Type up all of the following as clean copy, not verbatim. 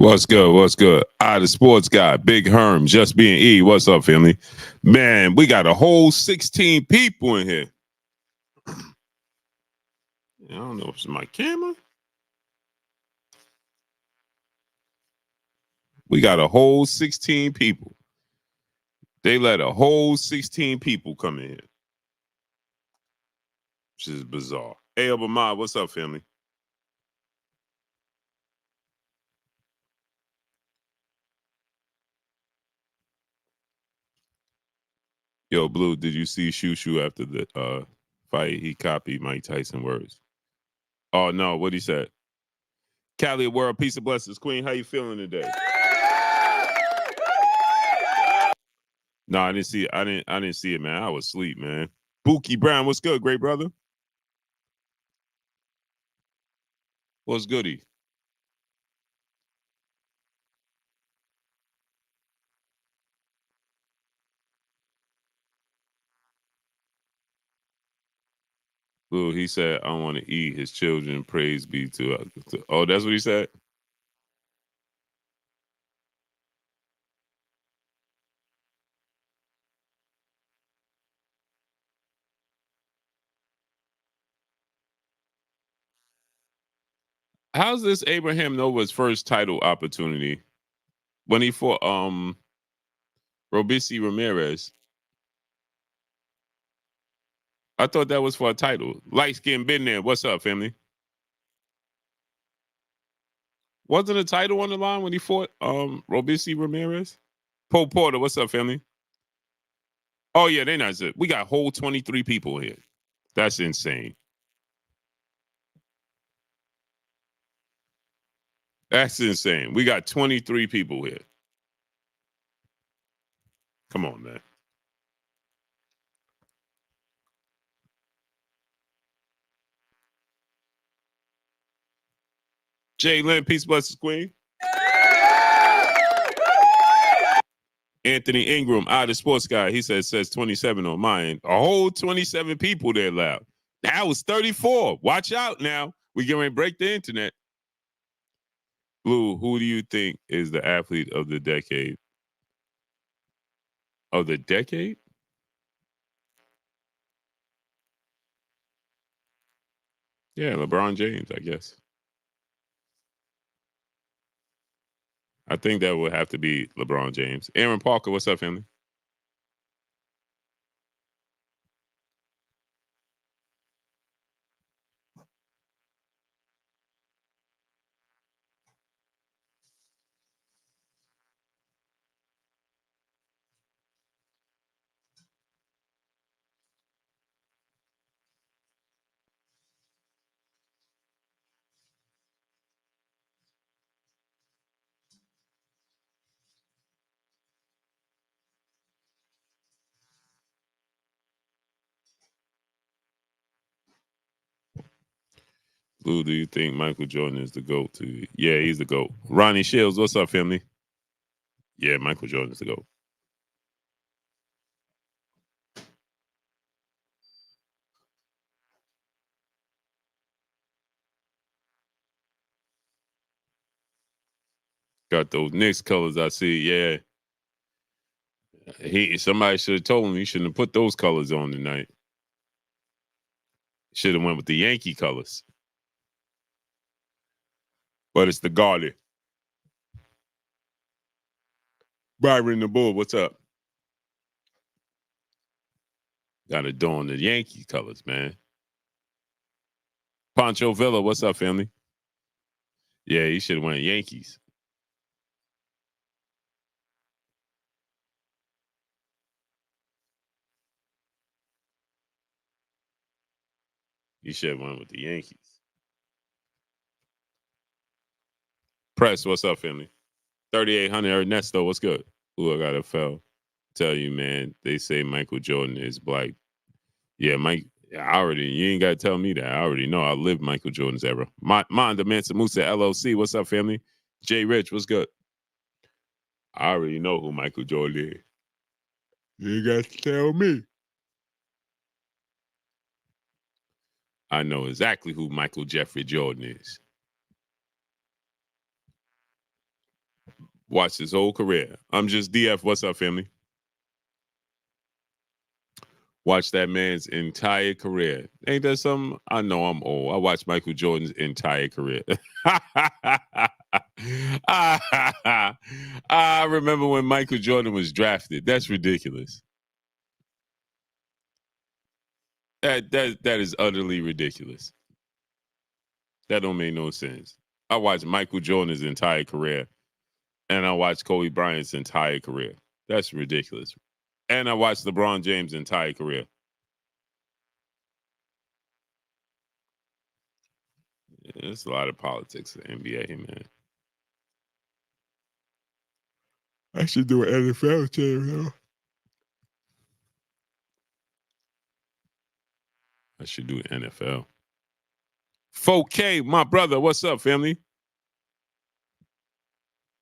What's good? What's good? The sports guy, Big Herm, just being E. What's up, family? Man, we got a whole 16 people in here. I don't know if it's my camera. We got a whole 16 people. They let a whole 16 people come in here, which is bizarre. Hey, Obama, what's up, family? Yo, Blue, did you see Shushu after the fight? He copied Mike Tyson words. Oh no, what he said? Cali, world, peace and blessings, Queen. How you feeling today? No, I didn't see it. I didn't see it, man. I was asleep, man. Bookie Brown, what's good, great brother? What's goody? Blue, he said, I want to eat his children. Praise be to. Oh, that's what he said? How's this Abraham Nova's first title opportunity when he fought Robisi Ramirez? I thought that was for a title. Light skin been there. What's up, family? Wasn't a title on the line when he fought Robisi Ramirez? Paul Porter, what's up, family? Oh yeah, they not it. We got whole 23 people here. That's insane. That's insane. We got 23 people here. Come on, man. Jay Lynn, peace, blessings, Queen. Anthony Ingram, the sports guy, he says 27 on mine. A whole 27 people there loud. That was 34. Watch out now. We getting ready to break the internet. Blue, who do you think is the athlete of the decade? Of the decade? Yeah, LeBron James, I guess. I think that would have to be LeBron James. Aaron Parker, what's up, family? Blue, do you think Michael Jordan is the GOAT? Yeah, he's the GOAT. Ronnie Shields, what's up, family? Yeah, Michael Jordan is the GOAT. Got those Knicks colors I see. Yeah. Somebody should have told him he shouldn't have put those colors on tonight. Should have went with the Yankee colors. But it's the Garden. Byron the Bull, what's up? Got to don the Yankee colors, man. Pancho Villa, what's up, family? Yeah, he should have went Yankees. He should have went with the Yankees. Press, what's up, family? 3,800 Ernesto, what's good? Ooh, I got to tell you, man. They say Michael Jordan is black. Yeah, Mike. I already. You ain't got to tell me that. I already know. I lived Michael Jordan's era. Mind Mansa Musa LLC. What's up, family? Jay Rich, what's good? I already know who Michael Jordan is. You got to tell me. I know exactly who Michael Jeffrey Jordan is. Watched his whole career. I'm just DF. What's up, family? Watch that man's entire career. Ain't that something? I know I'm old. I watched Michael Jordan's entire career. I remember when Michael Jordan was drafted. That's ridiculous. That is utterly ridiculous. That don't make no sense. I watched Michael Jordan's entire career, and I watched Kobe Bryant's entire career. That's ridiculous. And I watched LeBron James' entire career. There's a lot of politics in the NBA, man. I should do an NFL team, though. I should do NFL. 4K, my brother. What's up, family?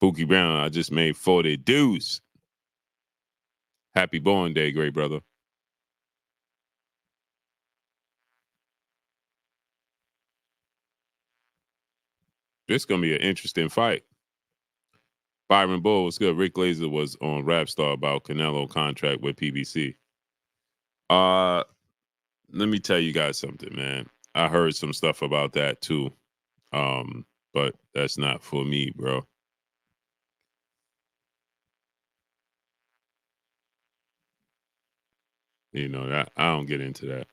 Pookie Brown, I just made 40 dues. Happy born day, great brother. This is going to be an interesting fight. Byron Bull was good. Rick Glazer was on Rap Star about Canelo contract with PBC. Let me tell you guys something, man. I heard some stuff about that too. But that's not for me, bro. You know that I don't get into that.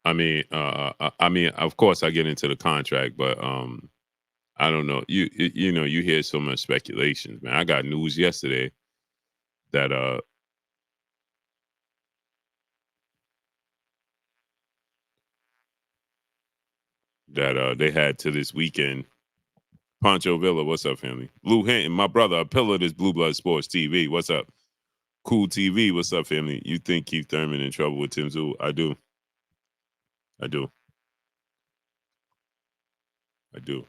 I mean, of course, I get into the contract, but I don't know. You know, you hear so much speculations, man. I got news yesterday that they had to this weekend. Pancho Villa, what's up, family? Lou Hinton, my brother, a pillar of this Blue Blood Sports TV. What's up? Cool TV, what's up, family? You think Keith Thurman in trouble with Tim Tszyu? I do. I do. I do.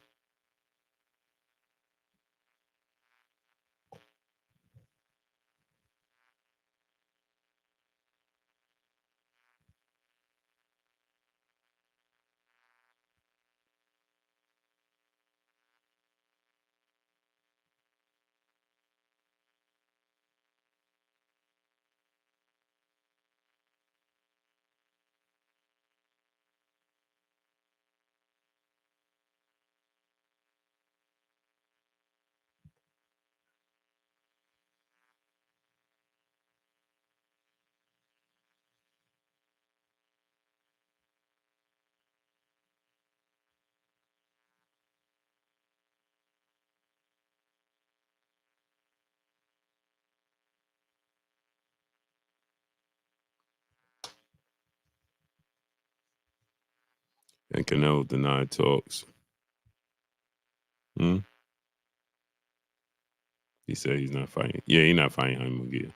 And Canelo denied talks. Hmm? He said he's not fighting. Yeah, he's not fighting Jaime Munguia.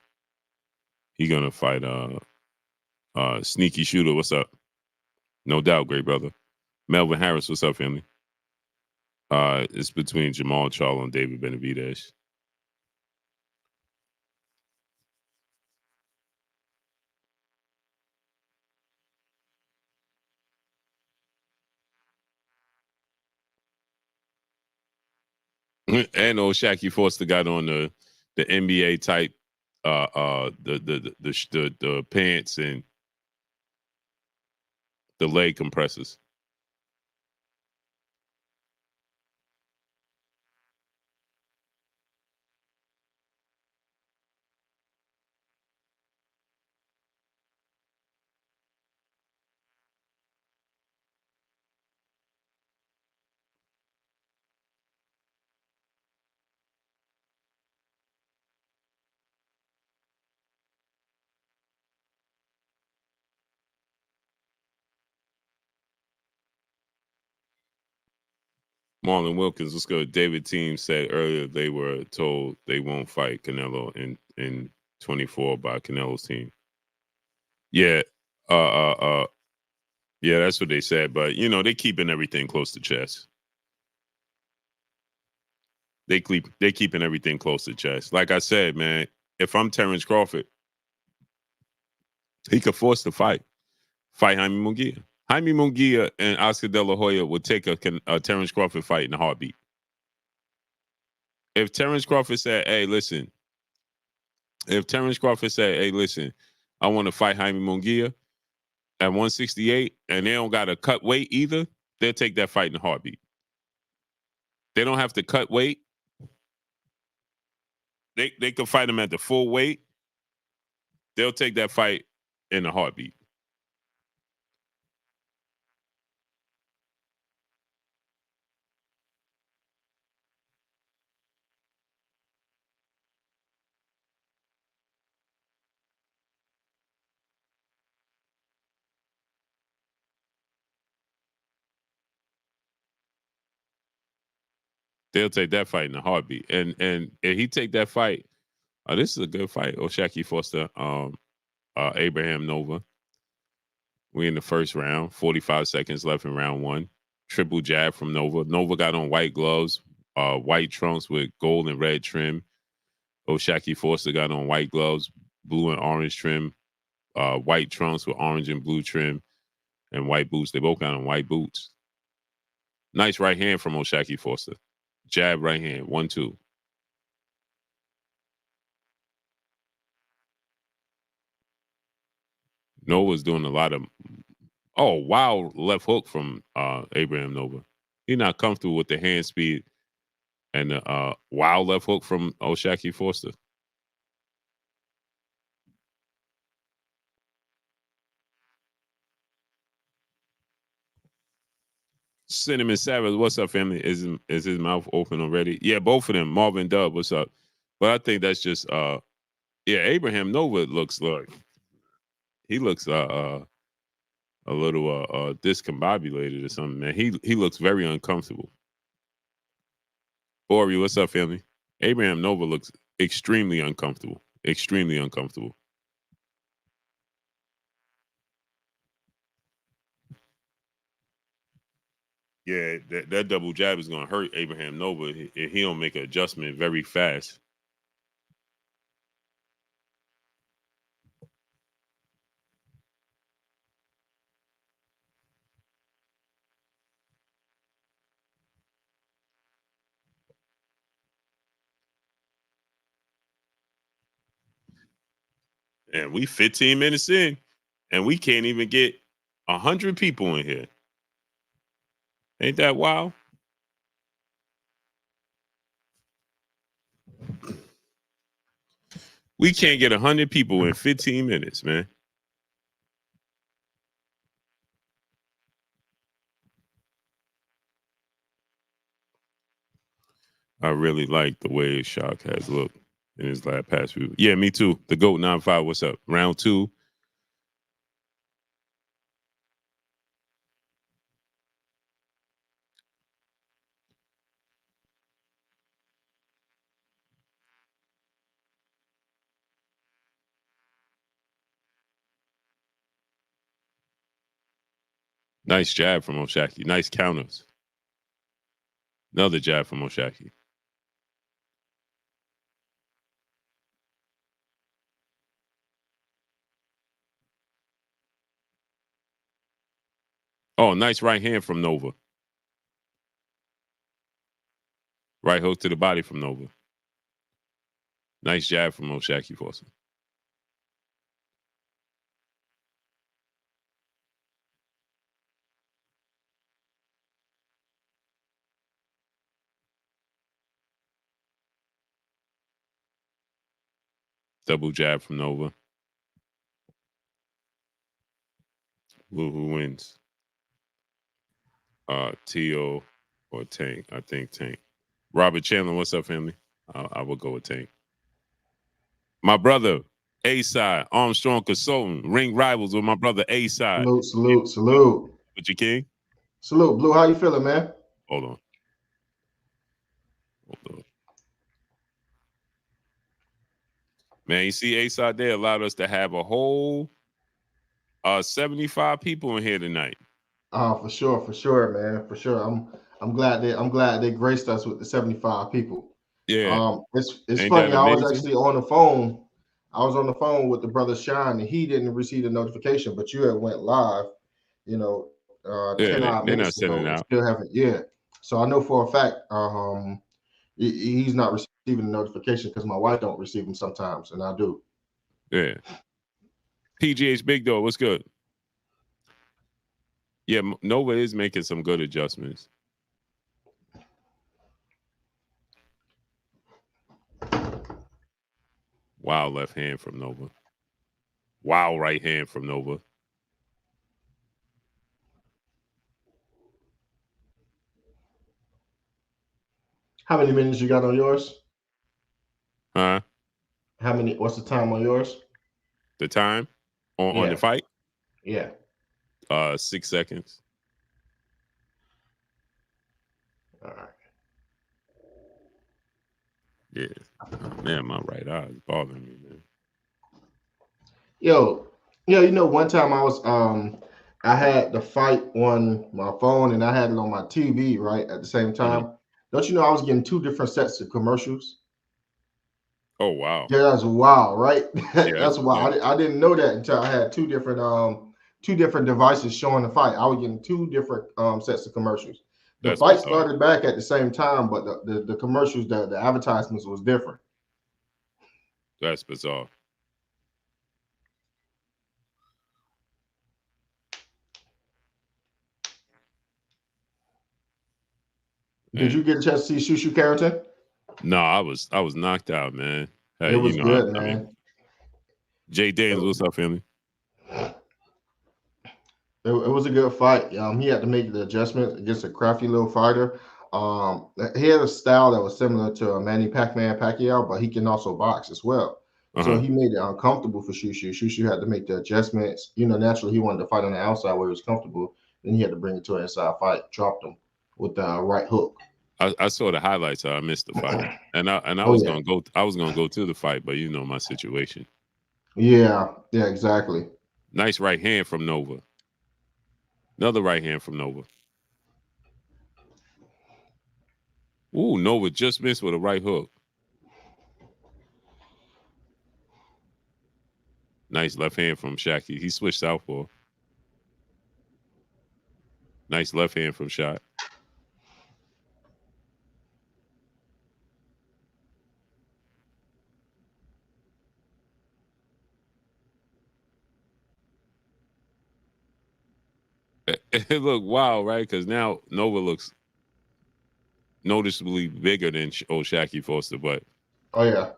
He's gonna fight Sneaky Shooter. What's up? No doubt, great brother. Melvin Harris, what's up, family? It's between Jermall Charlo and David Benavidez. And old Shaq Foster got on the NBA type the pants and the leg compressors. Marlon Wilkins, what's good? David Team said earlier they were told they won't fight Canelo in 24 by Canelo's team. Yeah, uh, uh, uh, yeah, that's what they said. But you know, they keeping everything close to chest. They keeping everything close to chest. Like I said, man, if I'm Terrence Crawford, he could force the fight. Fight Jaime Munguia. Jaime Munguia and Oscar De La Hoya would take a Terrence Crawford fight in a heartbeat. If Terrence Crawford said, "Hey, listen," if Terrence Crawford said, "Hey, listen, I want to fight Jaime Munguia at 168," and they don't got to cut weight either, they'll take that fight in a heartbeat. They don't have to cut weight. They can fight him at the full weight. They'll take that fight in a heartbeat. They'll take that fight in a heartbeat. And if he take that fight, this is a good fight. Oshaki Foster, Abraham Nova. We in the first round. 45 seconds left in round one. Triple jab from Nova. Nova got on white gloves, white trunks with gold and red trim. Oshaki Foster got on white gloves, blue and orange trim, white trunks with orange and blue trim, and white boots. They both got on white boots. Nice right hand from Oshaki Foster. Jab right hand. 1-2. Nova's doing a lot of wow left hook from Abraham Nova. He's not comfortable with the hand speed and the wow left hook from Oshaki Foster. Cinnamon Savage, what's up, family? Is his mouth open already? Yeah, both of them. Marvin Dub, what's up? But I think that's just Abraham Nova looks like he looks a little discombobulated or something, man. He looks very uncomfortable. Ori, what's up, family? Abraham Nova looks extremely uncomfortable. Extremely uncomfortable. Yeah, that double jab is going to hurt Abraham Nova if he don't make an adjustment very fast. And we 15 minutes in, and we can't even get 100 people in here. Ain't that wild? We can't get 100 people in 15 minutes, man. I really like the way Shock has looked in his last past few. Yeah, me too. The GOAT 9-5, what's up? Round two. Nice jab from Oshaki. Nice counters. Another jab from Oshaki. Oh, nice right hand from Nova. Right hook to the body from Nova. Nice jab from Oshaki Foster. Double jab from Nova. Who wins? Tio or Tank? I think Tank. Robert Chandler, what's up, family? I will go with Tank. My brother, A-Side, Armstrong Consultant, ring rivals with my brother A-Side. Salute. With your king? Salute. Blue, how you feeling, man? Hold on. Man, you see A-Side there allowed us to have a whole 75 people in here tonight. For sure, man. For sure. I'm glad they graced us with the 75 people. Yeah. It's Ain't funny. that I was amazing? actually on the phone. I was on the phone with the brother Sean, and he didn't receive the notification, but you had went live, 10 Yeah, odd they're not minutes sending ago, it and out. still haven't yet. So I know for a fact, He's not receiving the notification because my wife don't receive them sometimes, and I do. Yeah. PGH Big Dog, what's good? Yeah, Nova is making some good adjustments. Wow, left hand from Nova. Wow, right hand from Nova. How many minutes you got on yours? Huh? How many? What's the time on yours? The time on the Yeah, fight? yeah. 6 seconds. All right. Yeah. Oh, man, my right eye is bothering me, man. Yo, one time I had the fight on my phone and I had it on my TV, right, at the same Uh-huh. time. Don't you know I was getting two different sets of commercials? Oh, wow. Yeah, that's wild, right? Yeah, That's wild. I didn't know that until I had two different devices showing the fight. I was getting two different sets of commercials. The that's fight bizarre. started back at the same time, but the commercials, the advertisements was different. That's bizarre. Did you Man. get a chance to see Shushu Carrington? No, I was knocked out, man. It Hey, was good, man. Jay Daniels, what's up, family? It was a good fight. He had to make the adjustment against a crafty little fighter. He had a style that was similar to Manny Pacquiao, but he can also box as well. So Uh-huh. he made it uncomfortable for Shushu. Shushu had to make the adjustments. Naturally he wanted to fight on the outside where he was comfortable. Then he had to bring it to an inside fight, dropped him with the right hook. I saw the highlights, so I missed the fight. And I Oh was yeah, gonna go to the fight, but you know my situation. yeah, exactly. Nice right hand from Nova. Another right hand from Nova. Ooh, Nova just missed with a right hook. Nice left hand from Shaki. He switched southpaw. Nice left hand from Shot. It looked wild, right? Because now Nova looks noticeably bigger than old Shaki Foster, but Oh yeah,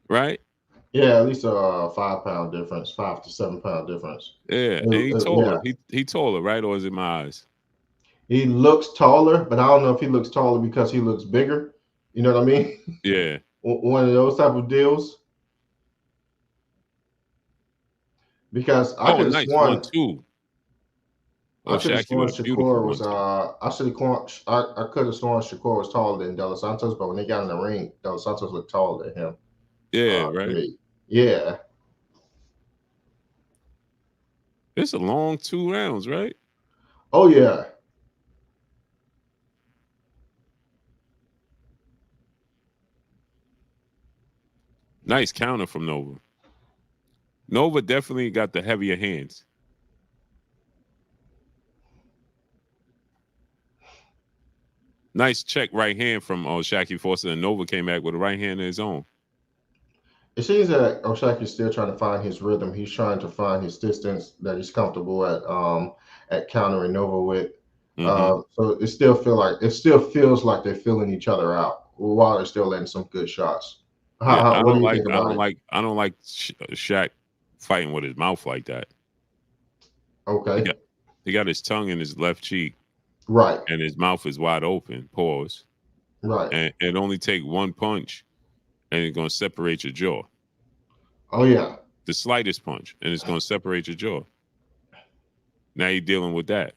right? yeah. At least a 5 pound difference, 5 to 7 pound difference. Yeah, and he Yeah. taller. He taller, right? Or is it my eyes? He looks taller, but I don't know if he looks taller because he looks bigger. You know what I mean? Yeah. One of those type of deals. Because I Oh, could have nice 1-2. Oh, I could have Shaki sworn with a beautiful Shakur was 1-2. I should have I could have sworn Shakur was taller than De Los Santos, but when they got in the ring, De Los Santos looked taller than him. Yeah, To right. me. Yeah. It's a long 2 rounds, right? Oh yeah. Nice counter from Nova. Nova definitely got the heavier hands. Nice check right hand from Shaki Foster, and Nova came back with a right hand of his own. It seems that Oshaki's still trying to find his rhythm. He's trying to find his distance that he's comfortable at countering Nova with. Mm-hmm. So it still feels like they're filling each other out while they're still letting some good shots. Yeah, What do you think about it? I don't like Shaq fighting with his mouth like that. He Okay, got he got his tongue in his left cheek, right, and his mouth is wide open. Pause. right. And it only take one punch, and it's gonna separate your jaw. Oh yeah, The slightest punch, and it's gonna separate your jaw. Now you're dealing with that.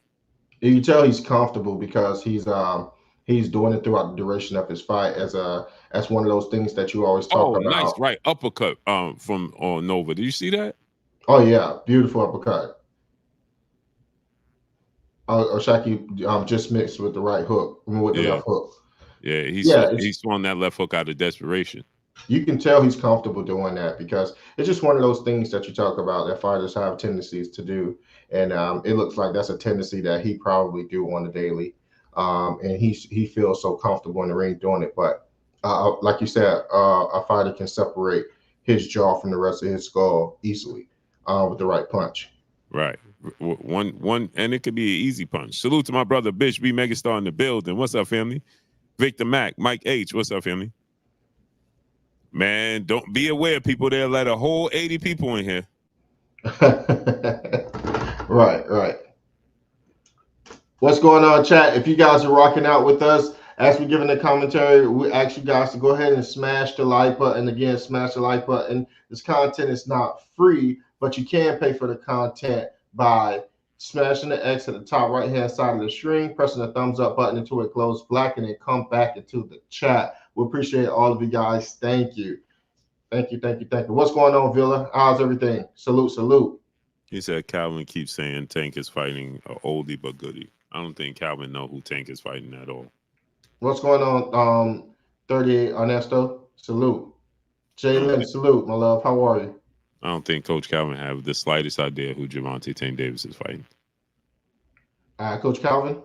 you can tell he's comfortable because he's doing it throughout the duration of his fight as one of those things that you always talk Oh, nice about. right uppercut from Nova. Did you see that? Oh yeah, beautiful uppercut. Oshaki just mixed with the right hook, with the Yeah, left hook. yeah. Yeah, He swung that left hook out of desperation. you can tell he's comfortable doing that because it's just one of those things that you talk about that fighters have tendencies to do, and it looks like that's a tendency that he probably do on the daily, and he feels so comfortable in the ring doing it. But Like you said, a fighter can separate his jaw from the rest of his skull easily with the right punch. Right. One, and it could be an easy punch. Salute to my brother, Bish B Megastar in the building. What's up, family? Victor Mac, Mike H. What's up, family? Man, don't be aware, people. They'll let a whole 80 people in here. Right. What's going on, chat? If you guys are rocking out with us as we're giving the commentary, we ask you guys to go ahead and smash the like button. Again, smash the like button. This content is not free, but you can pay for the content by smashing the X at the top right-hand side of the screen, pressing the thumbs up button until it glows black, and then come back into the chat. We appreciate all of you guys. Thank you. Thank you. What's going on, Villa? How's everything? Salute. He said Calvin keeps saying Tank is fighting a oldie but goodie. I don't think Calvin know who Tank is fighting at all. What's going on, 38 Ernesto? Salute. Jalen, salute, my love. How are you? I don't think Coach Calvin have the slightest idea who Gervonta Tank Davis is fighting. Coach Calvin?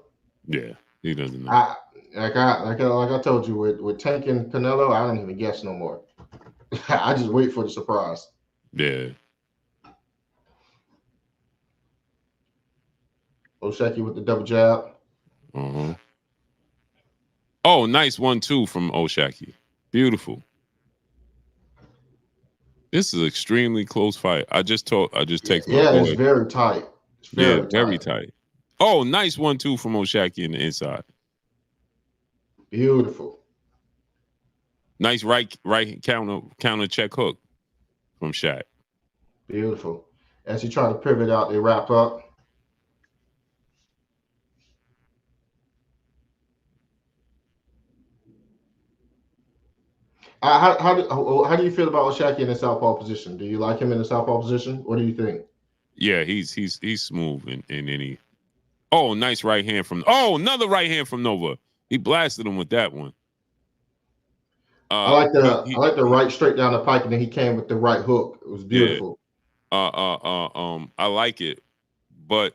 Yeah, he doesn't know. Like I told you, with Tank and Canelo, I don't even guess no more. I just wait for the surprise. Yeah. Osheki with the double jab. Oh, nice 1-2 from Oshaki. Beautiful. This is an extremely close fight. I just texted my boy. It's very tight. Very tight. Oh, nice 1-2 from Oshaki in the inside. Beautiful. Nice right counter check hook from Shaq. Beautiful. As he tried to pivot out, they wrap up. How do you feel about Oshaki in the southpaw position? Do you like him in the southpaw position? What do you think? Yeah, he's smooth in any. Oh, nice right hand from. Oh, another right hand from Nova. He blasted him with that one. I like the right straight down the pike, and then he came with the right hook. It was beautiful. Yeah. I like it, but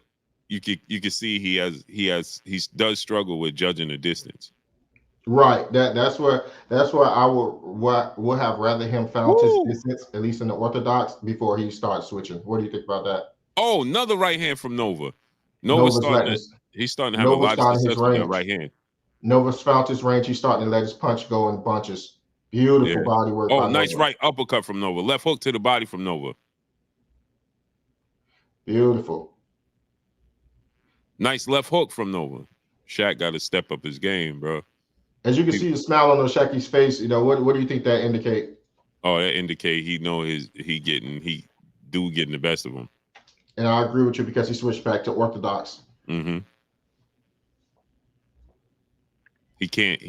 you can see he does struggle with judging the distance. Right. That's where I would have rather him found his distance, at least in the orthodox, before he starts switching. What do you think about that? Oh, another right hand from Nova. He's starting to have a lot of success with that right hand. Nova's found his range. He's starting to let his punch go in bunches. Beautiful body work. Oh, nice right uppercut from Nova. Left hook to the body from Nova. Beautiful. Nice left hook from Nova. Shaq got to step up his game, bro. As you can see the smile on Oshaki's face, what do you think that indicate? Oh, that indicate he know he getting the best of him. And I agree with you because he switched back to orthodox. Mm-hmm. He can't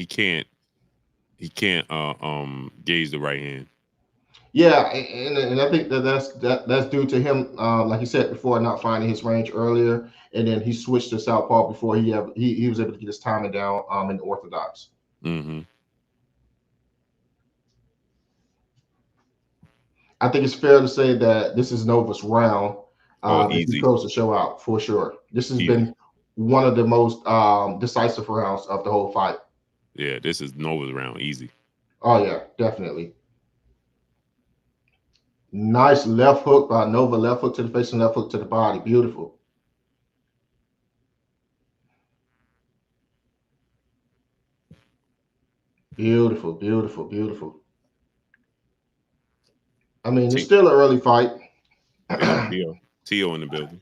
gauge the right hand. Yeah, and I think that's due to him, like you said before, not finding his range earlier, and then he switched to southpaw before he was able to get his timing down in the orthodox. Mm-hmm. I think it's fair to say that this is Nova's round. Easy. He closed the show out for sure. This has been one of the most decisive rounds of the whole fight. Yeah, this is Nova's round. Easy. Oh yeah, definitely. Nice left hook by Nova. Left hook to the face and left hook to the body. Beautiful. Beautiful. I mean, it's still an early fight. Yeah, Tio in the building.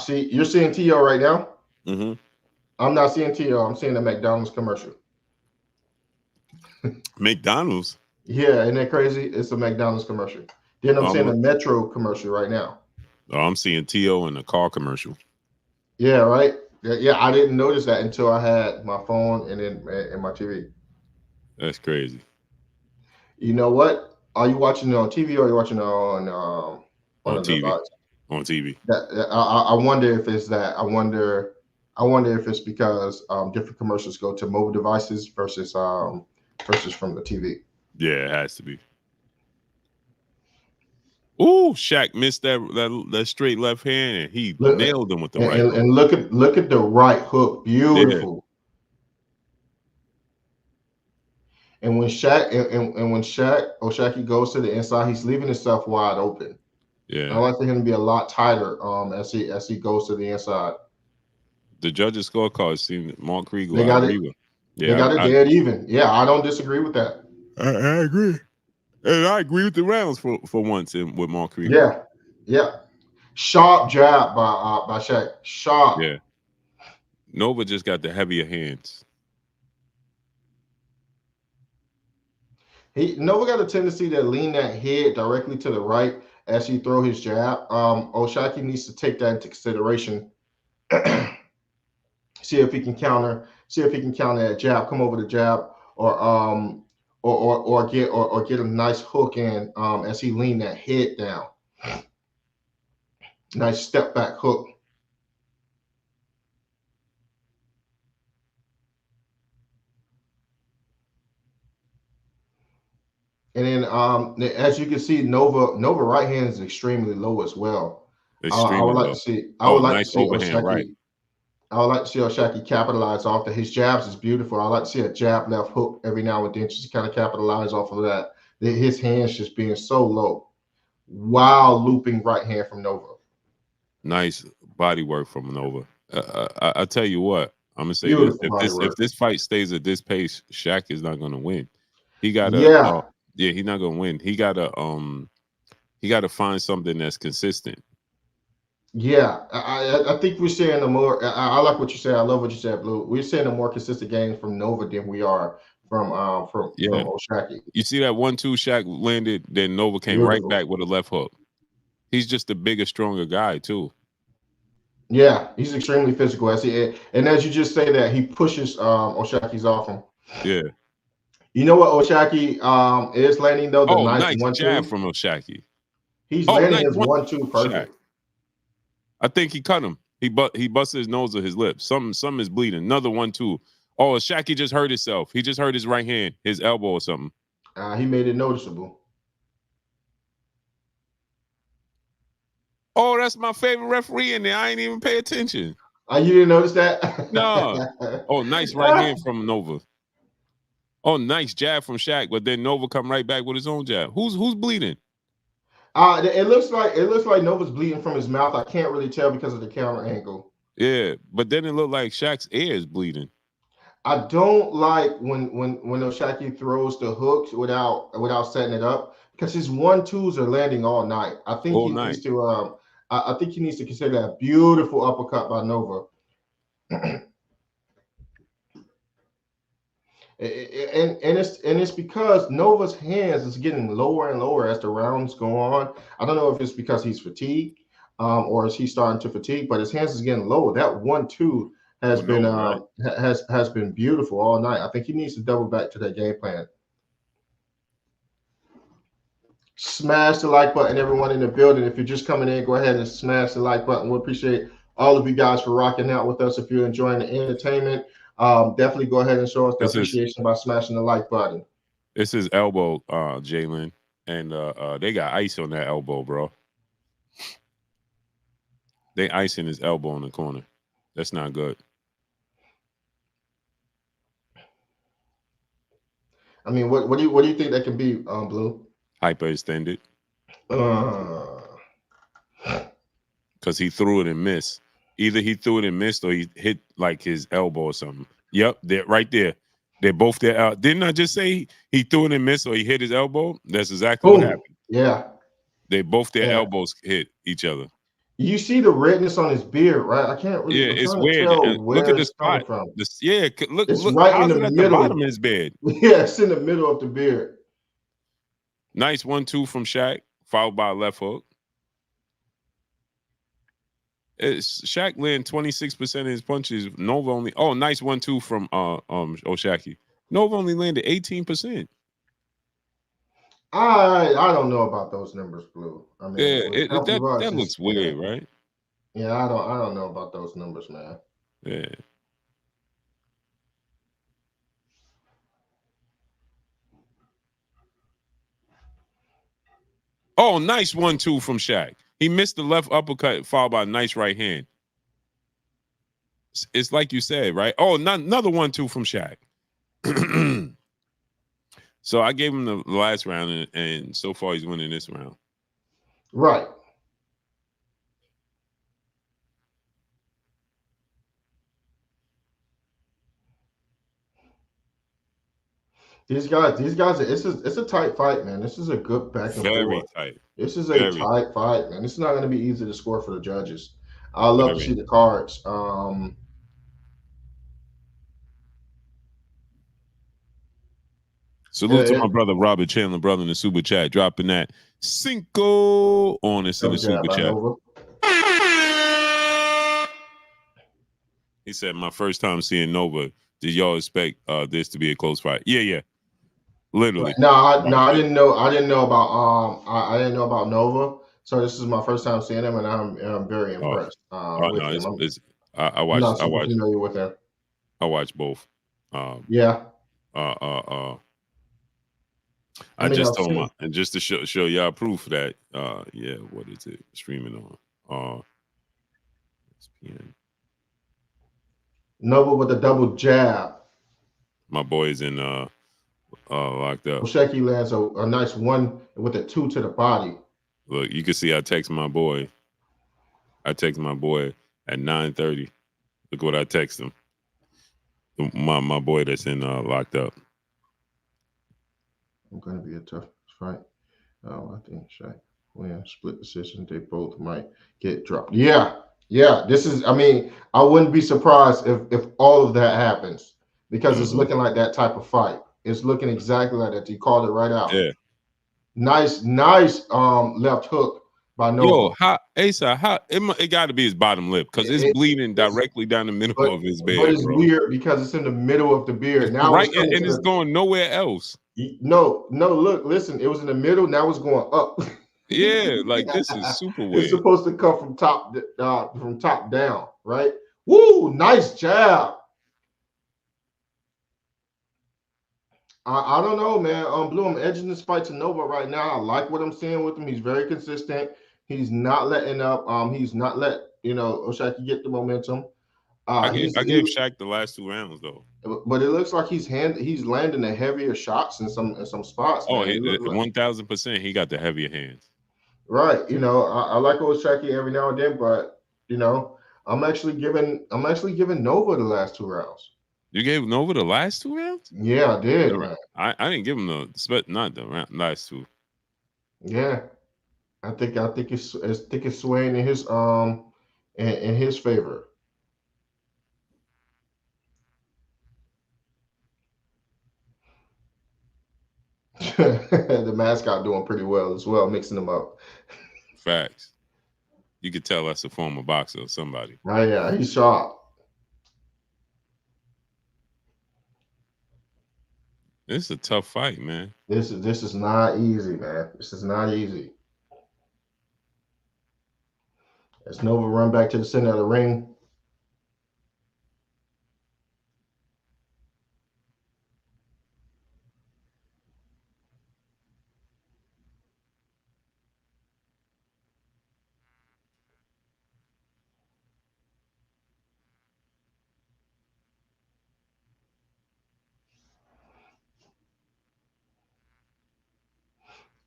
See, you're seeing Tio right now? Mm-hmm. I'm not seeing Tio. I'm seeing the McDonald's commercial. McDonald's? Yeah, isn't that crazy? It's a McDonald's commercial. Then I'm seeing a Metro commercial right now. Oh, I'm seeing Tio in a car commercial. Yeah, right? Yeah, I didn't notice that until I had my phone and my TV. That's crazy. You know what? Are you watching it on TV or are you watching it on TV? Device? On TV. I wonder if it's that. I wonder if it's because different commercials go to mobile devices versus from the TV. Yeah, it has to be. Ooh, Shaq missed that straight left hand, and he nailed him with the right hook. And look at the right hook. Beautiful. And when Shaq O'Shaquie goes to the inside, he's leaving himself wide open. I Yeah. like for him to be a lot tighter as he goes to the inside. The judges' scorecard seemed Mark Kriegel. They I got agree it. with. They Yeah, got it dead even. Yeah, I don't disagree with that. I agree. And I agree with the rounds for once with Mark Kriegel. Yeah, yeah. Sharp jab by Shaq. Sharp. Yeah. Nova just got the heavier hands. Nova got a tendency to lean that head directly to the right as he throw his jab. O'Shaquie needs to take that into consideration. See if he can counter. See if he can counter that jab. Come over the jab, or get a nice hook in as he lean that head down. Nice step back hook. And then as you can see, Nova right hand is extremely low as well. I would Extremely like low. to see. Nice overhand right. I would like to see O'Shaquie capitalize off that. His jabs is beautiful. I like to see a jab left hook every now and then just to kind of capitalize off of that. His hands just being so low. Wild looping right hand from Nova. Nice body work from Nova. I tell you what, I'm gonna say Beautiful this: body work. if this fight stays at this pace, Shaq is not gonna win. He got Yeah. he's not gonna win. He gotta find something that's consistent. Yeah, I think we're seeing a more. I like what you said. I love what you said, Blue. We're seeing a more consistent game from Nova than we are from O'Shaquie. You see that 1-2 Shaq landed, then Nova came right Beautiful. back with a left hook. He's just a bigger, stronger guy too. Yeah, he's extremely physical. And as you just say that, he pushes O'Shaquie's off him. Yeah. You know what O'Shaquie is landing though? The nice nice 1-2 jab from O'Shaquie. He's landing nice his 1-2 perfect. Shaq. I think he cut him. He busted his nose or his lip. Something is bleeding. Another 1-2. Oh, Shaqie just hurt himself. He just hurt his right hand, his elbow or something. He made it noticeable. Oh, that's my favorite referee in there. I ain't even pay attention. You didn't notice that? No. Oh, nice right hand from Nova. Oh, nice jab from Shaq, but then Nova come right back with his own jab. Who's bleeding? It looks like Nova's bleeding from his mouth. I can't really tell because of the camera angle. Yeah, but then it looked like Shaq's ear is bleeding. I don't like when O'Shaquie throws the hooks without setting it up because his 1-2s are landing all night. I think he needs to I think he needs to consider that beautiful uppercut by Nova. And it's because Nova's hands is getting lower and lower as the rounds go on. I don't know if it's because he's fatigued or is he starting to fatigue, but his hands is getting lower. That 1-2 has been beautiful all night. I think he needs to double back to that game plan. Smash the like button, everyone in the building. If you're just coming in, go ahead and smash the like button. We appreciate all of you guys for rocking out with us. If you're enjoying the entertainment, definitely go ahead and show us the appreciation by smashing the like button. It's his elbow, Jalen, and they got ice on that elbow, bro. They icing his elbow in the corner. That's not good. I mean, what do you think that can be, Blue? Hyperextended. Because he threw it and missed. Either he threw it and missed, or he hit like his elbow or something. Yep, they're right there. They're both there. Didn't I just say he threw it and missed, or he hit his elbow? That's exactly what happened. Yeah. They both their elbows hit each other. You see the redness on his beard, right? I can't really. Yeah, it's weird. Look at the spot. Look, it's right in the middle. At the bottom of his beard. Yeah, it's in the middle of the beard. Nice 1-2 from Shaq, followed by a left hook. Shaq landed 26% of his punches. Nova only. Oh, nice 1-2 from O'Shaquie. Nova only landed 18%. I don't know about those numbers, Blue. I mean, yeah, that looks weird, right? Yeah, I don't know about those numbers, man. Yeah. Oh, nice 1-2 from Shaq. He missed the left uppercut, followed by a nice right hand. It's like you said, right? Oh, another 1-2 from Shaq. So I gave him the last round, and so far he's winning this round. Right. These guys, it's a tight fight, man. This is a good back and Very forth. tight. This is a Very, tight fight, man. This is not going to be easy to score for the judges. I'd love to very. see the cards. Salute to Yeah, my brother Robert Chandler, brother in the super chat, dropping that cinco on us in the double jab super by chat. Nova. He said, "My first time seeing Nova. Did y'all expect this to be a close fight?" Yeah. Literally. No, Robert I Chandler. didn't know. I didn't know about I didn't know about Nova. So this is my first time seeing him, and I'm very Oh, impressed with no, him. it's I I'm watched not super familiar with him. I watched both. Um, Yeah, uh, uh, uh, I I mean, just I've told seen my and just to show y'all proof that yeah, what is it streaming on? ESPN. Nova with a double jab. My boy's in locked up. Osheki lands a nice one with a 2 to the body. Look, you can see I text my boy. I text my boy at 9:30. Look what I text him. My boy that's in locked up. I'm going to be a tough fight. I think Shaq win split decision. They both might get dropped. Yeah, yeah. This is. I mean, I wouldn't be surprised if all of that happens because it's Mm-hmm. looking like that type of fight. It's looking exactly like that. You called it right out. Yeah. Nice left hook by Yo, Nova. how Asa? How it got to be his bottom lip because it's It, bleeding it's directly down the middle but of his but beard, it's bro. weird because it's in the middle of the beard. Now Right, it's coming and to it's the going nowhere else. no. Look, listen. It was in the middle. Now it's going up. Yeah, like this is super It's weird. supposed to come from top down, right? Woo, nice jab. I don't know, man. Blue, I'm edging this fight to Nova right now. I like what I'm seeing with him. He's very consistent. He's not letting up. He's not let Oshaki get the momentum. I gave Shaq the last 2 rounds though. But it looks like he's landing the heavier shots in some spots, Oh, man. It look like, 1,000%. He got the heavier hands. right. I like Oshaki every now and then, but I'm actually giving Nova the last 2 rounds. You gave Nova the last 2 rounds? Yeah, I did, man. I didn't give him not the last two. Yeah, I think it's swaying in his in his favor. The mascot doing pretty well as well, mixing them up. Facts. You could tell that's a former boxer or somebody. Oh yeah, he's sharp. This is a tough fight, man. This is not easy, man. This is not easy. As Nova run back to the center of the ring.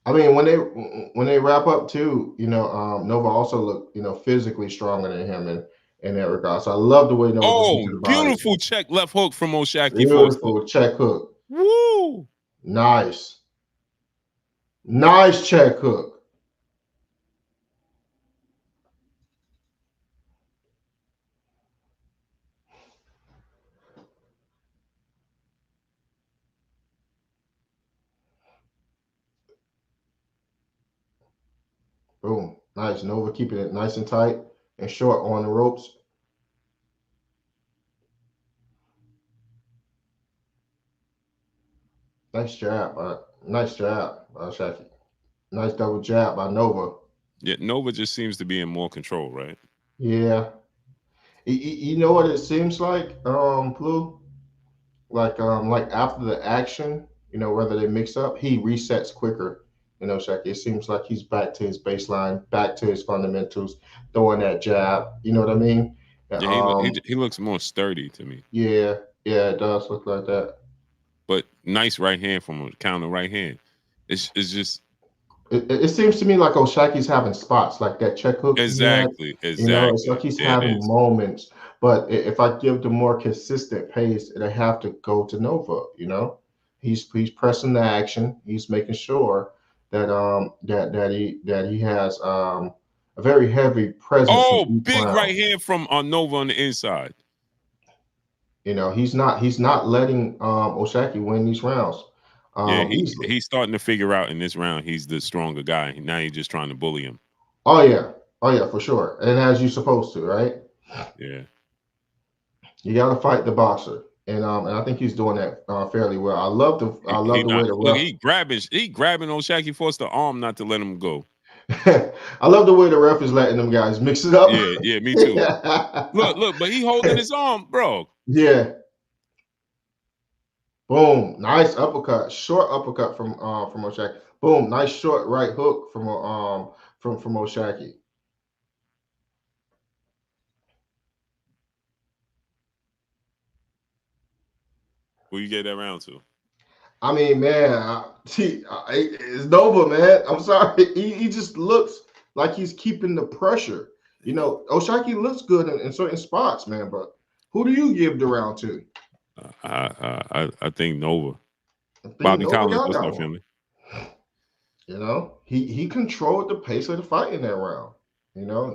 I mean, when they wrap up too, Nova also look, physically stronger than him in that regard. So I love the way Nova goes Oh, into the body. beautiful check left hook from Oshaki Foster. Beautiful check hook. Woo! Nice. Nice check hook. Boom. Nice. Nova keeping it nice and tight and short on the ropes. Nice jab. Nice jab, Shaki. Nice double jab by Nova. Yeah, Nova just seems to be in more control, right? Yeah. You know what it seems like, Blue? Like after the action, whether they mix up, he resets quicker. Shaq. It seems like he's back to his baseline, back to his fundamentals, throwing that jab. You know what I mean? Yeah, he looks more sturdy to me. Yeah, yeah, it does look like that. but nice right hand from him, counter right hand. It's just It seems to me like Oshaki's having spots like that check hook he had. It's like exactly. he's There it having is. moments. But if I give the more consistent pace, they have to go to Nova. He's pressing the action. He's making sure that he has a very heavy presence in Oh, each big round. right hand from Nova on the inside. He's not letting Oshaki win these rounds Yeah, easily. he's starting to figure out in this round he's the stronger guy. Now he's just trying to bully him. Oh yeah, oh yeah, for sure. And as you're supposed to, right? Yeah. You got to fight the boxer, and I think he's doing that fairly well. I love He the way not the look. ref. He grabbing Oshaki forced the arm not to let him go. I love the way the ref is letting them guys mix it up. Yeah, yeah, me too. Look, but he holding his arm, bro. Yeah, boom, nice uppercut, short uppercut from Oshaki. Boom, nice short right hook from Oshaki. Who you get that round to? I mean, man, it's Nova, man. I'm sorry, he just looks like he's keeping the pressure. Oshaki looks good in certain spots, man, but who do you give the round to? I think Nova. I think Bobby Nova Collins, got what's that up, one. family? He controlled the pace of the fight in that round.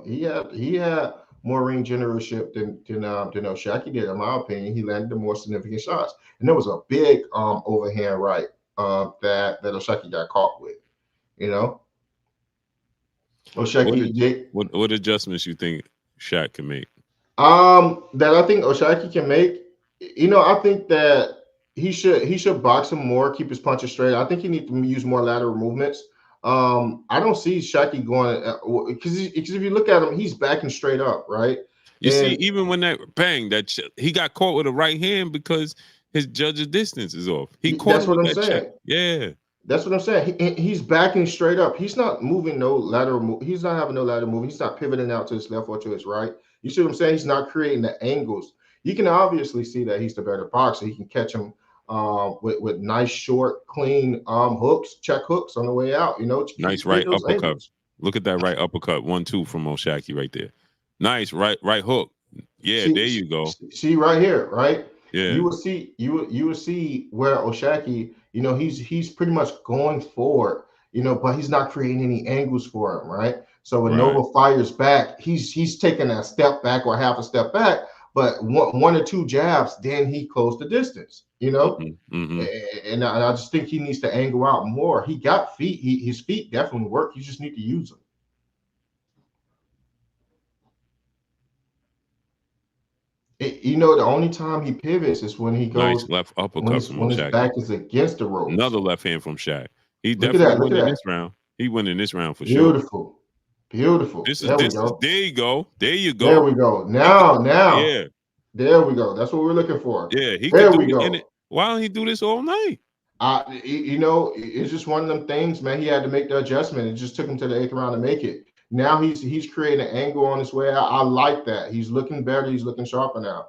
He had more ring generalship than Oshaki did, in my opinion. He landed the more significant shots, and there was a big overhand right that Oshaki got caught with. You know, What Oshaki did what adjustments you think Shaq can make? that I think Oshaki can make. I think that he should box him more, keep his punches straight. I think he needs to use more lateral movements. I don't see Shaki going because if you look at him, he's backing straight up, right? You see, And even when that bang, he got caught with a right hand because his judge's distance is off. He caught that's him what with I'm that check. saying. Yeah, That's what I'm saying. He's backing straight up. He's not moving no lateral move. He's not having no lateral move. He's not pivoting out to his left or to his right. You see what I'm saying? He's not creating the angles. You can obviously see that he's the better boxer. He can catch him with nice, short, clean hooks, check hooks on the way out. He nice can create right those uppercut. angles. Look at that right uppercut. 1-2 from Oshaki right there. Nice right hook. Yeah, See, there you go. see right here, right? Yeah, You will see where Oshaki, he's pretty much going forward, but he's not creating any angles for him, right? So when right. Nova fires back, he's taking a step back or half a step back, but one or two jabs, then he closed the distance, Mm-hmm. and I just think he needs to angle out more. He got feet, his feet definitely work. You just need to use them. The only time he pivots is when he Nice goes left when uppercut his from when his Oshaki. back is against the ropes. Another left hand from Shaq. He Look at definitely that. Look at winning that. this round. He winning this round for sure. Beautiful. Beautiful. There we go. There you go. There you There go. we go. He could, Now. yeah, There we go. That's what we're looking for. yeah, he could There do we it in it. go. Why don't he do this all night? It's just one of them things, man. He had to make the adjustment. It just took him to the eighth round to make it. Now he's creating an angle on his way out. I like that. He's looking better. He's looking sharper now.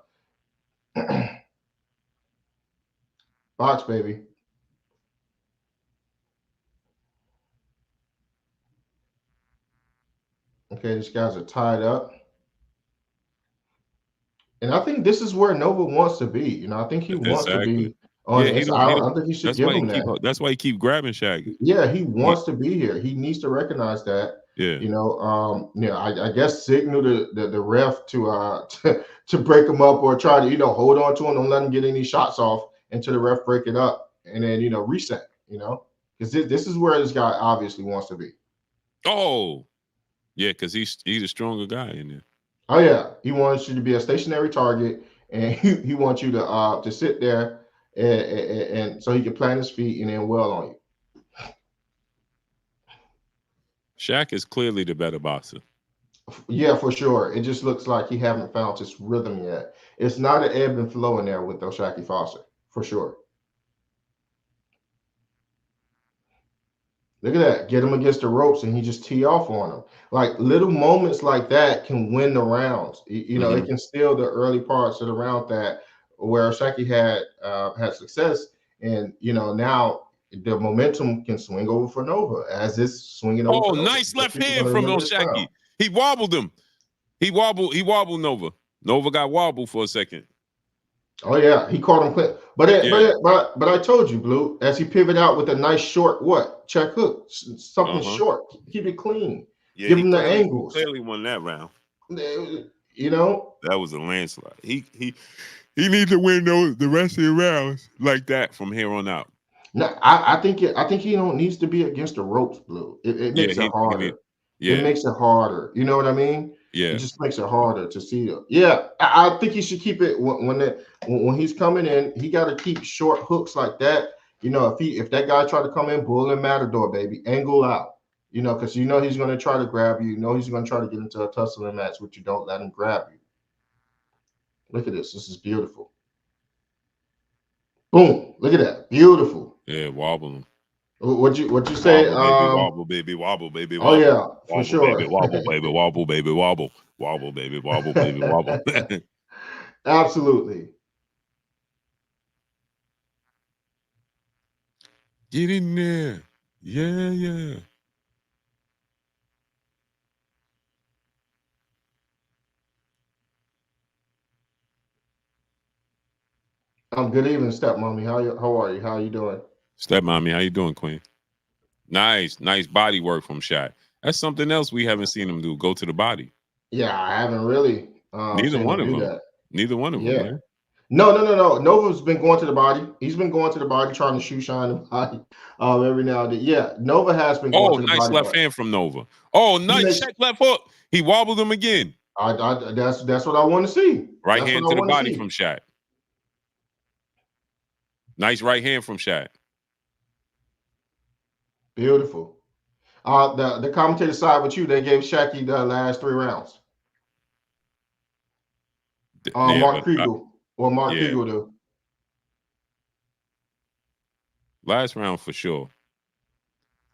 Box, baby. Okay, these guys are tied up. And I think this is where Nova wants to be. I think he wants to Exactly. be on Yeah, the he inside. don't. He I don't. don't think he should That's give why he him keep. that. That's why he keep grabbing Shaq. Yeah, he He, wants to be here. He needs to recognize that. yeah. I guess signal the ref to break him up or try to hold on to him, don't let him get any shots off until the ref break it up, and then reset. Because this is where this guy obviously wants to be. Oh, yeah, because he's a stronger guy in there. Oh yeah, he wants you to be a stationary target, and he wants you to sit there and so he can plant his feet and then well on you. Shaq is clearly the better boxer. Yeah, for sure. It just looks like he haven't found his rhythm yet. It's not an ebb and flow in there with Oshaki Foster, for sure. Look at that. Get him against the ropes and he just tee off on him. Like little moments like that can win the rounds. Mm-hmm. It can steal the early parts of the round that where Oshaki had success And now the momentum can swing over for Nova as it's swinging over Oh, for Nova. nice left People hand gonna from remember this round. Oshaki. He wobbled him. He wobbled Nova. Nova got wobbled for a second. Oh yeah, he caught him quick. But I told you, Blue, as he pivot out with a nice short check hook, something short. Keep it clean. Yeah, Give him the angles. He clearly won that round. That was a landslide. He needs to win the rest of the rounds like that from here on out. No, I think he don't needs to be against the ropes, Blue. It makes it harder. It makes it harder. You know what I mean? Yeah. It just makes it harder to see it. Yeah, I think he should keep it when he's coming in. He got to keep short hooks like that. If that guy try to come in, bull and matador, baby, angle out. Because he's going to try to grab you. He's going to try to get into a tussling match, which you don't let him grab you. Look at this. This is beautiful. Boom! Look at that. Beautiful. Yeah, wobble him. What you say? Wobble, baby, wobble, baby, wobble. Oh yeah, for wobble, sure. Baby, wobble, baby, wobble, baby, wobble, wobble, baby, wobble, baby, wobble. Absolutely. Get in there. Yeah. Good evening, stepmommy. How are you? How are you doing? Stepmommy, how you doing, Queen? Nice body work from Shaq. That's something else we haven't seen him do. Go to the body. Yeah, I haven't really. Neither one of them. Neither one of them. Man. No. Nova's been going to the body. He's been going to the body, trying to shoe shine the body every now and then. Yeah, Nova has been going to the body. Oh, nice left hand from Nova. Oh, nice check left hook. He wobbled him again. That's what I want to see. Right hand to the body from Shaq. Nice right hand from Shaq. Beautiful. The commentator side with you, they gave Shaqy the last 3 rounds. Mark Kriegel or Mark Kriegel do. Last round for sure.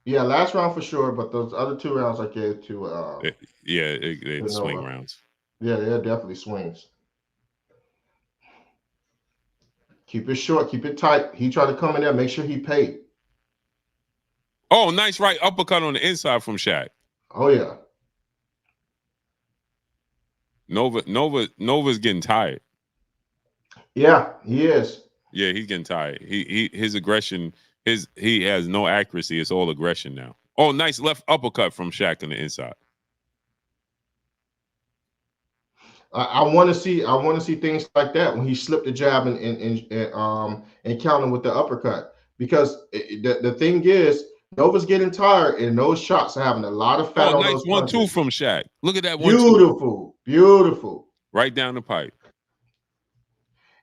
Yeah, last round for sure, but those other 2 rounds I gave to they're swing rounds. Yeah, they're definitely swings. Keep it short, keep it tight. He tried to come in there, make sure he paid. Oh, nice right uppercut on the inside from Shaq. Oh yeah. Nova's getting tired. Yeah, he is. Yeah, he's getting tired. His aggression, he has no accuracy. It's all aggression now. Oh, nice left uppercut from Shaq on the inside. I want to see things like that when he slipped the jab and counter with the uppercut, because the thing is, Nova's getting tired, and those shots are having a lot of fat on nice those punches. 1-2 from Shaq. Look at that 1-2. Beautiful. Right down the pipe.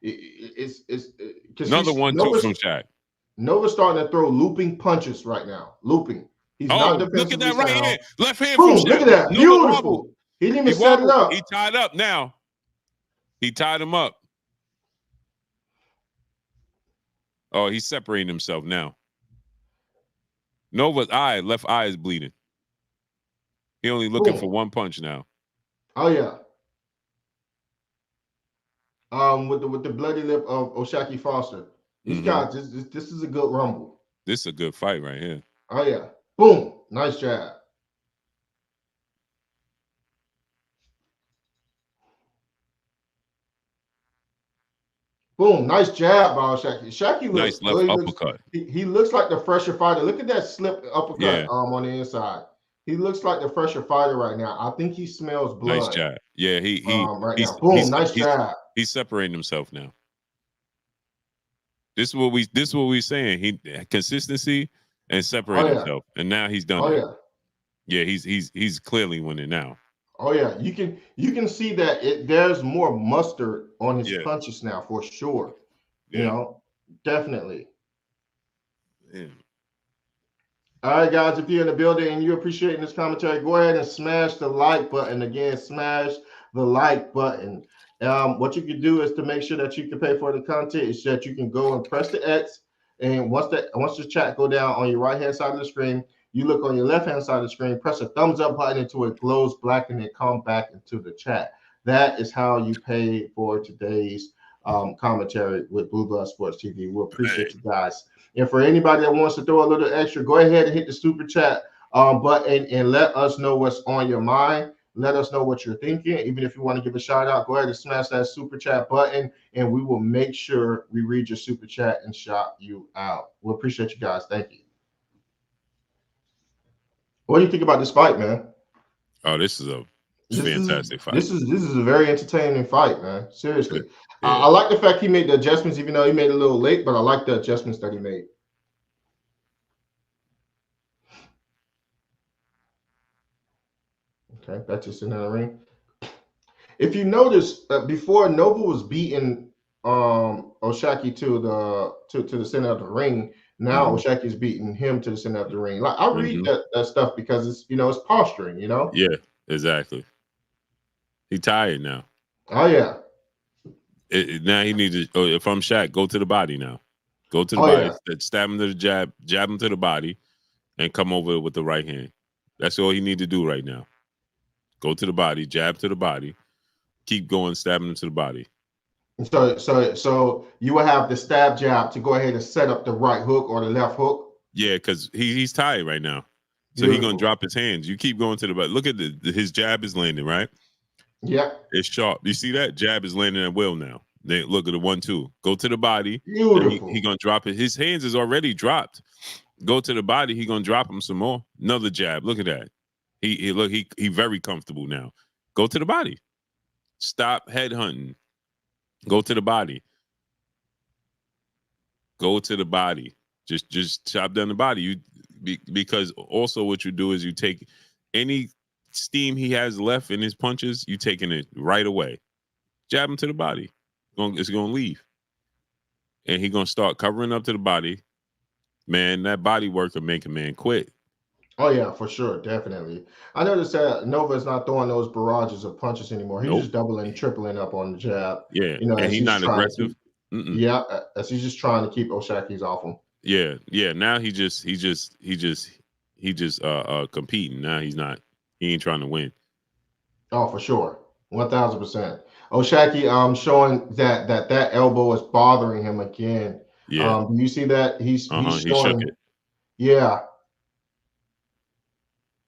It's another 1-2 from Shaq. Nova's starting to throw looping punches right now. Looping. He's not defensively look at that right hand. Left hand Boom, from Shaq. Look at that. Beautiful. He didn't even set it up. He tied up now. He tied him up. Oh, he's separating himself now. Nova's left eye is bleeding. He only looking for 1 punch now. Oh yeah. With the bloody lip of Oshaki Foster. These guys, this is a good rumble. This is a good fight right here. Oh yeah. Boom. Nice jab. Boom, nice jab by Shaqy. Shaqy looks nice left uppercut. He looks like the fresher fighter. Look at that slip uppercut on the inside. He looks like the fresher fighter right now. I think he smells blood. Nice jab. Yeah, he's now. Boom, nice jab. He's separating himself now. This is what we saying. He consistency and separate himself, and now he's done it. Yeah, he's clearly winning now. Oh yeah, you can see that there's more mustard on his punches now for sure. You know, definitely. Yeah. All right, guys, if you're in the building and you're appreciating this commentary, go ahead and smash the like button. Again, smash the like button. What you can do is to make sure that you can pay for the content is that you can go and press the X, and once the chat go down on your right hand side of the screen, you look on your left hand side of the screen, press the thumbs up button until it glows black, and then come back into the chat. That is how you pay for today's commentary with Blue Blood Sports TV. We appreciate you guys. And for anybody that wants to throw a little extra, go ahead and hit the super chat button and let us know what's on your mind. Let us know what you're thinking. Even if you want to give a shout out, go ahead and smash that super chat button, and we will make sure we read your super chat and shout you out. We appreciate you guys. Thank you. What do you think about this fight, man? Oh, this is a fantastic fight. This is a very entertaining fight, man. Seriously, Yeah. I like the fact he made the adjustments, even though he made it a little late. But I like the adjustments that he made. Okay, that's just in the ring. If you notice, before Nova was beating Oshaki to the center of the ring, now Oshaki is beating him to the center of the ring. Like I read that stuff because it's it's posturing, Yeah, exactly. He tired now. Oh yeah. Now he needs to. If I'm Shaq, go to the body now. Go to the body. Yeah. Stab him to the jab him to the body, and come over with the right hand. That's all he need to do right now. Go to the body, jab to the body, keep going, stabbing him to the body. So you will have the stab jab to go ahead and set up the right hook or the left hook. Yeah, because he's tired right now. So he's gonna drop his hands. You keep going to the body. Look at his jab is landing, right? Yeah. It's sharp. You see that? Jab is landing at will now. Then look at the 1-2. Go to the body. Beautiful. He gonna drop it. His hands is already dropped. Go to the body. He gonna drop him some more. Another jab. Look at that. He very comfortable now. Go to the body. Stop head hunting. Go to the body. Go to the body. Just chop down the body. Because also what you do is you take any steam he has left in his punches, you taking it right away. Jab him to the body. It's gonna leave. And he's gonna start covering up to the body. Man, that body work will make a man quit. Oh yeah, for sure, definitely. I noticed that Nova is not throwing those barrages of punches anymore. He's just doubling, tripling up on the jab. Yeah, and he's not aggressive. Yeah, as he's just trying to keep Oshaki's off him. Yeah. Now he just competing. Now he ain't trying to win. Oh, for sure, 1000%. Oshaki showing that elbow is bothering him again. Yeah. Do you see that? He's showing. He shook it. Yeah.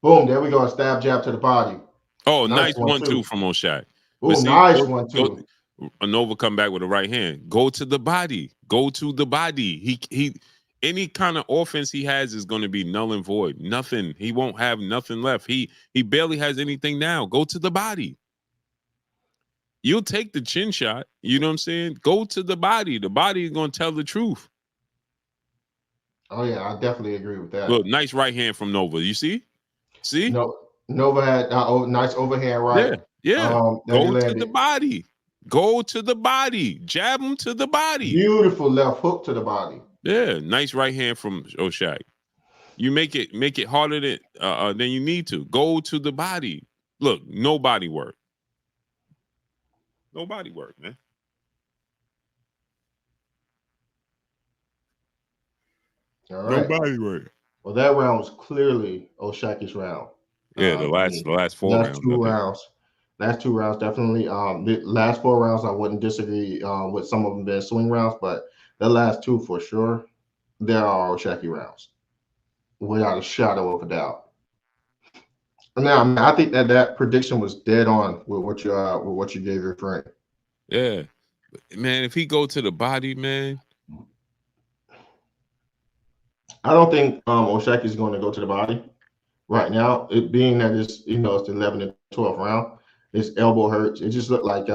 Boom, there we go. A stab jab to the body. Oh, nice 1-2 from Oshak. Oh, nice 1-2. Nova come back with the right hand. Go to the body. Go to the body. He any kind of offense he has is going to be null and void. Nothing. He won't have nothing left. He barely has anything now. Go to the body. You'll take the chin shot. You know what I'm saying? Go to the body. The body is going to tell the truth. Oh yeah, I definitely agree with that. Look, nice right hand from Nova. You see? See? Nova had nice overhand right. Yeah. Go to the body. Go to the body. Jab him to the body. Beautiful left hook to the body. Yeah, nice right hand from Oshak. You make it harder than you need to. Go to the body. Look, no body work. No body work, man. All right. No body work. Well, that round was clearly Oshaki's round. Yeah, the last four rounds. Last two rounds, definitely. The last 4 rounds, I wouldn't disagree with some of them being swing rounds, but the last 2 for sure, there are Oshaki rounds, without a shadow of a doubt. Now, I think that prediction was dead on with what you gave your friend. Yeah, man. If he go to the body, man, I don't think Oshaki is going to go to the body right now. It being that it's the 11th and 12th round. His elbow hurts. It just looked like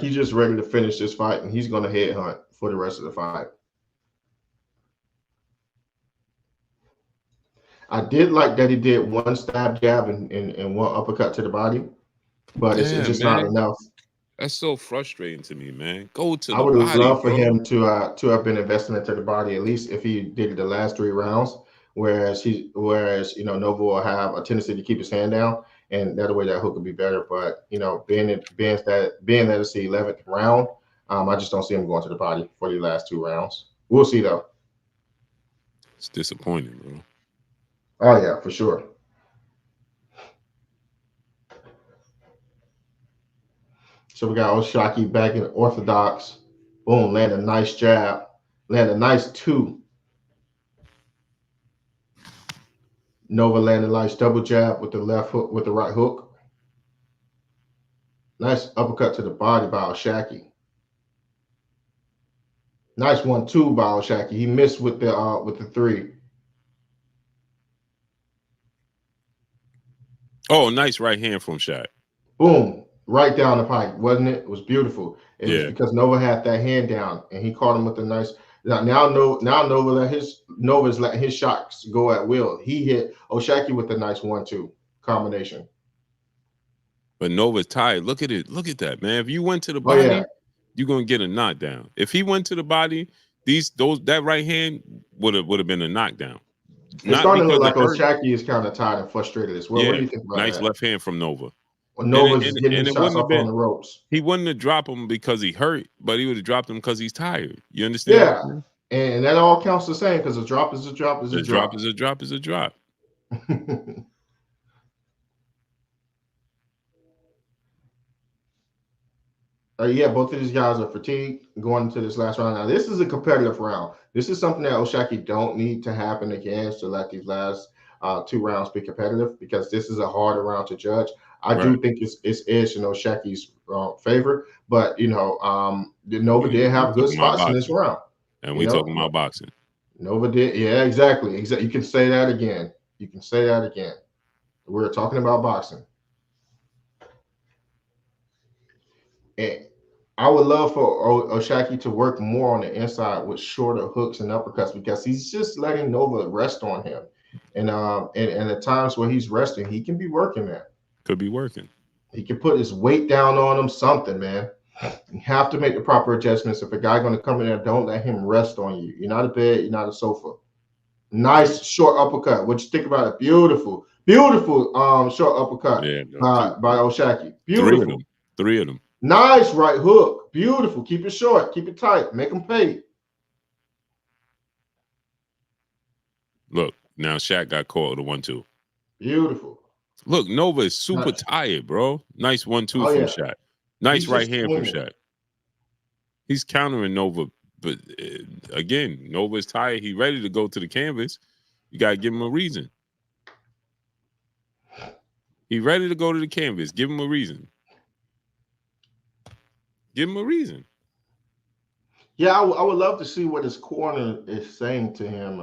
he's just ready to finish this fight, and he's going to head hunt for the rest of the fight. I did like that he did one stab jab and one uppercut to the body, but it's just not enough. That's so frustrating to me, man. Go to the body. I would love for bro. him to have been investing into the body, at least if he did it the last 3 rounds, whereas Nova will have a tendency to keep his hand down. And that way, that hook would be better. But being that it's the 11th round, I just don't see him going to the body for the last 2 rounds. We'll see though. It's disappointing, bro. Oh yeah, for sure. So we got Oshaki back in orthodox. Boom, land a nice jab, land a nice two. Nova land a nice double jab with the left hook, with the right hook. Nice uppercut to the body by Oshaki. Nice 1-2 by Oshaki. He missed with the three. Oh, nice right hand from Shaq. Boom, right down the pike, wasn't it? It was beautiful. It was Yeah. because Nova had that hand down, and he caught him with a nice. Now Nova's letting his shots go at will. He hit Oshaki with a nice 1-2 combination. But Nova's tired. Look at it. Look at that, man. If you went to the Oh body, yeah, you're gonna get a knockdown. If he went to the body, that right hand would have been a knockdown. it's Not starting to look because like it hurt. Oshaki is kind of tired and frustrated as well. What Yeah, do you think about nice that? left hand from Nova. Well, And Nova's getting his it shots wouldn't have off on been. the ropes. He wouldn't have dropped him because he hurt, but he would have dropped him because he's tired. You understand? Yeah, and that all counts the same because a drop is a drop is a A drop drop. is a drop is a drop. Yeah, both of these guys are fatigued going into this last round. Now, this is a competitive round. This is something that Oshaki don't need to happen against to let these last 2 rounds be competitive because this is a harder round to judge. I Right. do think it's edge in Oshaki's favor, but Nova did have good spots in this round. And we talking about boxing. Nova did, yeah, exactly. You can say that again. You can say that again. We're talking about boxing. And I would love for Oshaki to work more on the inside with shorter hooks and uppercuts because he's just letting Nova rest on him. And at times where he's resting, he can be working that. Could be working. He can put his weight down on him, something, man. You have to make the proper adjustments. If a guy going to come in there, don't let him rest on you. You're not a bed, you're not a sofa. Nice short uppercut. What you think about it? Beautiful, beautiful short uppercut by Oshaki. Beautiful. Three of them. Nice right hook. Beautiful. Keep it short. Keep it tight. Make them pay. Look, now Shaq got caught with a 1-2. Beautiful. Look, Nova is super tired, bro. Nice 1-2 from Shaq. Nice right hand from Shaq. He's countering Nova, but again, Nova's tired. He ready to go to the canvas. You got to give him a reason. He ready to go to the canvas. Give him a reason. Give him a reason. Yeah, I would love to see what his corner is saying to him,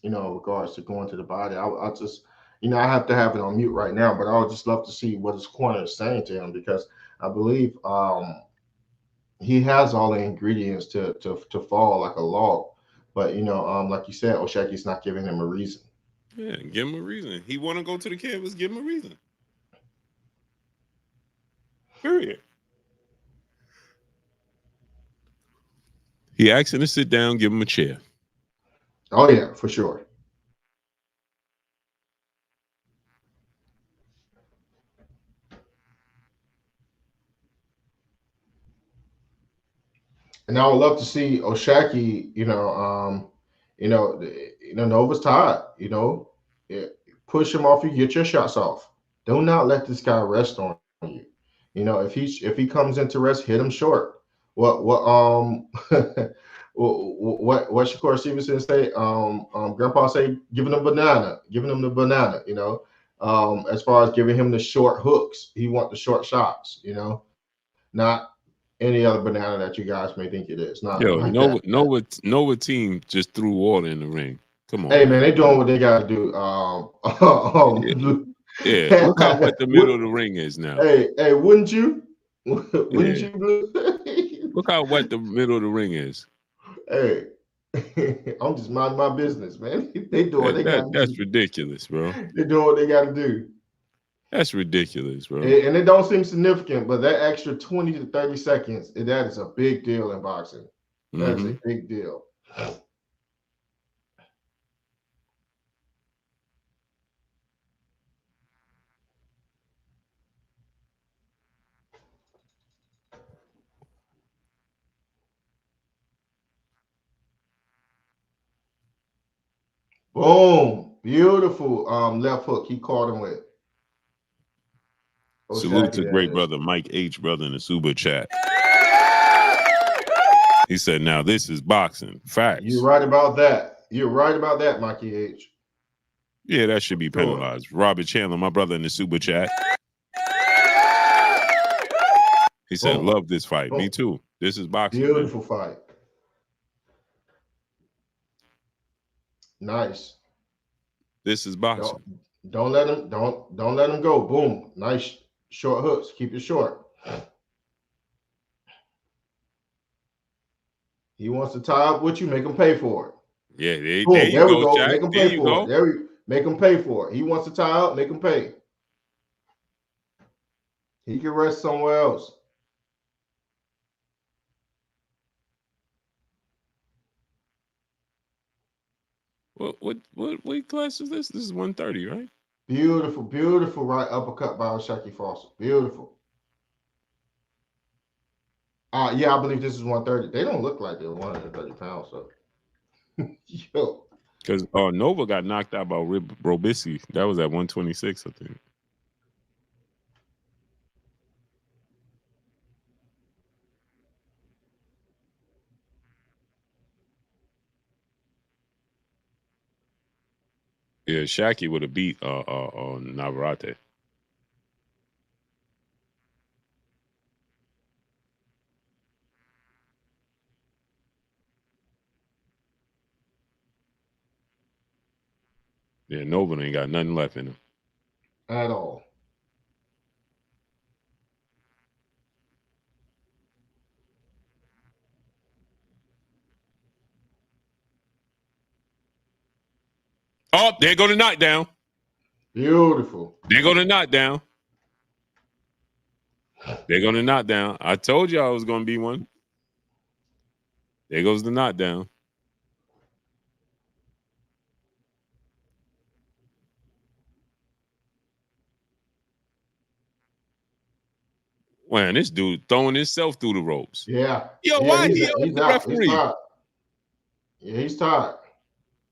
in regards to going to the body. I just, I have to have it on mute right now, but I would just love to see what his corner is saying to him because I believe he has all the ingredients to fall like a log. But, like you said, Oshaki's not giving him a reason. Yeah, give him a reason. He want to go to the canvas, give him a reason. Period. He asked him to sit down, give him a chair. Oh, yeah, for sure. And I would love to see Oshaki, Nova's tired, push him off you, get your shots off. Do not let this guy rest on you. If he comes into rest, hit him short. What what Shakur Stevenson say? Grandpa say, giving him the banana. As far as giving him the short hooks, he want the short shots. Not any other banana that you guys may think it is. Not like Nova team just threw water in the ring. Come on. Hey man, they doing what they got to do. Yeah, look how wet the middle of the ring is now. Hey, wouldn't you? Wouldn't you, Blue? Look how wet the middle of the ring is. Hey, I'm just minding my business, man. They doing what they got to do. That's ridiculous, bro. They doing what they got to do. That's ridiculous, bro. And it don't seem significant, but that extra 20 to 30 seconds, that is a big deal in boxing. That is a big deal. Boom. Beautiful left hook he caught him with. Salute to Shaggy, that great is. brother Mike H. brother in the super chat. He said, "Now this is boxing You're facts." right about that. You're right about that, Mikey H. Yeah, that should be Sure. penalized. Robert Chandler, my brother in the super chat. He said, Boom. "Love this fight." Me Boom. too. This is boxing, man. Beautiful fight. Nice. This is boxing. Don't let him go. Boom. Nice short hooks. Keep it short. He wants to tie up with you, make him pay for it. Yeah, there Boom. you There we go, go. Shaq. Make him There pay you for it. go. There we make him pay for it. He wants to tie up, make him pay. He can rest somewhere else. What weight class is this? This is 130, right? Beautiful, beautiful right uppercut by Shaki Foster. Beautiful. Yeah, I believe this is 130. They don't look like they're 130 pounds, so yo. Because Nova got knocked out by Robisi. That was at 126, I think. Yeah, Shaki would have beat Navarrete. Yeah, Nova ain't got nothing left in him. At all. Oh, there go the knockdown. Beautiful. There go the knockdown. They're going to knockdown. I told y'all it was going to be one. There goes the knockdown. Man, this dude throwing himself through the ropes. Yeah. Yo, Yeah, why he yelled he's at the out. He's referee? tired. Yeah, he's tired.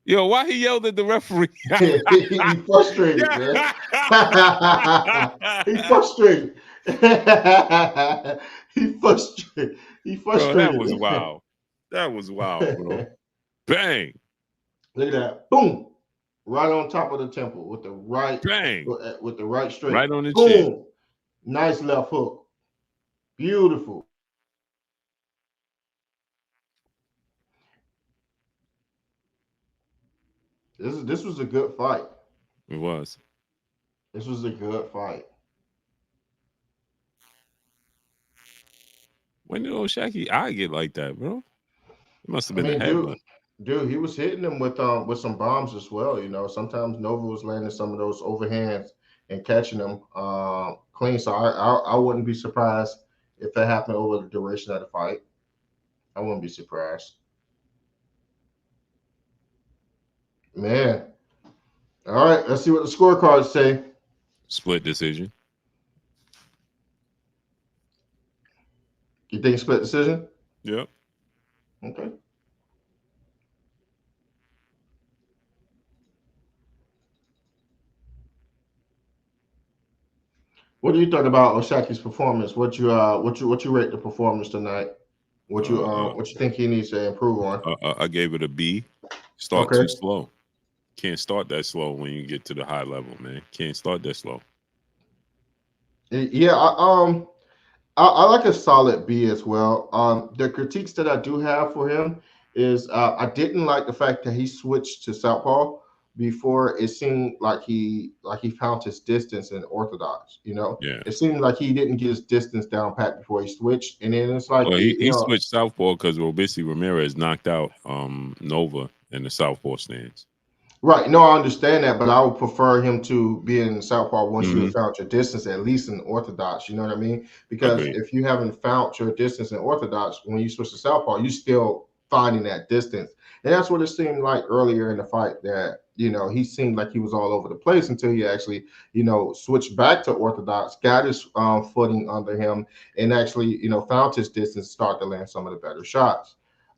Yo, why he yelled at the referee? He's frustrated, man. He's frustrated. He's frustrated. He's frustrated. Bro, that was wild. That was wild, bro. Bang. Look at that. Boom. Right on top of the temple with the right Bang. with the right straight. Right on the Boom. chin. Nice left hook. Beautiful. This was a good fight. It was. This was a good fight. When did old Shaqy eye get like that, bro? It must have I been a mean, headbutt. dude, he was hitting them with some bombs as well. You know, sometimes Nova was landing some of those overhands and catching them clean. So I wouldn't be surprised if that happened over the duration of the fight. I wouldn't be surprised. Man. All right, let's see what the scorecards say. Split decision. You think split decision? Yep. Okay. What do you think about Oshaki's performance? What you rate the performance tonight? What you think he needs to improve on? I gave it a B. Start Okay. too slow. Can't start that slow when you get to the high level, man. Can't start that slow. Yeah, I like a solid B as well. The critiques that I do have for him is I didn't like the fact that he switched to southpaw before. It seemed like he found his distance in orthodox. You know, Yeah. it seemed like he didn't get his distance down pat before he switched, and then it's like Well, you he know, switched southpaw because Robisi Ramirez knocked out Nova in the southpaw stance. right. No, I understand that, but I would prefer him to be in southpaw once you Mhm. have found your distance, at least in orthodox. You know what I mean? Because Agreed. if you haven't found your distance in orthodox, when you switch to southpaw, you still finding that distance, and that's what it seemed like earlier in the fight. That he seemed like he was all over the place until he actually switched back to orthodox, got his footing under him, and actually found his distance, start to land some of the better shots.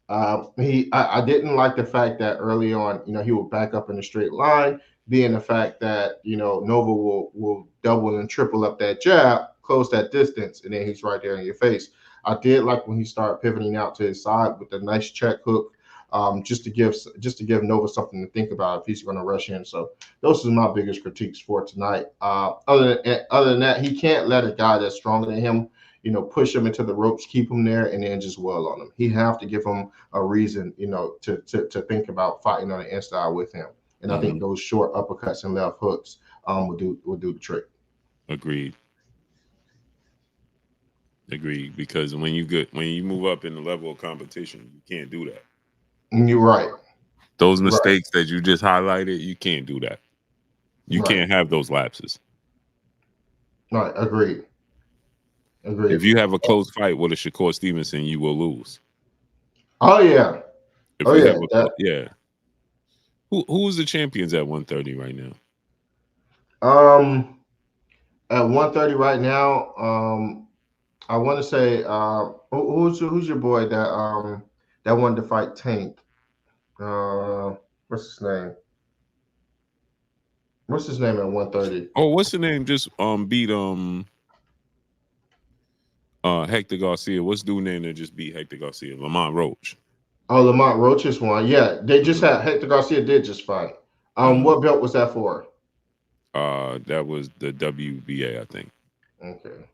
I didn't like the fact that early on, he would back up in a straight line, being the fact that Nova will double and triple up that jab, close that distance, and then he's right there in your face. I did like when he started pivoting out to his side with a nice check hook, just to give Nova something to think about if he's going to rush in. So those are my biggest critiques for tonight. Other than that, he can't let a guy that's stronger than him, push him into the ropes, keep him there, and then just well on him. He have to give him a reason, to think about fighting on the inside with him. And I think those short uppercuts and left hooks will do the trick. Agreed. Because when you move up in the level of competition, you can't do that. You're right. Those mistakes that you just highlighted, you can't do that. You can't have those lapses. Right. Agreed. If you have a close fight with a Shakur Stevenson, you will lose. Oh yeah. Yeah. Who's the champions at 130 right now? At 130 right now, I want to say, who's your boy that wanted to fight Tank? What's his name? What's his name at 130? Oh, what's the name? Just beat Hector Garcia. What's dude name that just beat Hector Garcia? Lamont Roach. Oh, Lamont Roach is one. Yeah, they just had Hector Garcia did just fight. What belt was that for? That was the WBA, I think. Okay.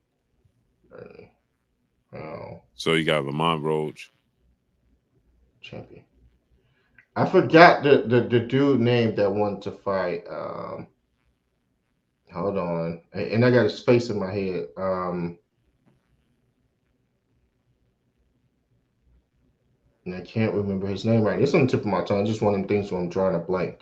So you got Lamont Roach. Champion. I forgot the dude name that wanted to fight. Hold on. And I got his face in my head. And I can't remember his name right. It's on the tip of my tongue. Just one of them things where I'm trying to blank.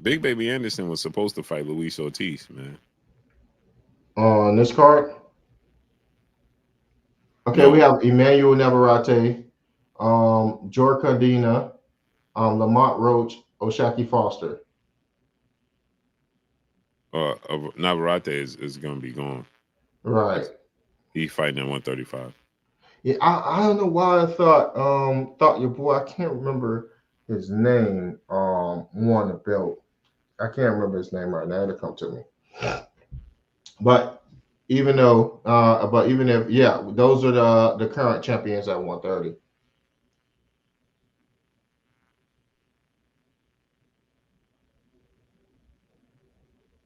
Big Baby Anderson was supposed to fight Luis Ortiz, man. On this card? Okay, No. we have Emmanuel Navarrete, Jor Cardina, Lamont Roach, Oshaki Foster. Navarrete is going to be gone. Right. He fighting at 135. Yeah, I don't know why I thought your boy, I can't remember his name, won the belt. I can't remember his name right now. It'll come to me. But even if, yeah, those are the current champions at 130.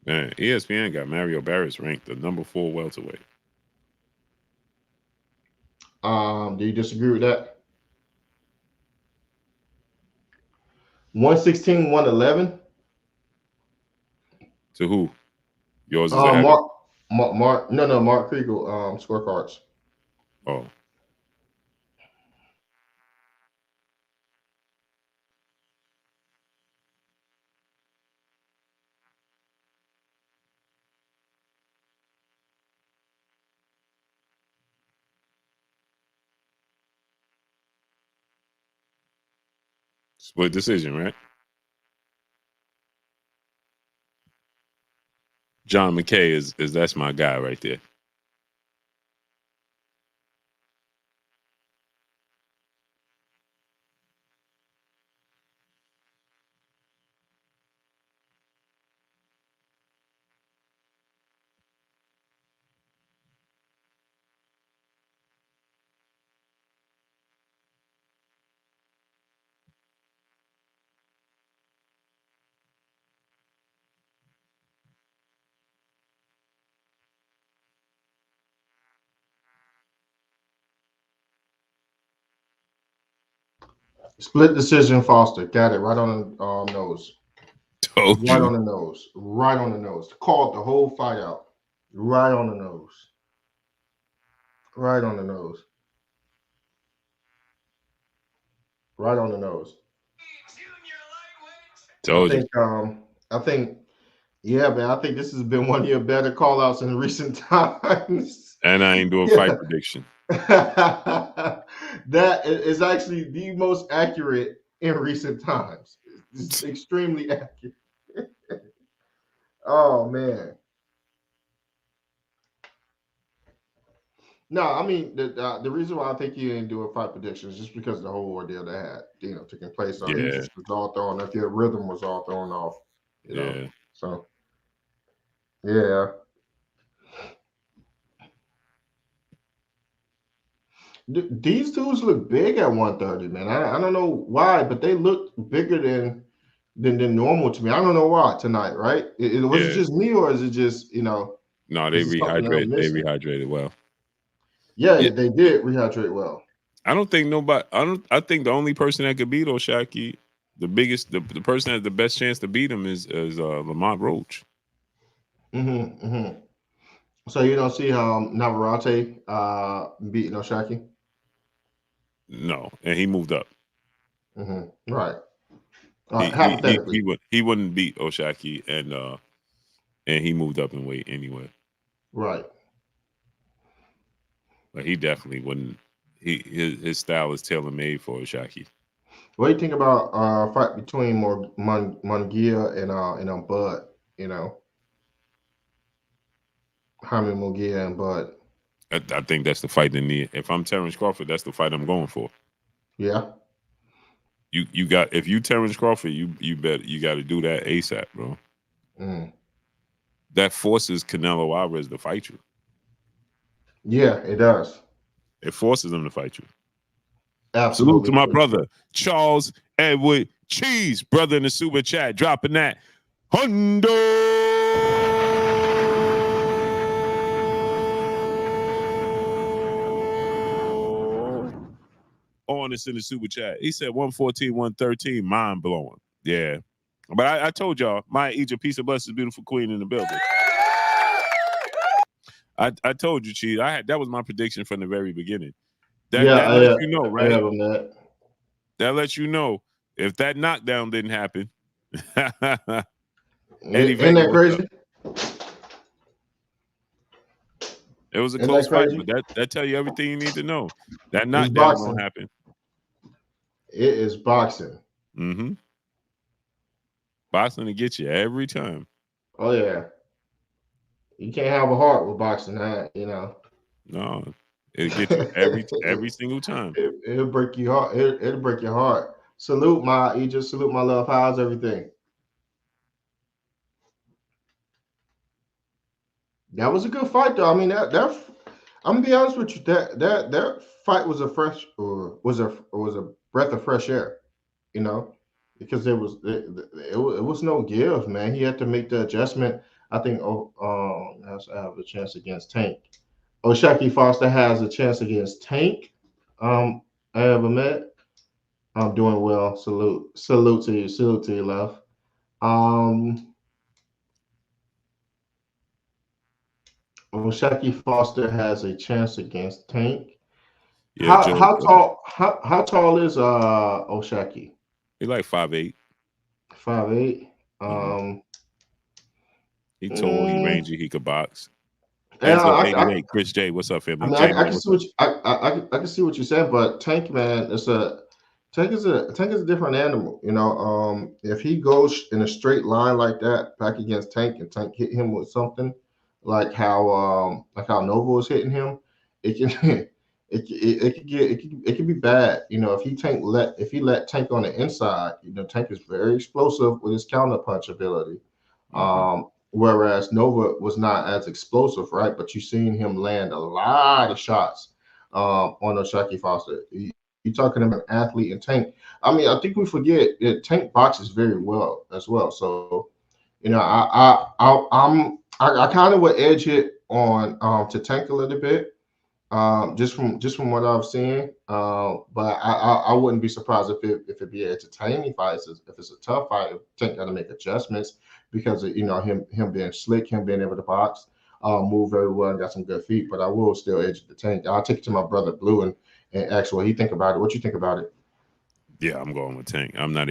Man, ESPN got Mario Barris ranked the number 4 welterweight. Do you disagree with that? 116, 111. To who? Yours is ahead. Mark Kriegel, scorecards. Oh. Split decision, right? John McKay is that's my guy right there. Split decision, Foster. Got it right on the nose. Told right you. on the nose. Right on the nose. Called the whole fight out. Right on the nose. Right on the nose. Right on the nose. Told you. I think, yeah, man. I think this has been one of your better call outs in recent times. And I ain't doing fight prediction. That is actually the most accurate in recent times. It's extremely accurate. Oh man. No, I mean the reason why I think he didn't do a fight prediction is just because of the whole ordeal that had taking place. So he Yeah, just was all thrown off. Your rhythm was all thrown off. yeah, So yeah, these dudes look big at 130, man. I don't know why, but they look bigger than normal to me. I don't know why tonight, right? Was it yeah. just me or is it just No, they is it something that I'm rehydrate. They missing? rehydrated well. Yeah, Yeah, they did rehydrate well. I don't think nobody. I don't. I think the only person that could beat O'Shaquie, the person that has the best chance to beat him is Lamont Roach. Hmm. So you don't see how Navarrete beating Oshaki? No, and he moved up. Right. He Hypothetically. would he wouldn't beat O'Shaquie, and he moved up in weight anyway. Right. But he definitely wouldn't. His style is tailor made for O'Shaquie. What do you think about fight between Mungia and Bud? You know, Jaime Mungia and Bud. I think that's the fight in the. If I'm Terrence Crawford, that's the fight I'm going for. Yeah. You got if you Terrence Crawford, you got to do that ASAP, bro. Mm. That forces Canelo Alvarez to fight you. Yeah, it does. It forces him to fight you. Salute Absolutely. to my brother Charles Edward Cheese, brother in the super chat, dropping that Hundo on us in the super chat. He said 114, 113, mind blowing. Yeah. But I told y'all, my Egypt, peace and blessings, beautiful queen in the building. I told you, Cheese. That was my prediction from the very beginning. That lets you know, right? That lets you know if that knockdown didn't happen. Eddie Isn't Vega, that what's up? crazy? It was a Isn't close that fight, crazy? but that tell you everything you need to know. That It's knockdown boxing. gonna happen. It is boxing. Mm-hmm. Boxing to get you every time. Oh yeah. You can't have a heart with boxing, No, it'll get you every single time. It'll break your heart. It'll break your heart. Salute my Egypt. Salute my love. How's everything? That was a good fight, though. I mean, that I'm gonna be honest with you. That fight was a fresh or was a breath of fresh air, you know, because it was no give, man. He had to make the adjustment. I think. Has to have a chance against Tank. O'Shaquie Foster has a chance against Tank. I ever met. I'm doing well. Salute to you. Salute to you, love. Shaki Foster has a chance against Tank. Yeah, Joe. How tall is Oshaki? He like 5'8". 5'8". Mm-hmm. Um He tall, he mm, rangy, he could box. yeah, Enzo 88, Chris J, what's up, family? J I Mo, can what's see up? I can see what you're saying, but Tank, man, Tank is a different animal. If he goes in a straight line like that back against Tank and Tank hit him with something like how Nova was hitting him, it can it can be bad. If he let Tank on the inside, Tank is very explosive with his counter punch ability. Mm-hmm. Whereas Nova was not as explosive, right? But you've seen him land a lot of shots on Oshaki Foster. You're talking about an athlete and Tank. I mean, I think we forget that Tank boxes very well as well. So, I kind of would edge it on to Tank a little bit, just from what I've seen. But I wouldn't be surprised if it be an entertaining fight. If it's a tough fight, Tank got to make adjustments because of, him being slick, him being able to box, move very well, and got some good feet. But I will still edge the Tank. I'll take it to my brother Blue and ask what he think about it. What you think about it? Yeah, I'm going with Tank. I'm not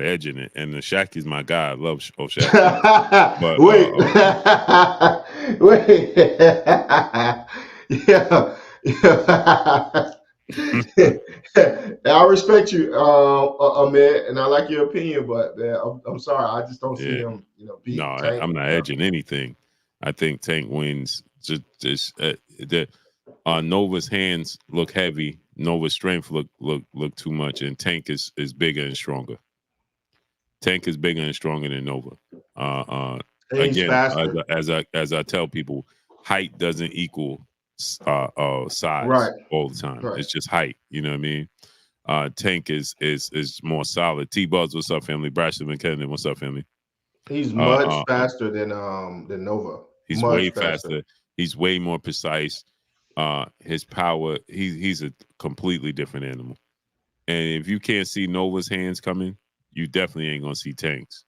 edging it. And the Shaq is my guy. I love O'Shaquie. But Wait, wait, yeah, yeah. I respect you, Ahmed, and I like your opinion, but man, I'm sorry, I just don't see yeah. him, No, beating Tank. I'm not edging anything. I think Tank wins. Just the Nova's hands look heavy. Nova's strength look too much, and Tank is bigger and stronger. Tank is bigger and stronger than Nova. He's Again, faster. as I tell people, height doesn't equal size Right. all the time. Right. It's just height. You know what I mean? Tank is more solid. T Buzz, what's up, family? Braxton McKinnon, what's up, family? He's Uh, much uh, uh, faster than Nova. he's Much way faster. faster. He's way more precise. His power, he's a completely different animal. And if you can't see Nova's hands coming, you definitely ain't gonna see Tank's.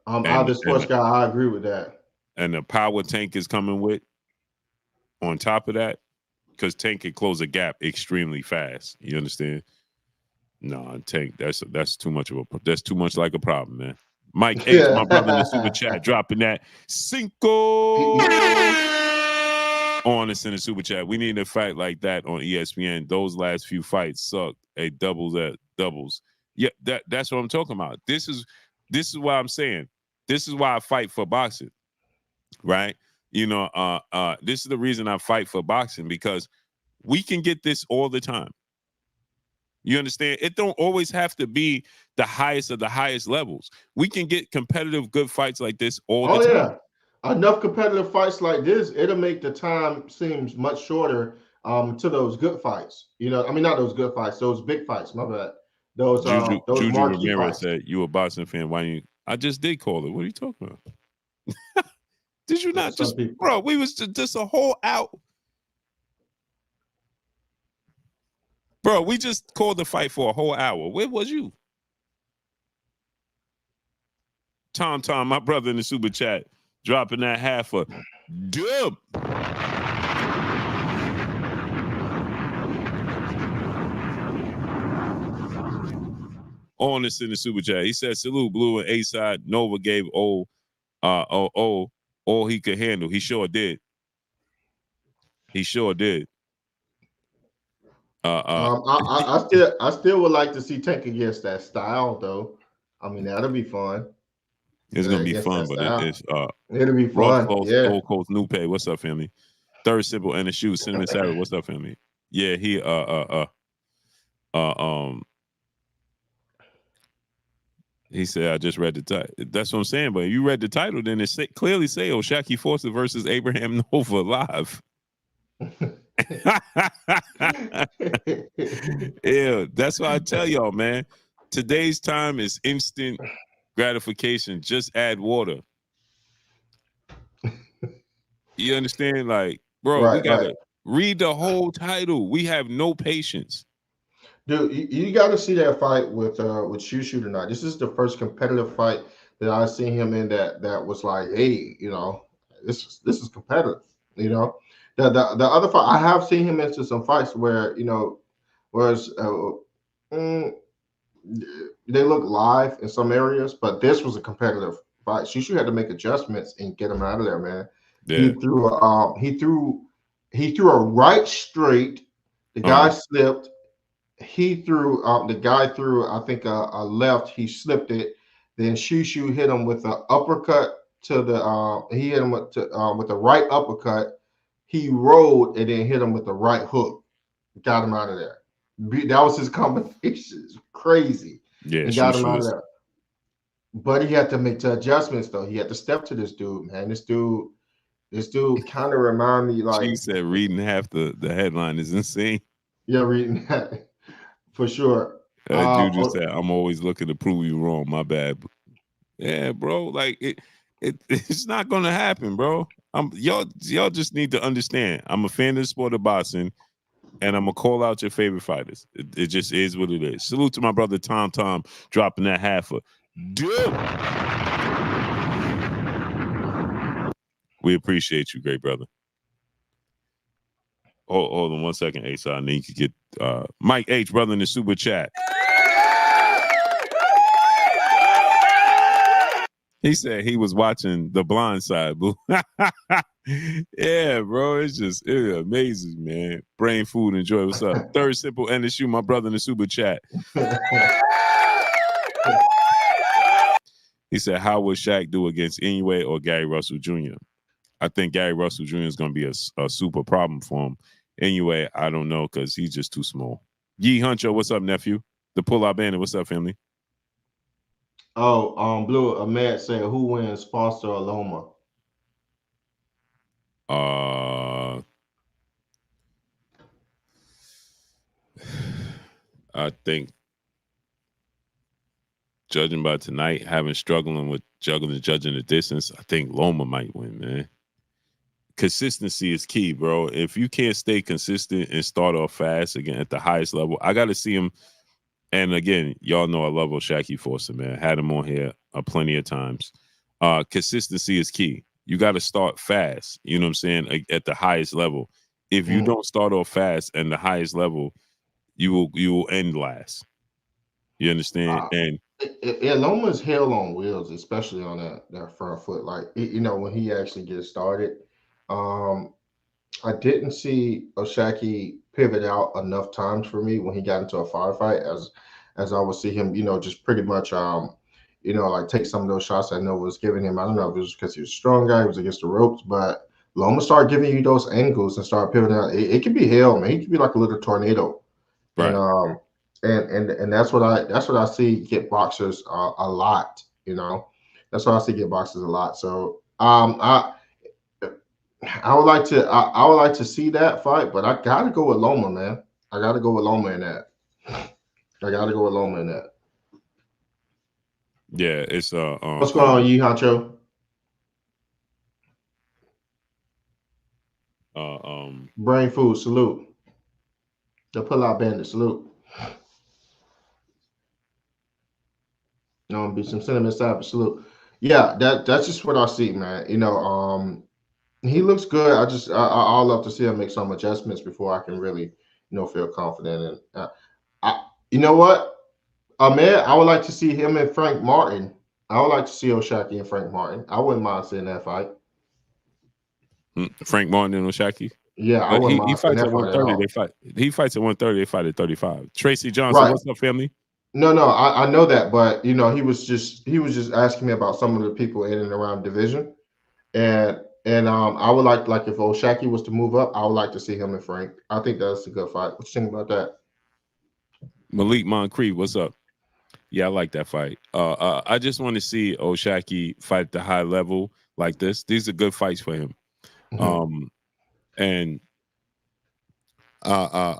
I'm the sports guy. I agree with that. And the power Tank is coming with on top of that, because Tank can close a gap extremely fast. You understand? No, Tank, that's too much like a problem, man. Mike H, my brother in the super chat, dropping that Cinco on us in the super chat. We need a fight like that on ESPN. Those last few fights sucked. A doubles at doubles. Yeah, that's what I'm talking about. This is why I'm saying. This is why I fight for boxing, right? You know, this is the reason I fight for boxing, because we can get this all the time. You understand? It don't always have to be the highest of the highest levels. We can get competitive, good fights like this all the time. Enough competitive fights like this, it'll make the time seems much shorter to those good fights. You know, I mean, not those good fights, those big fights. My bad. Those Juju marquee Ramirez fights. said, "You a boxing fan? Why you?" I just did call it. What are you talking about? Did you not just, bro? We was just a whole out, bro. We just called the fight for a whole hour. Where was you? Tom, my brother in the super chat, dropping that half a dub. On this in the super chat, he said, "Salute, Blue and A side. Nova gave all he could handle. He sure did. He sure did." I still would like to see Tank against that style though. I mean, that'll be fun. It's gonna be fun, but it's it'll be Rough fun. Coast, Yeah. Gold Coast, New Pay. What's up, family? Third Simple and the Shoe, Cinnamon Savage. What's up, family? Yeah, he he said, "I just read the title." That's what I'm saying. But if you read the title, then it clearly say O'Shaquie Foster versus Abraham Nova live. Yeah, that's why I tell y'all, man. Today's time is instant gratification. Just add water. You understand? Like, bro, we gotta read the whole title. We have no patience. Dude, you got to see that fight with Shushu tonight. This is the first competitive fight that I've seen him in that was like, hey, you know, this is competitive. You know, the other fight I have seen him into some fights where you know, whereas they look live in some areas, but this was a competitive fight. Shushu had to make adjustments and get him out of there, man. Yeah. He threw a right straight. The guy slipped. He threw the guy threw, I think, a left. He slipped it. Then Shushu hit him with an uppercut to the. He hit him with the right uppercut. He rolled and then hit him with the right hook. Got him out of there. That was his combination. It's crazy. Yeah, and got him out of there. But he had to make the adjustments though. He had to step to this dude, man. This dude kind of remind me like. She said reading half the headline is insane. Yeah, reading that. For sure. Juju said, "I'm always looking to prove you wrong." My bad. Yeah, bro. Like it's not gonna happen, bro. Y'all just need to understand. I'm a fan of the sport of boxing, and I'm gonna call out your favorite fighters. It just is what it is. Salute to my brother Tom, dropping that half a dude. We appreciate you, great brother. Hold on 1 second, Asa. I need to get Mike H, brother, in the super chat. He said he was watching The Blind Side, boo. Yeah, bro. It amazes, man. Brain food, enjoy. What's up? Third Simple and the Shoe, my brother in the super chat. He said, how would Shaq do against Inoue or Gary Russell Jr.? I think Gary Russell Jr. is going to be a super problem for him. Anyway, I don't know because he's just too small. Yee Huncho, what's up, nephew? The pull-out bandit, what's up, family? Oh, Blue Ahmed said, who wins, Foster or Loma? I think judging by tonight, having struggling with judging the distance, I think Loma might win, man. Consistency is key, bro. If you can't stay consistent and start off fast again at the highest level, I got to see him. And again, y'all know I love O'Shaquie Foster, man. Had him on here plenty of times. Consistency is key. You got to start fast. You know what I'm saying? At the highest level. If you don't start off fast and the highest level, you will end last. You understand? And Loma's hell on wheels, especially on that front foot. Like when he actually gets started, I didn't see O'Shaquie pivot out enough times for me when he got into a firefight, as I would see him, just pretty much, like take some of those shots I know was giving him. I don't know if it was because he was a strong guy, he was against the ropes, but Loma started giving you those angles and start pivoting out. It could be hell, man. He could be like a little tornado, right. And that's what I see get boxers a lot. That's what I see get boxers a lot. So I would like to see that fight, but I gotta go with Loma, man. I gotta go with Loma in that. Yeah, it's What's going on, Yi Hacho? Brain food, salute. The pull-out bandit, salute. Be some cinnamon savage, salute. Yeah, that's just what I see, man. He looks good. I'll love to see him make some adjustments before I can really, feel confident. And you know what, Ahmed, I would like to see him and Frank Martin. I would like to see O'Shaquie and Frank Martin. I wouldn't mind seeing that fight. Frank Martin and O'Shaquie. Yeah, I But wouldn't he mind seeing fights that at fight at 130. all. They fight. He fights at 130. They fight at 35. Tracy Johnson, Right. what's up, family? No, I know that, but he was just asking me about some of the people in and around division, and I would like if O'Shaquie was to move up, I would like to see him and Frank. I think that's a good fight. What you think about that? Malik Moncrief, what's up? Yeah, I like that fight. I just want to see O'Shaquie fight at the high level like this. These are good fights for him. And I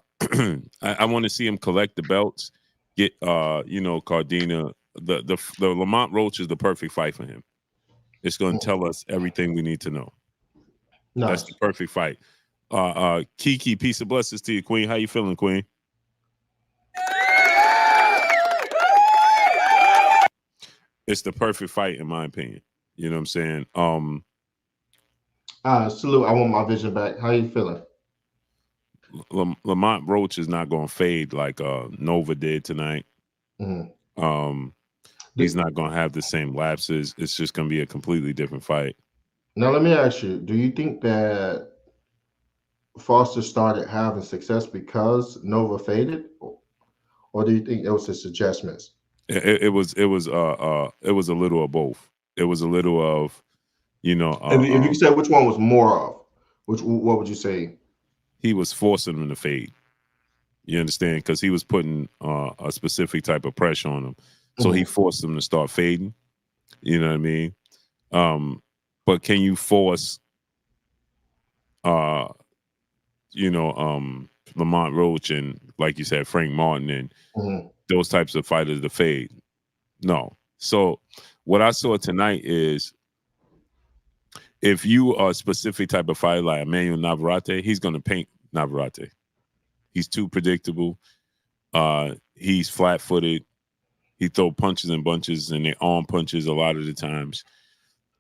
want to see him collect the belts. Get Cardina. The Lamont Roach is the perfect fight for him. It's going to tell us everything we need to know. Nice. That's the perfect fight. Kiki, peace and blessings to you, Queen. How you feeling, Queen? It's the perfect fight, in my opinion. You know what I'm saying? Salute. I want my vision back. How you feeling? Lamont Roach is not going to fade like Nova did tonight. He's not going to have the same lapses. It's just going to be a completely different fight. Now, let me ask you, do you think that Foster started having success because Nova faded, or do you think it was his adjustments? It was a little of both. It was a little of, if you said which one was more of, what would you say? He was forcing him to fade. You understand? Because he was putting a specific type of pressure on him. So he forced him to start fading. You know what I mean? But can you force, Lamont Roach and, like you said, Frank Martin and those types of fighters to fade? No. So what I saw tonight is if you are a specific type of fighter like Emmanuel Navarrete, he's going to paint Navarrete. He's too predictable. He's flat-footed. He throw punches and bunches and they arm punches a lot of the times.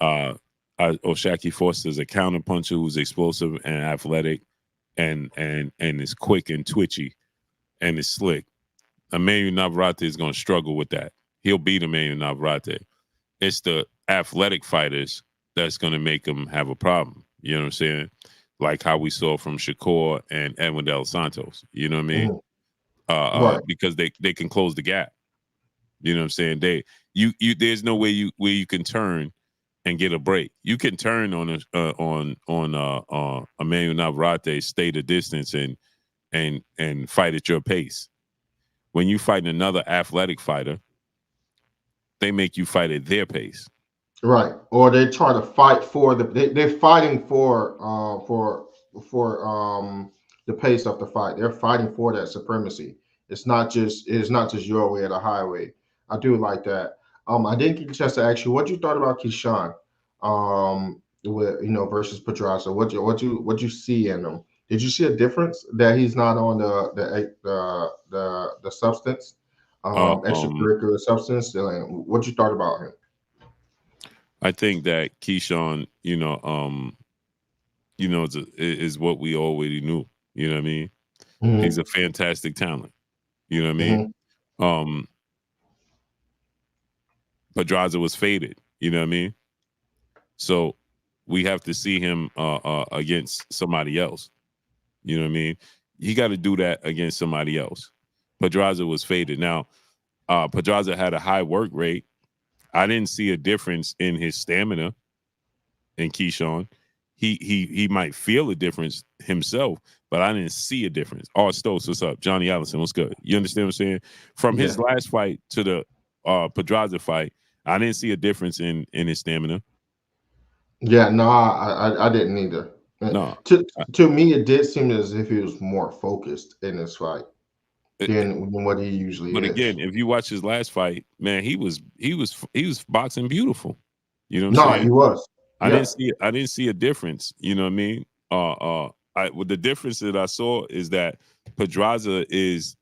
O'Shaquie Foster is a counter puncher who's explosive and athletic and is quick and twitchy and is slick. Emmanuel Navarrete is going to struggle with that. He'll beat Emmanuel Navarrete. It's the athletic fighters that's going to make him have a problem. You know what I'm saying? Like how we saw from Shakur and Edwin De Los Santos. You know what I mean? Right. Because they can close the gap. You know what I'm saying? There's no way you can turn and get a break. You can turn on Emmanuel Navarrete, stay the distance and fight at your pace. When you fight another athletic fighter, they make you fight at their pace. Right. Or they try to fight for they're fighting for the pace of the fight. They're fighting for that supremacy. It's not just your way or the highway. I do like that. I didn't get a chance to ask you what you thought about Keyshawn, with versus Pedraza. What you see in him? Did you see a difference that he's not on the substance, extracurricular substance? What you thought about him? I think that Keyshawn, is what we already knew. You know what I mean? Mm-hmm. He's a fantastic talent. You know what I mean? Mm-hmm. Pedraza was faded. You know what I mean? So we have to see him against somebody else. You know what I mean? He got to do that against somebody else. Pedraza was faded. Now, Pedraza had a high work rate. I didn't see a difference in his stamina in Keyshawn. He might feel a difference himself, but I didn't see a difference. Stokes, what's up? Johnny Allison, what's good? You understand what I'm saying? From his last fight to the Pedraza fight, I didn't see a difference in his stamina. Yeah, no, I didn't either. No. To me, it did seem as if he was more focused in this fight than what he usually is. But again, if you watch his last fight, man, he was boxing beautiful. You know what I'm saying? He was. I didn't see a difference. You know what I mean? The difference that I saw is that Pedraza is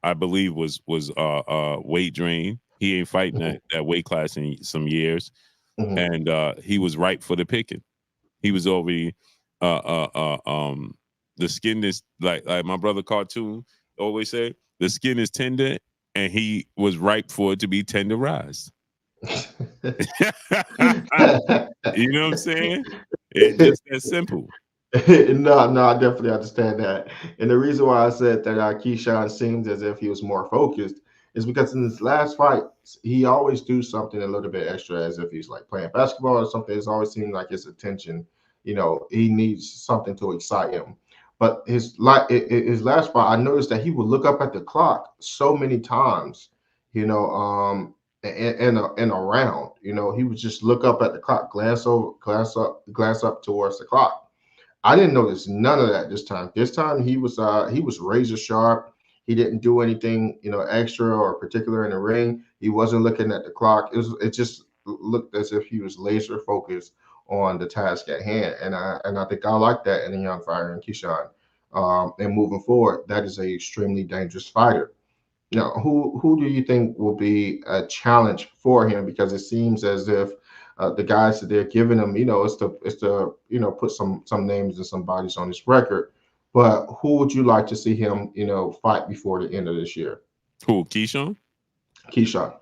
I believe was weight drain. He ain't fighting that weight class in some years, and he was ripe for the picking. He was already the skin is like my brother Cartoon always said, the skin is tender, and he was ripe for it to be tenderized. You know what I'm saying? It's just that simple. No, I definitely understand that. And the reason why I said that Keyshawn seems as if he was more focused is because in his last fight, he always do something a little bit extra, as if he's like playing basketball or something. It's always seemed like his attention, he needs something to excite him. But his last fight, I noticed that he would look up at the clock so many times, and around. He would just look up at the clock, glance up towards the clock. I didn't notice none of that this time. This time he was razor sharp. He didn't do anything, extra or particular in the ring. He wasn't looking at the clock. It just looked as if he was laser focused on the task at hand. And I think I like that in a young fighter in Keyshawn. And moving forward, that is a extremely dangerous fighter. Now, who do you think will be a challenge for him? Because it seems as if the guys that they're giving him, it's to put some names and some bodies on his record. But who would you like to see him, fight before the end of this year? Who, Keyshawn? Keyshawn.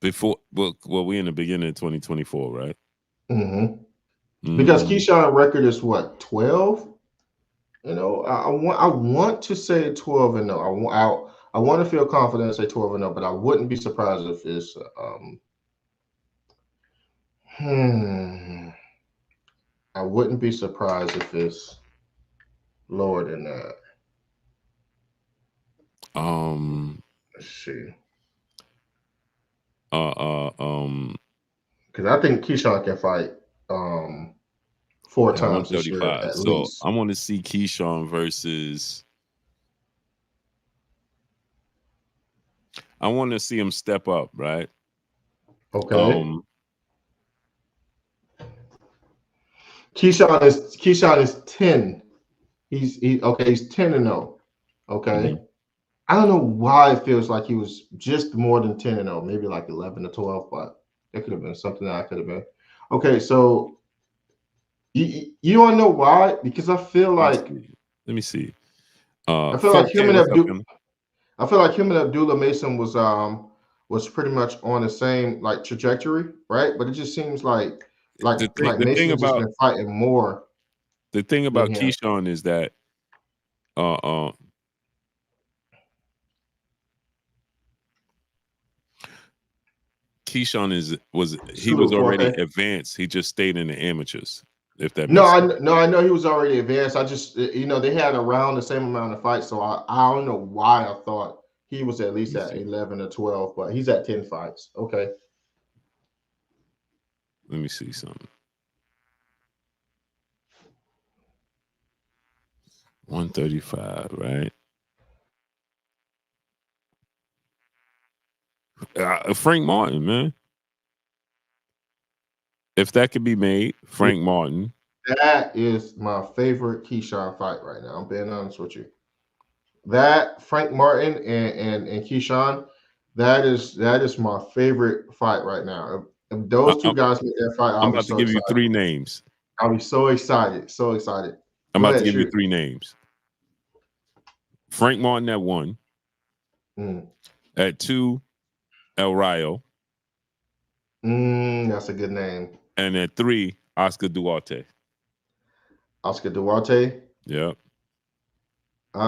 Before we in the beginning of 2024, right? Because Keyshawn's record is what, 12? I want to say 12-0. I want to feel confident and say 12-0, but I wouldn't be surprised if it's I wouldn't be surprised if it's lower than that. Let's see. Because I think Keyshawn can fight 4 times this year at least. I want to see Keyshawn versus. I want to see him step up, right? Okay. Keyshawn is 10. He's 10-0. Okay. I don't know why it feels like he was just more than 10-0, maybe like 11-12, but it could have been something that I could have been. Okay, so you want to know why? Because I feel like let me see. I feel like him and Abdullah Mason was pretty much on the same like trajectory, right? But it just seems like Mason has just been fighting more. The thing about Yeah. Keyshawn is that Keyshawn he was Salute, already Forte. advanced. He just stayed in the amateurs, if that No, makes sense. I know he was already advanced. I just they had around the same amount of fights, so I don't know why I thought he was at least at 11 or 12, but he's at 10 fights. Okay. Let me see something. 135, right? Frank Martin, man. If that could be made, Frank Martin. That is my favorite Keyshawn fight right now. I'm being honest with you. That Frank Martin and Keyshawn, that is my favorite fight right now. If those two guys make that fight, I'm I'll be about to so give you excited. 3 names. I'll be so excited. So excited. I'm Go about ahead, to give you shoot. 3 names. Frank Martin at 1. At 2, El Rayo. That's a good name. And at 3, Oscar Duarte. Oscar Duarte. Yep. I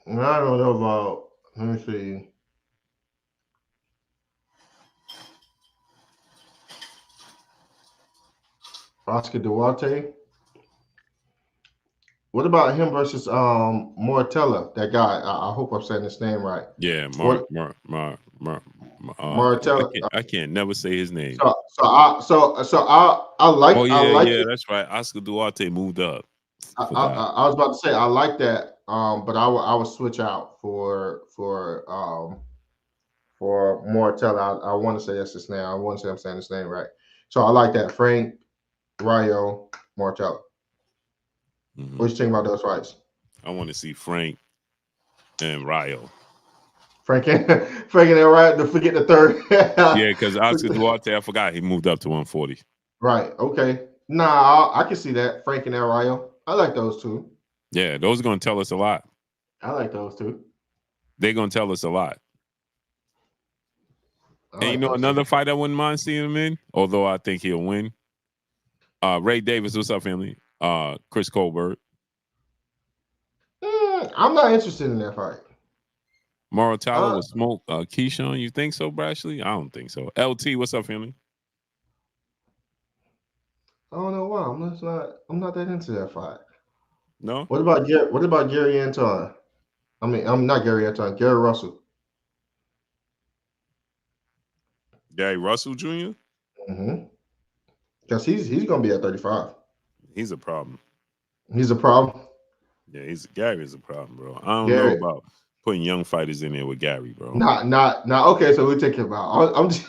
don't know about. Let me see. Oscar Duarte. What about him versus Mortella? That guy. I hope I'm saying his name right. Yeah, Mortella. I can't never say his name. I like. Oh yeah, I like yeah, it. that's right. Oscar Duarte moved up. I Forgot. was about to say I like that. But I would switch out for Mortella. I want to say that's his name. I want to say I'm saying his name right. So I like that. Frank Rayo Mortella. What you think about those fights? I want to see Frank and Rayo. Frank and Rayo. Don't forget the third. Yeah, because Oscar Duarte, I forgot he moved up to 140. Right. Okay. Nah, I can see that. Frank and Rayo. I like those two. Yeah, those are going to tell us a lot. I like those two. They're going to tell us a lot. And you know another fight I wouldn't mind seeing him in, although I think he'll win. Ray Davis, what's up, family? Chris Colbert. I'm not interested in that fight. Mortalla will smoke Keyshawn. You think so, Brashley? I don't think so. LT, what's up, family? I don't know why. I'm not that into that fight. No. What about Gary Anton? I mean, I'm not Gary Anton. Gary Russell. Gary Russell Jr. Because he's gonna be at 35. He's a problem. He's a problem. Yeah, Gary's a problem, bro. I don't know about putting young fighters in there with Gary, bro. Not. Okay, so we take him out. I'm just.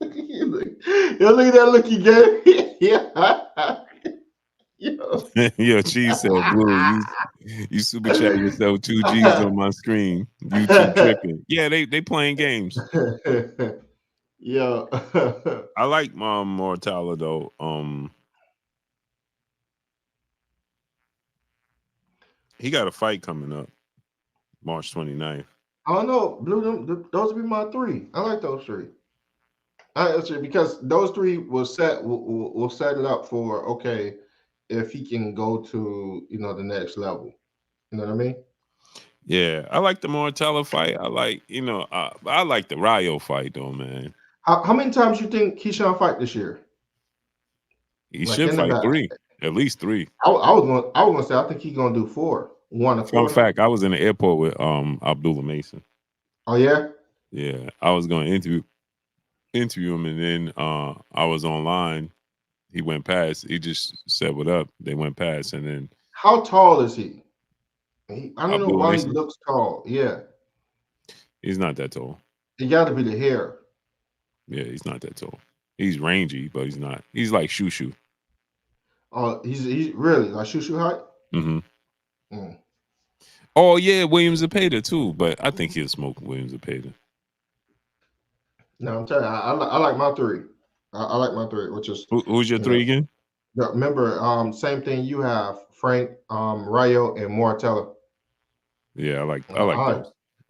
You look at that looky Gary. Yeah. Yo, Cheese said, Blue, you super chat yourself 2 G's on my screen. YouTube tripping. Yeah, they playing games. Yo. I like Mortalla though. He got a fight coming up March 29th. I don't know. Blue, those would be my 3. I like those 3. Because those 3 will set it up for okay if he can go to the next level. You know what I mean? Yeah, I like the Mortalla fight. I like I like the Rayo fight though, man. How many times you think Keyshawn fight this year? He should fight 3, at least 3. I was gonna say I think he's gonna do 4. 1 a Fun quarter. fact: I was in the airport with Abdullah Mason. Oh yeah. Yeah, I was going to interview him, and then I was online. He went past. He just said, "What up?" They went past, and then how tall is he? I don't know why Mason? he looks tall. Yeah, he's not that tall. It got to be the hair. Yeah, he's not that tall. He's rangy, but he's not. He's like Shushu. Oh, he's really like Shushu height. Oh yeah, Williams Zepeda too, but I think he'll smoke Williams Zepeda. No, I'm telling you, I like my 3. I like my 3, which is who's your 3 again? Remember, same thing you have Frank, Rayo, and Mortella. Yeah, I like those. I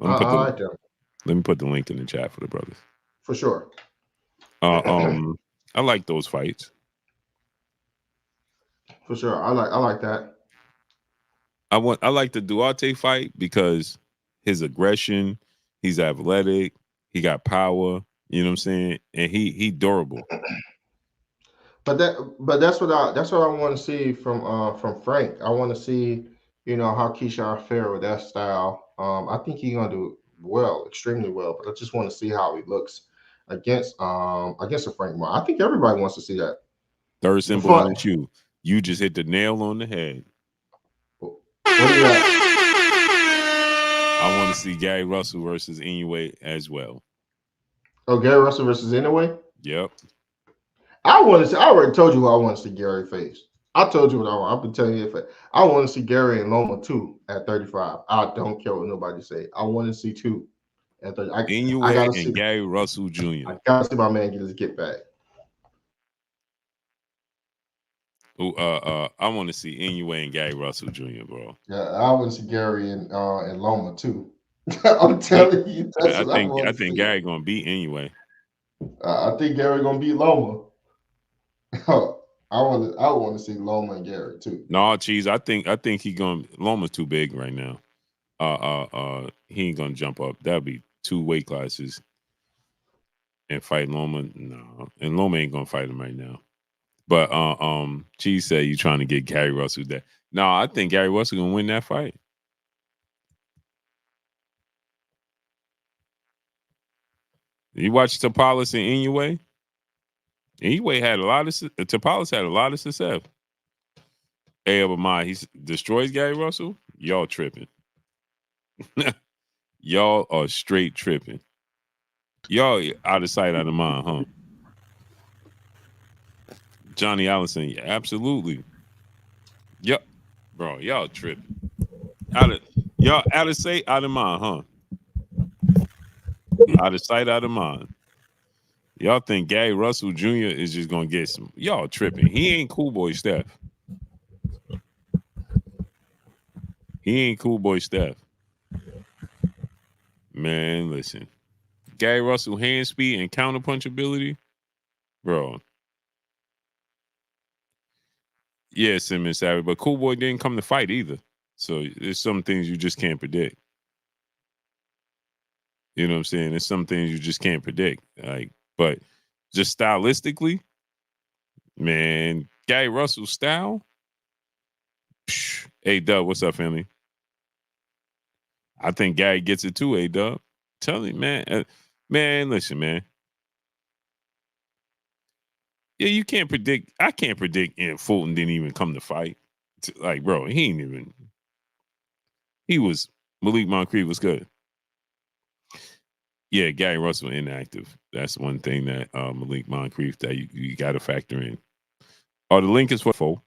like them. Let me put the link in the chat for the brothers. for sure. I like those fights. For sure. I like that. I like the Duarte fight because his aggression, he's athletic, he got power, you know what I'm saying? And he durable. But that's what I want to see from Frank. I want to see, how Keyshawn fare with that style. I think he's gonna do well, extremely well. But I just want to see how he looks against a Frank Mar. I think everybody wants to see that. Third symbol Before, on his shoe. You just hit the nail on the head. what do you got? I want to see Gary Russell versus Inoue as well. Oh, Gary Russell versus Inoue. Yep. I want to see. I already told you who I want to see Gary face. I told you what I want. I've been telling you if I want to see Gary and Loma too at 35. I don't care what nobody say. I want to see two at 30. I Inoue gotta and see. Gary Russell Jr. I gotta see my man get back. I want to see Inoue and Gary Russell Jr., bro. Yeah, I want to see Gary and Loma too. I'm telling you, that's what I want I to think see. Gary gonna beat Inoue. I think Gary gonna beat Loma. I want to see Loma and Gary too. No, cheese. I think he gonna Loma's too big right now. He ain't gonna jump up. That'll be 2 weight classes and fight Loma. No, and Loma ain't gonna fight him right now. But cheese said you trying to get Gary Russell there. No, I think Gary Russell gonna win that fight. You watch Tapalis and Inoue? Inoue had a lot of Tapalis had a lot of success. Hey, but my he destroys Gary Russell. Y'all tripping. Y'all are straight tripping. Y'all out of sight, out of mind, huh? Johnny Allison, yeah, absolutely. Yep, bro, y'all tripping. Y'all out of sight, out of mind, huh? Out of sight, out of mind. Y'all think Gary Russell Jr. is just gonna get some? Y'all tripping. He ain't Cool Boy Steph. He ain't Cool Boy Steph. Man, listen. Gary Russell hand speed and counterpunch ability, bro. Yeah, Simmons Savage, but Cool Boy didn't come to fight either. So there's some things you just can't predict. You know what I'm saying? There's some things you just can't predict. Like, but just stylistically, man, Gary Russell's style. Hey, Dub, what's up, family? I think Gary gets it too, A-Dub. Tell him, man. Man, listen, man. Yeah, you can't predict. I can't predict Fulton didn't even come to fight. Like, bro, he ain't even. He was. Malik Moncrief was good. Yeah, Gary Russell inactive. That's one thing that Malik Moncrief that you got to factor in. Oh, the link is for full.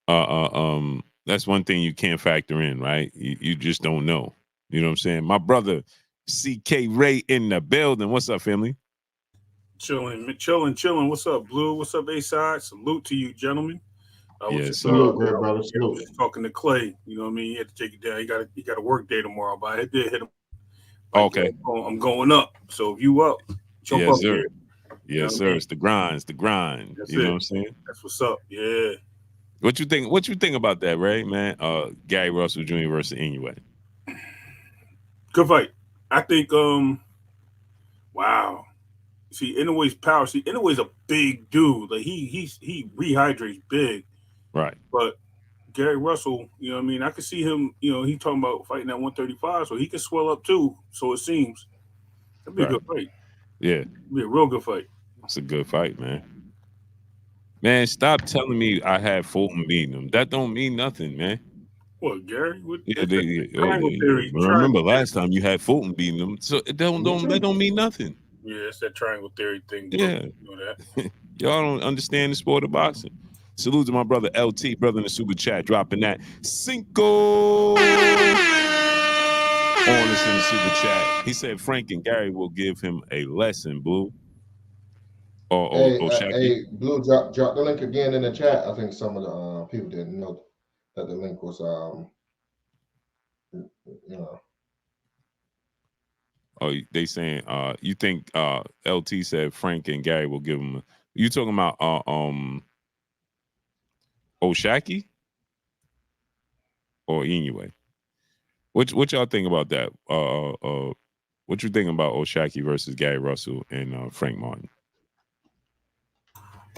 That's one thing you can't factor in, right? You just don't know. You know what I'm saying? My brother CK Ray in the building. What's up, family? Chilling. What's up, Blue? What's up, A-Side? Salute to you, gentlemen. I was just, salute, great brother. I was Salute. just talking to Clay. You know what I mean? He had to take it down. He got a work day tomorrow, but I did hit him. Like, okay. I'm going up. So if you up, jump yes, up sir. here. Yes, sir. It's the grind. It's the grind. That's you know it. what I'm saying? That's what's up. Yeah. What you think? What you think about that, Ray? Man, Gary Russell Jr. versus Inoue. Good fight. I think. Wow. See, Inoue's power. See, Inoue's a big dude. Like he rehydrates big. Right. But Gary Russell, you know what I mean? I could see him, he talking about fighting at 135, so he can swell up too, so it seems. That'd be a good fight. Yeah. It'd be a real good fight. It's a good fight, man. Man, stop telling me I had Fulton beating him. That don't mean nothing, man. What, Gary? Remember last time you had Fulton beating him, so that don't mean nothing. Yeah, it's that triangle theory thing. Yeah. You know that. Y'all don't understand the sport of boxing. Salute to my brother LT, brother in the super chat, dropping that Cinco on us in the super chat. He said Frank and Gary will give him a lesson, Blue. Hey, Blue, drop the link again in the chat. I think some of the people didn't know that the link was they saying you think LT said Frank and Gary will give him. You talking about Oshaki or Inoue? What y'all think about that? What you think about Oshaki versus Gary Russell and Frank Martin?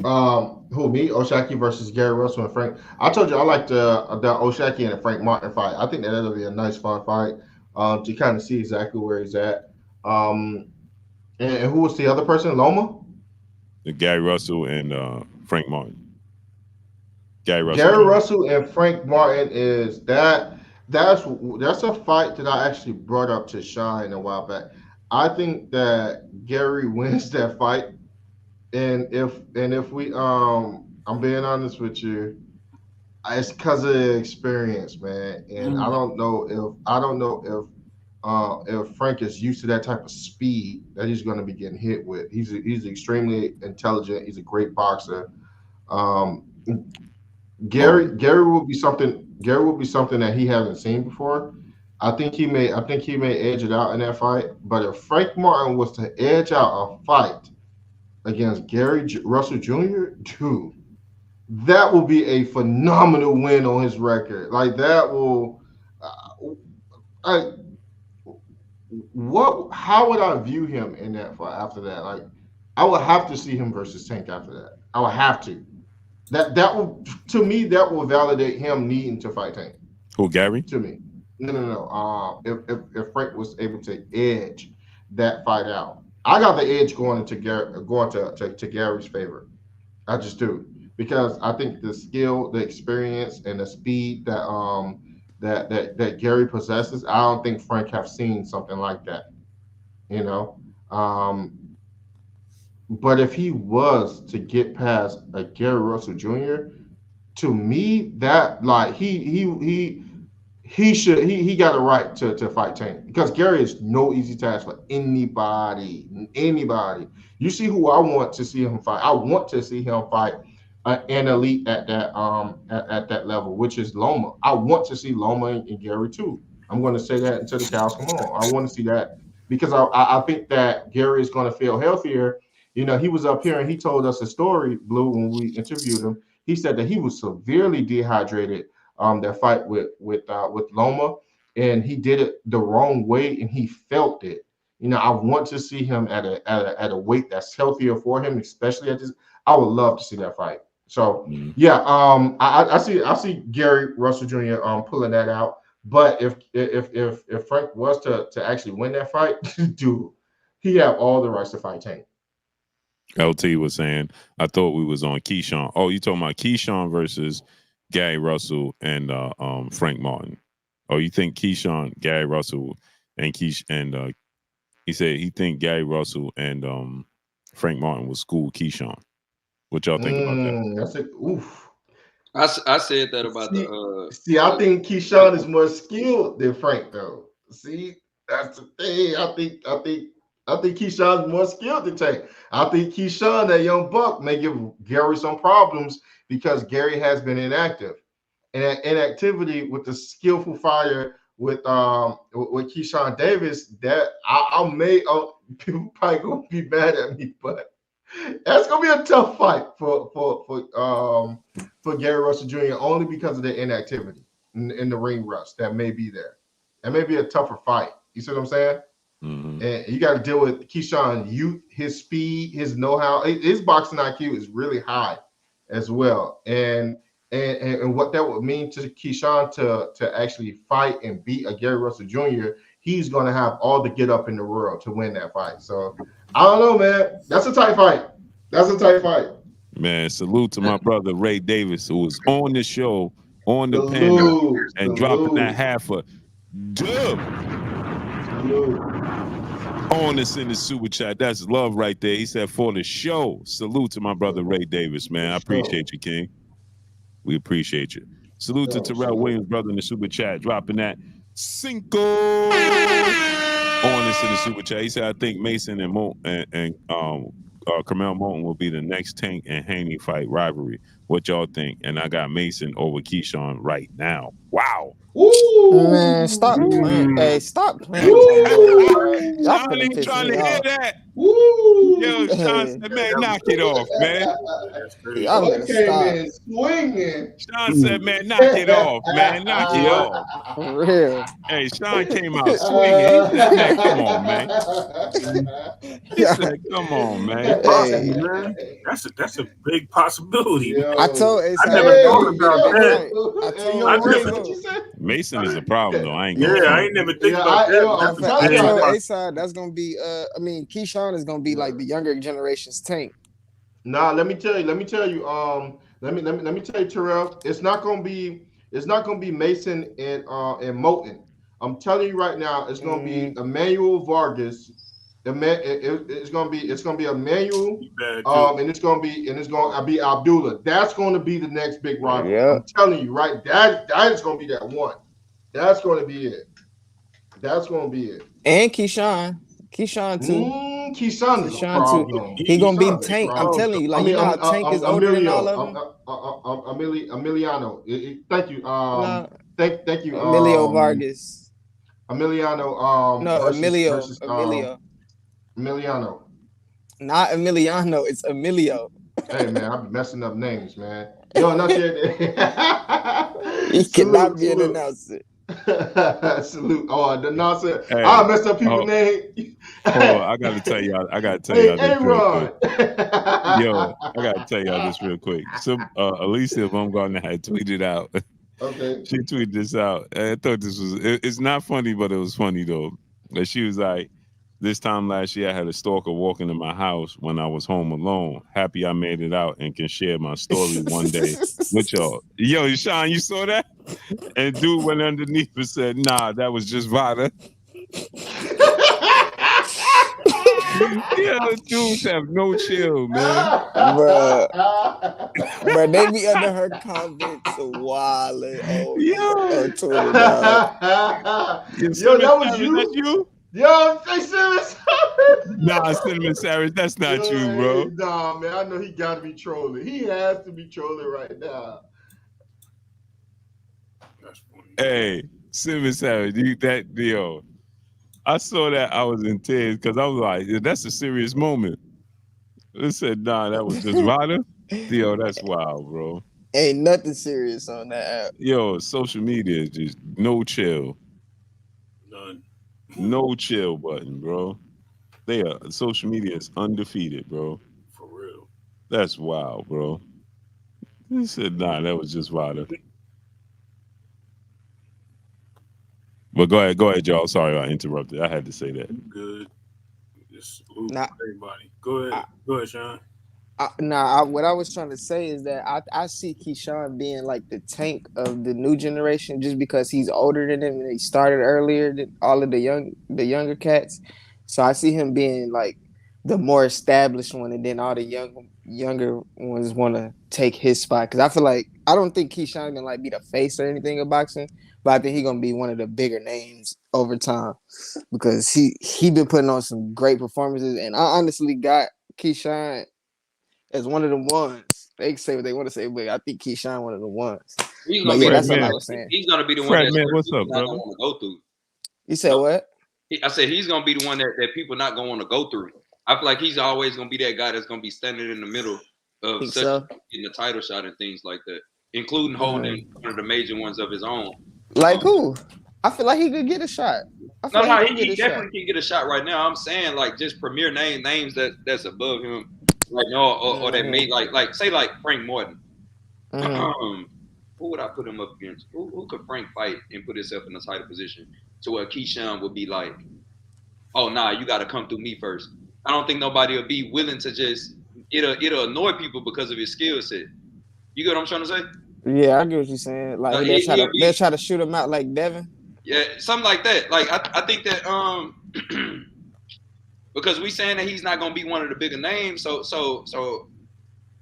Who, me? Oshaki versus Gary Russell and Frank. I told you I like the Oshaki and the Frank Martin fight. I think that'll be a nice fun fight. To kind of see exactly where he's at. And who was the other person? Loma? Gary Russell and Frank Martin. Gary Russell and Frank Martin is that's a fight that I actually brought up to Shine a while back. I think that Gary wins that fight, and if we I'm being honest with you, it's because of the experience, man. And I don't know if Frank is used to that type of speed that he's going to be getting hit with. He's extremely intelligent. He's a great boxer. Gary will be something. Gary will be something that he hasn't seen before. I think he may edge it out in that fight. But if Frank Martin was to edge out a fight against Gary Russell Jr., dude, that will be a phenomenal win on his record. Like that will. How would I view him in that fight after that? Like, I would have to see him versus Tank after that. I would have to. That will, to me, that will validate him needing to fight Tank. Who, Gary? To me, no. If Frank was able to edge that fight out, I got the edge going to Gary's favor. I just do, because I think the skill, the experience, and the speed that Gary possesses, I don't think Frank have seen something like that. But if he was to get past a Gary Russell Jr., to me, that like he got a right to fight Tank, because Gary is no easy task for anybody. You see who I want to see him fight? I want to see him fight an elite at that level, which is Loma. I want to see Loma and Gary too. I'm going to say that until the cows come on. I want to see that, because I think that Gary is going to feel healthier. He was up here and he told us a story, Blue, when we interviewed him. He said that he was severely dehydrated that fight with Loma, and he did it the wrong way and he felt it. I want to see him at a weight that's healthier for him, especially at this. I would love to see that fight. So yeah, I see Gary Russell Jr. Pulling that out. But if Frank was to actually win that fight, dude, he have all the rights to fight Tank. LT was saying, I thought we was on Keyshawn. Oh, you talking about Keyshawn versus Gary Russell and Frank Martin? Oh, you think Keyshawn, Gary Russell, and he said he think Gary Russell and Frank Martin would school Keyshawn. What y'all think about that? I said, oof. I said that about I think Keyshawn is more skilled than Frank, though. See, that's the thing. I think Keyshawn's more skilled than Tank. I think Keyshawn, that young buck, may give Gary some problems because Gary has been inactive. And that inactivity with the skillful fire with Keyshawn Davis, that people probably gonna be mad at me, but that's gonna be a tough fight for Gary Russell Jr. only because of the inactivity in the ring rust that may be there. That may be a tougher fight. You see what I'm saying? Mm-hmm. And you got to deal with Keyshawn's youth, his speed, his know-how. His boxing IQ is really high as well. And what that would mean to Keyshawn to actually fight and beat a Gary Russell Jr., he's going to have all the get up in the world to win that fight. So I don't know, man. That's a tight fight. Man, salute to my brother Ray Davis, who was on the show, on the panel, and dropping that half a dub on us in the super chat. That's love right there. He said, for the show. Salute to my brother Ray Davis, man. I appreciate you, King. We appreciate you. Salute to Terrell Williams, brother, in the super chat, dropping that Cinco on us in the super chat. He said, I think Mason and Carmel Moulton will be the next Tank and Haney fight rivalry. What y'all think? And I got Mason over Keyshawn right now. Wow. Woo! Man, stop playing. Hey, stop playing Woo! with my boy, bro. Y'all Sean finna ain't piss trying me to hear off. that. Woo! Yo, Sean Hey, said, man, knock it off, man. That's crazy. y'all Boy better came stop. in swinging. Sean said, man, knock it off, man. Knock it Yep. off. For real. Hey, Sean came out swinging. He said, man, come on, man. He Yeah. said, come on, man. It's possible, Hey, man. That's a big possibility. Man. I told I A-Side, never hey, thought about that. I Hey, yo, told Maurice, never- what you say? Mason is a problem, though. I ain't Yeah, gonna I front. ain't never think Yeah, about that. I'm That's a I telling big y'all. told possibility. A-Side that's gonna be Keyshawn is gonna be like the younger generation's Tank. Nah, let me tell you. Let me tell you, Terrell. It's not gonna be Mason and Moulton. I'm telling you right now, it's gonna be Emmanuel Vargas. It's gonna be Emmanuel, Bad too. and it's gonna be Abdullah. That's gonna be the next big rival. Yep. I'm telling you, right? That is gonna be that one. That's gonna be it. That's gonna be it. And Keyshawn too. Keyshawn is a Keyshawn too. problem. He gonna be Keyshawn's a Tank. I'm problem. telling you, like you know how Tank is older than all of them. Emiliano. Thank you. No, Thank you. Emilio Vargas. Emiliano. No, Emilio. Emiliano. Not Emiliano. It's Emilio. Hey man, I'm messing up names, man. Yo, not yet. He cannot be an announcer. Salute. Oh, the nonsense. Hey, I messed up people's name. Oh, I gotta tell y'all this real Aaron. quick. Yo, I gotta tell y'all this real quick. So Alicia Baumgartner had tweeted out. Okay. She tweeted this out. I thought this was it's not funny, but it was funny though. And she was like, this time last year I had a stalker walk into my house when I was home alone. Happy I made it out and can share my story one day with y'all. Yo, Sean, you saw that? And dude went underneath and said, nah, that was just Vada. Yo, dudes have no chill, man. But they be under her comments wilding on Twitter, dog. Yo, that was you? That's you? Yo, say Cinnamon Savage. Nah, Cinnamon Savage, that's not you, bro. Nah, man, I know he gotta be trolling. He has to be trolling right now. That's funny. Hey, Cinnamon Savage, yo. I saw that, I was in tears because I was like, that's a serious moment. It said, nah, that was just Vada. Yo, that's wild, bro. Ain't nothing serious on that app. Yo, social media is just no chill. None. No chill button, bro. Social media is undefeated, bro. For real. That's wild, bro. He said, nah, that was just Vada. But go ahead, y'all. Sorry I interrupted. I had to say that. Good. Just salute Nah. everybody. Go ahead, Sean. What I was trying to say is that I see Keyshawn being like the Tank of the new generation just because he's older than him and he started earlier than all of the younger cats. So I see him being like the more established one, and then all the younger ones want to take his spot. Because I feel like I don't think Keyshawn gonna like be the face or anything of boxing, but I think he's gonna be one of the bigger names over time because he been putting on some great performances, and I honestly got Keyshawn as one of the ones. They can say what they want to say, but I think Keyshawn one of the ones. But yeah, that's what I was saying. He's gonna be the one Fred, that man, what's people up, not brother? gonna want to go through. You said what? I said he's gonna be the one that people not gonna want to go through. I feel like he's always gonna be that guy that's gonna be standing in the middle of getting the title shot and things like that, including holding one of the major ones of his own. Like who? I feel like he could get a shot. He definitely can get a shot right now. I'm saying like just premier names that's above him right now, or that made like say like Frank Morton. Who would I put him up against? Who could Frank fight and put himself in a title position to where Keyshawn would be like, oh nah, you got to come through me first. I don't think nobody will be willing to just it'll annoy people because of his skill set. You get what I'm trying to say? Yeah, I get what you're saying. Like they'll try to shoot him out like Devin. Yeah, something like that. Like I think that because we saying that he's not gonna be one of the bigger names, so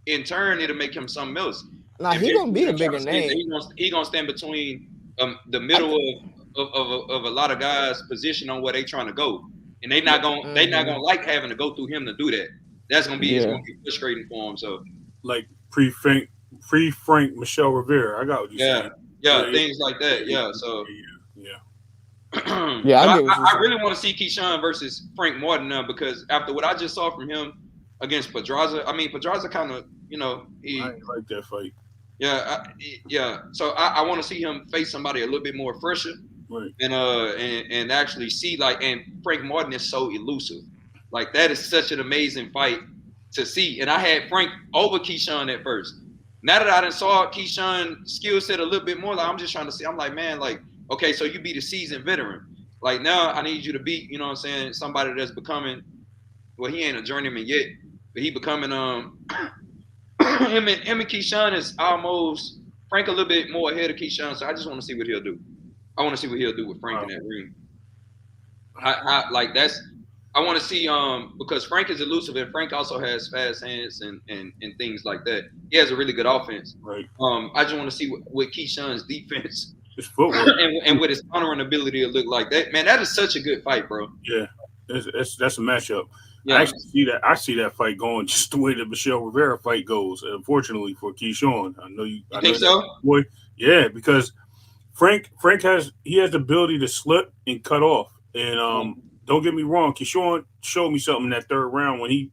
in turn it'll make him something else. Nah, he gonna be a bigger name. He gonna stand between the middle of a lot of guys' position on where they trying to go, and they not gonna like having to go through him to do that. That's gonna be it's gonna be frustrating for him. So like pre Frank Michelle Rivera. I got what you saying. things like that. Yeah, so yeah, I really want to see Keyshawn versus Frank Martin now because after what I just saw from him against Pedraza, I mean Pedraza kind of, I didn't like that fight. Yeah, So I want to see him face somebody a little bit more fresher, right? And actually see and Frank Martin is so elusive, like that is such an amazing fight to see. And I had Frank over Keyshawn at first. Now that I done saw Keyshawn's skill set a little bit more, like I'm just trying to see. I'm like, man, like okay, so you be the seasoned veteran. Like now I need you to beat, somebody that's becoming. Well, he ain't a journeyman yet, but he becoming him and Keyshawn is almost Frank a little bit more ahead of Keyshawn, so I just want to see what he'll do. I want to see what he'll do with Frank in that ring. I want to see because Frank is elusive and Frank also has fast hands and things like that. He has a really good offense. Right. I just want to see what Keyshawn's defense his footwork and what his countering ability will look like. That man, that is such a good fight, bro. Yeah, that's a matchup. Yeah. I actually see that fight going just the way the Michelle Rivera fight goes. Unfortunately for Keyshawn, I know you think so? Boy, yeah, because Frank has the ability to slip and cut off. And don't get me wrong, Keyshawn showed me something in that third round when he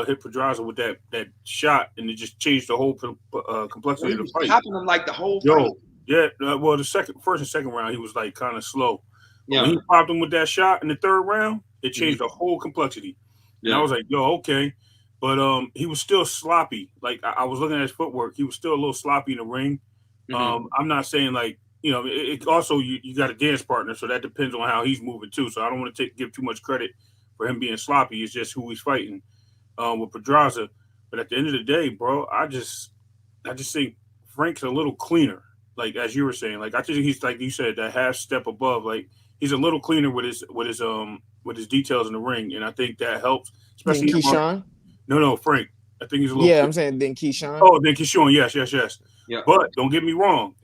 hit Pedraza with that shot, and it just changed the whole complexity of the fight. Popping him like the whole fight. Yeah, well, the first and second round he was like kind of slow. Yeah. When he popped him with that shot in the third round, it changed the whole complexity. And I was like, yo, okay. But he was still sloppy. Like I was looking at his footwork. He was still a little sloppy in the ring. I'm not saying like, it also you got a dance partner, so that depends on how he's moving too. So I don't want to give too much credit for him being sloppy. It's just who he's fighting with Pedraza. But at the end of the day, bro, I just think Frank's a little cleaner. Like as you were saying, like I think he's like you said, that half step above. Like he's a little cleaner with his details in the ring, and I think that helps. Especially Keyshawn. No, Frank. I think he's a little. Yeah, I'm saying then Keyshawn. Oh, then Keyshawn. Yes. Yeah. But don't get me wrong.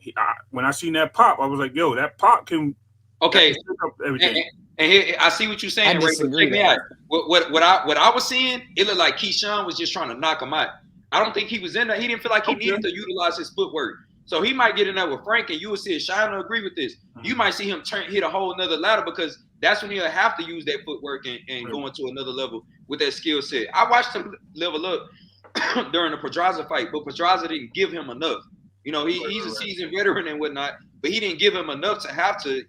When I seen that pop, I was like, yo, that pop can. Okay. Pick up everything. And here, I see what you're saying. I disagree. Check me out. What I was seeing, it looked like Keyshawn was just trying to knock him out. I don't think he was in there. He didn't feel like he needed to utilize his footwork. So he might get in there with Frank, and you will see it. Shine will agree with this. You might see him hit a whole another ladder because that's when he'll have to use that footwork and go into another level with that skill set. I watched him level up during the Pedraza fight, but Pedraza didn't give him enough. He's a seasoned veteran and whatnot, but he didn't give him enough to have to,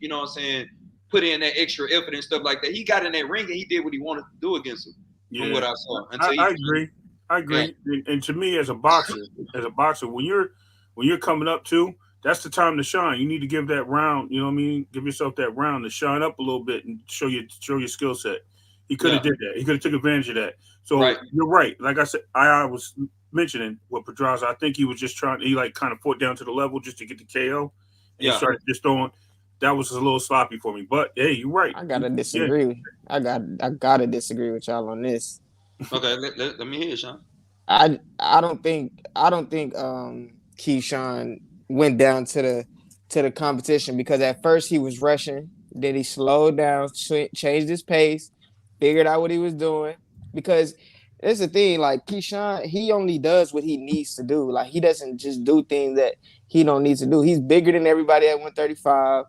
put in that extra effort and stuff like that. He got in that ring and he did what he wanted to do against him. From what I saw. I agree. Yeah. And to me, as a boxer, when you're coming up too, that's the time to shine. You need to give that round, you know what I mean? Give yourself that round to shine up a little bit and show your skill set. He could have did that. He could have took advantage of that. So You're right. Like I said, I was mentioning with Pedraza, I think he was just he like kind of fought down to the level just to get the KO. And he started just throwing. That was a little sloppy for me. But hey, you're right. I gotta disagree. I gotta disagree with y'all on this. Okay, let me hear it, Sean. I don't think Keyshawn went down to the competition because at first he was rushing, then he slowed down, changed his pace, figured out what he was doing. Because it's the thing, like Keyshawn, he only does what he needs to do. Like he doesn't just do things that he don't need to do. He's bigger than everybody at 135.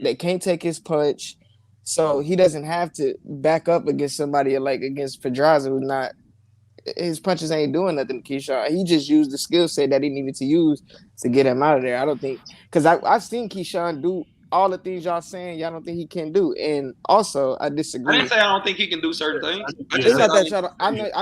They can't take his punch, so he doesn't have to back up against somebody like against Pedraza, who's not. His punches ain't doing nothing to Keyshawn. He just used the skill set that he needed to use to get him out of there. I don't think because I've seen Keyshawn do all the things y'all saying. Y'all don't think he can do, and also I disagree. I didn't say I don't think he can do certain things. I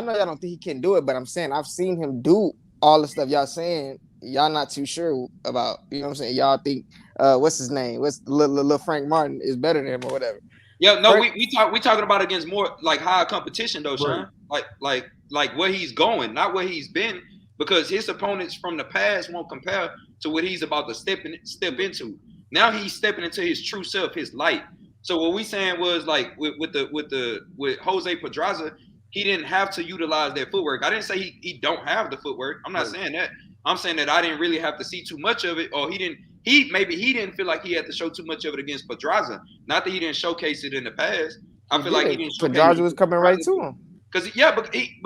know y'all don't think he can do it, but I'm saying I've seen him do all the stuff y'all saying. Y'all not too sure about. You know what I'm saying? Y'all think what's his name? What's little Frank Martin is better than him or whatever. Yeah, no, we talking about against more like higher competition though, Sean. Right. Like where he's going, not where he's been, because his opponents from the past won't compare to what he's about to step into. Now he's stepping into his true self, his light. So what we saying was like with Jose Pedraza, he didn't have to utilize that footwork. I didn't say he don't have the footwork. I'm not saying that. I'm saying that I didn't really have to see too much of it, or he didn't feel like he had to show too much of it against Pedraza. Not that he didn't showcase it in the past. I feel like he didn't. Pedraza was coming right to him. Exactly.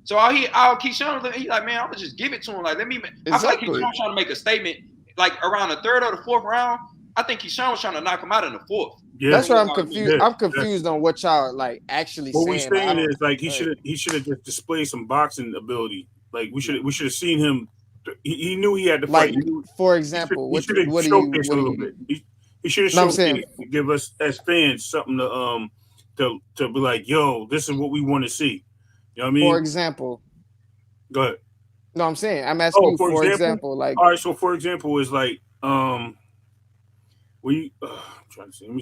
So all Keyshawn, he's like, man, I'm gonna just give it to him. Like, let me. Exactly. I feel like Keyshawn trying to make a statement, like around the third or the fourth round. I think Keyshawn was trying to knock him out in the fourth. Yeah, that's why I'm confused. I'm confused on what y'all like actually saying. What we're saying is like he should have just displayed some boxing ability. Like we should have seen him. He knew he had to fight. Like, for example, he should have showcased a little bit. He should have showcased to give us as fans something to be like, yo, this is what we want to see. You know what I mean? For example, go ahead. No, I'm saying I'm asking you. For example, like, all right. So for example, is like I'm trying to see. Let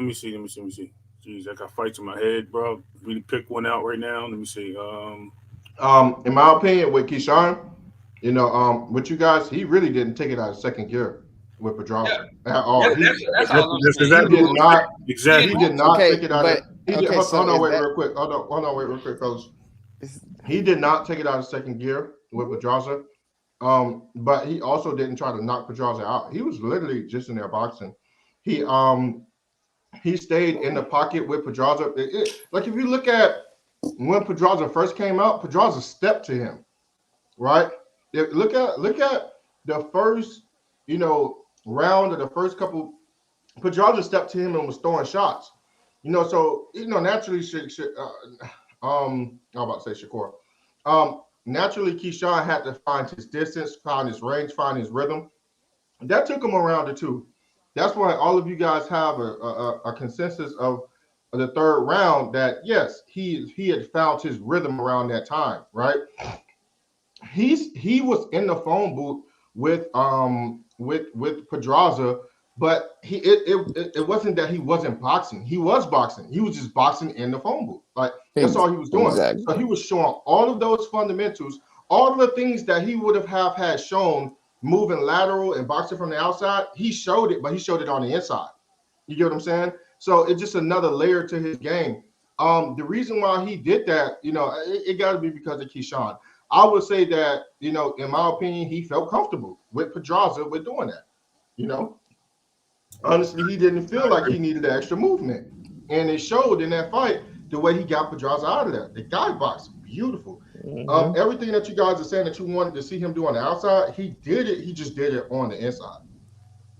me see. Let me see. Jeez, I got fights in my head, bro. Really pick one out right now. Let me see. In my opinion, with Keyshawn, with you guys, he really didn't take it out of second gear with Pedraza at all. That's exactly he did not. Exactly. He did not take it out of. Hold on, wait real quick, fellas. He did not take it out of second gear with Pedraza. But he also didn't try to knock Pedraza out. He was literally just in there boxing. He stayed in the pocket with Pedraza. Like if you look at when Pedraza first came out, Pedraza stepped to him, right? Look at the first, round of the first couple. Pedraza stepped to him and was throwing shots. So naturally, I'm about to say Shakur. Naturally, Keyshawn had to find his distance, find his range, find his rhythm. That took him around the two. That's why all of you guys have a consensus of the third round that yes, he had found his rhythm around that time, right? He was in the phone booth with Pedraza, but it wasn't that he wasn't boxing. He was boxing. He was just boxing in the phone booth. Like that's all he was doing. Exactly. So he was showing all of those fundamentals, all of the things that he would have had shown moving lateral and boxing from the outside. He showed it, but he showed it on the inside. You get what I'm saying? So it's just another layer to his game. The reason why he did that, it got to be because of Keyshawn. I would say that, in my opinion, he felt comfortable with Pedraza with doing that. Honestly, he didn't feel like he needed the extra movement. And it showed in that fight the way he got Pedraza out of there. The guy boxed beautiful. Mm-hmm. Everything that you guys are saying that you wanted to see him do on the outside, he did it. He just did it on the inside.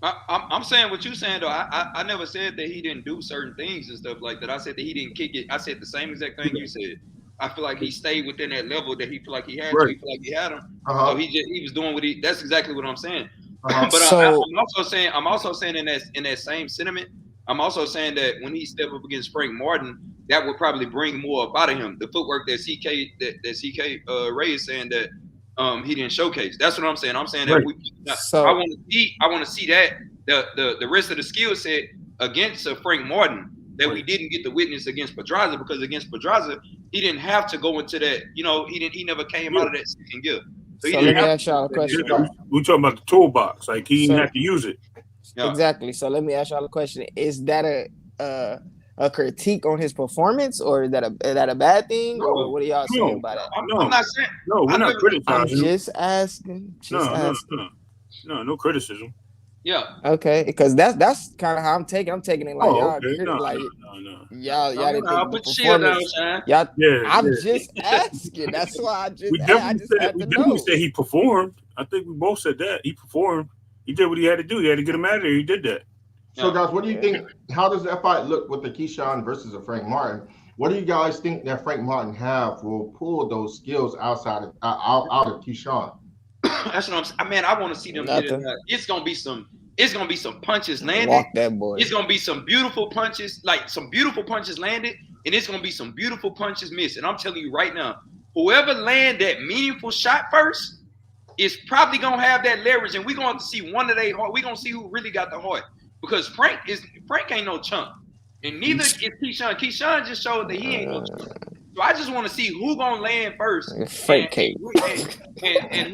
I'm saying what you're saying, though. I never said that he didn't do certain things and stuff like that. I said that he didn't kick it. I said the same exact thing you said. I feel like he stayed within that level that he feel like he had. Right. He feel like he had him. So he was doing what he. That's exactly what I'm saying. But I'm also saying in that same sentiment, I'm also saying that when he stepped up against Frank Martin, that would probably bring more up out of him. The footwork that CK Ray is saying that he didn't showcase. That's what I'm saying. I'm saying that I want to see that the rest of the skill set against Frank Martin that we didn't get to witness against Pedraza, because against Pedraza he didn't have to go into that. He never came out of that second gear. So let me ask y'all a question. We're talking about the toolbox. Like he didn't have to use it. Yeah. Exactly. So let me ask y'all a question. Is that a critique on his performance, or is that a bad thing? No. Or what are y'all saying about that? I'm not saying. No, we're not criticizing. I'm just asking. No criticism. Yeah. Okay, because that's kind of how I'm taking. I'm taking it like y'all. Okay. Y'all didn't think put the shield down, Shine. I'm just asking. That's why I just. We definitely said he performed. I think we both said that he performed. He did what he had to do. He had to get him out of there. He did that. So, guys, what do you think? How does that fight look with the Keyshawn versus a Frank Martin? What do you guys think that Frank Martin will pull those skills out of Keyshawn? That's what I'm saying. Man, I want to see them get it. It's gonna be some punches landed. Walk that boy. It's gonna be some beautiful punches, landed, and it's gonna be some beautiful punches missed. And I'm telling you right now, whoever land that meaningful shot first is probably gonna have that leverage, and we're gonna have to see one of their heart. We're gonna see who really got the heart, because Frank ain't no chump, and neither is Keyshawn. Keyshawn just showed that he ain't no chump. So I just want to see who gonna land first, and who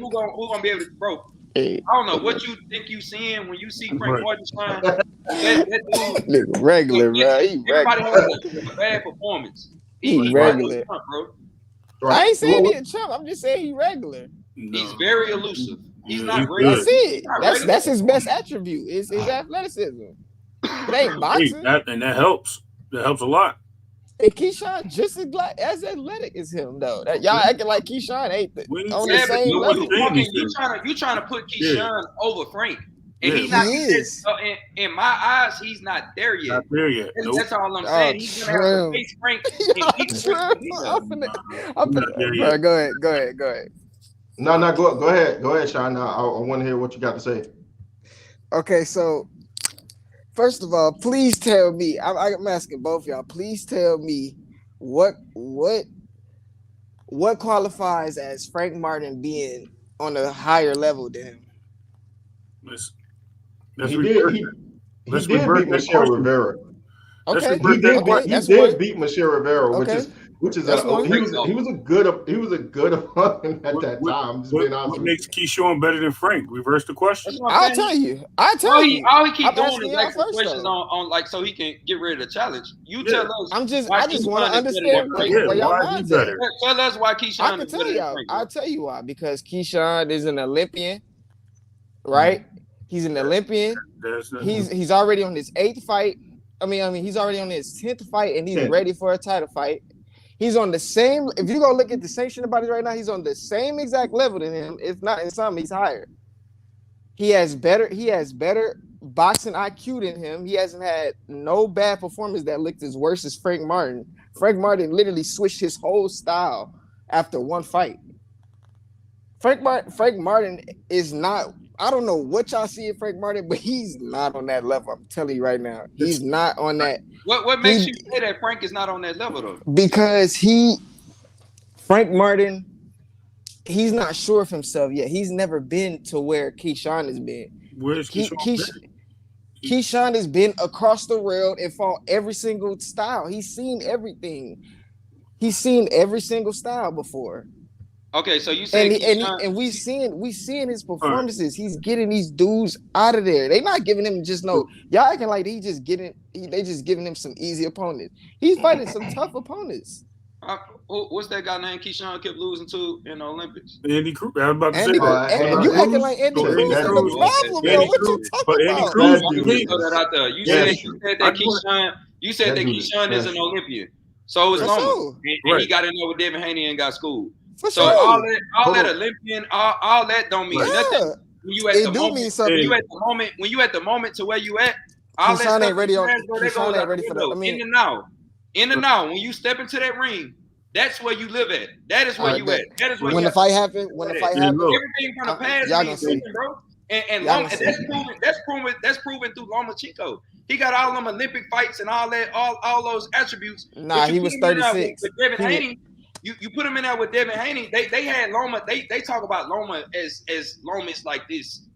gonna be able to, bro. I don't know what you think you seeing when you see Frank Martin shine. That dude, regular, bro. Everybody has a bad performance. He's regular, chump, bro. I ain't saying he a chump. I'm just saying he regular. No. He's very elusive. He's not regular. That's it. That's his best attribute. Is his athleticism. It ain't boxing, and that helps. That helps a lot. And Keyshawn just as athletic as him, though. That y'all acting like Keyshawn ain't on the same level. You trying to put Keyshawn over Frank, and he's not. He is. In my eyes, he's not there yet. Not there yet. That's all I'm saying. He's gonna have to face Frank. Bro, go ahead. No, go ahead, Sean. I want to hear what you got to say. Okay, so first of all, please tell me. I'm asking both of y'all. Please tell me what qualifies as Frank Martin being on a higher level than him. He did beat Michelle Rivera. Okay, he did beat Michelle Rivera, which is he was a good opponent at that time. What makes Keyshawn better than Frank? Reverse the question. I'll tell you. All he keep doing is asking questions on like so he can get rid of the challenge. You tell us. I just want to understand where y'all mind's at. Tell us why Keyshawn is better than Frank. I'll tell you why. Because Keyshawn is an Olympian, right? He's an Olympian. He's already on his 8th fight. I mean, he's already on his 10th fight, and he's ready for a title fight. He's on the same. If you go look at the sanctioned bodies right now, he's on the same exact level than him. If not in some, he's higher. He has better boxing IQ than him. He hasn't had no bad performance that looked as worse as Frank Martin. Frank Martin literally switched his whole style after one fight. Frank Martin is not. I don't know what y'all see in Frank Martin, but he's not on that level. I'm telling you right now, he's not on that. What makes you say that Frank is not on that level though? Because Frank Martin, he's not sure of himself yet. He's never been to where Keyshawn has been. Where's Keyshawn? Keyshawn has been across the world and fought every single style. He's seen everything. He's seen every single style before. Okay, so you say and we seeing his performances. He's getting these dudes out of there. They not giving him just no. Y'all acting like they just giving him some easy opponents. He's fighting some tough opponents. What's that guy named Keyshawn kept losing to in the Olympics? Andy Cruz. I was about to say you acting like Andy Cruz is the problem, yo. What you talking about? You said that Keyshawn is an Olympian. So is Loma. And he got in there with Devin Haney and got schooled. For so sure. all that Olympian, all that don't mean nothing. When you at the moment, mean something. When you at the moment to where you at, all that stuff ain't ready for that. I mean, in and now, when you step into that ring, that's where you live at. That is where you at. That is where when the fight happened. Everything from the past, y'all gonna see, bro. And that's proven through Lomachenko. He got all them Olympic fights and all that, all those attributes. Nah, he was 36. With Devin Haney, you put him in there with Devin Haney. They had Loma. They talk about Loma as Loma is like this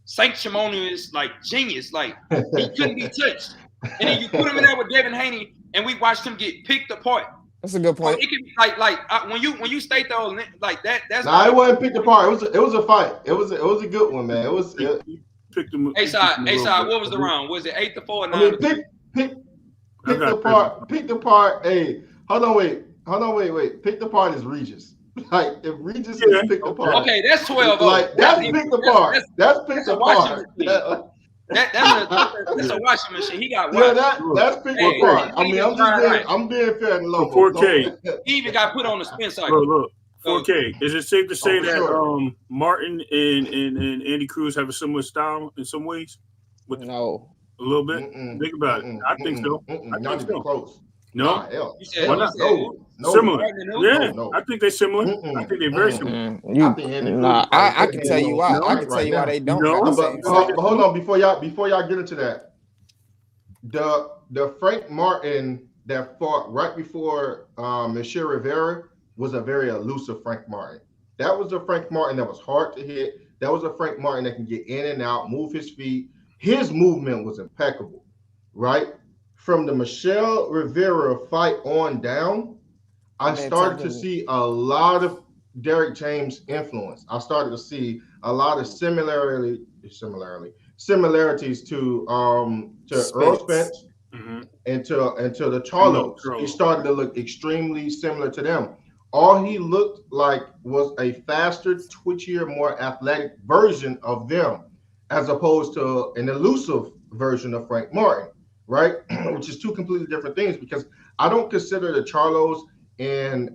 sanctimonious, like genius, like he couldn't be touched. And then you put him in there with Devin Haney, and we watched him get picked apart. That's a good point. It can be when you state those like that. That's it wasn't picked apart. It was a fight. It was a good one, man. Picked him. A-side, what was the round? Was it 8-4 or 9-3? Picked apart. Hey, hold on, wait. Picked apart is Regis. Like if Regis is picked apart. Okay, that's 12. Like that's picked apart. That's picked apart. That's a washing machine. He got washed. Yeah, that's picked apart. I mean, I'm being fair and low. 4K. He even got put on the spin cycle. Look. 4K. Is it safe to say that Martin and Andy Cruz have a similar style in some ways? No. A little bit? Think about it. I think so. Not even close. No? Why not? No. Similar. Yeah, no. I think they're similar. I think they're very similar. I can tell you why. I can tell you why they don't. But hold on, before y'all get into that, the Frank Martin that fought right before Michelle Rivera was a very elusive Frank Martin. That was a Frank Martin that was hard to hit. That was a Frank Martin that can get in and out, move his feet. His movement was impeccable, right? From the Michelle Rivera fight on down, I started to see a lot of Derrick James influence. I started to see a lot of similarities to Earl Spence and to the Charlos. He started to look extremely similar to them. All he looked like was a faster, twitchier, more athletic version of them, as opposed to an elusive version of Frank Martin. right? Which is two completely different things, because I don't consider the Charlos and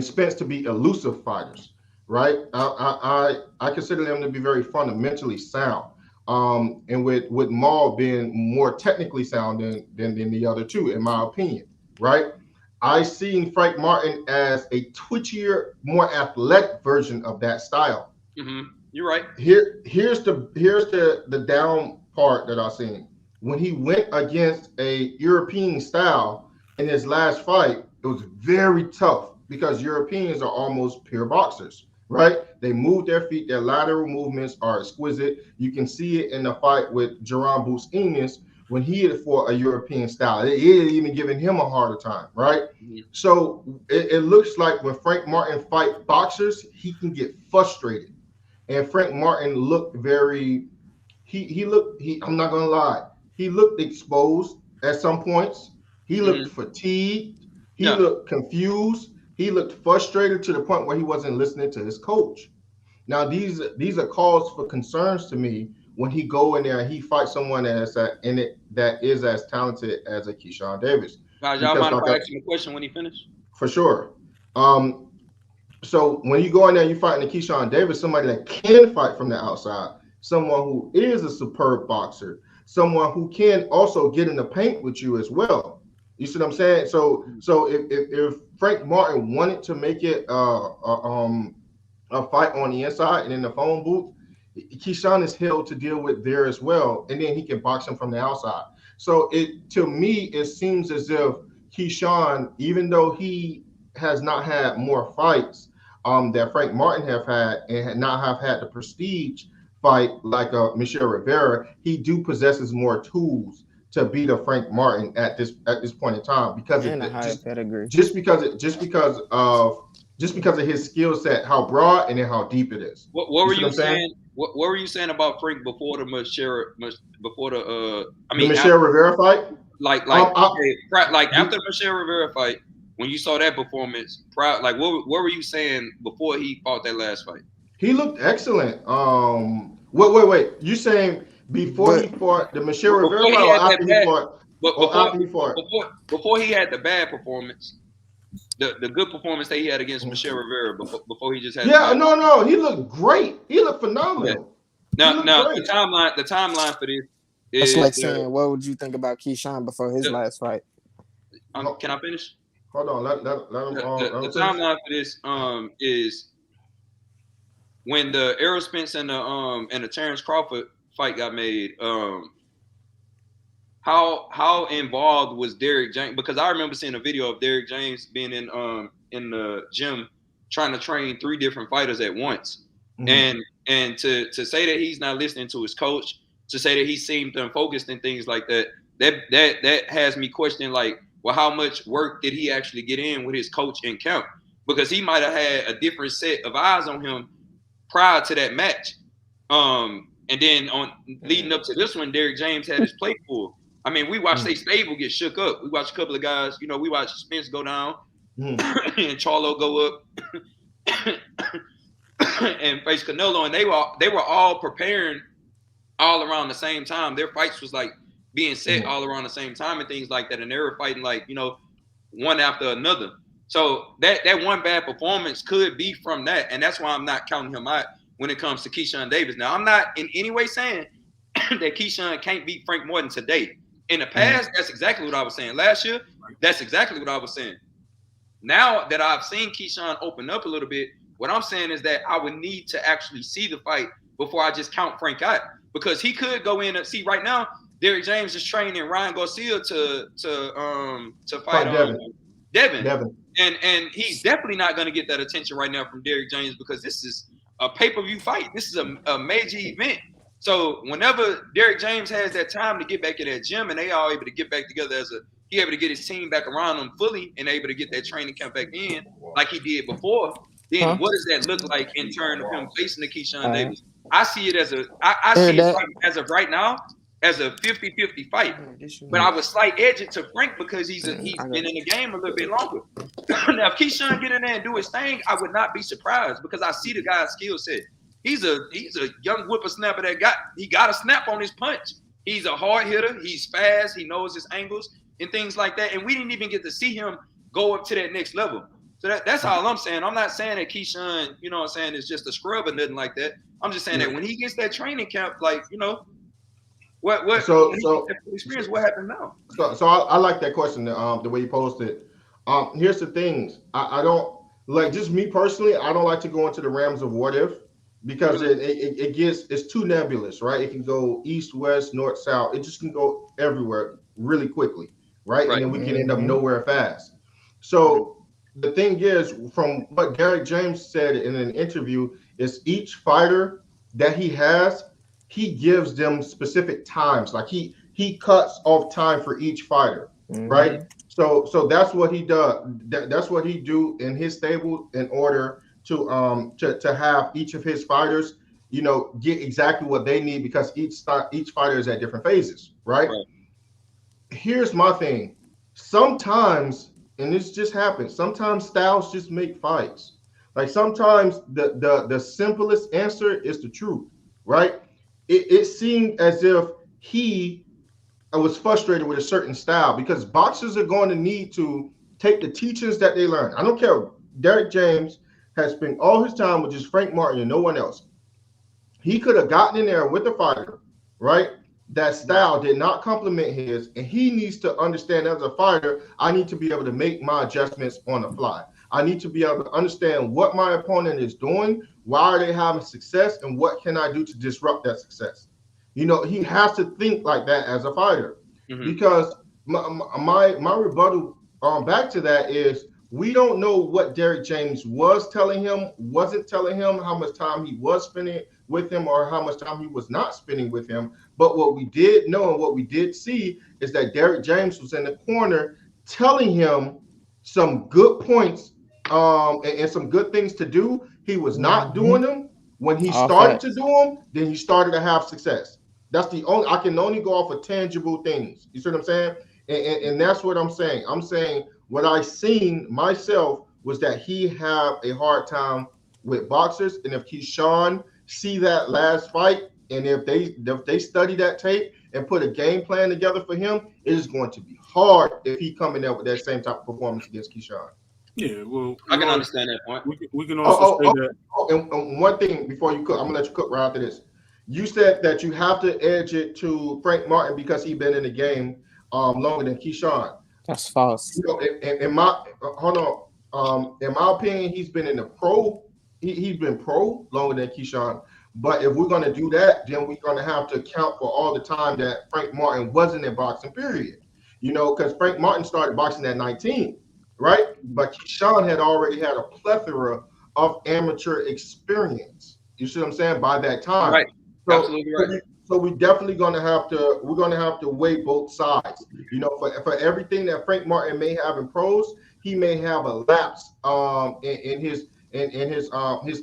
Spence to be elusive fighters, right? I consider them to be very fundamentally sound. And with Maul being more technically sound than the other two, in my opinion, right? I seen Frank Martin as a twitchier, more athletic version of that style. Mm-hmm. You're right. Here's the down part that I seen. When he went against a European style in his last fight, it was very tough because Europeans are almost pure boxers, right? They move their feet, their lateral movements are exquisite. You can see it in the fight with Jermall Busquets when he had fought a European style. It is even giving him a harder time, right? Mm-hmm. So it looks like when Frank Martin fight boxers, he can get frustrated. And Frank Martin looked very, I'm not gonna lie, he looked exposed at some points. He looked fatigued. He looked confused. He looked frustrated to the point where he wasn't listening to his coach. Now, these are cause for concerns to me when he go in there and he fights someone that is as talented as a Keyshawn Davis. Guys, y'all mind if I ask him a question when he finished? For sure. So when you go in there, you fighting a Keyshawn Davis, somebody that can fight from the outside, someone who is a superb boxer, someone who can also get in the paint with you as well. You see what I'm saying? So if Frank Martin wanted to make it a fight on the inside and in the phone booth, Keyshawn is held to deal with there as well, and then he can box him from the outside. So to me, it seems as if Keyshawn, even though he has not had more fights that Frank Martin have had and not have had the prestige fight like Michelle Rivera, he possesses more tools to beat a Frank Martin at this point in time because just because of his skill set, how broad and then how deep it is. What were you saying? What were you saying about Frank before the Michelle Rivera fight? Like after the Michelle Rivera fight, when you saw that performance, what were you saying before he fought that last fight? He looked excellent. Wait. You saying before he fought the Michelle Rivera fight or after he fought? After he fought? Before he had the bad performance, the good performance that he had against Michelle Rivera before he just had. Yeah, no, he looked great. He looked phenomenal. Yeah. Now the timeline for this is. It's like saying, what would you think about Keyshawn before his last fight? Can I finish? Hold on, let him. The timeline for this is when the Errol Spence and the Terrence Crawford fight got made. How involved was Derrick James? Because I remember seeing a video of Derrick James being in the gym trying to train 3 different fighters at once, and to say that he's not listening to his coach, to say that he seemed unfocused and things like that has me questioning, like, well, how much work did he actually get in with his coach in camp? Because he might have had a different set of eyes on him prior to that match. And then leading up to this one, Derrick James had his plate full. I mean, we watched their stable get shook up. We watched a couple of guys, we watched Spence go down and Charlo go up and face Canelo, and they were all preparing all around the same time. Their fights was like being set all around the same time and things like that, and they were fighting like one after another. So that one bad performance could be from that, and that's why I'm not counting him out when it comes to Keyshawn Davis. Now, I'm not in any way saying that Keyshawn can't beat Frank Martin today. In the past, that's exactly what I was saying. Last year, that's exactly what I was saying. Now that I've seen Keyshawn open up a little bit, what I'm saying is that I would need to actually see the fight before I just count Frank out, because he could go in and see right now. Derrick James is training Ryan Garcia to fight Devin. And he's definitely not going to get that attention right now from Derrick James, because this is a pay-per-view fight. This is a major event. So whenever Derrick James has that time to get back in that gym and they all able to get back together he able to get his team back around him fully and able to get that training camp back in like he did before, then what does that look like in terms of him facing the Keyshawn Davis? I see it as as of right now as a 50-50 fight. But I would slight edge it to Frank because he's been in the game a little bit longer. Now, if Keyshawn get in there and do his thing, I would not be surprised because I see the guy's skill set. He's a young whippersnapper that got a snap on his punch. He's a hard hitter. He's fast. He knows his angles and things like that. And we didn't even get to see him go up to that next level. So that's all I'm saying. I'm not saying that Keyshawn, you know what I'm saying, is just a scrub or nothing like that. I'm just saying that when he gets that training camp, like, you know, what experience, what happens now? So I like that question, the way you posed it. Here's the things. I don't like, just me personally, I don't like to go into the realms of what if, because it's too nebulous, right? It can go east, west, north, south. It just can go everywhere really quickly, right? And then we can end up nowhere fast. So the thing is, from what Derek James said in an interview, is each fighter that he has, he gives them specific times. Like he cuts off time for each fighter, right? So that's what he does. That's what he do in his stable in order to have each of his fighters, you know, get exactly what they need, because each fighter is at different phases, right? Here's my thing. Sometimes, and this just happens, sometimes styles just make fights. Like sometimes the simplest answer is the truth, right? It seemed as if he was frustrated with a certain style, because boxers are going to need to take the teachings that they learn. I don't care. Derek James has spent all his time with just Frank Martin and no one else. He could have gotten in there with the fighter, right? That style did not complement his, and he needs to understand, as a fighter, I need to be able to make my adjustments on the fly. I need to be able to understand what my opponent is doing, why are they having success, and what can I do to disrupt that success. You know, he has to think like that as a fighter, because my rebuttal back to that is, we don't know what Derek James was telling him, wasn't telling him, how much time he was spending with him or how much time he was not spending with him. But what we did know and what we did see is that Derek James was in the corner telling him some good points and some good things to do. He was not doing them. When he started to do them, then he started to have success. That's the only, I can only go off of tangible things. You see what I'm saying? And that's what I'm saying. I'm saying what I seen myself was that he had a hard time with boxers. And if Keyshawn see that last fight, and if they study that tape and put a game plan together for him, it is going to be hard if he come in there with that same type of performance against Keyshawn. Yeah, well, I can understand that point. We can also say that. And one thing before you cook, I'm gonna let you cook right after this. You said that you have to edge it to Frank Martin because he's been in the game longer than Keyshawn. That's false. You know, in my opinion, he's been in the pro. He's been pro longer than Keyshawn. But if we're gonna do that, then we're gonna have to account for all the time that Frank Martin wasn't in boxing. Period. You know, because Frank Martin started boxing at 19, right? But Keyshawn had already had a plethora of amateur experience. You see what I'm saying? By that time, right? So, absolutely right. So we're definitely gonna have to weigh both sides. You know, for everything that Frank Martin may have in pros, he may have a lapse in his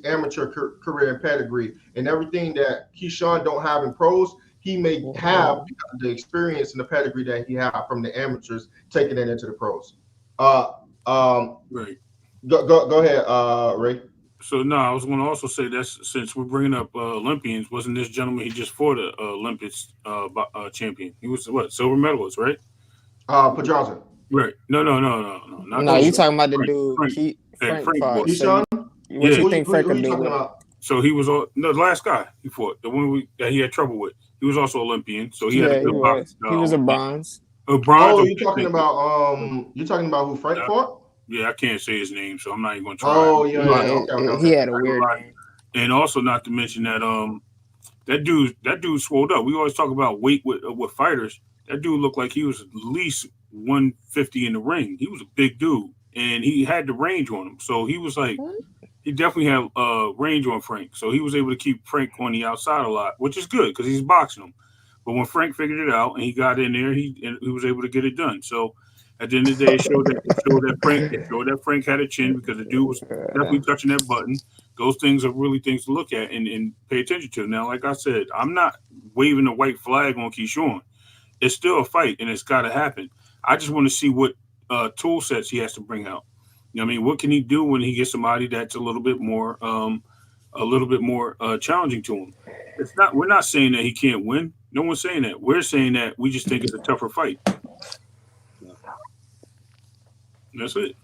amateur career and pedigree, and everything that Keyshawn don't have in pros, he may have the experience and the pedigree that he had from the amateurs, taking it into the pros. Right. Go ahead, Ray. So no, I was going to also say that since we're bringing up Olympians, wasn't this gentleman, he just fought a Olympics champion? He was what, silver medalist, right? Pedraza. Right. No. No, you talking about the dude Frank fought. Keyshawn? What you think Frank could do? So he was the last guy he fought, the one that he had trouble with. He was also Olympian, so he had a good box. He was a bronze. A bronze. Oh, you're talking about who Frank fought? Yeah, I can't say his name, so I'm not even going to try. Oh, yeah. Okay. He had a weird name. And also, not to mention that that dude swelled up. We always talk about weight with fighters. That dude looked like he was at least 150 in the ring. He was a big dude, and he had the range on him. So he was like, he definitely had range on Frank. So he was able to keep Frank on the outside a lot, which is good because he's boxing him. But when Frank figured it out and he got in there, he was able to get it done. So at the end of the day, it showed that Frank had a chin because the dude was definitely touching that button. Those things are really things to look at and pay attention to. Now, like I said, I'm not waving a white flag on Keyshawn. It's still a fight, and it's got to happen. I just want to see what tool sets he has to bring out. You know what I mean? What can he do when he gets somebody that's a little bit more challenging to him? We're not saying that he can't win. No one's saying that. We're saying that we just think it's a tougher fight. That's it.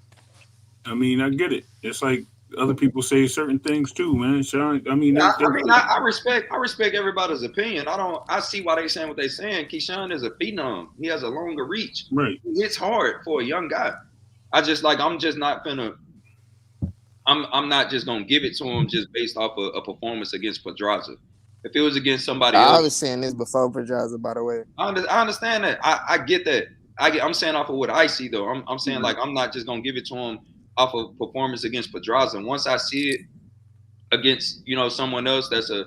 I mean, I get it. It's like other people say certain things too, man. So, I mean, I respect everybody's opinion. I see why they saying what they saying. Keyshawn is a phenom. He has a longer reach. Right. It's hard for a young guy. I'm just not just gonna give it to him just based off of a performance against Pedraza. If it was against somebody else, I was saying this before Pedraza, by the way. I understand that. I get that. I'm saying off of what I see though. I'm saying like I'm not just gonna give it to him off of performance against Pedraza. And once I see it against someone else that's a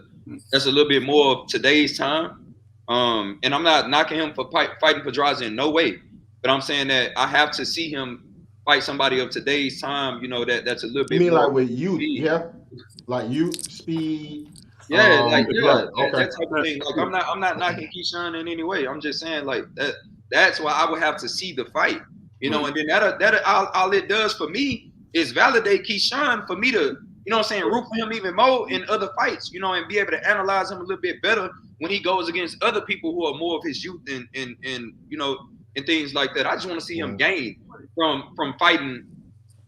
little bit more of today's time, and I'm not knocking him for fighting Pedraza in no way, but I'm saying that I have to see him fight somebody of today's time. That's a little bit. You mean more like with youth, yeah, like youth speed. Yeah, okay. that type of thing. Like I'm not knocking Keyshawn in any way. I'm just saying like that. That's why I would have to see the fight, and then that all it does for me is validate Keyshawn for me to, root for him even more in other fights, and be able to analyze him a little bit better when he goes against other people who are more of his youth and things like that. I just want to see him gain from fighting,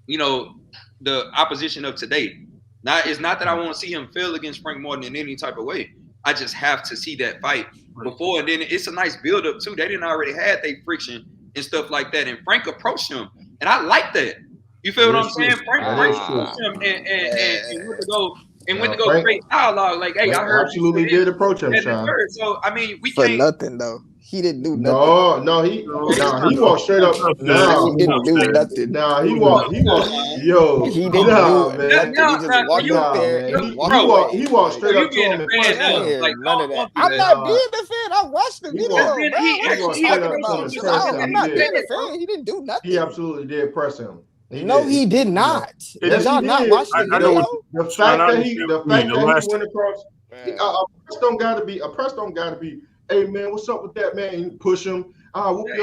the opposition of today. It's not that I want to see him fail against Frank Martin in any type of way. I just have to see that fight before, and then it's a nice build up too. They didn't already had their friction and stuff like that, and Frank approached him, and I like that. You feel what I'm saying? Frank approached him and went to go create dialogue. Like, hey, I heard absolutely did approach him, Sean. So I mean, we for can't. nothing though. He didn't do nothing. He walked straight up. He didn't do nothing. He walked. Yo, he didn't do nothing. He just walked up there. He walked straight up to him and punched him. Like none of that. I'm not being a fan. I watched the video. I'm not being a fan. He didn't do nothing. He absolutely did press him. He did not. Did y'all not watch the video? The fact that he went across. A press don't gotta be. Hey man, what's up with that man? And push him. All he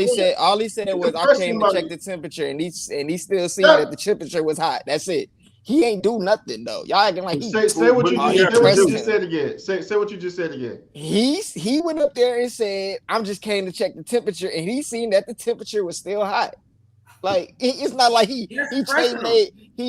said was, I came to check the temperature, and he still seen that the temperature was hot. That's it. He ain't do nothing though. Y'all acting like he say what you just said again. Say what you just said again. He went up there and said, "I'm just came to check the temperature," and he seen that the temperature was still hot. Like it's not like he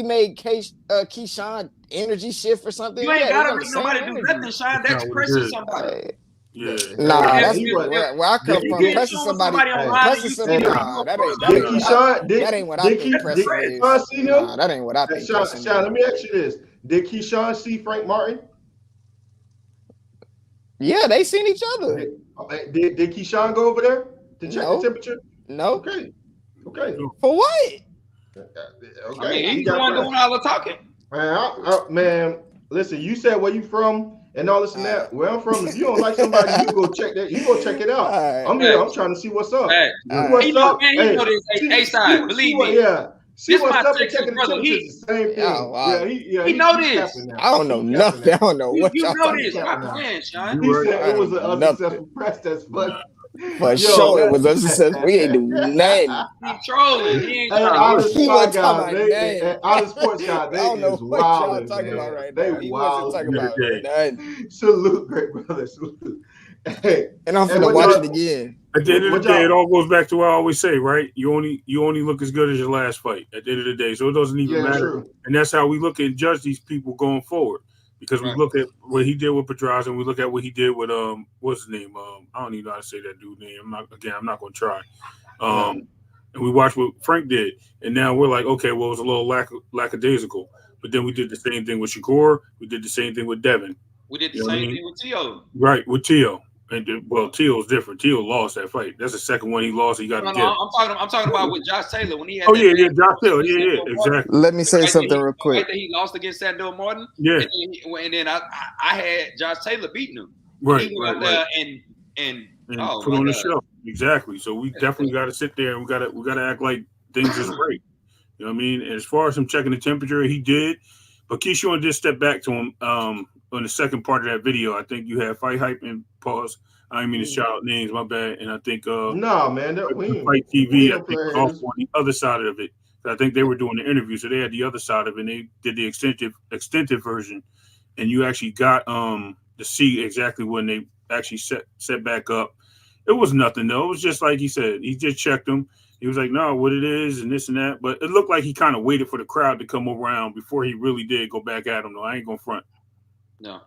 made Keyshawn energy shift or something. You ain't gotta make nobody do nothing, Sean. That's pressing somebody. Yeah. Nah, that's where I come from. Pressing somebody. Nah, that ain't what I think pressing is. Nah, that ain't what I think. Sean, let me ask you this: did Keyshawn see Frank Martin? Yeah, they seen each other. Did Keyshawn go over there to check the temperature? No. Okay. For what? Okay. I mean, he's the one doing all the talking. Man, listen, you said where you from and all this and that. Where I'm from, if you don't like somebody, you go check it out. I'm here. I'm trying to see what's up. What's up? Man, he know this. A-side, believe me. Yeah. See this what's my up and Texas checking brother. the temperature is the same thing. He know this. I don't know nothing. I don't know what you y'all know talking this. about. My man, Sean. He said it was an unsuccessful press test, but for sure it was unsuccessful. We ain't do nothing. He trolling. He ain't honest sports guys, they is wild. Talking about right they now. He wild. wasn't talking about nothing. Salute, great brother. Salute. Hey, and I'm finna watch it again. At the end of the day, it all goes back to what I always say, right? You only look as good as your last fight at the end of the day. So it doesn't even matter. True. And that's how we look and judge these people going forward. Because we look at what he did with Pedraza and we look at what he did with what's his name? I don't even know how to say that dude's name. I'm not gonna try. And we watched what Frank did, and now we're like, okay, well, it was a little lackadaisical. But then we did the same thing with Shakur. We did the same thing with Devin. We did the same thing with Tio. Right, with Tio. And Tio's different. Tio lost that fight. That's the second one he lost. He got I'm talking about with Josh Taylor when he had. Josh Taylor. Yeah, exactly. Let me say something real quick. He lost against Sandor Martin. Yeah, and then I had Josh Taylor beating him. Right. He went out there and put on the show. Exactly. So we definitely got to sit there and we got to act like things is great. You know what I mean? And as far as him checking the temperature, he did. But Keyshawn did step back to him on the second part of that video. I think you had Fight Hype and pause. I didn't mean to shout out names, my bad. And I think man, Fight TV, I think off on the other side of it. I think they were doing the interview, so they had the other side of it, and they did the extensive version. And you actually got to see exactly when they actually set back up. It was nothing though. It was just like he said. He just checked him. He was like, "No, what it is, and this and that." But it looked like he kind of waited for the crowd to come around before he really did go back at him. Though I ain't gonna front. No,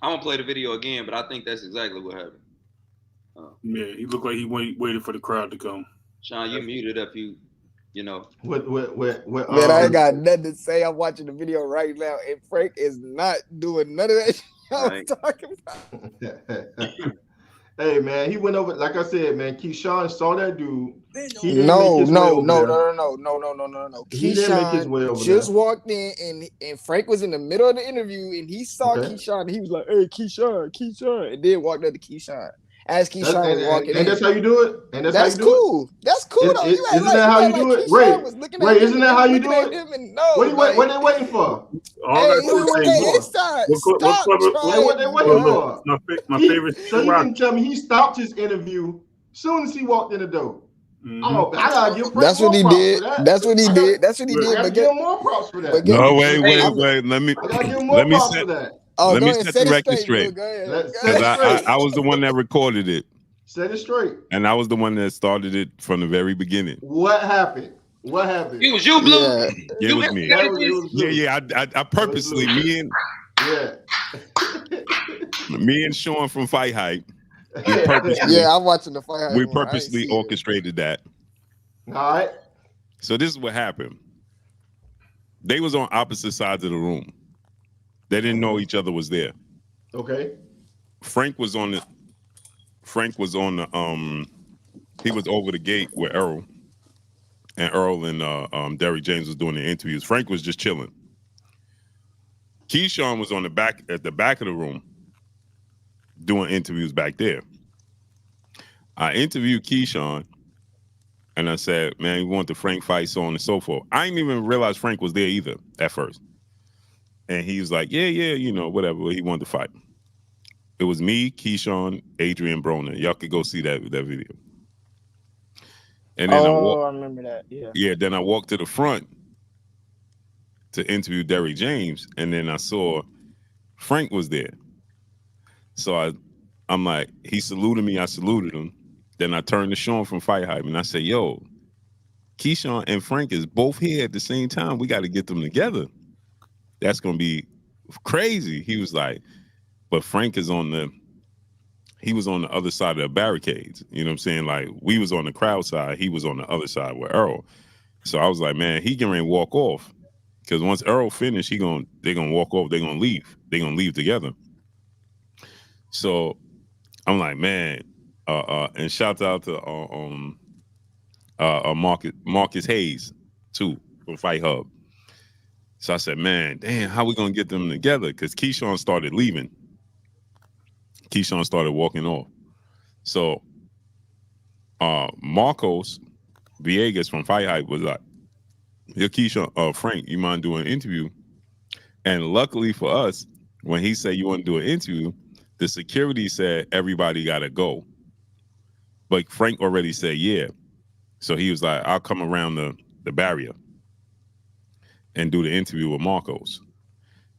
I'm gonna play the video again, but I think that's exactly what happened. Yeah, he looked like he waited for the crowd to come. Sean, you muted up. You know. What? Man, I ain't got nothing to say. I'm watching the video right now, and Frank is not doing none of that shit I was talking about. Hey, man, he went over, like I said, man, Keyshawn saw that dude. No. He didn't make his way over just walked in, and Frank was in the middle of the interview, and he saw Keyshawn, and he was like, "Hey, Keyshawn," and then walked up to Keyshawn. As Keyshawn was walking in. And that's how you do it? And that's cool. That's cool, though. Isn't that how you do it? Ray, isn't that how you do it? What are they waiting for? What they waiting for? My favorite. So you can tell me he stopped his interview soon as he walked in the door. Mm-hmm. Oh, I gotta give Frank That's what he did. That's what he did. That's what he did. But give him more props for that. No, wait. Let me set the record straight. Because I was the one that recorded it. Set it straight. And I was the one that started it from the very beginning. What happened? It was you, Blue. Yeah, it was me. I purposely, me and Sean from Fight Hype. I'm watching the Fight Hype. We purposely orchestrated that. All right. So this is what happened. They was on opposite sides of the room. They didn't know each other was there. Okay. Frank was on the he was over the gate with Earl. And Earl and Derrick James was doing the interviews. Frank was just chilling. Keyshawn was at the back of the room doing interviews back there. I interviewed Keyshawn and I said, "Man, we want the Frank fight, so on and so forth." I didn't even realize Frank was there either at first. And he was like, yeah, whatever. He wanted to fight. It was me, Keyshawn, Adrian Broner. Y'all could go see that video. And then I remember that. Yeah. Yeah, then I walked to the front to interview Derrick James, and then I saw Frank was there. So I'm like, he saluted me, I saluted him. Then I turned to Sean from Fight Hype, and I said, "Yo, Keyshawn and Frank is both here at the same time. We got to get them together. That's gonna be crazy." He was like, "But Frank is on the other side of the barricades." You know what I'm saying? Like, we was on the crowd side, he was on the other side with Earl. So I was like, man, he getting ready to walk off. Because once Earl finished, they're gonna walk off, they're gonna leave. They're gonna leave together. So I'm like, man, and shout out to Marcus Hayes too from Fight Hub. So I said, man, damn, how we gonna get them together? Because Keyshawn started leaving. Keyshawn started walking off. So Marcos Villegas from Fight Hype was like, "Yo, Keyshawn, Frank, you mind doing an interview?" And luckily for us, when he said you want to do an interview, the security said everybody gotta go. But Frank already said yeah. So he was like, "I'll come around the barrier and do the interview with Marcos."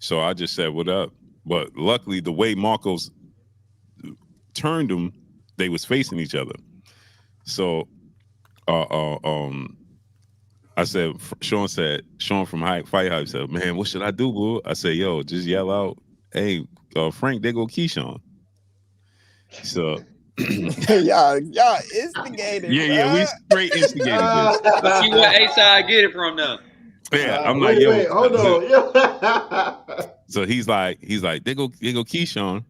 So I just said, "What up?" But luckily, the way Marcos turned them, they was facing each other. So I said, Sean from Fight Hype said, "Man, what should I do, boo?" I said, "Yo, just yell out, 'Hey, Frank, there go Keyshawn.'" So y'all instigated. Yeah, we straight instigated this. Let's see what A-side get it from now. Yeah, I'm like, yo, hold on. So he's like, there go Keyshawn.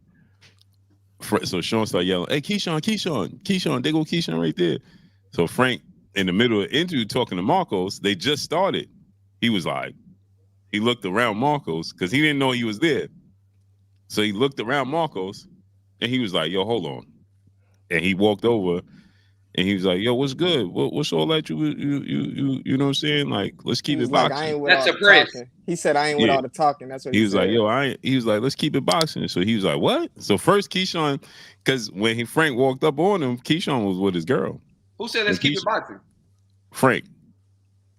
So Sean started yelling, "Hey, Keyshawn, there go Keyshawn right there." So Frank, in the middle of the interview talking to Marcos, they just started. He was like, he looked around Marcos because he didn't know he was there. So he looked around Marcos and he was like, "Yo, hold on." And he walked over and he was like, "Yo, what's good? What's all that you know what I'm saying? Like, let's keep it boxing." That's a press. He said, "I ain't with all the talking." That's what he was like, "Yo, he was like, let's keep it boxing." So he was like, "What?" So first Keyshawn, because when Frank walked up on him, Keyshawn was with his girl. Who said let's keep it boxing? Frank.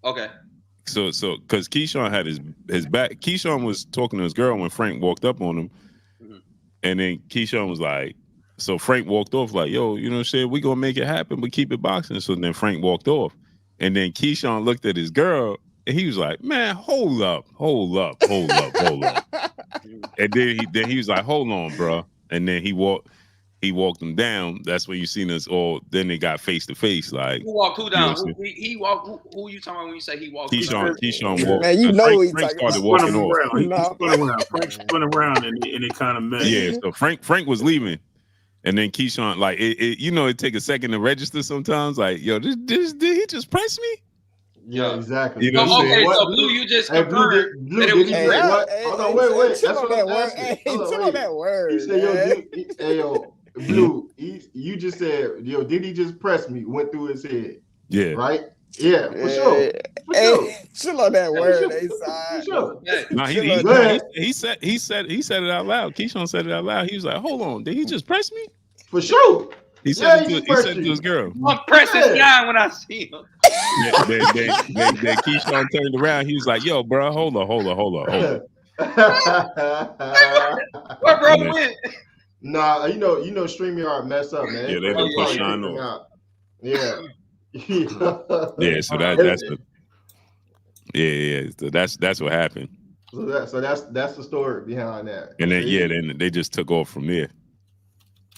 Okay. So because Keyshawn had his back. Keyshawn was talking to his girl when Frank walked up on him. Mm-hmm. And then Keyshawn was like, so Frank walked off like, yo, you know what I'm saying? We're going to make it happen, but keep it boxing. So then Frank walked off. And then Keyshawn looked at his girl and he was like, man, hold up. And then he was like, hold on, bro. And then he walked him down. That's when you seen us all. Then they got face to face. Like, who walked who down? He walked. Who you talking about when you say he walked? Keyshawn walked. Man, you know Frank, he's Frank talking started about. walking off. He spun around. Frank spun around and it kind of met. Yeah, so Frank was leaving. And then Keyshawn, like, it take a second to register sometimes. Like, yo, did he just press me? Yeah, exactly. You know so Blue, you just confirmed that it was what? Hold on, wait. Chill on that word. He said, yo, Blue, you just said, yo, did he just press me? Went through his head. Yeah. Right? Yeah, for sure. Chill on that word, For sure. No, he said it out loud. Keyshawn said it out loud. He was like, hold on, did he just press me? For sure. He said it to his girl. I'm pressing guy when I see him. Then Keyshawn turned around. He was like, yo, bro, hold on. Where bro went? Nah, you know, StreamYard messed up, man. Yeah, they done put Sean off. Yeah. Yeah, so that's what happened. So that's the story behind that. And then then they just took off from there.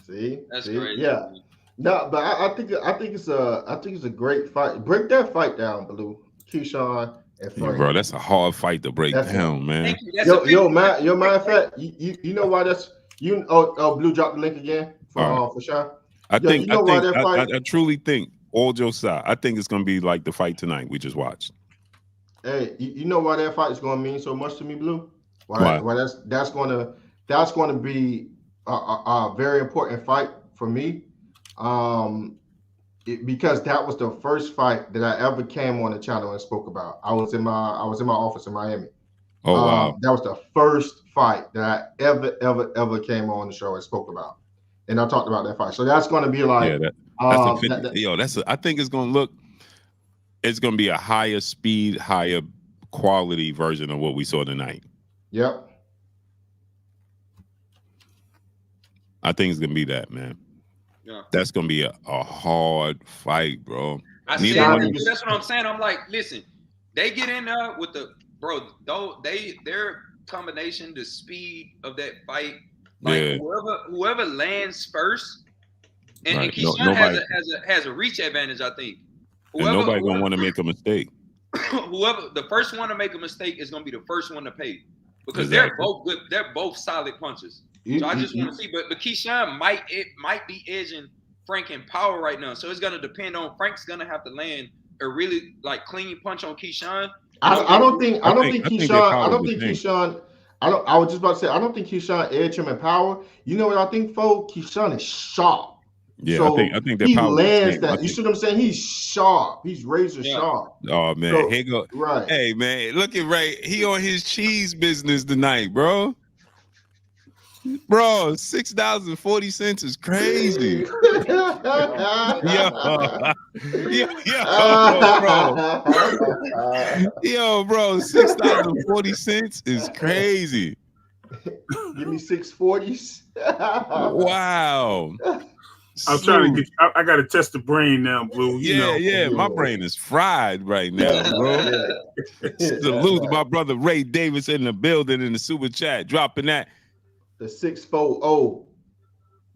See, that's crazy. Yeah, no, but I think it's a great fight. Break that fight down, Blue. Keyshawn and Frank. Yeah, bro, that's a hard fight to break down, man. Matter of fact, you know why that's you? Blue, drop the link again for Sean. I truly think, all jokes aside, I think it's gonna be like the fight tonight we just watched. Hey, you know why that fight is gonna mean so much to me, Blue? Why that's gonna be a very important fight for me, because that was the first fight that I ever came on the channel and spoke about. I was in my office in Miami. Oh wow! That was the first fight that I ever came on the show and spoke about, and I talked about that fight. So that's going to be like, I think it's going to be a higher speed, higher quality version of what we saw tonight. Yep. I think it's gonna be that, man. Yeah. That's gonna be a hard fight, bro. That's what I'm saying. I'm like, listen, they get in there with their combination, the speed of that fight. Like whoever lands first, and Keyshawn has a reach advantage, I think. And nobody gonna want to make a mistake. Whoever the first one to make a mistake is gonna be the first one to pay, because they're both good. They're both solid punches. So I just want to see, but Keyshawn might be edging Frank in power right now. So it's gonna depend on Frank's gonna have to land a really like clean punch on Keyshawn. I was just about to say, I don't think Keyshawn edged him in power. You know what I think, folks? Keyshawn is sharp. Yeah, so I think that he power lands that. You see what I'm saying? He's sharp. He's razor sharp. Oh man, so, here go. Right. Hey man, look at Ray. He on his cheese business tonight, bro. Bro, $6.40 is crazy. Yo, bro, $6.40 is crazy. Give me 640s. Wow. I'm trying to get. I got to test the brain now, Blue. My brain is fried right now, bro. Salute to my brother Ray Davis in the building in the super chat, dropping that. The 640.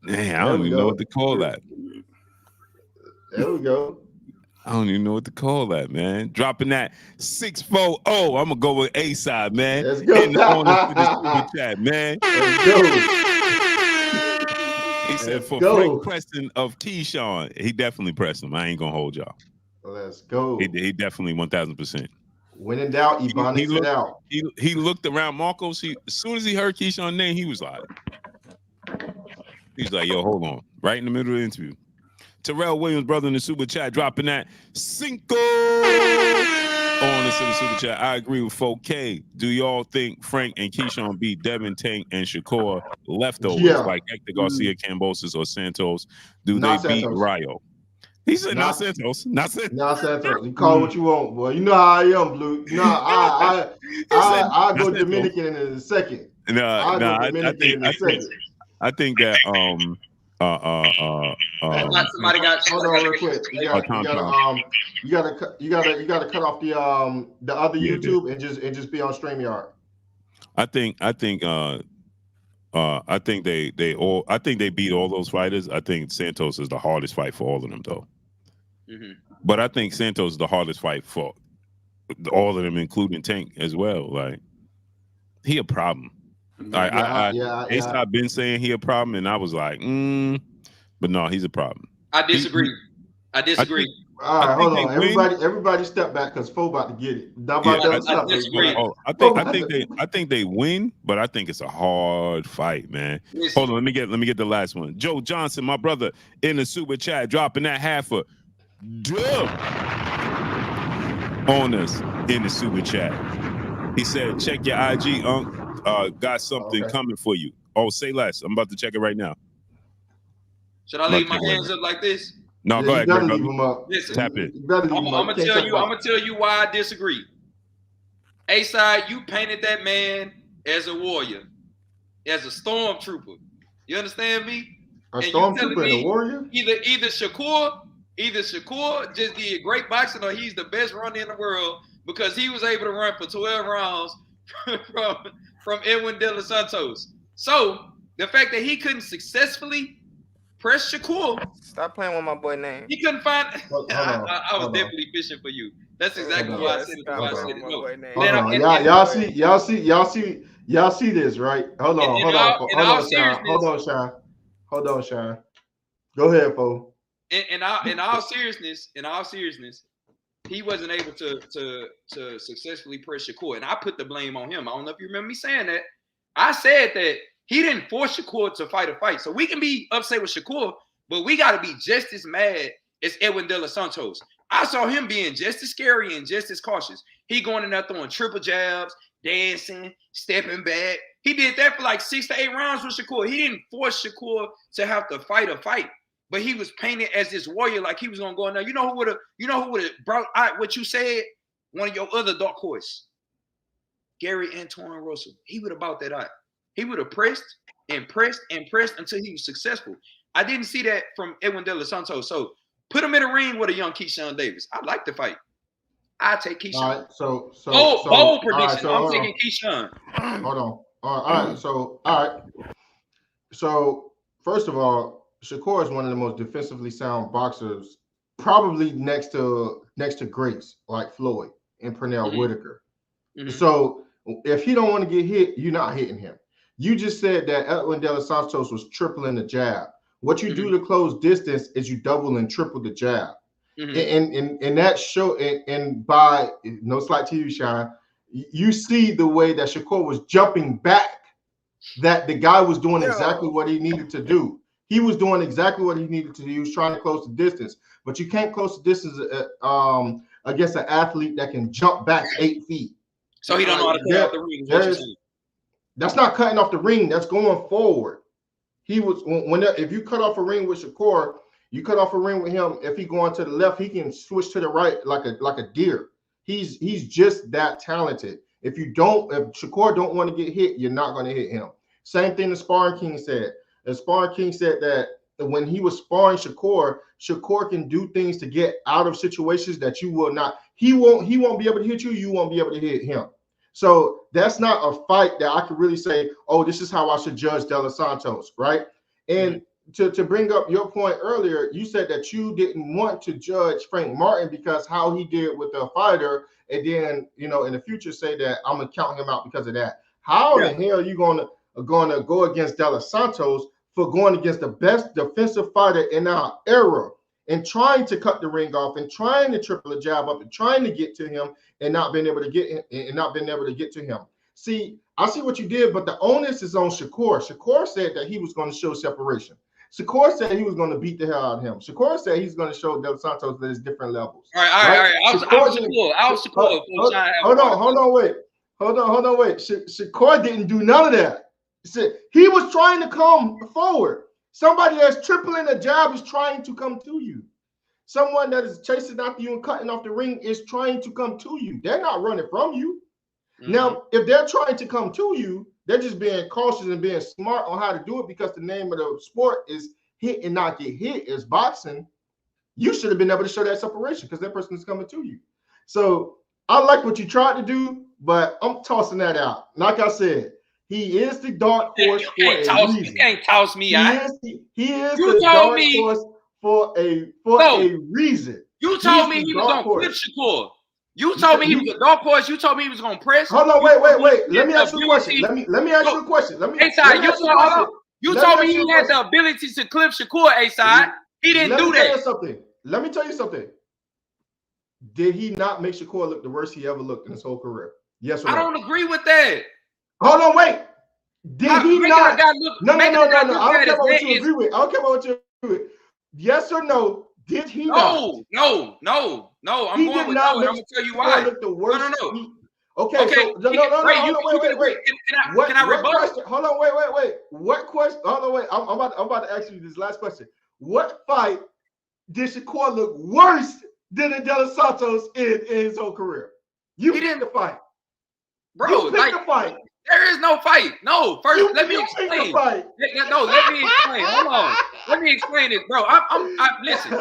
Man, I don't even know what to call that. There we go. I don't even know what to call that, man. Dropping that 640. I'm gonna go with A side, man. Let's go. In the corner for the super chat, man. Let's go. He said Frank Preston of Keyshawn. He definitely pressed him. I ain't gonna hold y'all. Let's go. He definitely 1000%. When in doubt, Ebonics it out. He looked around Marcos. As soon as he heard Keyshawn's name, he was like, yo, hold on. Right in the middle of the interview. Terrell Williams, brother in the super chat, dropping that Cinco on the super chat. I agree with 4K. Do y'all think Frank and Keyshawn beat Devin, Tank, and Shakur leftovers like Hector Garcia, Cambosis, or Santos? Do they beat Rayo? He said not Santos. Not Santos. You call what you want, boy. You know how I am, Blue. You know I'll go Dominican in a second. I I think that Somebody got. Hold on real quick. You gotta cut off the other YouTube and just be on StreamYard. I think they beat all those fighters. I think Santos is the hardest fight for all of them, though. But I think Santos is the hardest fight for all of them, including Tank as well. Like, he a problem. They stopped been saying he a problem, and I was like, but no, he's a problem. I disagree. All right, hold on. Everybody step back because Fo about to get it. I disagree. I think they win, but I think it's a hard fight, man. Hold on, let me get the last one. Joe Johnson, my brother, in the super chat, dropping that half a dub on us in the super chat. He said, check your IG, got something coming for you. Oh, say less. I'm about to check it right now. Should I leave my hands up like this? No, go ahead. Leave them up. Listen, tap it. I'm gonna tell you why I disagree. A-Side, you painted that man as a warrior, as a stormtrooper. You understand me? A stormtrooper and a warrior? Either Shakur just did great boxing, or he's the best runner in the world because he was able to run for 12 rounds from Edwin De Los Santos. So the fact that he couldn't successfully press Shakur. Stop playing with my boy name. He couldn't find. I was definitely fishing for you. That's exactly why I said it. Y'all see this, right? Hold on, Sean. Go ahead, Fo. In all seriousness, he wasn't able to successfully press Shakur, and I put the blame on him. I don't know if you remember me saying that. I said that he didn't force Shakur to fight a fight. So we can be upset with Shakur, but we got to be just as mad as Edwin De Los Santos. I saw him being just as scary and just as cautious. He going in there throwing triple jabs, dancing, stepping back. He did that for like 6 to 8 rounds with Shakur. He didn't force Shakur to have to fight a fight, but he was painted as this warrior, like he was going to go in there. You know who would have brought out what you said? One of your other dark horse, Gary Antoine Russell. He would have brought that out. He would have pressed until he was successful. I didn't see that from Edwin De Los Santos. So put him in a ring with a young Keyshawn Davis. I'd like to fight. I'd take Keyshawn. All right, so bold prediction. I'm taking Keyshawn. Hold on. All right. So first of all, Shakur is one of the most defensively sound boxers, probably next to greats like Floyd and Pernell Whitaker. So if he don't want to get hit, you're not hitting him. You just said that Edwin De Los Santos was tripling the jab. What you do to close distance is you double and triple the jab. And that show, and by no slight to you, Sean, you see the way that Shakur was jumping back, that the guy was doing exactly what he needed to do. He was doing exactly what he needed to do. He was trying to close the distance, but you can't close the distance against an athlete that can jump back 8 feet. So he don't know how to cut off the ring. That's not cutting off the ring. That's going forward. He was if you cut off a ring with Shakur, you cut off a ring with him. If he going to the left, he can switch to the right like a deer. He's just that talented. If Shakur don't want to get hit, you're not going to hit him. Same thing the Sparring King said. The Sparring King said that when he was sparring Shakur can do things to get out of situations that you will not. He won't be able to hit you. You won't be able to hit him. So that's not a fight that I could really say, oh, this is how I should judge De Los Santos, right? And to bring up your point earlier, you said that you didn't want to judge Frank Martin because how he did with the fighter, and then in the future say that I'm gonna count him out because of that. How the hell are you gonna go against De Los Santos for going against the best defensive fighter in our era and trying to cut the ring off and trying to triple a jab up and trying to get to him and not being able to get to him? See, I see what you did, but the onus is on Shakur. Shakur said that he was going to show separation. Shakur said he was going to beat the hell out of him. Shakur said he's going to show De Los Santos that there's different levels. All right. Hold on, wait. Shakur didn't do none of that. He was trying to come forward. Somebody that's tripling a jab is trying to come to you. Someone that is chasing after you and cutting off the ring is trying to come to you. They're not running from you. Now, if they're trying to come to you, They're just being cautious and being smart on how to do it because the name of the sport is hit and not get hit. Is boxing. You should have been able to show that separation because that person is coming to you. So I like what you tried to do, but I'm tossing that out. Like I said, he is the dark horse for a reason. You can't toss me out. He is the dark horse for a reason. You told me he was gonna clip Shakur. You told me he was a dark horse. You told me he was gonna press. Hold on, wait. Let me ask you a question. Let me ask you a question. You told me he had the ability to clip Shakur, A-Side. He didn't do that. Let me tell you something. Did he not make Shakur look the worst he ever looked in his whole career? Yes or no? I don't agree with that. Hold on, wait. Did he not? No. I don't care about what you agree with. I don't care about what you agree with. Yes or no? Did he not? No. I'm going with no, and I'm gonna tell you why. No. Okay. So wait. Can I rebut? Hold on, wait. What question? Hold on, wait. I'm about to ask you this last question. What fight did Shakur look worse than De Los Santos in his whole career? He didn't fight, bro. You picked the fight. There is no fight. No, first let me explain. Let me explain. Hold on. Let me explain it, bro. Listen.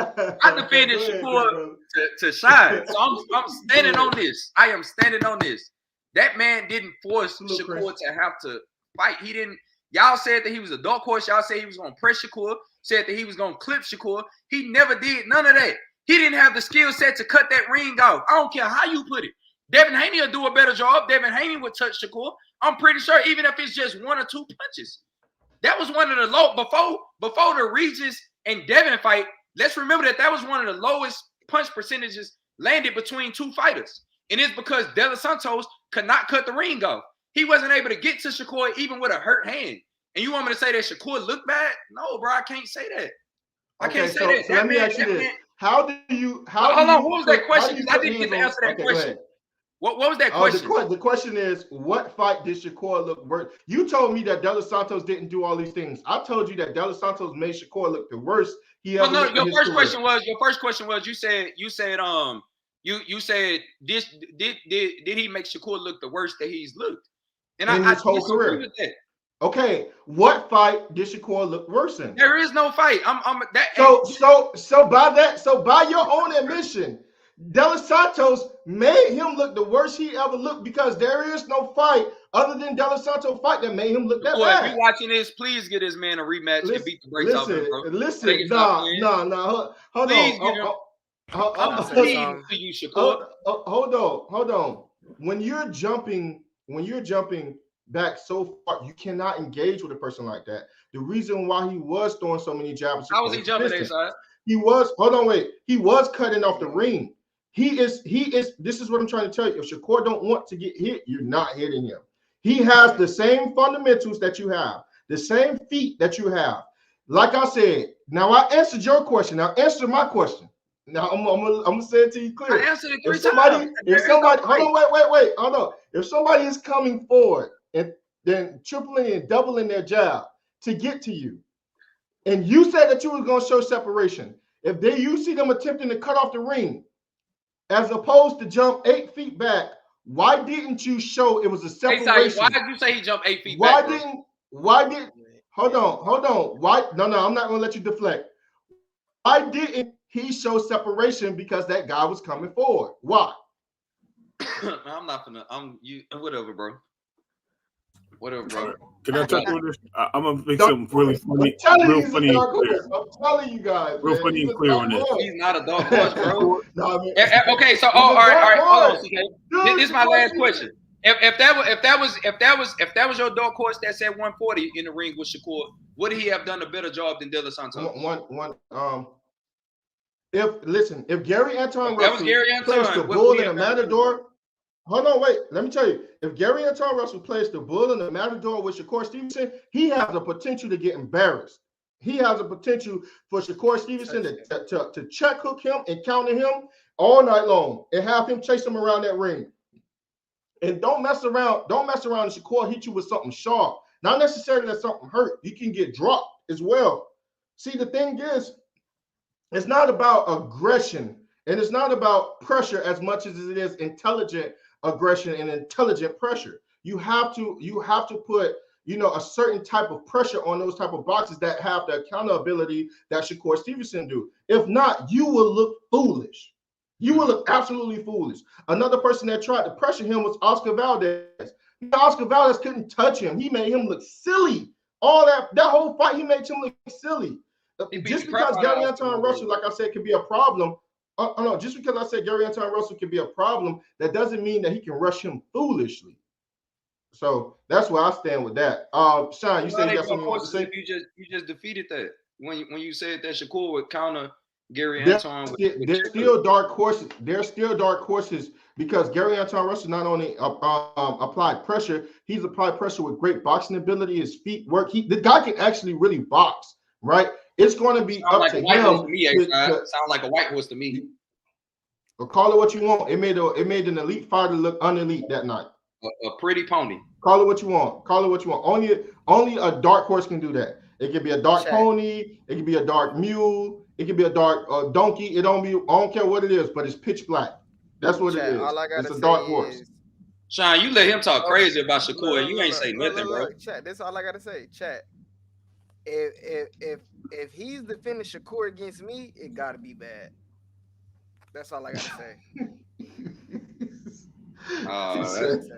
I defended Shakur to shine, so I'm standing on this. I am standing on this. That man didn't force Shakur to have to fight. He didn't. Y'all said that he was a dark horse. Y'all said he was gonna press Shakur. Said that he was gonna clip Shakur. He never did none of that. He didn't have the skill set to cut that ring off. I don't care how you put it. Devin Haney will do a better job. Devin Haney would touch Shakur. I'm pretty sure, even if it's just 1 or 2 punches. That was one of the low before the Regis and Devin fight. Let's remember that was one of the lowest punch percentages landed between 2 fighters. And it's because De Los Santos could not cut the ring off. He wasn't able to get to Shakur even with a hurt hand. And you want me to say that Shakur looked bad? No, bro, I can't say that. I can't say that. So let me ask you this. Hold on, what was that question? I didn't get to answer that question. What was that question? The question is, what fight did Shakur look worse? You told me that De Los Santos didn't do all these things. I told you that De Los Santos made Shakur look the worst he ever looked. Your first question was you said did he make Shakur look the worst that he's looked? And in his whole career. With that. Okay, what fight did Shakur look worse in? There is no fight. So by your own admission, De Los Santos made him look the worst he ever looked because there is no fight other than De Los Santos fight that made him look that bad. If you're watching this, please get this man a rematch and beat the brakes off him, bro. Listen, no. Hold on. When you're jumping back so far, you cannot engage with a person like that. The reason why he was throwing so many jabs. How was he jumping inside? He was cutting off the ring. He is, this is what I'm trying to tell you. If Shakur don't want to get hit, you're not hitting him. He has the same fundamentals that you have, the same feet that you have. Like I said, now I answered your question. Now answer my question. Now I'm gonna say it to you clear. I answered it 3 times. Hold on. If somebody is coming forward and then tripling and doubling their jab to get to you, and you said that you was gonna show separation, if you see them attempting to cut off the ring, as opposed to jump 8 feet back, why didn't you show it was a separation? Hey, why did you say he jumped 8 feet back? Hold on. Why? No, I'm not gonna let you deflect. Why didn't he show separation? Because that guy was coming forward. Why? I'm not gonna. Whatever, bro. Whatever, bro. Can I touch on this? I'm gonna make something really funny, real funny and clear. I'm telling you guys, real funny and clear on this. He's not a dog horse, bro. Okay, so all right, hold on, CK. This is my last question. If that was your dog horse that said 140 in the ring with Shakur, would he have done a better job than De Los Santos? If Gary Anton Russell plays the bull in the Matador. Hold on, wait. Let me tell you. If Gary Anton Russell plays the bull in the Matador with Shakur Stevenson, he has the potential to get embarrassed. He has a potential for Shakur Stevenson to check hook him and counter him all night long and have him chase him around that ring. And don't mess around. Don't mess around and Shakur hit you with something sharp. Not necessarily that something hurt. You can get dropped as well. See, the thing is, it's not about aggression and it's not about pressure as much as it is intelligent aggression and intelligent pressure. you have to put a certain type of pressure on those type of boxes that have the accountability that Shakur Stevenson do. If not, you will look foolish. You will look absolutely foolish. Another person that tried to pressure him was Oscar Valdez. Oscar Valdez couldn't touch him. He made him look silly. All that whole fight, he made him look silly. Just because Gary Anton Russell, like I said, could be a problem. No, just because I said Gary Anton Russell could be a problem, that doesn't mean that he can rush him foolishly. So that's where I stand with that. Sean, you said you got something you want to say? You just defeated that when you said that Shakur would counter Gary Anton. There's still dark horses. There's still dark horses because Gary Anton Russell not only applied pressure, he's applied pressure with great boxing ability. His feet work. The guy can actually really box, right? It's going to be up to him. Sound like a white horse to me. Or call it what you want. It made an elite fighter look unelite that night. A pretty pony. Call it what you want. Call it what you want. Only a dark horse can do that. It can be a dark pony. It can be a dark mule. It can be a dark donkey. I don't care what it is, but it's pitch black. That's what it is. It's a dark horse. Sean, you let him talk crazy about Shakur, and you ain't say nothing, bro. Chat, that's all I gotta say. Chat. If he's defending Shakur against me, it gotta be bad. That's all I gotta say.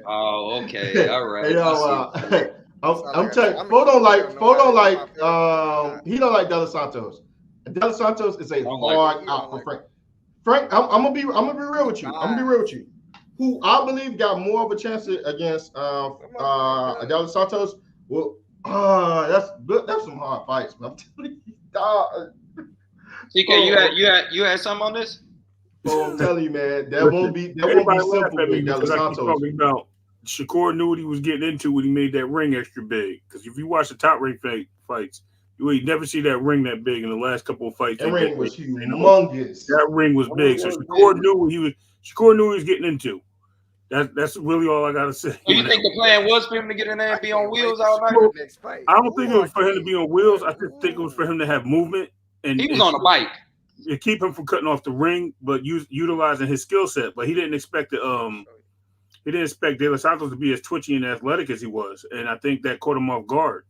Okay, all right. Hey, I'm telling. Fo don't like. He don't like De Los Santos. De Los Santos is a hard out for Frank. Frank, I'm gonna be real with you. I'm gonna be real with you. Who I believe got more of a chance against De Los Santos? Well, that's some hard fights, man. TK, you had something on this? Oh, I'm telling you, man, that won't be simple with De Los Santos. Talking about Shakur knew what he was getting into when he made that ring extra big. Because if you watch the top ring fights, you would never see that ring that big in the last couple of fights. That ring was humongous. That ring was big. So Shakur knew what he was getting into. That's really all I gotta say. So you think the plan was for him to get in there and be on wheels all night? I don't think it was for him to be on wheels. I just think it was for him to have movement. And he was on a bike. It keep him from cutting off the ring, but utilizing his skill set. But he didn't expect De Los Santos to be as twitchy and athletic as he was, and I think that caught him off guard.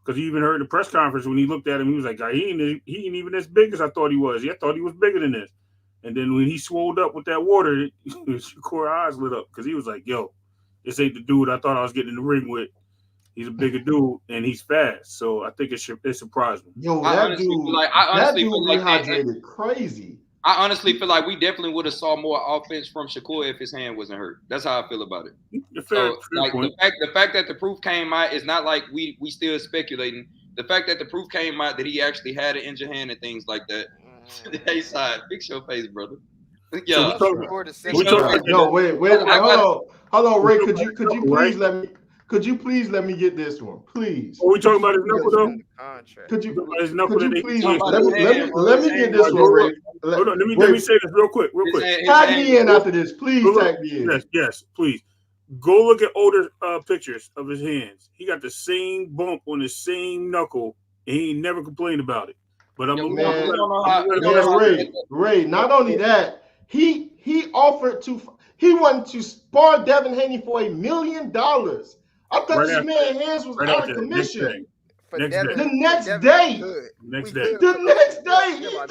Because you even heard in the press conference when he looked at him, he was like, he ain't even as big as I thought he was. I thought he was bigger than this. And then when he swolled up with that water, Shakur's eyes lit up because he was like, yo, this ain't the dude I thought I was getting in the ring with. He's a bigger dude, and he's fast. So I think it surprised me. Yo, that dude rehydrated crazy. I honestly feel like we definitely would have saw more offense from Shakur if his hand wasn't hurt. That's how I feel about it. So, like the fact that the proof came out is not like we still speculating. The fact that the proof came out that he actually had an injured hand and things like that. Hey, side, fix your face, brother. Yeah. No, wait, hold on, Ray. Could you please let me get this one, please? Are we talking about his knuckle though? Could you please let me get this one, Ray? Hold on, let me say this real quick. Tag me in after this, please. Tag me in. Yes, please. Go look at older pictures of his hands. He got the same bump on the same knuckle, and he never complained about it. But Ray. Not only that, he wanted to spar Devin Haney for $1 million. I thought this man's hands was out of commission. The next day.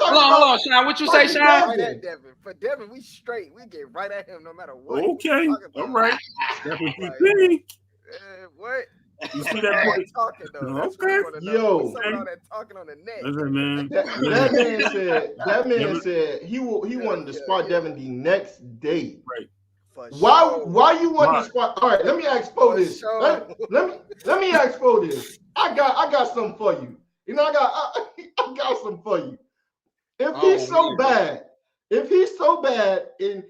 Hold on, Sean. What you say, Sean? For Devin, we straight. We get right at him no matter what. Okay, all right. That's what you think. What? You see that boy talking though? Okay. Yo, that talking on the neck. Listen, man. That man said he wanted to spar Devin the next day. Right. Why you want to spar? All right, let me ask Fo this. Let me ask Fo this. I got something for you. I got something for you. If he's so bad, and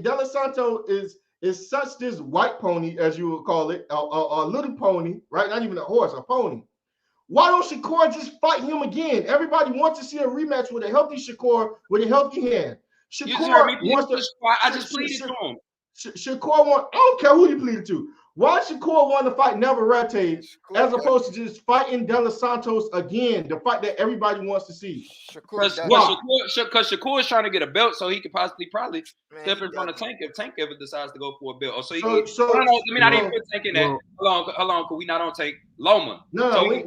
De Los Santos is such this white pony, as you would call it, a little pony, right? Not even a horse, a pony. Why don't Shakur just fight him again? Everybody wants to see a rematch with a healthy Shakur with a healthy hand. Shakur wants to. I just pleaded to him. Shakur I don't care who you pleaded to. Why Shakur want to fight Navarrete as opposed to just fighting De Los Santos again, the fight that everybody wants to see? Because Shakur is trying to get a belt so he could probably step in front of Tank if Tank ever decides to go for a belt. Or so he can, I didn't put Tank in that. How long could we not on take Loma? No, so we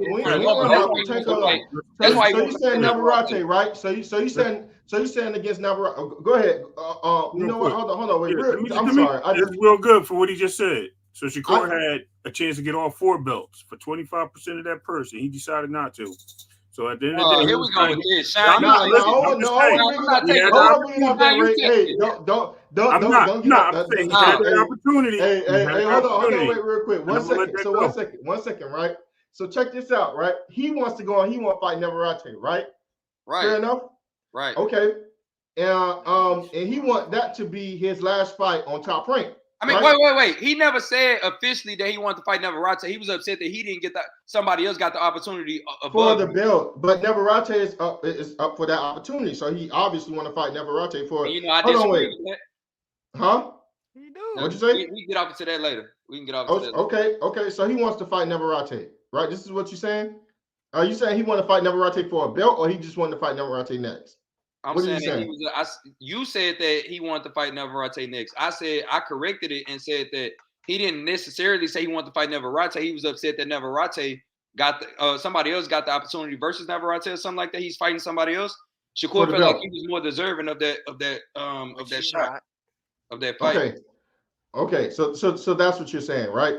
Tank alone. So you saying Navarrete, right? So you saying against Navarrete. Go ahead. You know what? Hold on. Wait, I'm sorry. It's real good for what he just said. So Shakur had a chance to get all 4 belts for 25% of that person. He decided not to. So at the end of the day, here we go with this. I'm not saying he had the opportunity. Hey, hold on, wait, real quick. One second, right? So check this out, right? He wants to go on. He wants to fight Navarrete, right? Right. Fair enough. Right. Okay. And he want that to be his last fight on Top Rank. I mean, right? wait. He never said officially that he wanted to fight Navarrete. He was upset that he didn't get that. Somebody else got the opportunity for the belt. But Navarrete is up for that opportunity. So he obviously want to fight Navarrete for. And I disagree with that. Huh? He do. What'd you say? We get off into that later. We can get off into that. Okay. So he wants to fight Navarrete, right? This is what you're saying? Are you saying he want to fight Navarrete for a belt, or he just wanted to fight Navarrete next? I'm saying that you said that he wanted to fight Navarrete next. I corrected it and said that he didn't necessarily say he wanted to fight Navarrete. He was upset that Navarrete got somebody else got the opportunity versus Navarrete or something like that. He's fighting somebody else. Shakur felt like he was more deserving of that shot, of that fight. Okay. So that's what you're saying, right?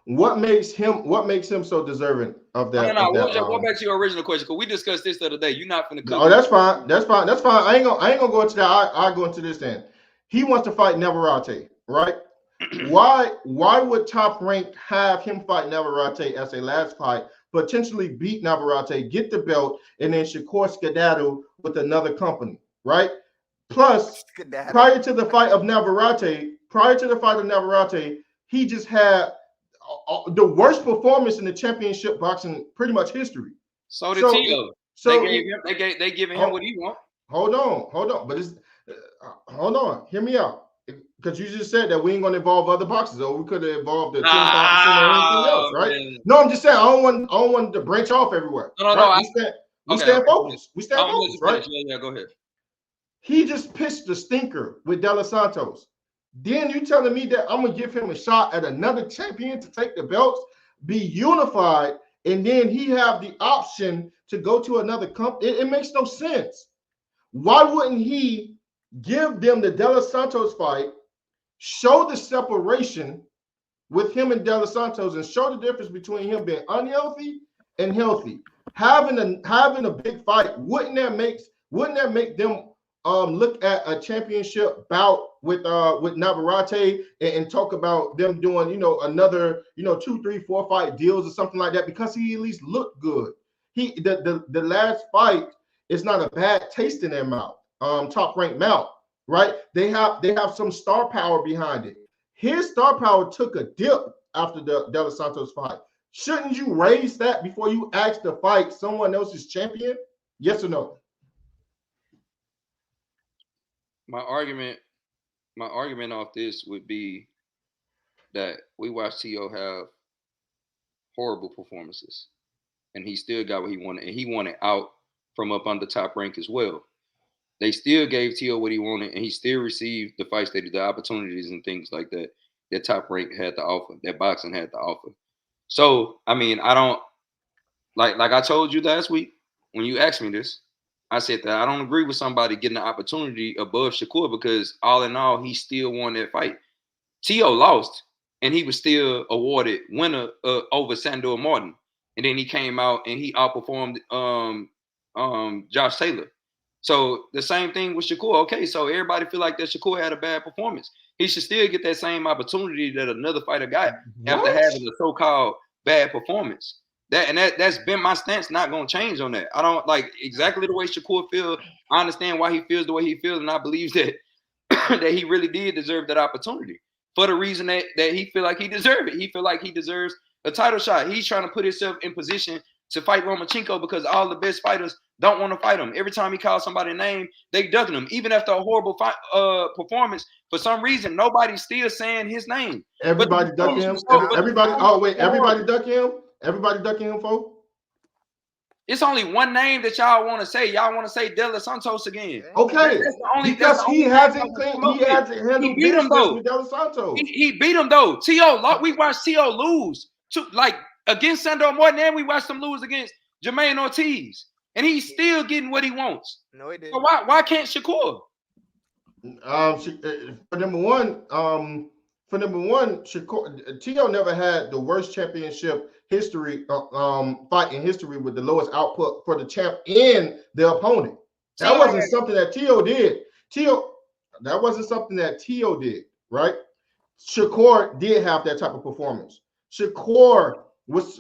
What makes him so deserving of that? No. Go back to your original question, because we discussed this the other day. You're not finna cook. Oh, that's fine. I ain't gonna go into that. I go into this then. He wants to fight Navarrete, right? Why would Top Rank have him fight Navarrete as a last fight, potentially beat Navarrete, get the belt, and then Shakur skedaddle with another company, right? Plus, prior to the fight of Navarrete, he just had the worst performance in the championship boxing pretty much history. So did Tio. So they giving him what he want. Hold on. But it's hold on. Hear me out. Because you just said that we ain't gonna involve other boxers, or we could have involved the 25% or anything else, right? Man. No, I'm just saying I don't want to branch off everywhere. No. We stand focused. We stand focused, right? Yeah, go ahead. He just pitched the stinker with De Los Santos. Then you telling me that I'm gonna give him a shot at another champion to take the belts, be unified, and then he have the option to go to another company? It makes no sense. Why wouldn't he give them the De Los Santos fight, show the separation with him and De Los Santos, and show the difference between him being unhealthy and healthy? Having a big fight, wouldn't that make them look at a championship bout with Navarrete and talk about them doing another 2, 3, 4 fight deals or something like that, because he at least looked good. The last fight is not a bad taste in their mouth. Top Rank mouth, right? They have some star power behind it. His star power took a dip after the De Los Santos fight. Shouldn't you raise that before you ask to fight someone else's champion? Yes or no? My argument off this would be that we watched T.O. have horrible performances, and he still got what he wanted, and he wanted out from up under Top Rank as well. They still gave T.O. what he wanted, and he still received the fights, the opportunities and things like that that Top Rank had to offer, that boxing had to offer. So, I mean, I don't like I told you last week when you asked me this, I said that I don't agree with somebody getting the opportunity above Shakur, because all in all, he still won that fight. T.O. lost, and he was still awarded winner over Sandor Martin. And then he came out and he outperformed Josh Taylor. So the same thing with Shakur. Okay, so everybody feel like that Shakur had a bad performance. He should still get that same opportunity that another fighter got after having a so-called bad performance. That's been my stance, not going to change on that. I don't like exactly the way Shakur feels. I understand why he feels the way he feels, and I believe that that he really did deserve that opportunity for the reason that he feel like he deserved it. He feel like he deserves a title shot. He's trying to put himself in position to fight Lomachenko because all the best fighters don't want to fight him. Every time he calls somebody's name, they ducking him. Even after a horrible performance, for some reason, nobody's still saying his name. Everybody ducking him. Everybody ducking him. Everybody ducking him, folks. It's only one name that y'all want to say. Y'all want to say De Los Santos again. Okay, because he hasn't handled business with De Los Santos. He beat him though. We watched T.O. lose against Sandor Morton, and we watched him lose against Jermaine Ortiz, and he's still getting what he wants. No, he didn't. So why can't Shakur? For number one, Shakur, T.O. never had the worst championship history fight in history with the lowest output for the champ and the opponent. That wasn't something that T.O. did. That wasn't something that T.O. did, right? Shakur did have that type of performance. Shakur was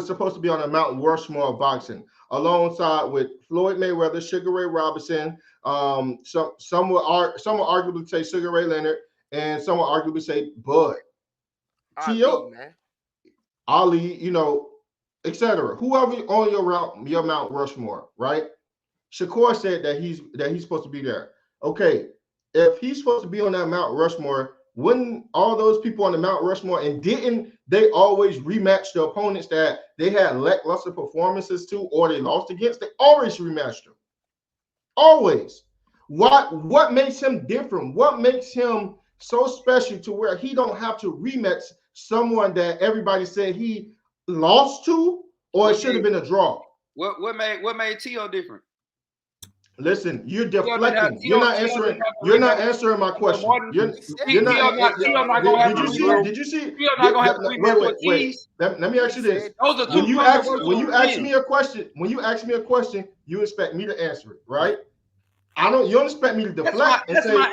supposed to be on the Mount Rushmore of boxing, alongside with Floyd Mayweather, Sugar Ray Robinson. Some will arguably say Sugar Ray Leonard, and some will arguably say Bud. T.O. Ali, etc. Whoever on your Mount Rushmore, right? Shakur said that he's supposed to be there. Okay, if he's supposed to be on that Mount Rushmore, wouldn't all those people on the Mount Rushmore, and didn't they always rematch the opponents that they had lackluster performances to or they lost against? They always rematched them. Always. What makes him different? What makes him so special to where he don't have to rematch someone that everybody said he lost to, or it should have been a draw? What made T.O. different? Listen, you're deflecting. You're not answering. You're not answering my question. You're not. Did you see? Wait. Let me ask you this. When you ask me a question, you expect me to answer it, right? You don't expect me to deflect and say. You know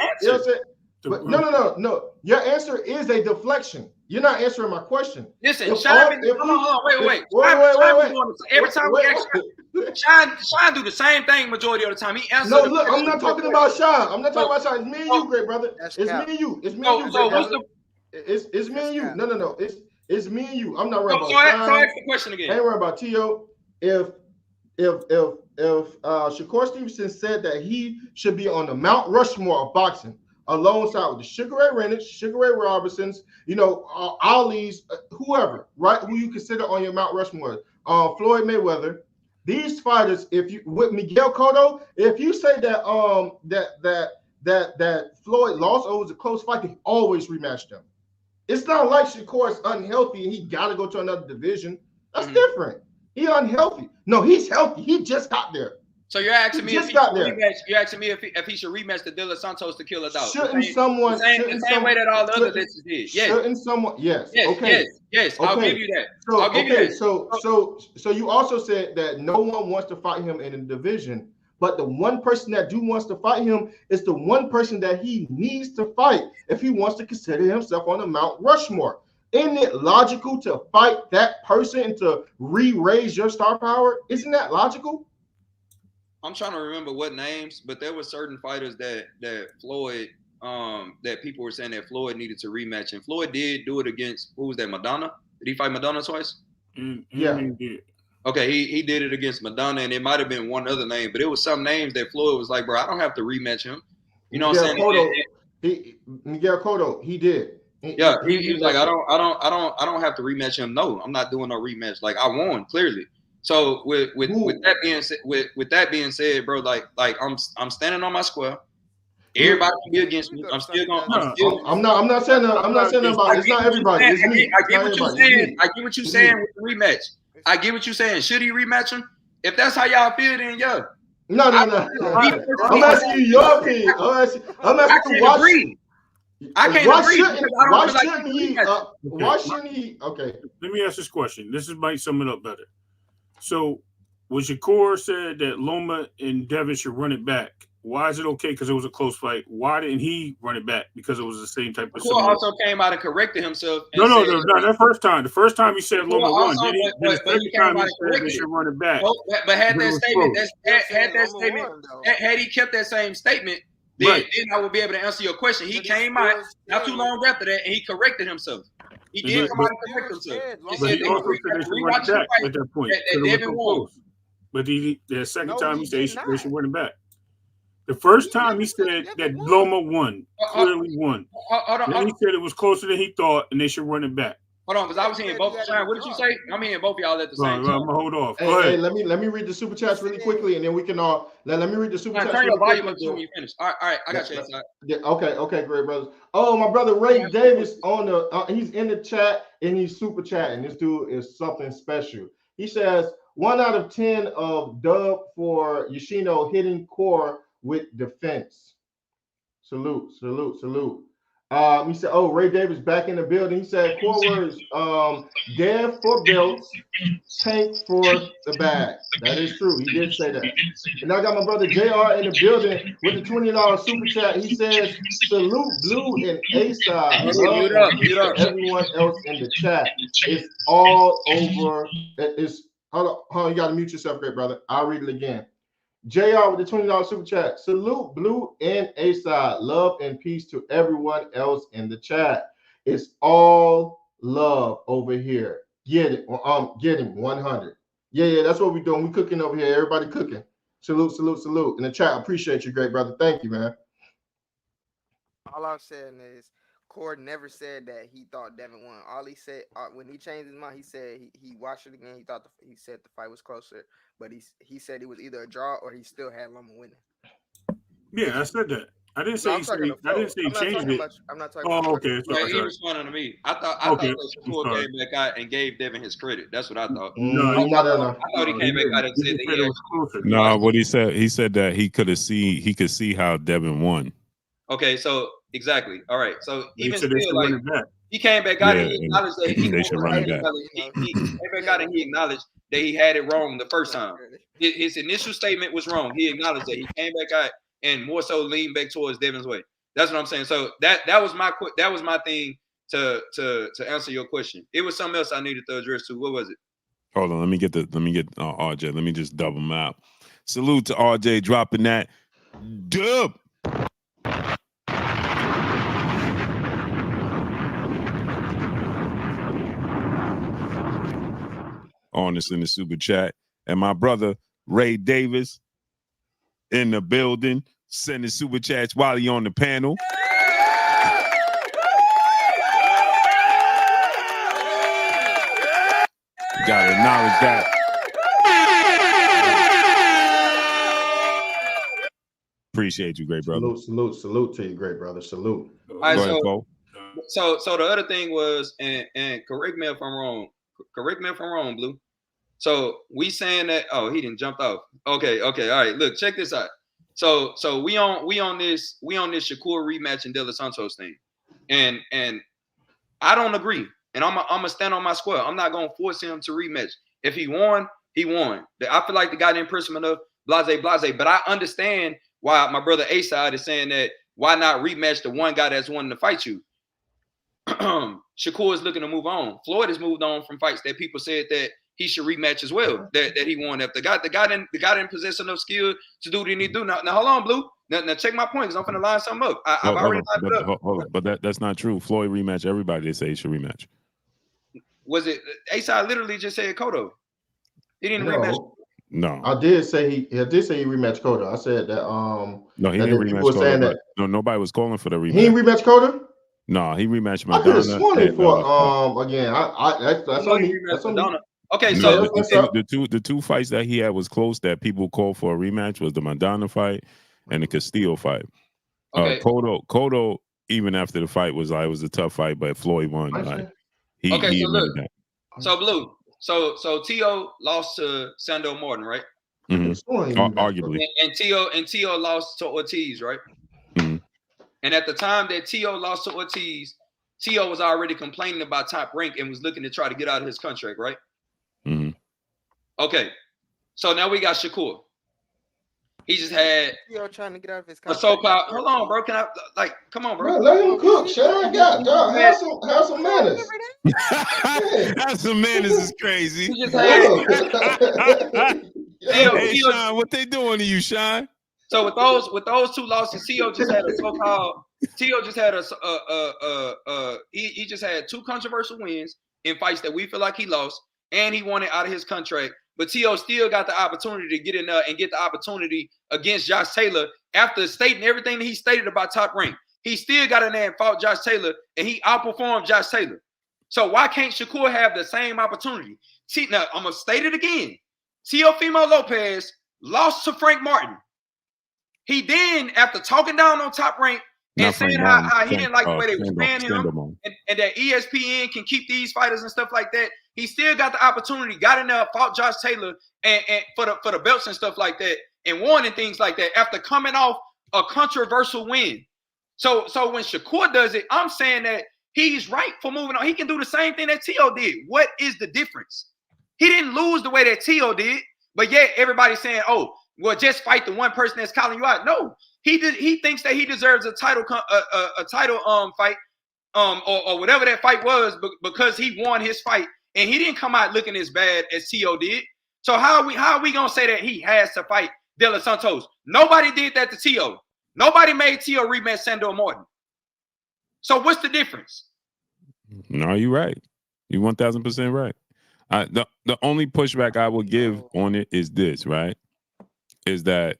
what I'm saying? No. Your answer is a deflection. You're not answering my question. Listen, wait. Every time we ask Shine do the same thing majority of the time. He answers. No, look, I'm not talking about Shine. I'm not talking about Shine. It's me and you, great brother. It's me and you. It's me and you, great brother. It's me and you. No. It's me and you. I'm not worried about Shine. So ask the question again. I ain't worried about T.O. If Shakur Stevenson said that he should be on the Mount Rushmore of boxing, alongside with the Sugar Ray Leonard, Sugar Ray Robinsons, Ali's, whoever, right? Who you consider on your Mount Rushmore, Floyd Mayweather. These fighters, with Miguel Cotto, if you say that that Floyd lost or it was a close fight, they always rematched them. It's not like Shakur is unhealthy and he got to go to another division. That's different. He unhealthy. No, he's healthy. He just got there. So you're asking me if he should rematch? You're asking me if he should rematch the De Los Santos to kill a dog? Shouldn't someone the same way that all the other lists did? Yes. Shouldn't someone? Yes. Okay. Yes. I'll give you that. So you also said that no one wants to fight him in a division, but the one person that wants to fight him is the one person that he needs to fight if he wants to consider himself on the Mount Rushmore. Isn't it logical to fight that person and to re-raise your star power? Isn't that logical? I'm trying to remember what names, but there were certain fighters that Floyd, that people were saying that Floyd needed to rematch, and Floyd did do it against, who was that, Madonna? Did he fight Madonna twice? Yeah. Okay, he did it against Madonna, and it might have been one other name, but it was some names that Floyd was like, bro, I don't have to rematch him. You know what I'm saying? Miguel Cotto, he did. He was like, I don't have to rematch him. No, I'm not doing no rematch. Like, I won clearly. So with that being said, bro, like I'm standing on my square. Everybody can be against me. I'm still gonna. I'm not saying about. It's not everybody. It's me. I get what you're saying. I get what you're saying with the rematch. I get what you're saying. Should he rematch him? If that's how y'all feel, then yeah. No. I'm asking you your opinion. I'm asking why. I can't agree. Why shouldn't he? Okay. Let me ask this question. This might sum it up better. So, when Shakur said that Loma and Devin should run it back, why is it okay? Because it was a close fight. Why didn't he run it back? Because it was the same type of. Shakur also came out and corrected himself. No. That first time. The first time he said Loma won. Then the second time he said they should run it back. But had that statement, had he kept that same statement, then I would be able to answer your question. He came out not too long after that and he corrected himself. He did come out and correct himself. But he also said they should run it back at that point. But the second time he said they should run it back. The first time he said that Loma won, clearly won. Then he said it was closer than he thought, and they should run it back. Hold on, because I was hearing both. What did you say? I'm hearing both of y'all at the same time. I'm gonna hold off. Hey, let me read the super chats really quickly, and then we can all. Let me read the super chats. Turn your volume up when you finish. All right, I got you. Yeah, okay, great, brothers. Oh, my brother Ray Davis on the. He's in the chat and he's super chatting. This dude is something special. He says 1 out of 10 of dub for Yoshino hitting core with defense. Salute. He said, "Oh, Ray Davis back in the building." He said, "Core words: dev for belts, tank for the bag." That is true. He did say that. And I got my brother JR in the building with the $20 super chat. He says, "Salute Blue and A-Side. Mute up. Everyone else in the chat. It's all over. It's hold on. You got to mute yourself, great brother. I'll read it again." JR with the $20 super chat. Salute Blue and A-Side. Love and peace to everyone else in the chat. It's all love over here. Get it. Get him 100. Yeah, that's what we're doing. We're cooking over here. Everybody cooking. Salute. In the chat, appreciate you, great brother. Thank you, man. All I'm saying is Cord never said that he thought Devin won. All he said when he changed his mind, he said he watched it again. He said the fight was closer. But he said it was either a draw or he still had Loma winning. Yeah, I said that. I didn't say he changed it. I'm not talking about. Okay. Yeah, he responded to me. I thought that Shakur came back out and gave Devin his credit. That's what I thought. No. I thought he came back out and said that he was closer. No, what he said that he could see how Devin won. Okay, so exactly. All right. So even still, like he came back out and he acknowledged that they should run it back. He came back out and he acknowledged that he had it wrong the first time. His initial statement was wrong. He acknowledged that. He came back out and more so leaned back towards Devin's way. That's what I'm saying. So that was my thing to answer your question. It was something else I needed to address too. What was it? Hold on, let me get RJ. Let me just double them out. Salute to RJ dropping that dub. On us in the super chat, and my brother Ray Davis in the building sending super chats while he on the panel. Gotta acknowledge that. Appreciate you, great brother. Salute to you, great brother. Salute. All right, so the other thing was, and correct me if I'm wrong. Correct me if I'm wrong, Blue. So we saying that he didn't jump off. Okay, all right. Look, check this out. So we on this Shakur rematch and De Los Santos thing, and I don't agree. And I'm gonna stand on my square. I'm not gonna force him to rematch. If he won, he won. I feel like the guy didn't impress him enough. Blase. But I understand why my brother A-Side is saying that. Why not rematch the one guy that's wanting to fight you? Shakur is looking to move on. Floyd has moved on from fights that people said that he should rematch as well. That he won. If the guy didn't possess enough skill to do what he need to do. Now hold on, Blue. Now check my point because I'm gonna line something up. I've already lined it up. Hold on. But that's not true. Floyd rematch everybody. They say he should rematch. Was it A-Side literally just said Cotto? He didn't rematch. No, I did say he rematched Cotto. I said that. No, he didn't rematch Cotto. No, nobody was calling for the rematch. He didn't rematch Cotto. No, he rematched Madonna. I could have sworn it for again. That's on me. That's on me. Okay, so the two fights that he had was close that people called for a rematch was the Madonna fight and the Castillo fight. Okay. Cotto, even after the fight was a tough fight, but Floyd won. He look. So Blue. So T.O. lost to Sando Martin, right? Mm-hmm. Arguably. And T.O. lost to Ortiz, right? Mm-hmm. And at the time that T.O. lost to Ortiz, T.O. was already complaining about Top Rank and was looking to try to get out of his contract, right? Mm-hmm. Okay. So now we got Shakur. He just had T.O. trying to get out of his contract. Hold on, bro. Can I come on, bro? Let him cook. Sean, dog. Have some manners. Have some manners is crazy. He just had Hey, Sean, what they doing to you, Sean? So with those two losses, T.O. just had a Tio just had he just had 2 controversial wins in fights that we feel like he lost, and he wanted out of his contract. But Tio still got the opportunity to get in there and get the opportunity against Josh Taylor after stating everything that he stated about Top Rank. He still got in there and fought Josh Taylor, and he outperformed Josh Taylor. So why can't Shakur have the same opportunity? See, now I'm gonna state it again. Teofimo Lopez lost to Frank Martin. He then, after talking down on Top Rank and saying how he didn't like the way they were paying him, and that ESPN can keep these fighters and stuff like that, he still got the opportunity, got in there, fought Josh Taylor and for the belts and stuff like that, and won and things like that after coming off a controversial win. So when Shakur does it, I'm saying that he's right for moving on. He can do the same thing that Tio did. What is the difference? He didn't lose the way that Tio did, but yet everybody's saying, oh, well, just fight the one person that's calling you out. No, he thinks that he deserves a title fight or whatever that fight was because he won his fight and he didn't come out looking as bad as Tio did. So how are we gonna say that he has to fight De Los Santos? Nobody did that to Tio. Nobody made Tio rematch Sandor Martin. So what's the difference? No, you're right. You're 1,000% right. The only pushback I will give on it is this, right? Is that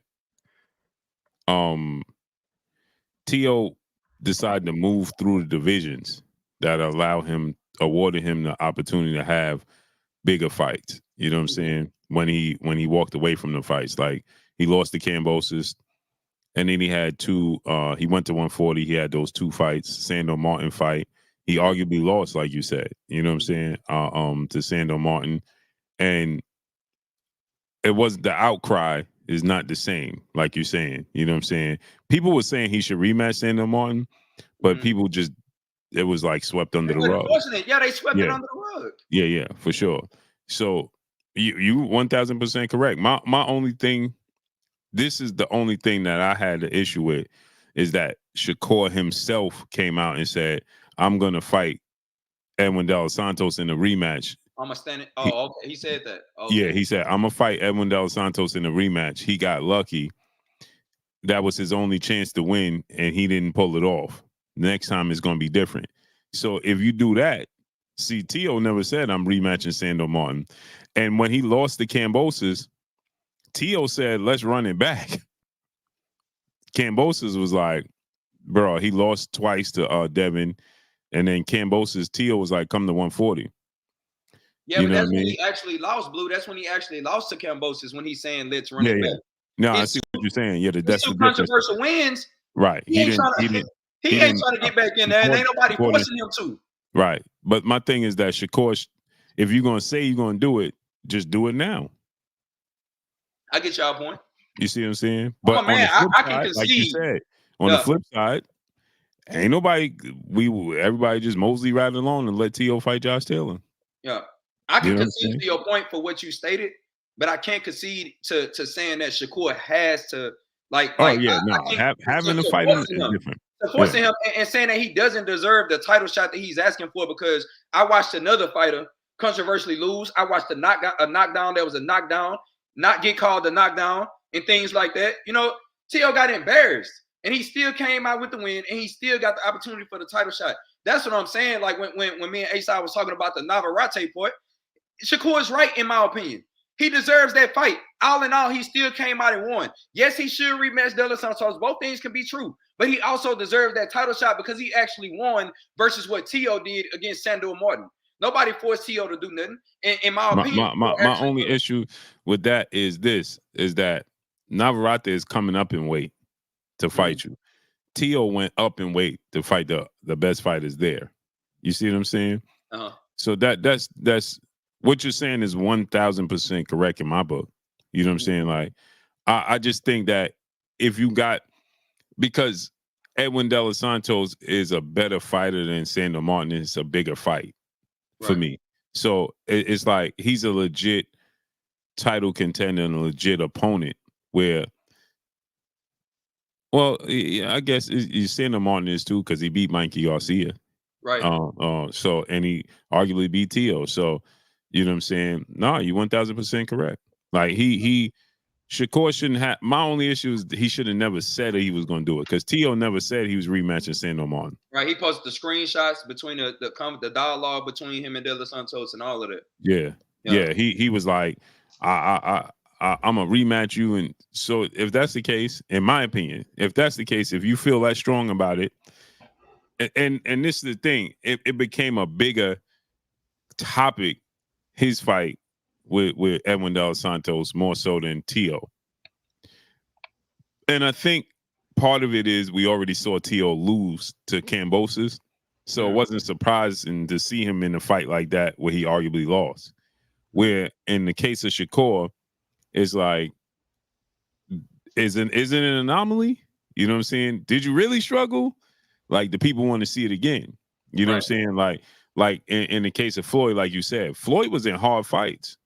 Tio decided to move through the divisions that awarded him the opportunity to have bigger fights. You know what I'm saying? When he walked away from the fights, like he lost to Kambosos, and then he had 2. He went to 140. He had those 2 fights. Sandor Martin fight. He arguably lost, like you said. You know what I'm saying? To Sandor Martin, and it was the outcry is not the same, like you're saying. You know what I'm saying? People were saying he should rematch Sandor Martin, but people just, it was like swept under the rug. Yeah, they swept it under the rug. Yeah, for sure. So you 1,000% correct. My only thing, this is the only thing that I had an issue with, is that Shakur himself came out and said, I'm going to fight Edwin De Los Santos in a rematch. I'm going to stand it. Oh, okay. He said that. Okay. Yeah, he said, I'm going to fight Edwin De Los Santos in a rematch. He got lucky. That was his only chance to win, and he didn't pull it off. Next time it's going to be different. So if you do that, see, Tio never said, I'm rematching Sandor Martin. And when he lost to Kambosos, Tio said, let's run it back. Kambosos was like, bro, he lost twice to Devin. And then Kambosos, Tio was like, come to 140. Yeah, but that's when he actually lost, Blue. That's when he actually lost to Kambosos, when he's saying, let's run it back. No, I see what you're saying. Yeah, that's the difference. Controversial wins. Right. He ain't trying to get back in there, and ain't nobody forcing him to. Right. But my thing is that Shakur, if you're going to say you're going to do it, just do it now. I get y'all point. You see what I'm saying? But on the flip side, can concede. Like you said, on the flip side, ain't everybody just mostly ride along and let Tio fight Josh Taylor. Yeah. I can concede to your point for what you stated, but I can't concede to saying that Shakur has to having the fight is different. Forcing him and saying that he doesn't deserve the title shot that he's asking for, because I watched another fighter controversially lose. I watched a knockdown that was a knockdown, not get called a knockdown, and things like that. You know, Tio got embarrassed, and he still came out with the win, and he still got the opportunity for the title shot. That's what I'm saying. Like when me and Asai was talking about the Navarrete point, Shakur is right in my opinion. He deserves that fight. All in all, he still came out and won. Yes, he should rematch De Los Santos. Both things can be true, but he also deserves that title shot because he actually won versus what Tio did against Sandor Martin. Nobody forced Tio to do nothing. In my opinion, my only issue with that is that Navarrete is coming up in weight to fight you. Tio went up in weight to fight the best fighters there. You see what I'm saying? So that's what you're saying is 1,000% correct in my book. You know what I'm saying? Like, I just think that if you got, because Edwin De Los Santos is a better fighter than Sandor Martin, it's a bigger fight for me. So it's like he's a legit title contender and a legit opponent. Where, well, I guess Sandor Martin is too, because he beat Mikey Garcia, right? So, and he arguably beat Tio. So, you know what I'm saying? No, you 1,000% correct. Like he Shakur shouldn't have. My only issue is he should have never said that he was going to do it because T.O. never said he was rematching Sando Martin. Right, he posted the screenshots between the dialogue between him and De Los Santos and all of that. Yeah. He was like, I'm gonna rematch you, and so if that's the case, in my opinion, if that's the case, if you feel that strong about it, and this is the thing, it became a bigger topic, his fight with Edwin De Los Santos more so than T.O. And I think part of it is we already saw T.O. lose to Kambosos, so it wasn't surprising to see him in a fight like that where he arguably lost. Where in the case of Shakur, it's like, isn't it an anomaly? You know what I'm saying? Did you really struggle? Like, the people want to see it again. You know what I'm saying? Like in the case of Floyd, like you said, Floyd was in hard fights.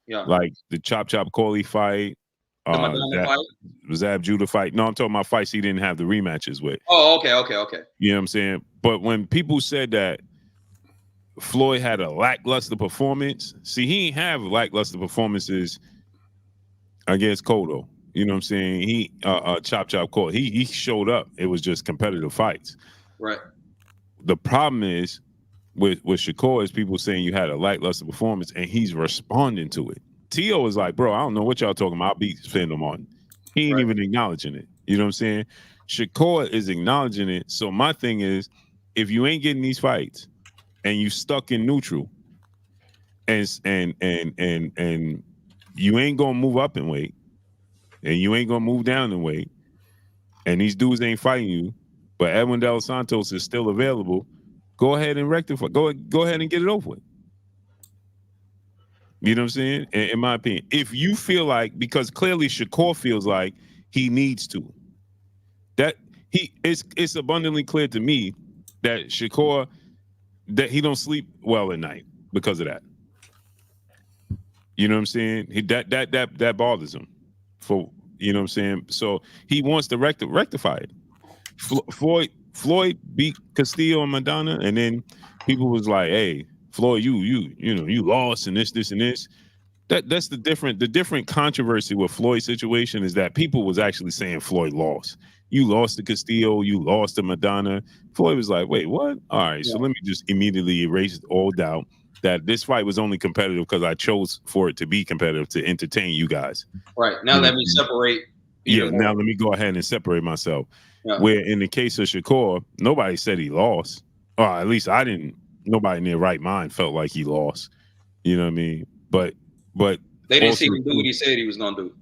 Yeah. Like the Chop Corley fight, Zab Judah fight. No, I'm talking about fights he didn't have the rematches with. Oh, okay. You know what I'm saying? But when people said that Floyd had a lackluster performance, see, he ain't have lackluster performances against Cotto. You know what I'm saying? He Chop Corley. He showed up. It was just competitive fights. Right. The problem is with Shakur is people saying you had a lackluster performance, and he's responding to it. T.O. is like, bro, I don't know what y'all talking about. I'll beat Sando Martin. He ain't even acknowledging it. You know what I'm saying? Shakur is acknowledging it. So my thing is, if you ain't getting these fights and you stuck in neutral, and you ain't gonna move up in weight, and you ain't gonna move down in weight, and these dudes ain't fighting you, but Edwin De Los Santos is still available, go ahead and rectify. Go ahead and get it over with. You know what I'm saying? In my opinion, if you feel like, because clearly Shakur feels like he needs to, that it's abundantly clear to me that Shakur, that he don't sleep well at night because of that. You know what I'm saying? That bothers him. For, you know what I'm saying? So he wants to rectify it. Floyd beat Castillo and Madonna, and then people was like, "Hey, Floyd, you lost and this and this." That's the different controversy with Floyd's situation is that people was actually saying Floyd lost. You lost to Castillo, you lost to Madonna. Floyd was like, "Wait, what? All right, so let me just immediately erase all doubt that this fight was only competitive because I chose for it to be competitive to entertain you guys." Right. Now let me separate. Now let me go ahead and separate myself. Yeah. Where in the case of Shakur, nobody said he lost. Or at least I didn't. Nobody in their right mind felt like he lost. You know what I mean? But they didn't see him do what he said he was gonna do.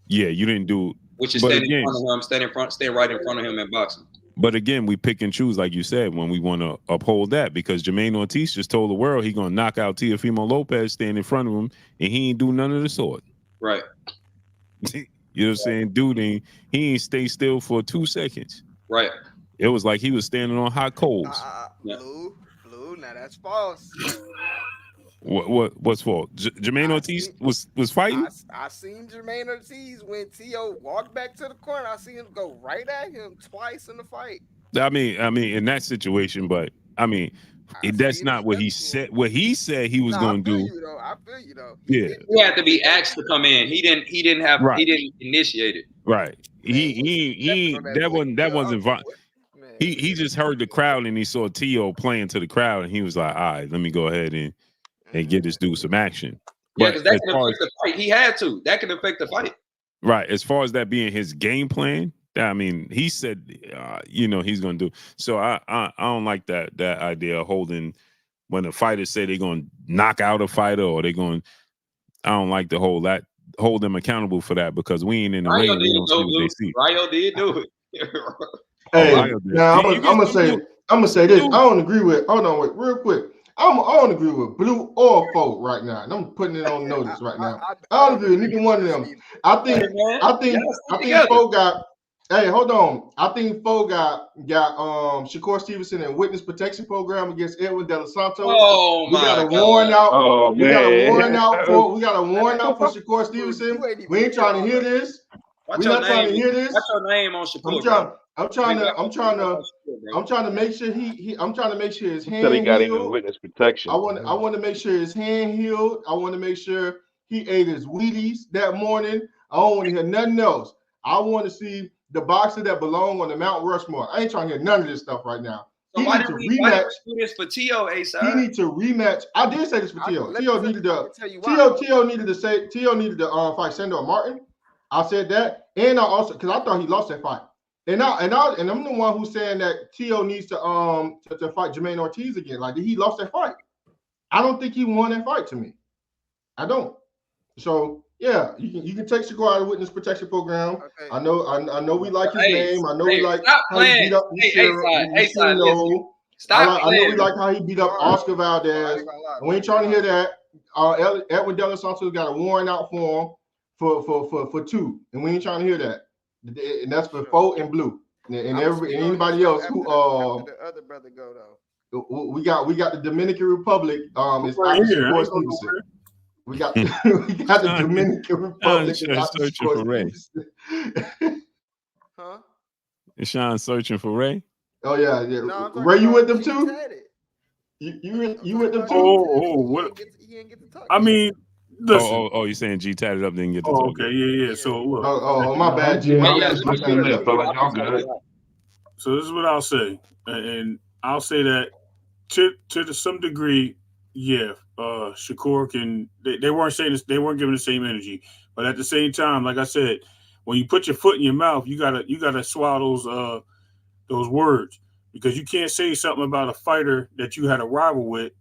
Yeah, you didn't do. Which is stand in front of him, stand right in front of him in boxing. But again, we pick and choose, like you said, when we want to uphold that, because Jermaine Ortiz just told the world he's gonna knock out Teofimo Lopez, stand in front of him, and he ain't do none of the sort. Right. You know what I'm saying? Dude, he ain't stay still for 2 seconds. Right. It was like he was standing on hot coals. Blue, now that's false. What's false? Jermaine Ortiz was fighting? I seen Jermaine Ortiz when T.O. walked back to the corner. I seen him go right at him twice in the fight. I mean, in that situation, but I mean, that's not what he said. What he said he was going to do. I feel you though. Yeah, he had to be asked to come in. He didn't initiate it. Right. That wasn't violent. He just heard the crowd and he saw T.O. playing to the crowd and he was like, all right, let me go ahead and get this dude some action. Yeah, because that can affect the fight. He had to. That can affect the fight. Right. As far as that being his game plan, I mean, he said, he's going to do. So I don't like that idea of holding when the fighters say they're going to knock out a fighter or they're going. I don't like to hold them accountable for that because we ain't in the ring. We don't see what they see. Rayo did do it. Hey, now I'm gonna say this. I don't agree with. Hold on, wait, real quick. I don't agree with Blue or Folk right now, and I'm putting it on notice right now. I don't agree with neither one of them. I think Folk got. Hey, hold on. I think Folk got Shakur Stevenson in witness protection program against Edwin De Los Santos. Oh my! We got a warrant out. We got a warrant out for Shakur Stevenson. We ain't trying to hear this. We're not trying to hear this. What's your name on Shakur? I'm trying to make sure I'm trying to make sure his hand he got healed. in witness protection. I want to make sure his hand healed. I want to make sure he ate his Wheaties that morning. I don't want to hear nothing else. I want to see the boxer that belong on the Mount Rushmore. I ain't trying to hear none of this stuff right now. So why did we do this for T.O., A-Side? He need to rematch. I did say this for T.O. T.O. needed to fight Sandor Martin. I said that, and I also because I thought he lost that fight. And I'm the one who's saying that T.O. needs to fight Jermaine Ortiz again. Like he lost that fight. I don't think he won that fight to me. I don't. So yeah, you can take Shakur out of the witness protection program. Okay. I know we like his name. I know we like how he beat up I know we like how he beat up Oscar Valdez. And we ain't trying to hear that. Edwin De Los Santos got a warrant out for him for 2, and we ain't trying to hear that. And that's for 4 and blue. And anybody else who the other brother go though. We got the Dominican Republic. It's Shakur Stevenson. We got the Dominican Republic. Searching for Ray. Huh? Is Sean searching for Ray? Oh yeah. No, Ray, you with them too? You with them too? What? He didn't get to talk. I mean, listen. Oh, you saying G tatted up, didn't get to talk? Okay, yeah. So look. My bad, G. So this is what I'll say, and I'll say that to some degree, yeah. Shakur can. They weren't saying this. They weren't giving the same energy, but at the same time, like I said, when you put your foot in your mouth, you gotta swallow those words, because you can't say something about a fighter that you had a rival with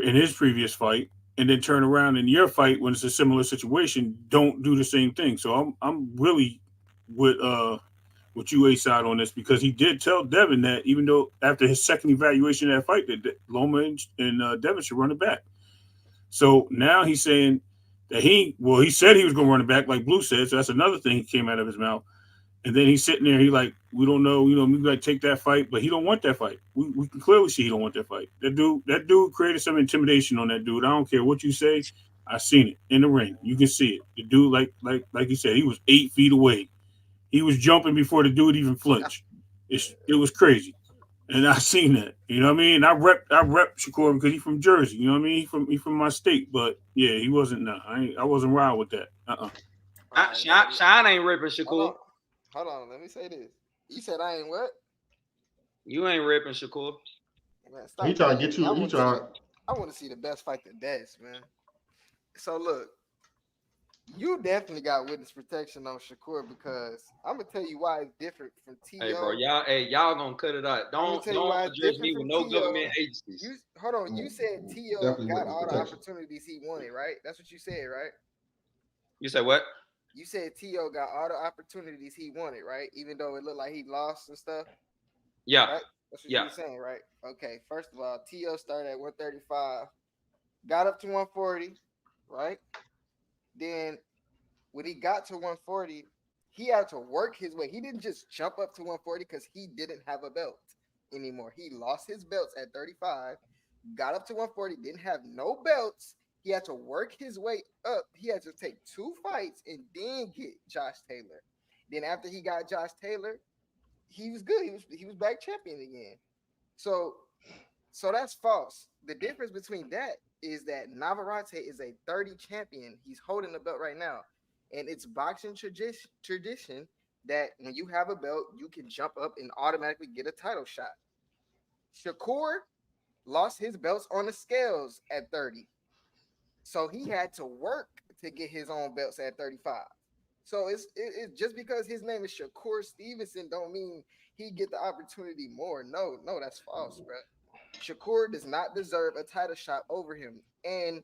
in his previous fight and then turn around in your fight when it's a similar situation. Don't do the same thing. So I'm really with you, A-Side, on this, because he did tell Devin that even though after his second evaluation of that fight that Loma and Devin should run it back. So now he's saying that he said he was going to run it back like Blue said. So that's another thing that came out of his mouth. And then he's sitting there. He like, we don't know, we got to take that fight, but he don't want that fight. We can clearly see he don't want that fight. That dude created some intimidation on that dude. I don't care what you say. I seen it in the ring. You can see it. The dude, like you said, he was 8 feet away. He was jumping before the dude even flinched. It was crazy. And I seen that. You know what I mean? I rep Shakur because he's from Jersey. You know what I mean? He from my state. But yeah, he wasn't. No, I wasn't wild with that. Shine ain't ripping Shakur. Hold on, let me say this. You said I ain't what? You ain't ripping Shakur. Man, he trying to get you. I want to see the best fight the best, man. So look, you definitely got witness protection on Shakur, because I'm gonna tell you why it's different from T.O. Hey, bro, y'all gonna cut it out. Don't address me with no government agencies. Hold on, you said T.O. got all the opportunities he wanted, right? That's what you said, right? You said what? You said T.O. got all the opportunities he wanted, right? Even though it looked like he lost and stuff. Yeah. Right? That's what you're saying, right? Okay. First of all, T.O. started at 135, got up to 140, right? Then when he got to 140, he had to work his way. He didn't just jump up to 140 because he didn't have a belt anymore. He lost his belts at 35, got up to 140, didn't have no belts. He had to work his way up. He had to take 2 fights and then get Josh Taylor. Then after he got Josh Taylor, he was good. He was back champion again. So that's false. The difference between that is that Navarrete is a 30 champion. He's holding the belt right now. And it's boxing tradition that when you have a belt, you can jump up and automatically get a title shot. Shakur lost his belts on the scales at 30. So he had to work to get his own belts at 35. So it's just because his name is Shakur Stevenson don't mean he get the opportunity more. No, that's false, bro. Shakur does not deserve a title shot over him. And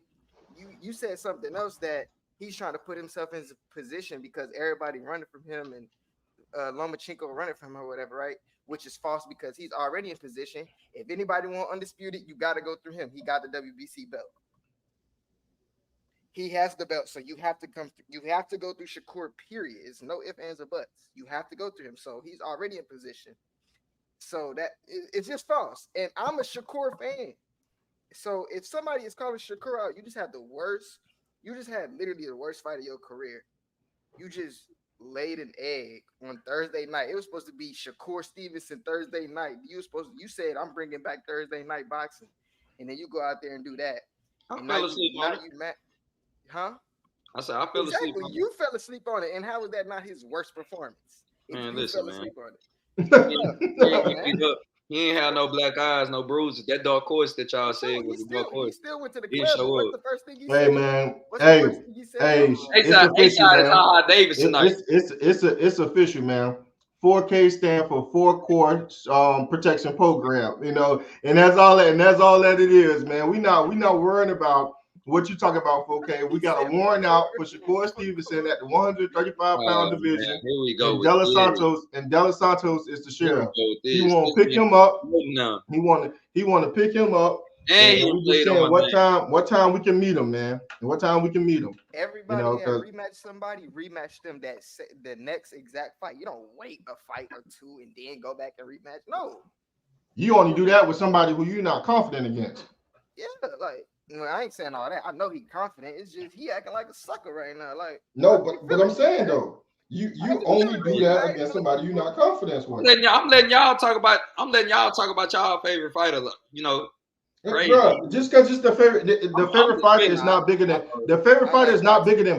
you said something else, that he's trying to put himself in position because everybody running from him and Lomachenko running from him or whatever, right? Which is false, because he's already in position. If anybody want undisputed, you got to go through him. He got the WBC belt. He has the belt, so you have to go through Shakur, period. It's no ifs, ands, or buts. You have to go through him. So he's already in position. So it's just false. And I'm a Shakur fan. So if somebody is calling Shakur out, you just had literally the worst fight of your career. You just laid an egg on Thursday night. It was supposed to be Shakur Stevenson Thursday night. You said I'm bringing back Thursday night boxing, and then you go out there and do that. I fell asleep on it. Huh? I said I fell asleep. Exactly. You fell asleep on it, and how was that not his worst performance? Man, you listen, fell asleep man. on it. He ain't have no black eyes, no bruises. That dark horse that y'all said was a dark horse. He still went to the He club. show What's up. the first thing he Hey said? man, What's the first thing he said? A-side is Ha Davis tonight. It's official, man. 4K stand for 4-core protection program, you know, and that's all that it is, man. We not worrying about what you talking about, 4K. We got a warrant out for Shakur Stevenson at the 135-pound division. Here we go. And Dela Santos is the sheriff. He want to pick him up. No. He want to pick him up. And we just saying what time we can meet him, man. And what time we can meet him. Everybody that rematch somebody, rematch them the next exact fight. You don't wait a fight or two and then go back and rematch. No. You only do that with somebody who you're not confident against. Yeah, like I ain't saying all that. I know he's confident. It's just he acting like a sucker right now. Like no, but I'm saying though, you only do that against somebody you're not confident with. I'm letting y'all talk about y'all favorite fighter. You know. Bro, just because it's the favorite fighter is not bigger than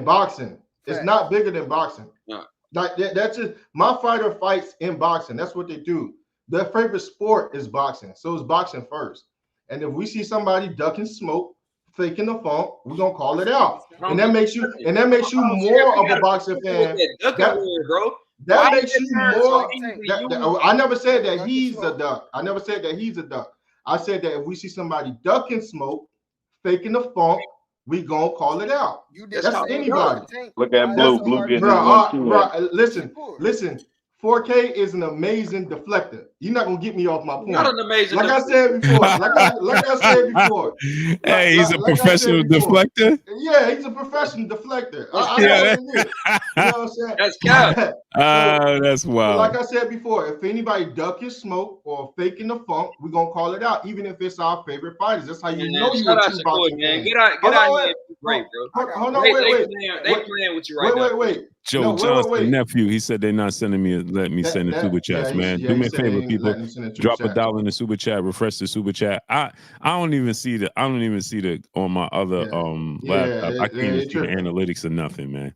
boxing. It's not bigger than boxing. Yeah. Like that's just my fighter fights in boxing. That's what they do. Their favorite sport is boxing, so it's boxing first. And if we see somebody ducking smoke, faking the funk, we're gonna call it out. And that makes you more of a boxing fan. That makes you more. I never said that he's a duck. I said that if we see somebody ducking smoke, faking the funk, we gonna call it out. That's anybody. Look at Blue getting listen. 4K is an amazing deflector. You're not gonna get me off my point. Not an amazing. Like I said before. Hey, he's a professional deflector. Yeah, he's a professional deflector. I know what I'm saying. That's cap. That's wild. Like I said before, if anybody ducking smoke or faking the funk, we're gonna call it out, even if it's our favorite fighters. That's how you know you a true boxing fan. Get out here. Great, bro. Hold on, wait. They playing with you right now. Wait. Joe Johnson, nephew, he said they're not sending me. Let me send the super chats, man. Do me a favor, people. Drop $1 in the super chat. Refresh the super chat. I don't even see the on my other laptop. I can't even see the analytics or nothing, man.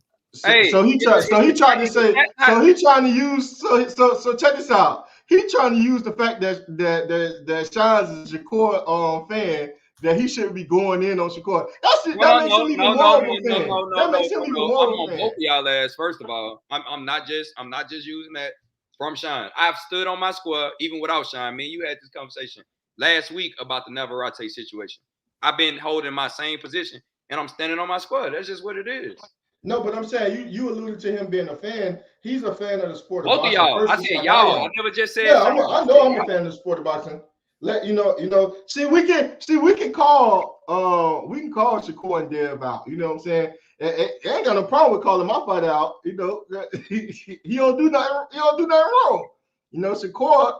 So he tried to use. So check this out. He trying to use the fact that Sean's is a Shakur fan. That he shouldn't be going in on Shakur. That makes him even more of a fan. That makes him even more of a fan. Both of y'all ass. First of all, I'm not just using that from Sean. I've stood on my squad even without Sean. Me and you had this conversation last week about the Navarrete situation. I've been holding my same position and I'm standing on my squad. That's just what it is. No, but I'm saying you alluded to him being a fan. He's a fan of the sport of both boxing. Both of y'all. I said y'all. I never just said. Yeah, I know I'm a fan of the sport of boxing. Let you know. See, we can call Shakur and Dev out. You know what I'm saying? Ain't got no problem with calling my fight out. You know, he don't do nothing. He don't do nothing wrong. You know, Shakur.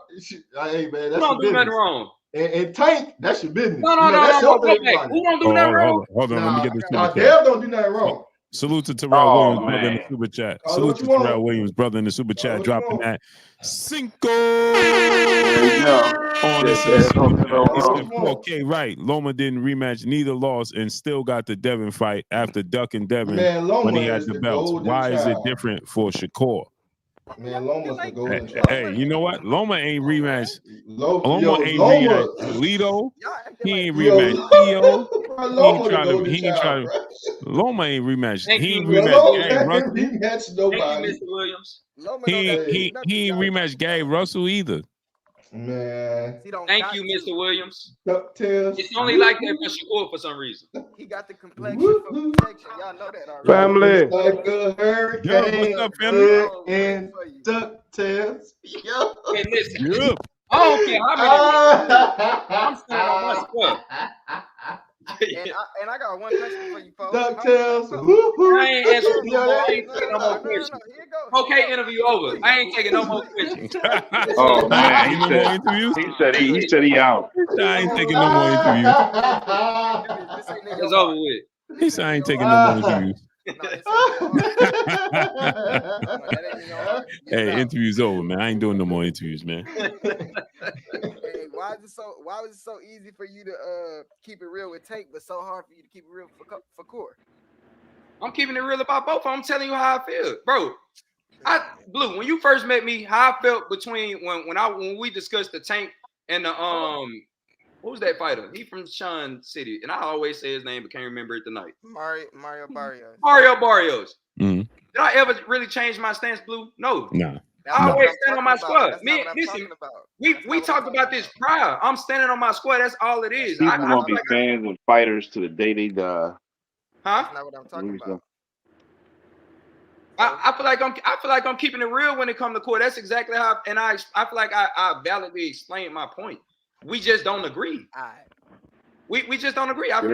Hey man, that's don't do nothing wrong. And Tank, that's your business. No. Who don't do nothing wrong? Hold on, let me get this. Dev don't do nothing wrong. Salute to Terrell Williams, brother in the super chat. Salute to Terrell Williams, brother in the super chat, dropping that Cinco. On this. He said 4K, right. Loma didn't rematch, neither lost, and still got the Devin fight after ducking Devin when he had the belts. Why is it different for Shakur? Man, Loma's the golden child. Hey, you know what? Loma ain't rematched. Loma ain't rematched Toledo. He ain't rematched Theo. Loma ain't rematched. He ain't rematched Gary Russell. He ain't rematched Gary Russell either. Man. Thank you, Mr. Williams. DuckTales. It's only like that for Shakur for some reason. He got the complexion for protection. Y'all know that already. Family. Like a hurricane. What's up, family? And DuckTales. Yo. Hey, listen. Yeah. I don't care how many. I'm standing on my squad. And I got one question for you, folks. DuckTales. I ain't answering no more. I ain't taking no more questions. Okay, interview over. I ain't taking no more questions. Oh man, no more interviews. He said he out. I ain't taking no more interviews. It's over with. He said I ain't taking no more interviews. Hey, interviews over, man. I ain't doing no more interviews, man. Hey, why was it so easy for you to keep it real with Tank, but so hard for you to keep it real for Core? I'm keeping it real about both. I'm telling you how I feel, bro. Blue, when you first met me, how I felt between when we discussed the Tank and the what was that fighter? He from Sean City, and I always say his name, but can't remember it tonight. Mario Barrios. Mario Barrios. Mm-hmm. Did I ever really change my stance, Blue? No. Nah. I always stand on my squad. Man, listen, we talked about this prior. I'm standing on my squad. That's all it is. People gonna be fans and fighters to the day they die. Huh? That's not what I'm talking about. I feel like I'm keeping it real when it comes to court. That's exactly how, and I feel like I validly explained my point. We just don't agree. We just don't agree. I'm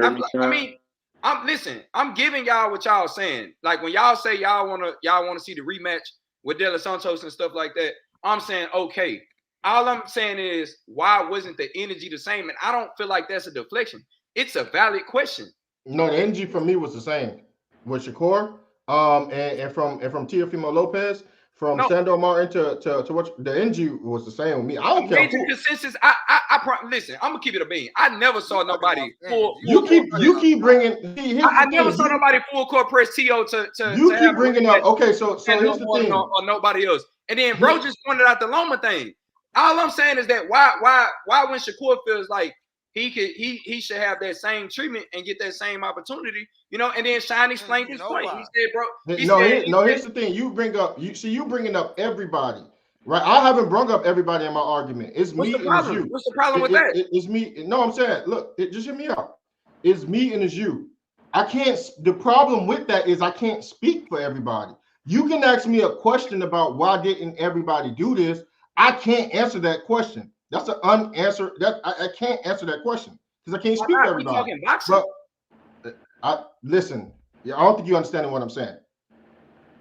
giving y'all what y'all saying. Like when y'all say y'all wanna see the rematch with De Los Santos and stuff like that, I'm saying okay. All I'm saying is why wasn't the energy the same? And I don't feel like that's a deflection. It's a valid question. No, the energy for me was the same with Shakur. And from Teofimo Lopez, from Sandor Martin to what the energy was the same with me. I don't care. Major consensus. Listen. I'm gonna keep it a bean. I never saw nobody full. You keep bringing. I never saw nobody full court press To to. You keep bringing up. Okay, so here's the thing. Or nobody else. And then bro just pointed out the Loma thing. All I'm saying is that why when Shakur feels like he should have that same treatment and get that same opportunity, you know. And then Shine explained his point. He said, "Bro, here's the thing. You bringing up everybody, right? I haven't brought up everybody in my argument. It's me and it's you. What's the problem with that? It's me. No, I'm saying, look, just hear me out. It's me and it's you. I can't. The problem with that is I can't speak for everybody. You can ask me a question about why didn't everybody do this. I can't answer that question. That's an unanswered. That I can't answer that question because I can't speak for everybody. We talking boxing? But listen. I don't think you understand what I'm saying.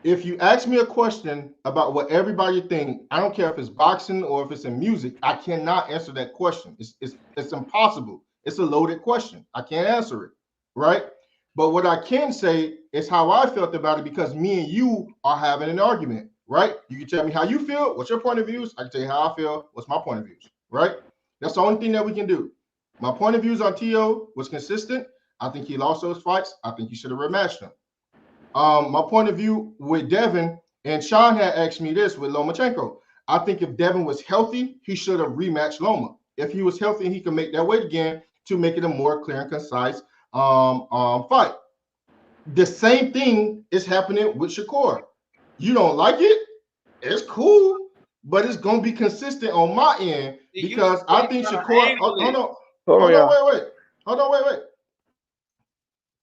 If you ask me a question about what everybody thinks, I don't care if it's boxing or if it's in music, I cannot answer that question. It's impossible. It's a loaded question. I can't answer it, right? But what I can say is how I felt about it because me and you are having an argument, right? You can tell me how you feel, what's your point of views. I can tell you how I feel, what's my point of views, right? That's the only thing that we can do. My point of views on T.O. was consistent. I think he lost those fights. I think he should have rematched them. My point of view with Devin, and Sean had asked me this with Lomachenko. I think if Devin was healthy, he should have rematched Loma. If he was healthy, he could make that weight again to make it a more clear and concise fight. The same thing is happening with Shakur. You don't like it? It's cool, but it's gonna be consistent on my end because I think Shakur. Hold on, wait.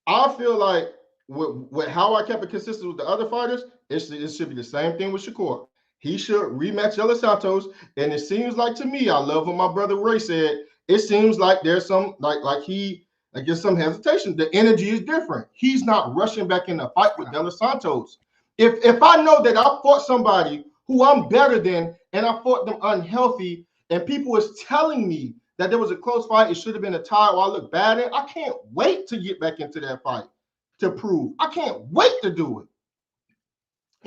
I feel like with how I kept it consistent with the other fighters, it should be the same thing with Shakur. He should rematch De Los Santos, and it seems like to me, I love what my brother Ray said. It seems like there's some I guess some hesitation. The energy is different. He's not rushing back in the fight with De Los Santos. If I know that I fought somebody who I'm better than and I fought them unhealthy, and people is telling me that there was a close fight, it should have been a tie, or I look bad at, I can't wait to get back into that fight to prove. I can't wait to do it.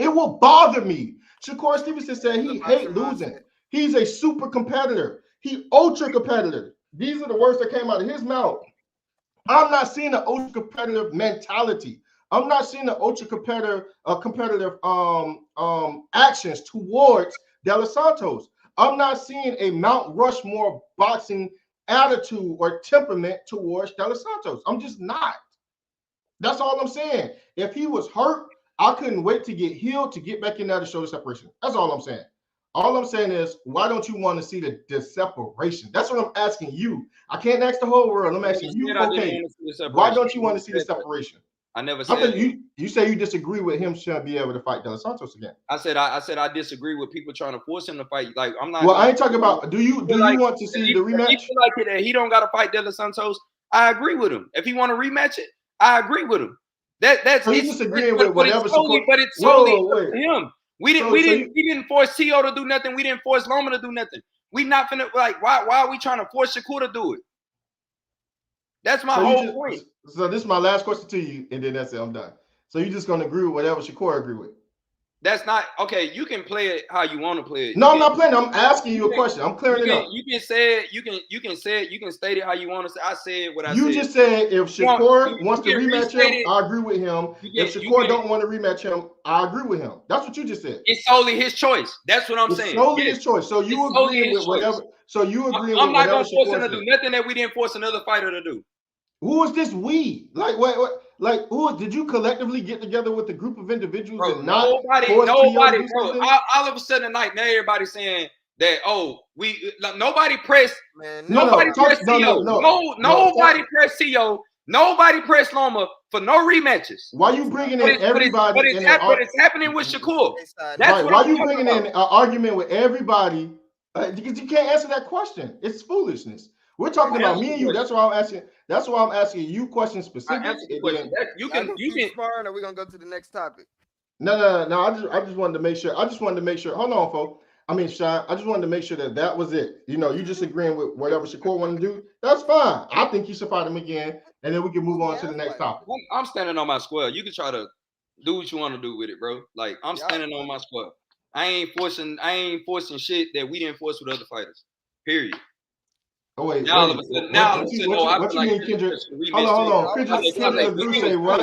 It will bother me. Shakur Stevenson said he hates losing. He's a super competitor. He ultra competitor. These are the words that came out of his mouth. I'm not seeing an ultra competitive mentality. I'm not seeing an ultra competitive actions towards De Los Santos. I'm not seeing a Mount Rushmore boxing attitude or temperament towards De Los Santos. I'm just not. That's all I'm saying. If he was hurt, I couldn't wait to get healed to get back in there to show the separation. That's all I'm saying. All I'm saying is, why don't you want to see the separation? That's what I'm asking you. I can't ask the whole world. I'm asking you, okay, why don't you want to see the separation? I never said you say you disagree with him should be able to fight De Los Santos again. I said I disagree with people trying to force him to fight. Like I'm not. Well, I ain't talking about. Do you want to see the rematch? If you like it that he don't got to fight De Los Santos, I agree with him. If he want to rematch it, I agree with him. That's he's disagreeing with whatever. But it's solely him. We didn't force T.O. to do nothing. We didn't force Loma to do nothing. We not finna why are we trying to force Shakur to do it? That's my whole point. So this is my last question to you, and then that's it. I'm done. So you just gonna agree with whatever Shakur agree with? That's not okay. You can play it how you want to play it. No, I'm not playing. I'm asking you a question. I'm clearing it up. You can say it. You can say it. You can state it how you want to say. I said what I said. You just said if Shakur wants to rematch him, I agree with him. If Shakur don't want to rematch him, I agree with him. That's what you just said. It's solely his choice. That's what I'm saying. It's solely his choice. So you agree with whatever. So you agree with whatever. I'm not gonna force him to do nothing that we didn't force another fighter to do. Who is this we? Like what? Like who did you collectively get together with a group of individuals and not nobody, bro. All of a sudden tonight, now everybody's saying that nobody pressed. Man, nobody pressed CEO. Nobody pressed CEO. Nobody pressed Loma for no rematches. Why you bringing in everybody? But it's happening with Shakur. That's why you bringing in an argument with everybody? Because you can't answer that question. It's foolishness. We're talking about me and you. That's why I'm asking. That's why I'm asking you questions specifically. You can. Or we're gonna go to the next topic. No. I just wanted to make sure. Hold on, folks. I mean, Sean, I just wanted to make sure that was it. You know, you just agreeing with whatever Shakur wanted to do. That's fine. I think you should fight him again, and then we can move on to the next topic. I'm standing on my square. You can try to do what you want to do with it, bro. Like I'm standing on my square. I ain't forcing shit that we didn't force with other fighters. Period. Oh wait. Now all of a sudden, what you mean, Kendrick? Hold on. Kendrick LaGrue say what?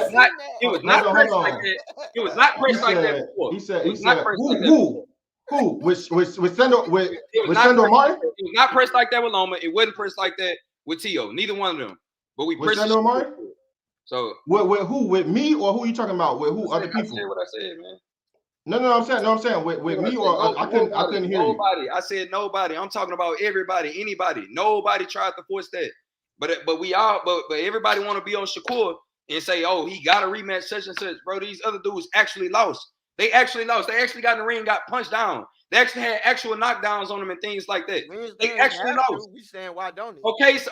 It was not pressed like that. It was not pressed like that before. He said who? With Sandor Martin? It was not pressed like that with Loma. It wasn't pressed like that with Tio. Neither one of them. But we pressed Sandor Martin. So with who? With me or who you talking about? With who? Other people? I said what I said, man. No, I'm saying with me or I couldn't hear nobody. You. I said nobody. I'm talking about everybody, anybody. Nobody tried to force that. But everybody want to be on Shakur and say, oh, he got a rematch such and such. Bro, these other dudes actually lost. They actually lost. They actually got in the ring, got punched down. They actually had actual knockdowns on them and things like that. They actually lost. We saying why don't he?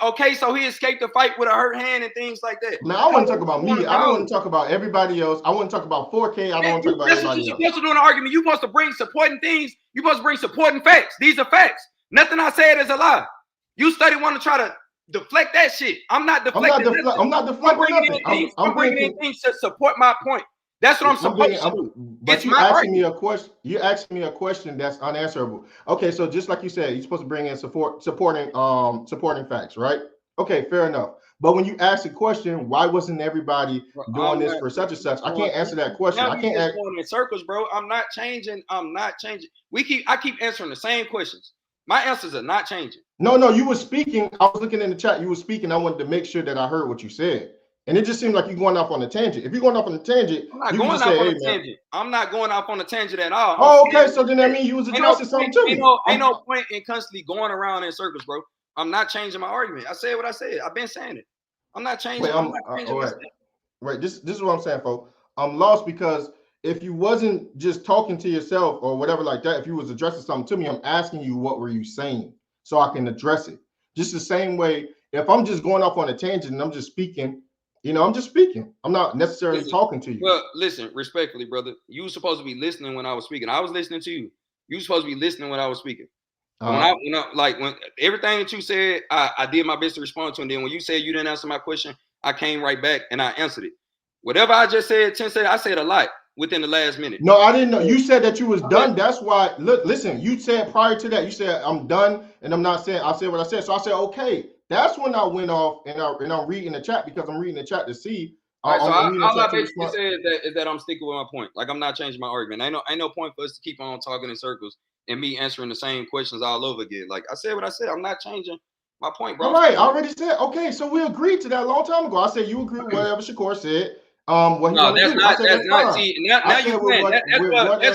Okay, so he escaped the fight with a hurt hand and things like that. Now I want to talk about me. I don't want to talk about everybody else. I want to talk about 4K. I don't want to talk about everybody else. You're supposed to do an argument. You're supposed to bring supporting things. You're supposed to bring supporting facts. These are facts. Nothing I said is a lie. You want to try to deflect that shit. I'm not deflecting. I'm not deflecting nothing. I'm bringing in things to support my point. That's what I'm supposed to do. But you asking me a question. You asking me a question that's unanswerable. Okay, so just like you said, you're supposed to bring in supporting facts, right? Okay, fair enough. But when you ask a question, why wasn't everybody doing this for such and such? I can't answer that question. I can't ask going in circles, bro. I'm not changing. I keep answering the same questions. My answers are not changing. No, you were speaking. I was looking in the chat. You were speaking. I wanted to make sure that I heard what you said. And it just seemed like you're going off on a tangent. If you're going off on a tangent, I'm not going off on a tangent. I'm not going off on a tangent at all. Oh, okay. So then that means you was addressing something to me. Ain't no point in constantly going around in circles, bro. I'm not changing my argument. I said what I said. I've been saying it. I'm not changing. Right. This is what I'm saying, folks. I'm lost because if you wasn't just talking to yourself or whatever like that, if you was addressing something to me, I'm asking you what were you saying so I can address it. Just the same way, if I'm just going off on a tangent and I'm just speaking. I'm just speaking. I'm not necessarily talking to you. Well, listen, respectfully, brother. You were supposed to be listening when I was speaking. I was listening to you. You were supposed to be listening when I was speaking. When everything that you said, I did my best to respond to. And then when you said you didn't answer my question, I came right back and I answered it. Whatever I just said, I said a lot within the last minute. No, I didn't know. You said that you was done. That's why. Listen, you said prior to that, you said I'm done and I'm not saying. I said what I said. So I said, okay. That's when I went off and I'm reading the chat because I'm reading the chat to see. All I basically said is that I'm sticking with my point. Like I'm not changing my argument. Ain't no point for us to keep on talking in circles and me answering the same questions all over again. Like I said what I said. I'm not changing my point, bro. All right, I already said. Okay, so we agreed to that a long time ago. I said you agree with whatever Shakur said. What no, that's not. That's not. See, now you playing. That's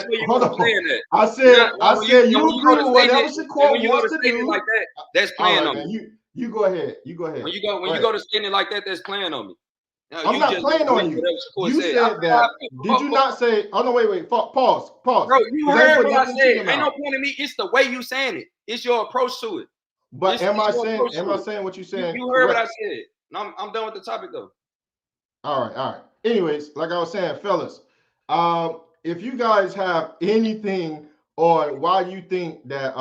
where you were playing at. I said you agree with whatever Shakur wants to do. Like that, that's playing on me. You go ahead. When you go to stating it like that, that's playing on me. Now, I'm not playing on you. You said that. Did you not say? Oh no, wait. Pause. Bro, you heard what I said. Ain't no point in me. It's the way you saying it. It's your approach to it. But am I saying what you saying? You heard what I said. I'm done with the topic though. All right. Anyways, like I was saying, fellas, if you guys have anything on why you think that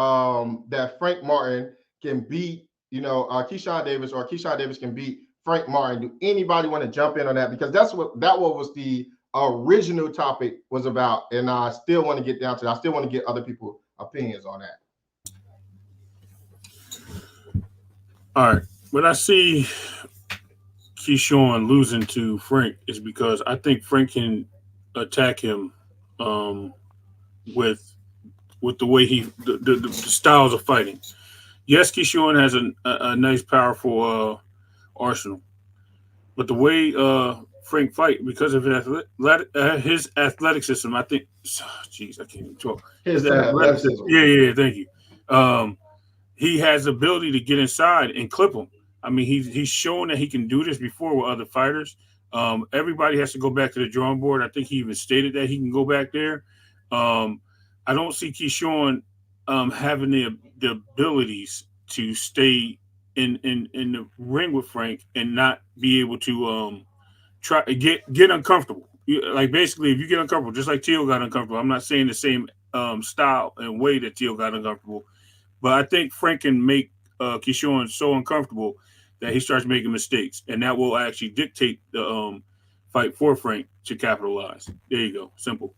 that Frank Martin can beat Keyshawn Davis, or Keyshawn Davis can beat Frank Martin, do anybody want to jump in on that? Because that was the original topic was about, and I still want to get down to that. I still want to get other people's opinions on that. All right. When I see Keyshawn losing to Frank, is because I think Frank can attack him with the way the styles of fighting. Yes, Keyshawn has a nice, powerful arsenal, but the way Frank fight, because of his athleticism, I think. Jeez, I can't even talk. His athleticism. Yeah. Thank you. He has the ability to get inside and clip him. I mean, he's shown that he can do this before with other fighters. Everybody has to go back to the drawing board. I think he even stated that he can go back there. I don't see Keyshawn having the abilities to stay in the ring with Frank and not be able to try get uncomfortable. Like, basically, if you get uncomfortable, just like Teal got uncomfortable. I'm not saying the same style and way that Teal got uncomfortable, but I think Frank can make Keyshawn so uncomfortable that he starts making mistakes, and that will actually dictate the fight for Frank to capitalize. There you go. Simple.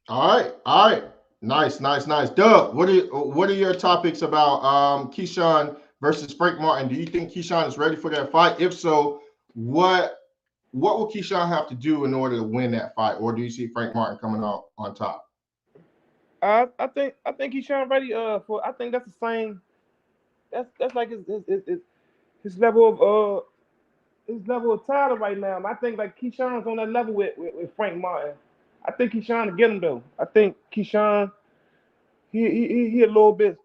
All right. Nice. Doug, what are your topics about Keyshawn versus Frank Martin? Do you think Keyshawn is ready for that fight? If so, what will Keyshawn have to do in order to win that fight, or do you see Frank Martin coming out on top? I think Keyshawn ready for. I think that's the same. That's like his level of title right now. I think like Keyshawn's on that level with Frank Martin. I think Keyshawn to get him though. I think Keyshawn he a little bit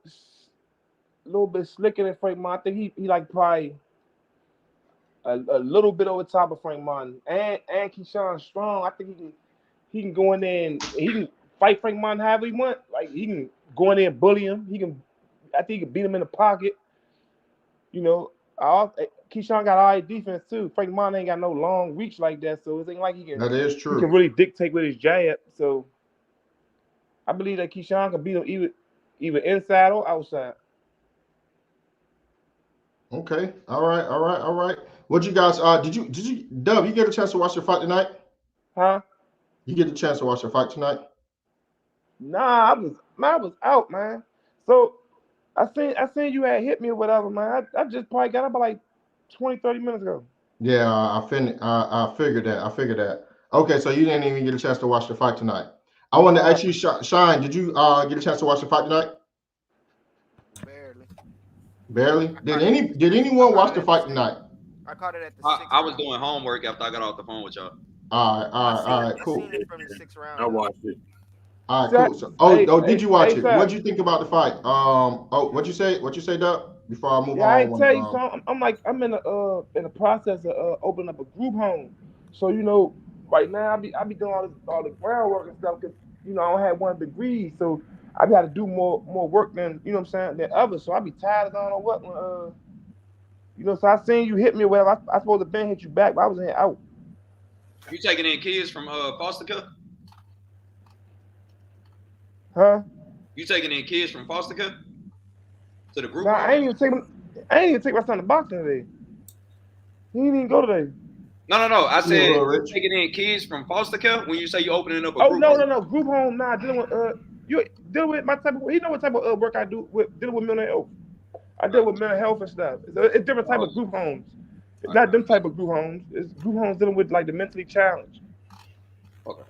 slicker than Frank Martin. I think he like probably a little bit over top of Frank Martin. And Keyshawn's strong. I think he can go in there and he can fight Frank Martin however he want. Like, he can go in there and bully him. I think he can beat him in the pocket. You know, Keyshawn got all right defense too. Frank Martin ain't got no long reach like that, so it ain't like he can. That is true. He can really dictate with his jab. So I believe that Keyshawn can beat him either inside or outside. Okay. All right. What you guys did you Dub, you get a chance to watch the fight tonight? Huh? You get a chance to watch the fight tonight? Nah, I was out, man. So I seen you had hit me or whatever, man. I just probably got up about like 20, 30 minutes ago. Yeah, I figured that. Okay, so you didn't even get a chance to watch the fight tonight. I wanted to ask you, Shine, did you get a chance to watch the fight tonight? Barely? Did anyone watch the fight tonight? I caught it at the I was doing homework after I got off the phone with y'all. All right, cool. I seen it from the 6th round. I watched it. All right, cool. So, did you watch it? What did you think about the fight? What'd you say, Doug? Before I move on. I tell you something. I'm in the process of opening up a group home. So, you know, right now I be doing all the groundwork and stuff because, you know, I don't have 1 degree, so I got to do more work than, you know what I'm saying, than others. So I be tired of doing what you know. So I seen you hit me or whatever. I supposed to been hit you back, but I was in out. You taking in kids from foster care? Huh? You taking in kids from foster care to the group? Nah, I ain't even take my son to boxing today. He didn't even go today. No. I said taking in kids from foster care when you say you opening up a group. No. Group home, nah. Dealing with my type of. He know what type of work I do with dealing with mental health. I deal with mental health and stuff. It's different type of group homes. It's not them type of group homes. It's group homes dealing with like the mentally challenged. Okay.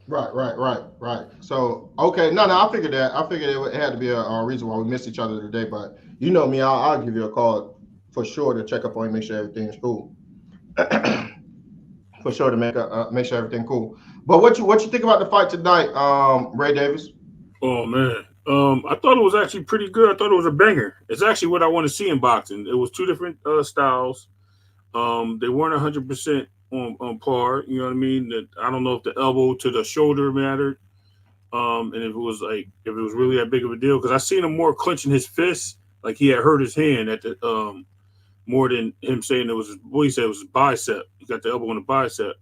Right. So, okay, no, I figured that. I figured it had to be a reason why we missed each other today. But you know me, I'll give you a call for sure to check up on you, make sure everything's cool. For sure to make sure everything cool. But what you think about the fight tonight, Ray Davis? Oh man, I thought it was actually pretty good. I thought it was a banger. It's actually what I want to see in boxing. It was 2 different styles. They weren't 100% on par. You know what I mean? That I don't know if the elbow to the shoulder mattered, and if it was really that big of a deal. Because I seen him more clenching his fist, like he had hurt his hand at the more than him saying it was. What he said it was his bicep. He got the elbow on the bicep.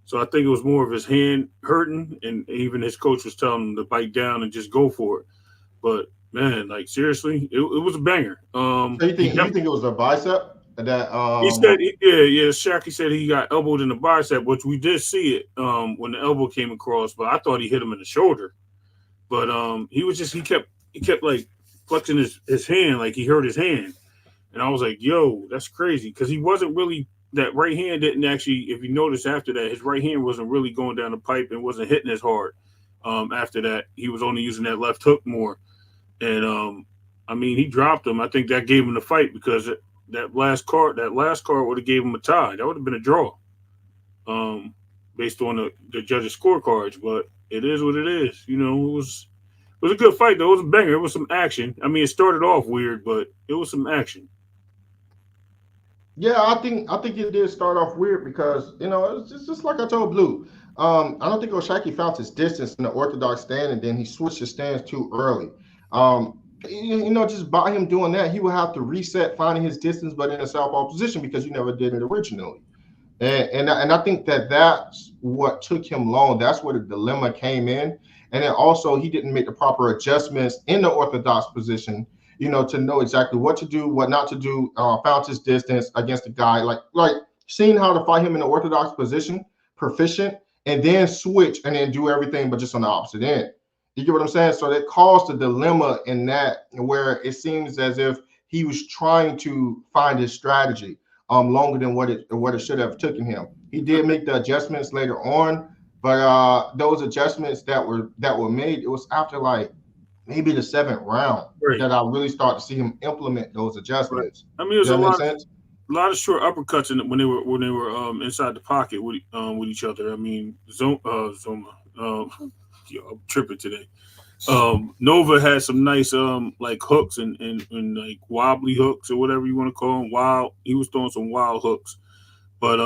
So I think it was more of his hand hurting, and even his coach was telling him to bite down and just go for it. But man, like seriously, it was a banger. So you think it was a bicep that he said, yeah, Shaq. He said he got elbowed in the bicep, which we did see it when the elbow came across, but I thought he hit him in the shoulder. But he kept like flexing his hand like he hurt his hand, and I was like, yo, that's crazy because he wasn't really. That right hand didn't actually, if you notice after that, his right hand wasn't really going down the pipe and wasn't hitting as hard. After that, he was only using that left hook more. And I mean, he dropped him. I think that gave him the fight because that last card would have gave him a tie. That would have been a draw, based on the judges' scorecards. But it is what it is. You know, it was a good fight though. It was a banger. It was some action. I mean, it started off weird, but it was some action. Yeah, I think it did start off weird because it's just like I told Blue. I don't think Oshaki found his distance in the orthodox stand, and then he switched his stance too early. Just by him doing that, he would have to reset finding his distance, but in a southpaw position because you never did it originally. And I think that's what took him long. That's where the dilemma came in, and then also he didn't make the proper adjustments in the orthodox position. To know exactly what to do, what not to do, found his distance against a guy like seeing how to fight him in the orthodox position, proficient, and then switch and then do everything, but just on the opposite end. You get what I'm saying? So that caused a dilemma in that where it seems as if he was trying to find his strategy longer than what it should have taken him. He did make the adjustments later on, but those adjustments that were made, it was after maybe the 7th round that I really started to see him implement those adjustments. Right. I mean, there's a lot of short uppercuts when they were inside the pocket with each other. I mean, Zoma, I'm tripping today. Nova had some nice like hooks and like wobbly hooks or whatever you want to call them. He was throwing some wild hooks, but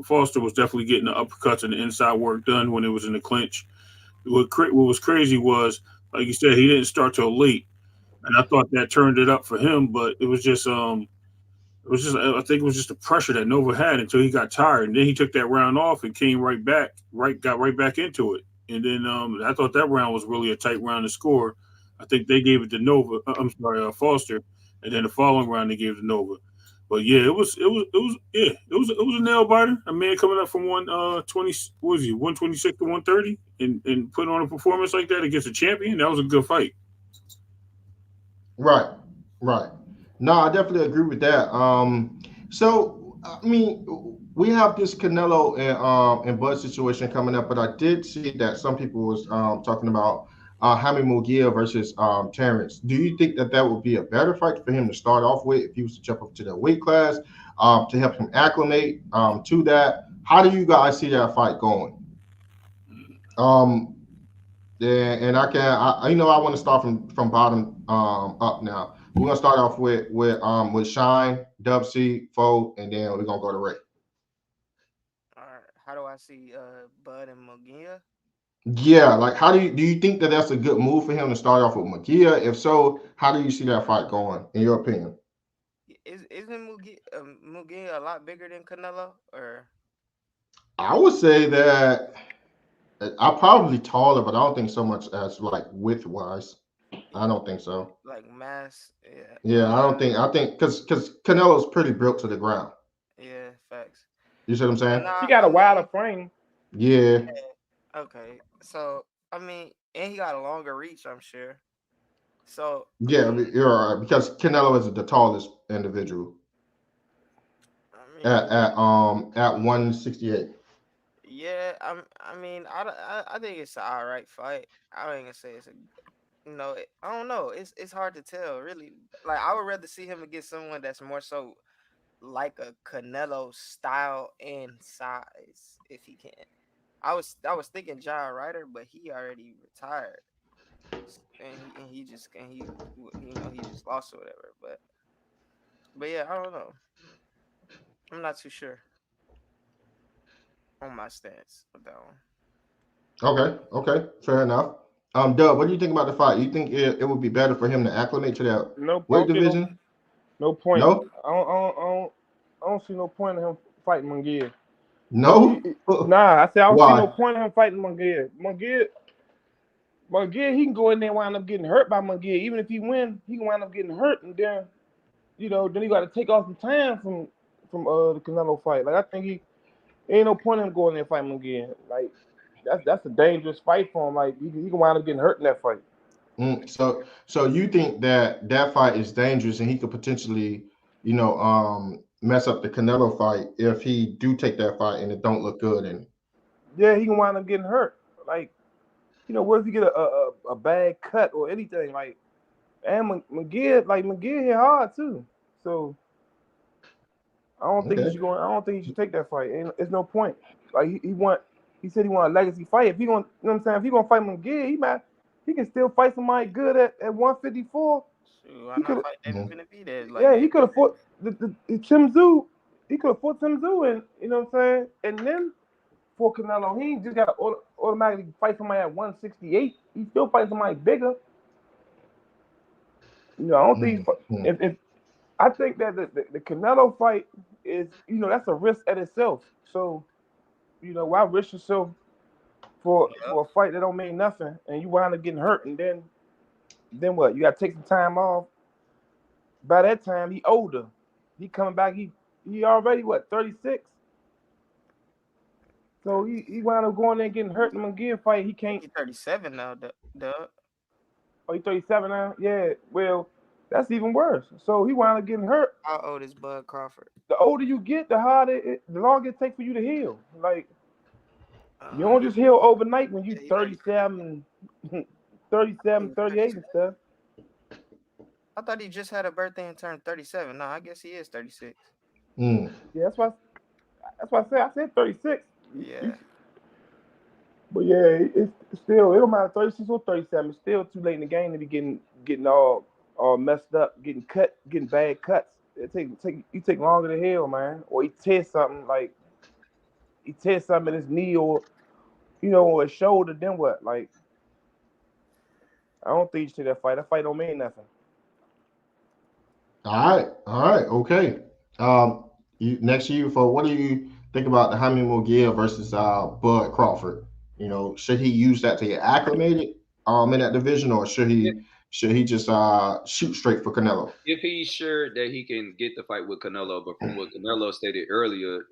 Foster was definitely getting the uppercuts and the inside work done when it was in the clinch. What was crazy was, like you said, he didn't start till late, and I thought that turned it up for him. But it was just I think it was just the pressure that Nova had until he got tired, and then he took that round off and came got right back into it. And then I thought that round was really a tight round to score. I think they gave it to Foster, and then the following round they gave it to Nova. But yeah, it was a nail biter. A man coming up from 126 to 130 and putting on a performance like that against a champion. That was a good fight. Right. No, I definitely agree with that. So I mean, we have this Canelo and Bud situation coming up, but I did see that some people was talking about Jaime Munguia versus Terrence. Do you think that would be a better fight for him to start off with if he was to jump up to the weight class to help him acclimate to that? How do you guys see that fight going? And I want to start from bottom up now. We're gonna start off with Shine, Dub C, Foe, and then we're gonna go to Ray. All right. How do I see Bud and Munguia? Yeah, like how do you think that's a good move for him to start off with Munguia? If so, how do you see that fight going, in your opinion? Isn't Munguia a lot bigger than Canelo? Or I would say that I'm probably taller, but I don't think so much as like width wise. I don't think so. Like mass, yeah. Yeah, I think because Canelo's pretty built to the ground. Yeah, facts. You see what I'm saying? He got a wider frame. Yeah. Okay, so I mean, and he got a longer reach, I'm sure. So yeah, you're all right because Canelo is the tallest individual at 168. Yeah, I think it's an all right fight. I ain't gonna say it's I don't know. It's hard to tell, really. Like I would rather see him against someone that's more so like a Canelo style and size, if he can. I was thinking John Ryder, but he already retired, and he just lost or whatever. But yeah, I don't know. I'm not too sure on my stance with that one. Okay, fair enough. Dub, what do you think about the fight? You think it would be better for him to acclimate to that weight division? No point. No, I don't see no point in him fighting Munguia. No, Nah, I said I don't see no point in him fighting Munguia. McGill, he can go in there and wind up getting hurt by McGill. Even if he wins, he can wind up getting hurt, and then, then he got to take off some time from the Canelo fight. Like, I think he ain't no point in him going there and fighting McGill. Like, that's a dangerous fight for him. Like, he can wind up getting hurt in that fight. So you think that fight is dangerous, and he could potentially, mess up the Canelo fight if he do take that fight and it don't look good? And yeah, he can wind up getting hurt. Like, what if he get a bad cut or anything? Like, and McGill hit hard too. So I don't think he should take that fight. It's no point. Like, he said he want a legacy fight. If he going, what I'm saying, if he gonna fight McGill, he can still fight somebody good at 154. Why not fight Benavidez? Like, he could have fought the Tim Tszyu. He could have fought Tim Tszyu, and you know what I'm saying. And then for Canelo, he just got to automatically fight somebody at 168. He still fighting somebody bigger. I don't think. If I think that the Canelo fight is, that's a risk at itself. So, why risk yourself for a fight that don't mean nothing, and you wind up getting hurt, and then what? You got to take some time off. By that time, he older. He coming back. He already 36. So he wound up going there and getting hurt in the McGill fight. He can't. He's 37 now, Doug. Oh, he's 37 now? Yeah, well, that's even worse. So he wound up getting hurt. How old is Bud Crawford? The older you get, the harder the longer it takes for you to heal. Like, you don't just heal overnight when you 37, 38 and stuff. I thought he just had a birthday and turned 37. No, I guess he is 36. Yeah, that's why I said 36. Yeah. But yeah, it's still, it don't matter 36 or 37. It's still too late in the game to be getting all messed up, getting bad cuts. You take longer to heal, man. Or he tears something in his knee or or his shoulder. Then what? Like, I don't think you should take that fight. That fight don't mean nothing. All right, okay. Next to you, what do you think about the Jaime Munguia versus Bud Crawford? Should he use that to get acclimated in that division, or should he just shoot straight for Canelo? If he's sure that he can get the fight with Canelo, but from what Canelo stated earlier,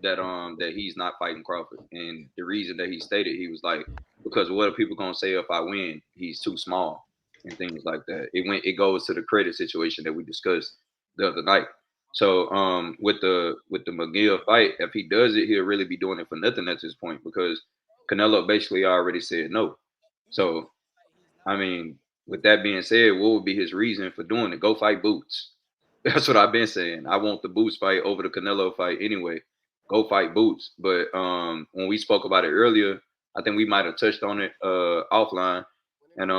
that he's not fighting Crawford, and the reason that he stated, he was like, because what are people gonna say if I win? He's too small and things like that. It goes to the credit situation that we discussed the other night. So with the McGill fight, if he does it, he'll really be doing it for nothing at this point, because Canelo basically already said no. So, I mean, with that being said, what would be his reason for doing it? Go fight Boots. That's what I've been saying. I want the Boots fight over the Canelo fight anyway. Go fight Boots. But when we spoke about it earlier, I think we might have touched on it offline. And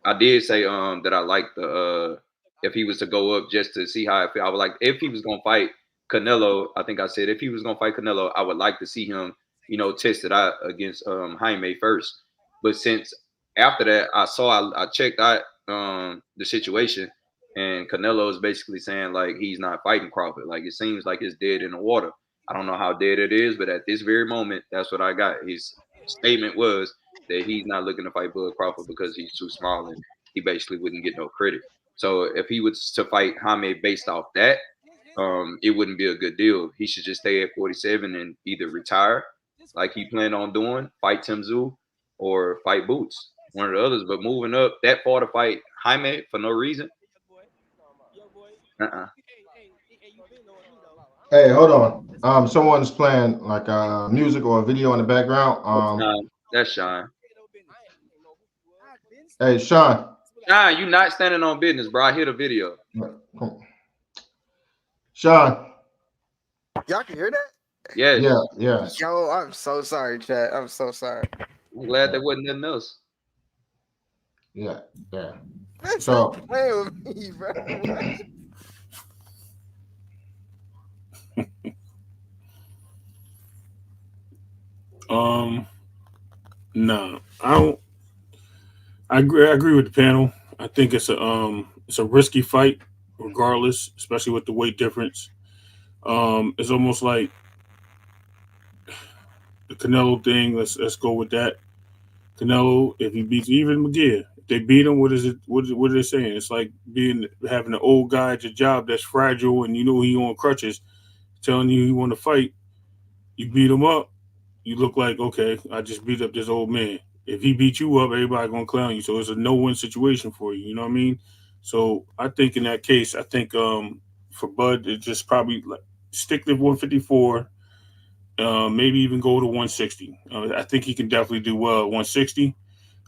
I did say that I like the if he was to go up just to see how it felt. I would like, if he was gonna fight Canelo, I think I said if he was gonna fight Canelo, I would like to see him, test it out against Jaime first. But since after that, I checked out the situation, and Canelo is basically saying like he's not fighting Crawford. Like, it seems like it's dead in the water. I don't know how dead it is, but at this very moment, that's what I got. His statement was that he's not looking to fight Bud Crawford because he's too small and he basically wouldn't get no credit. So if he was to fight Jaime based off that, it wouldn't be a good deal. He should just stay at 47 and either retire, like he planned on doing, fight Tim Tszyu, or fight Boots, one of the others. But moving up that far to fight Jaime for no reason. Hey, hold on. Someone's playing like music or a video in the background. That's Sean. Hey, Sean. Sean, you not standing on business, bro. I hear the video. Sean. Y'all can hear that? Yeah. Yo, I'm so sorry, Chad. I'm so sorry. I'm glad there wasn't nothing else. Yeah. So play with me, bro. No, I don't. I agree with the panel. I think it's a risky fight, regardless, especially with the weight difference. It's almost like the Canelo thing. Let's go with that. Canelo, if he beats even McGear, if they beat him, what is it? What are they saying? It's like having an old guy at your job that's fragile and you know he on crutches, telling you want to fight. You beat him up, you look like, okay, I just beat up this old man. If he beat you up, everybody gonna clown you. So it's a no-win situation for you. You know what I mean? So I think in that case, I think for Bud, it just probably like stick to 154. Maybe even go to 160. I think he can definitely do well at 160.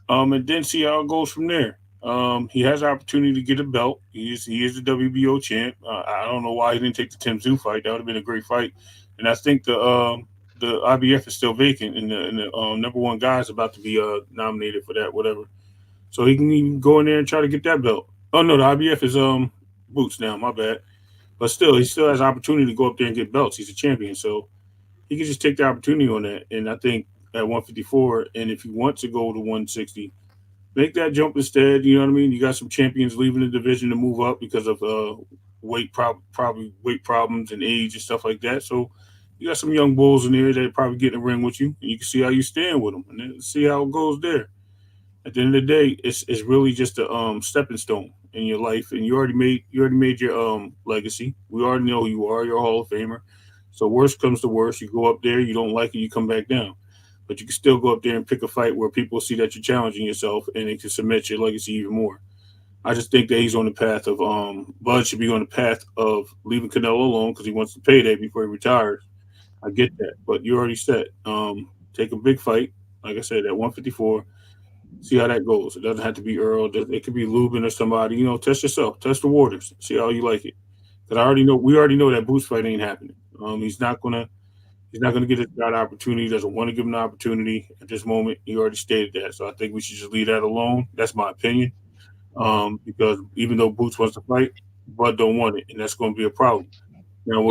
And then see how it goes from there. He has an opportunity to get a belt. He is the WBO champ. I don't know why he didn't take the Tim Tszyu fight. That would have been a great fight. And I think the IBF is still vacant, and the number one guy is about to be nominated for that, whatever. So he can even go in there and try to get that belt. Oh no, the IBF is Boots now. My bad. But still, he still has opportunity to go up there and get belts. He's a champion, so he can just take the opportunity on that. And I think at 154, and if you want to go to 160, make that jump instead. You know what I mean? You got some champions leaving the division to move up because of probably weight problems and age and stuff like that. So you got some young bulls in there that probably get in the ring with you, and you can see how you stand with them, and then see how it goes there. At the end of the day, it's really just a stepping stone in your life, and you already made your legacy. We already know who you are. You're a Hall of Famer. So worst comes to worst, you go up there, you don't like it, you come back down. But you can still go up there and pick a fight where people see that you're challenging yourself and it can cement your legacy even more. I just think that he's on the path of Bud should be on the path of leaving Canelo alone because he wants the payday before he retires. I get that, but you already said take a big fight, like I said, at 154. See how that goes. It doesn't have to be Earl. It could be Lubin or somebody. You know, test yourself, test the waters, see how you like it. Because we already know that Boots fight ain't happening. He's not gonna get his shot opportunity. He doesn't want to give him an opportunity at this moment. He already stated that. So I think we should just leave that alone. That's my opinion. Because even though Boots wants to fight, Bud don't want it, and that's going to be a problem. Now,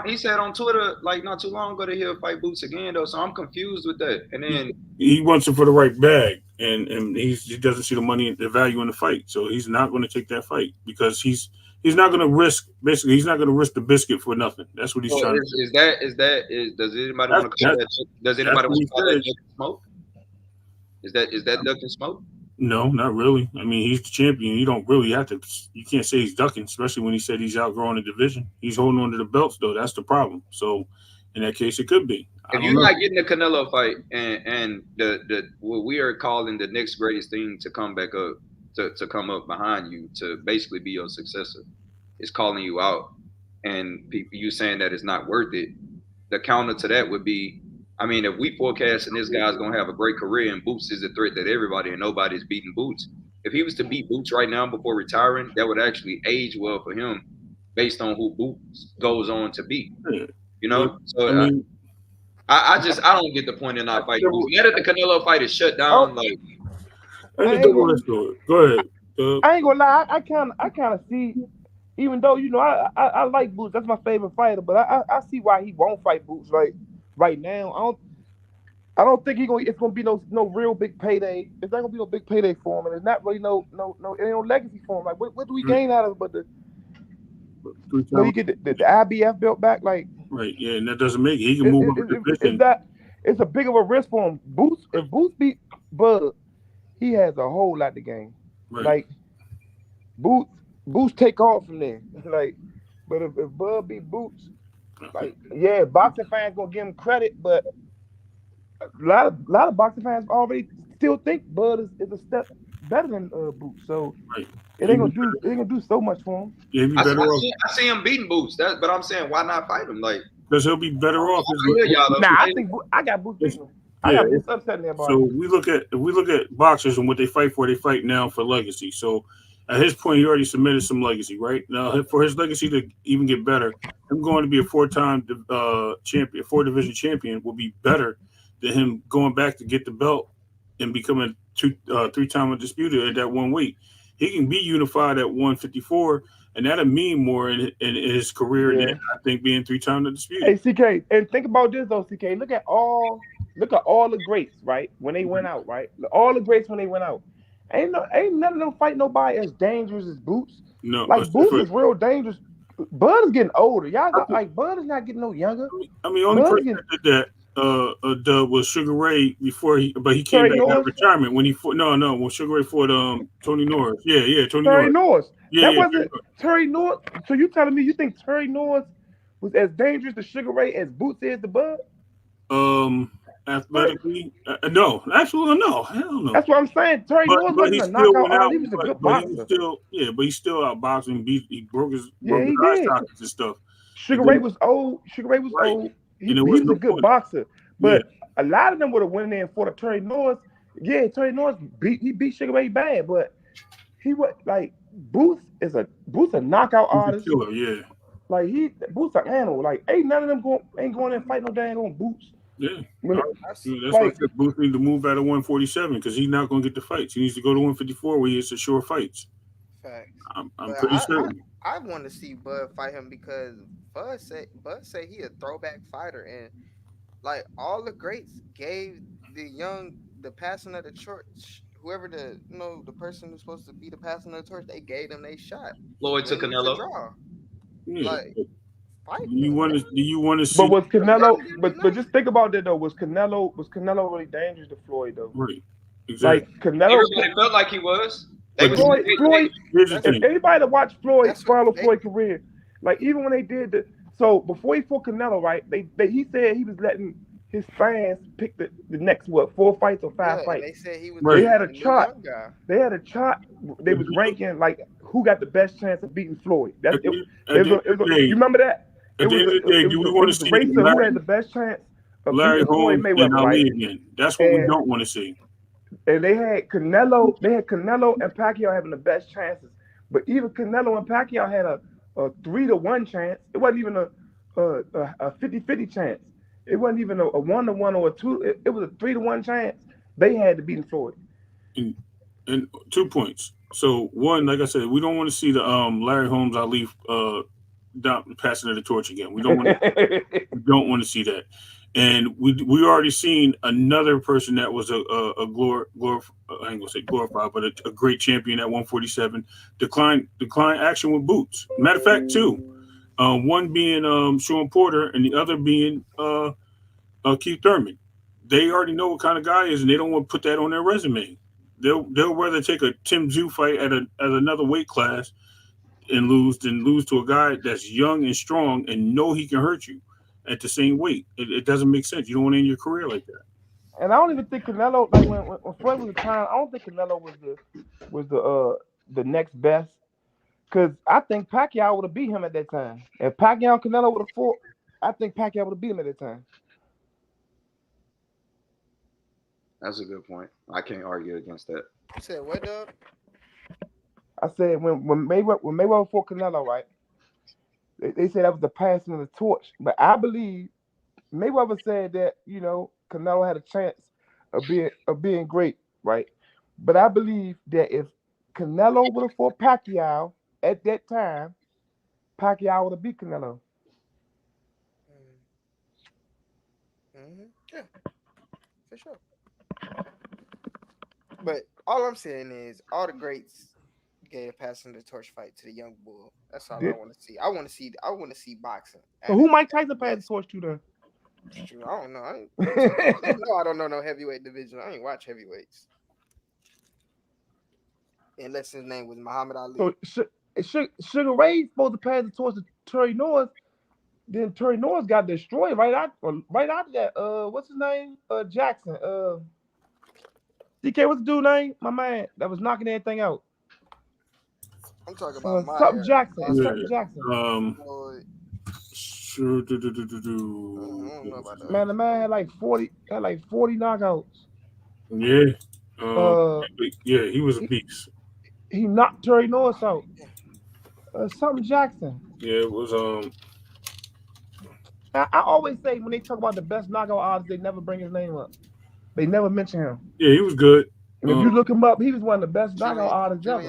he said on Twitter like not too long ago that he'll fight Boots again though. So I'm confused with that. And then he wants it for the right bag, and he doesn't see the money, the value in the fight. So he's not going to take that fight because he's not going to risk. Basically, he's not going to risk the biscuit for nothing. That's what he's trying to do. Does anybody want to call that? Does anybody want to call that ducking smoke? Is that ducking smoke? No, not really. I mean, he's the champion. You don't really have to. You can't say he's ducking, especially when he said he's outgrowing the division. He's holding on to the belts, though. That's the problem. So, in that case, it could be. If you're not getting the Canelo fight, and the what we are calling the next greatest thing to come back up, to come up behind you, to basically be your successor, is calling you out, and you saying that it's not worth it. The counter to that would be, I mean, if we forecasting this guy's gonna have a great career and Boots is a threat that everybody and nobody's beating Boots. If he was to beat Boots right now before retiring, that would actually age well for him, based on who Boots goes on to be. You know, so I don't get the point in not fighting Boots. Now that the Canelo fight is shut down, go ahead. I ain't gonna lie, I kind of see, even though you know I like Boots, that's my favorite fighter, but I see why he won't fight Boots right now. I don't think it's gonna be no real big payday. It's not gonna be no big payday for him, and it's not really no it ain't no legacy for him. Like what do we gain out of it? But you get the IBF belt back, like right, yeah, and that doesn't make it. He can move up the division. It's a big of a risk for him. If Boots beat Bud, he has a whole lot to gain. Right. Like Boots take off from there. Like, but if Bud beat Boots, like yeah, boxing fans gonna give him credit, but a lot of boxing fans already still think Bud is a step better than Boots. So it ain't gonna do so much for him. Yeah, I see him beating Boots. But I'm saying, why not fight him? Like, because he'll be better off. I think I got Boots beating him. I got Boots upsetting everybody. So we look at boxers and what they fight for. They fight now for legacy. So at his point, he already submitted some legacy, right? Now, for his legacy to even get better, him going to be a 4-time champion, 4-division champion, will be better than him going back to get the belt and becoming 3-time undisputed at that one weight. He can be unified at 154, and that'll mean more in his career than I think being 3-time undisputed. Hey, CK, and think about this though, CK. Look at all the greats, right? When they went out, right? All the greats when they went out. Ain't none of them fight nobody as dangerous as Boots. No, like Boots is real dangerous. Bud is getting older. Y'all like Bud is not getting no younger. I mean, only person that did that dub was Sugar Ray before he came Terry back out of Norris? retirement when he fought. No, when Sugar Ray fought Tony Norris. Yeah, Tony Terry Norris. Yeah, That wasn't Terry Norris. So you telling me you think Terry Norris was as dangerous to Sugar Ray as Boots is to Bud? Athletically, no, absolutely no. Hell no. That's what I'm saying. Terry Norris wasn't a knockout artist. He was a good boxer. But he still outboxing. He broke his eye sockets and stuff. Sugar Ray was old. Old. He was a good boxer. But a lot of them would have went in there and fought a Terry Norris. Yeah, Terry Norris beat Sugar Ray bad, but he was like Boots a knockout artist. Killer, yeah. Like Boots an animal. Like ain't none of them ain't going in and fight no dang on Boots. Yeah. That's why I said Boots need to move out of 147 because he's not going to get the fights. He needs to go to 154 where he has the sure fights. Facts. I'm pretty certain. I want to see Bud fight him because Bud say he a throwback fighter, and like all the greats gave the passing of the torch. Whoever the person who's supposed to be the passing of the torch, they gave them they shot. Floyd to Canelo. Yeah. Like, do you want to see? But was Canelo? But just think about that though. Was Canelo really dangerous to Floyd though? Right. Exactly. Like Canelo. Everybody felt like he was. Floyd. If anybody that watched Floyd follow Floyd's career, like even when they did so before he fought Canelo, right? He said he was letting his fans pick the next 4 fights or 5 fights. They said he was. They had a chart. They had a chart. They was ranking like who got the best chance of beating Floyd. You remember that? At the end of the day, do we want to see who had the best chance of Larry beating Floyd Holmes Mayweather? and Ali again. That's what we don't want to see. And they had Canelo and Pacquiao having the best chances. But even Canelo and Pacquiao had a 3-1 chance. It wasn't even a 50-50 chance. It wasn't even a 1-1 or a 2. It was a 3-1 chance. They had to beat Floyd. And 2 points. So one, like I said, we don't want to see the Larry Holmes Ali passing of the torch again. We don't want to see that. And we already seen another person that was I ain't gonna say glorified, but a great champion at 147 decline action with Boots. Matter of fact, 2. One being Sean Porter and the other being Keith Thurman. They already know what kind of guy he is, and they don't want to put that on their resume. They'll rather take a Tim Tszyu fight at another weight class and lose than lose to a guy that's young and strong and know he can hurt you at the same weight. It doesn't make sense. You don't want to end your career like that. And I don't even think Canelo, like when Floyd was retiring, I don't think Canelo was the next best. Because I think Pacquiao would have beat him at that time. If Pacquiao and Canelo would have fought, I think Pacquiao would have beat him at that time. That's a good point. I can't argue against that. You said what, Doug? I said when Mayweather fought Canelo, right? They said that was the passing of the torch. But I believe Mayweather said that, Canelo had a chance of being great, right? But I believe that if Canelo would have fought Pacquiao at that time, Pacquiao would have beat Canelo. Yeah, for sure. But all I'm saying is all the greats gave a passing the torch fight to the young bull. That's all I want to see. I want to see boxing. So who Mike Tyson passed the torch to then? I don't know. I don't know no heavyweight division. I ain't watch heavyweights. Unless his name was Muhammad Ali. So Sugar Ray supposed to pass the torch to Terry Norris. Then Terry Norris got destroyed right after that. What's his name? Jackson. DK, what's the dude's name? My man that was knocking everything out. I'm talking about something Jackson. Jackson. Sure. I don't know about that. Man, the man had like 40 knockouts. Yeah. Yeah, he was a beast. He knocked Terry Norris out. Something Jackson. Yeah, it was I always say when they talk about the best knockout artists, they never bring his name up. They never mention him. Yeah, he was good. And if you look him up, he was one of the best knockout artists ever.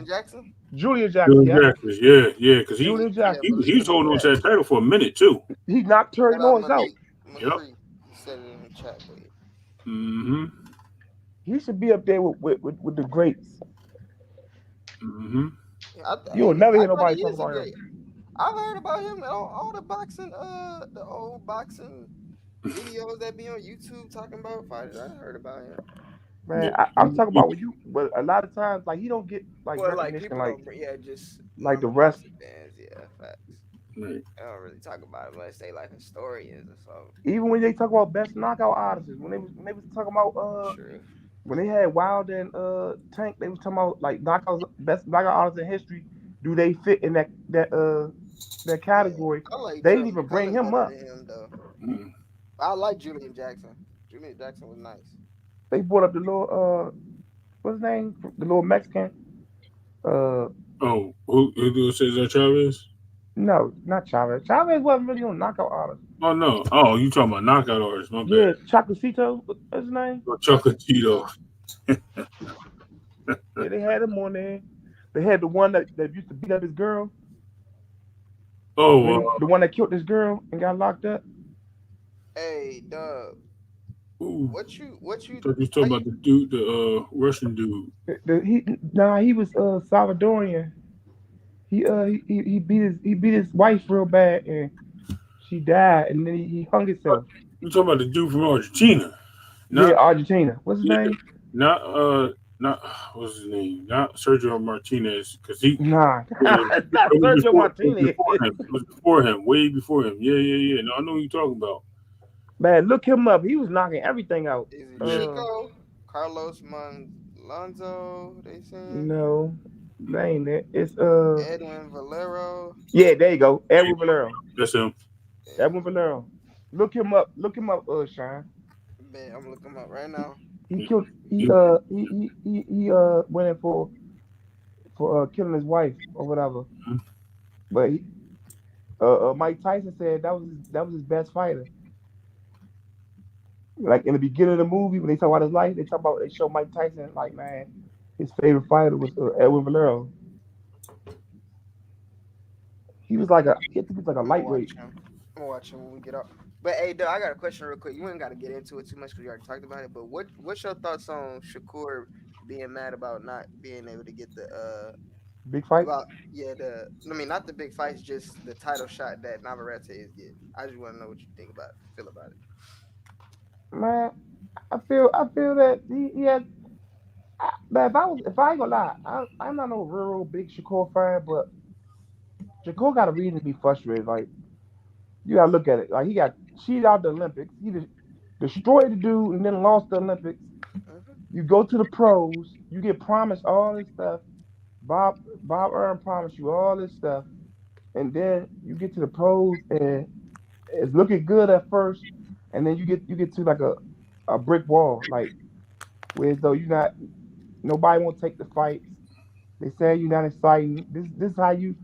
Julian Jackson. Yeah, because he was holding on to that title for a minute too. He knocked Terry Norris out. Yep. Said it in the chat, Mm-hmm. He should be up there with the greats. Mm-hmm. You'll never hear nobody talk about him. I've heard about him. All the boxing, the old boxing videos that be on YouTube talking about fighters. I heard about him. Man, I'm talking about when you, but a lot of times, like he don't get like Well, like recognition, people like don't, just the rest. fans, yeah, facts. Right. I don't really talk about it unless they like historians or something. Even when they talk about best knockout artists, when they was talking about True. when they had Wilder and Tank, they was talking about like knockouts, best knockout artists in history. Do they fit in that category? I like They didn't even bring him up. Him, though. Mm. I like Julian Jackson. Julian Jackson was nice. They brought up the little what's his name? The little Mexican. Who Cesar Chavez? No, not Chavez. Chavez wasn't really on knockout artists. Oh no! Oh, you talking about knockout artists? My Yeah, bad. Chocolatito, what's his name? Chocolatito. Yeah, they had him on there. They had the one that used to beat up his girl. Oh, the one that killed this girl and got locked up. Hey, Doug. ooh. What you? I thought you was talking about the dude, the Russian dude. He was Salvadorian. He beat his wife real bad and she died and then he hung himself. You talking about the dude from Argentina? Yeah, Argentina. What's his name? Not what's his name? Not Sergio Martinez, because he not Sergio Martinez. It was before him, way before him. Yeah. No, I know who you're talking about. Man, look him up. He was knocking everything out. Is it Chico? Carlos Montalvo? They say no, that ain't it. It's Edwin Valero. Yeah, there you go. Edwin Valero. That's him. Edwin Valero. Look him up. Shine. Man, I'm looking him up right now. He killed. He went in for killing his wife or whatever. Mm-hmm. But Mike Tyson said that was his best fighter. Like in the beginning of the movie, when they talk about his life, they show Mike Tyson like, man, his favorite fighter was Edwin Valero. He was like a lightweight. I'm gonna watch him when we get up. But hey, Doug, I got a question real quick. You ain't got to get into it too much because you already talked about it. But what's your thoughts on Shakur being mad about not being able to get the big fight? Not the big fights, just the title shot that Navarrete is getting. I just want to know what you feel about it. Man, I feel that he had. Man, if I ain't gonna lie, I'm not no real big Shakur fan, but Shakur got a reason to be frustrated. Like, you gotta look at it. Like, he got cheated out the Olympics. He destroyed the dude and then lost the Olympics. You go to the pros, you get promised all this stuff. Bob Earn promised you all this stuff, and then you get to the pros and it's looking good at first, and then you get to like a brick wall, like where as though nobody won't take the fights. They say you're not exciting. This is how you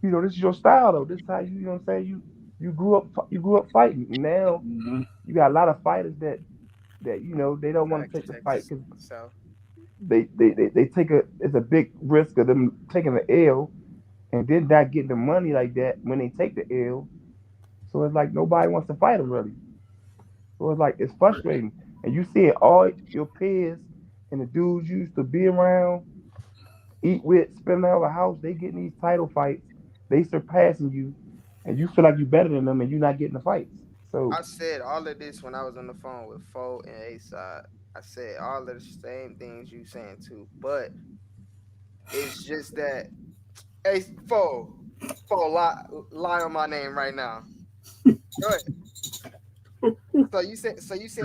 this is your style though. This is how you know what I'm saying. You grew up fighting. Now you got a lot of fighters that they don't want to take the fight because they take it's a big risk of them taking the L and then not getting the money like that when they take the L. So it's like nobody wants to fight them really. So it's like it's frustrating, and you see it all your peers and the dudes you used to be around, eat with, spend out of the house. They getting these title fights, they surpassing you, and you feel like you're better than them, and you're not getting the fights. So I said all of this when I was on the phone with Fo and A-Side. I said all of the same things you saying too, but it's just that Fo lie on my name right now. Go ahead. So you said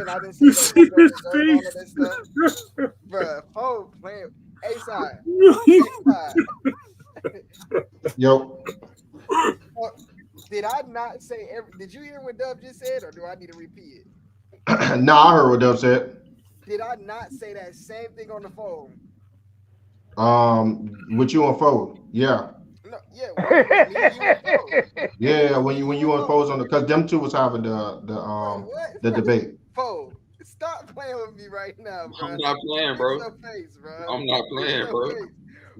I didn't say that all of this stuff, bro. Fo playing A-Side. Yo. Did I not say did you hear what Dub just said, or do I need to repeat it? No, I heard what Dub said. Did I not say that same thing on the phone? With you on phone, yeah. No, yeah. Yeah, when you on phones on because them two was having the debate. Phone. Stop playing with me right now, bro. I'm not playing, bro. Face, bro. I'm not playing, bro.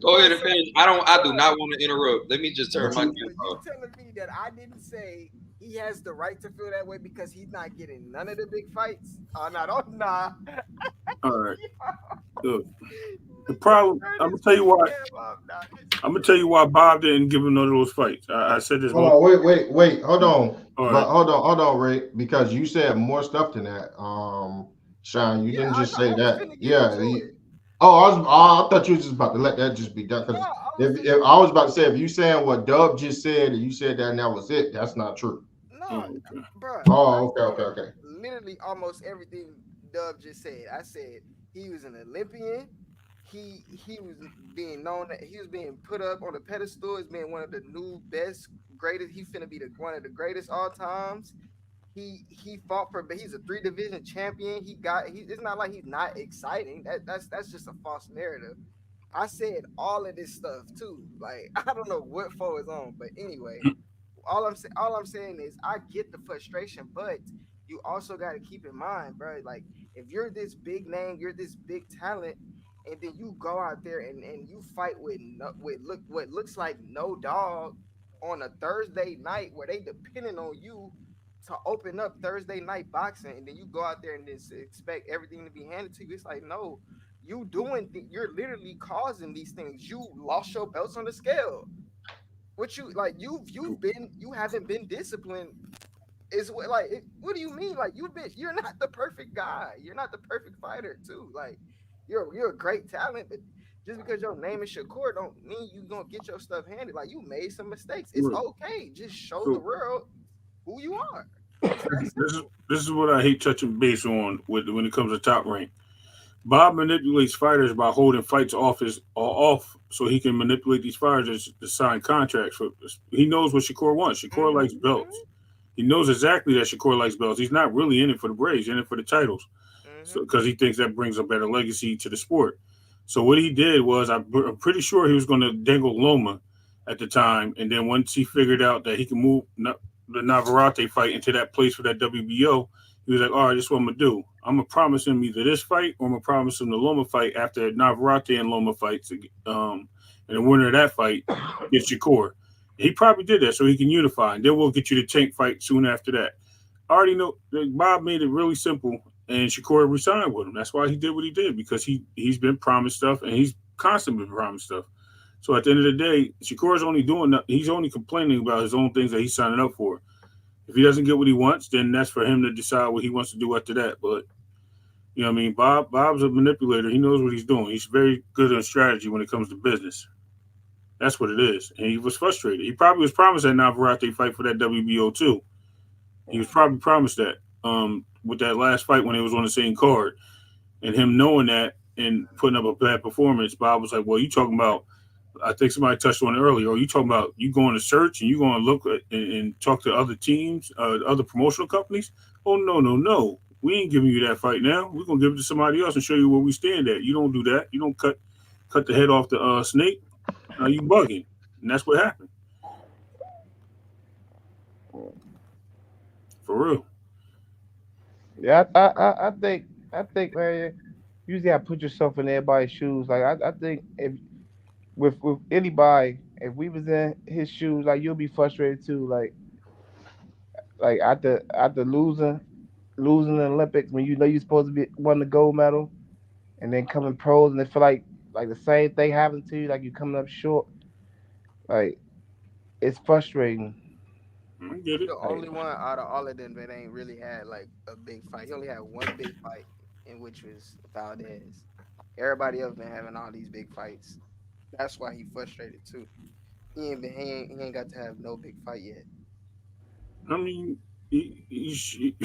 Go ahead and finish. I do not want to interrupt. Let me just turn my camera off. You're telling me that I didn't say he has the right to feel that way because he's not getting none of the big fights? Oh, nah. All right. Look, the problem, I'm going to tell you why. I'm gonna tell you why Bob didn't give him none of those fights. I said this. Hold on, wait. Hold on. All But hold on, Ray, because you said more stuff than that. Sean, you didn't just say that. Yeah. I thought you were just about to let that just be done. Because if I was about to say, if you saying what Dub just said, and you said that and that was it, that's not true. No, bro. Oh, okay. Literally almost everything Dub just said. I said he was an Olympian. He was being known that he was being put up on a pedestal as being one of the new best, greatest. He's finna be one of the greatest all times. He fought for, but he's a 3-division champion. It's not like he's not exciting. That's just a false narrative. I said all of this stuff too. Like I don't know what foe is on, but anyway, all I'm saying is I get the frustration, but you also got to keep in mind, bro. Like if you're this big name, you're this big talent, and then you go out there and you fight with what looks like no dog on a Thursday night where they depending on you to open up Thursday night boxing, and then you go out there and just expect everything to be handed to you. It's like, no, you're literally causing these things. You lost your belts on the scale. What you haven't been disciplined. Is what what do you mean? Like you're not the perfect guy. You're not the perfect fighter too. Like you're a great talent, but just because your name is Shakur don't mean you gonna get your stuff handed. Like you made some mistakes. It's okay. Just show the world who you are. This is what I hate touching base on when it comes to Top Rank. Bob manipulates fighters by holding fights off so he can manipulate these fighters to sign contracts. He knows what Shakur wants. Shakur likes belts. He knows exactly that Shakur likes belts. He's not really in it for the Braves. He's in it for the titles. So because he thinks that brings a better legacy to the sport. So what he did was, I'm pretty sure he was going to dangle Loma at the time. And then once he figured out that he can move the Navarrete fight into that place for that WBO, he was like, all right, this is what I'm going to do. I'm going to promise him either this fight or I'm going to promise him the Loma fight after Navarrete and Loma fights. And the winner of that fight gets Shakur. He probably did that so he can unify. And then we'll get you the Tank fight soon after that. I already know Bob made it really simple, and Shakur resigned with him. That's why he did what he did, because he's been promised stuff, and he's constantly been promised stuff. So at the end of the day, Shakur's only he's only complaining about his own things that he's signing up for. If he doesn't get what he wants, then that's for him to decide what he wants to do after that. But you know what I mean? Bob's a manipulator. He knows what he's doing. He's very good on strategy when it comes to business. That's what it is. And he was frustrated. He probably was promised that Navarrete fight for that WBO too. He was probably promised that with that last fight when it was on the same card. And him knowing that and putting up a bad performance, Bob was like, well, you talking about, I think somebody touched on it earlier, or you talking about you going to search and you going to look at, and talk to other teams, other promotional companies? Oh, no. We ain't giving you that fight now. We're going to give it to somebody else and show you where we stand at. You don't do that. You don't cut the head off the snake. You bugging. And that's what happened. For real. Yeah, I think, man, you just gotta put yourself in everybody's shoes. Like I think if with anybody, if we was in his shoes, like you'll be frustrated too. Like after losing the Olympics, when you know you're supposed to be won the gold medal, and then coming pros, and it feel like the same thing happened to you, like you coming up short. Like it's frustrating. I get it. The only one out of all of them that ain't really had like a big fight. He only had one big fight, in which was Valdez. Everybody else been having all these big fights. That's why he frustrated too. He ain't got to have no big fight yet. I mean, he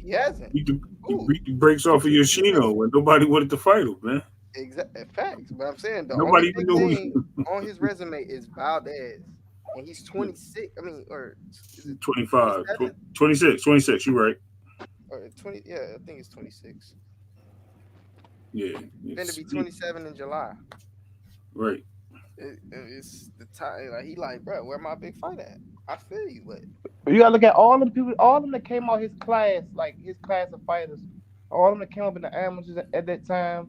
hasn't. He beat the brakes off of Yoshino when nobody wanted to fight him, man. Exactly, facts. But I'm saying the nobody only even big thing on his resume is Valdez. And he's 26. I mean, or is it 25, 26. You're right. Or 20. Yeah, I think it's 26. Yeah, it's going to be 27 in July. Right. It's the time. Like he like, bro, where my big fight at? I feel you, but you gotta look at all them people, all them that came out his class, like his class of fighters, all them that came up in the amateurs at that time,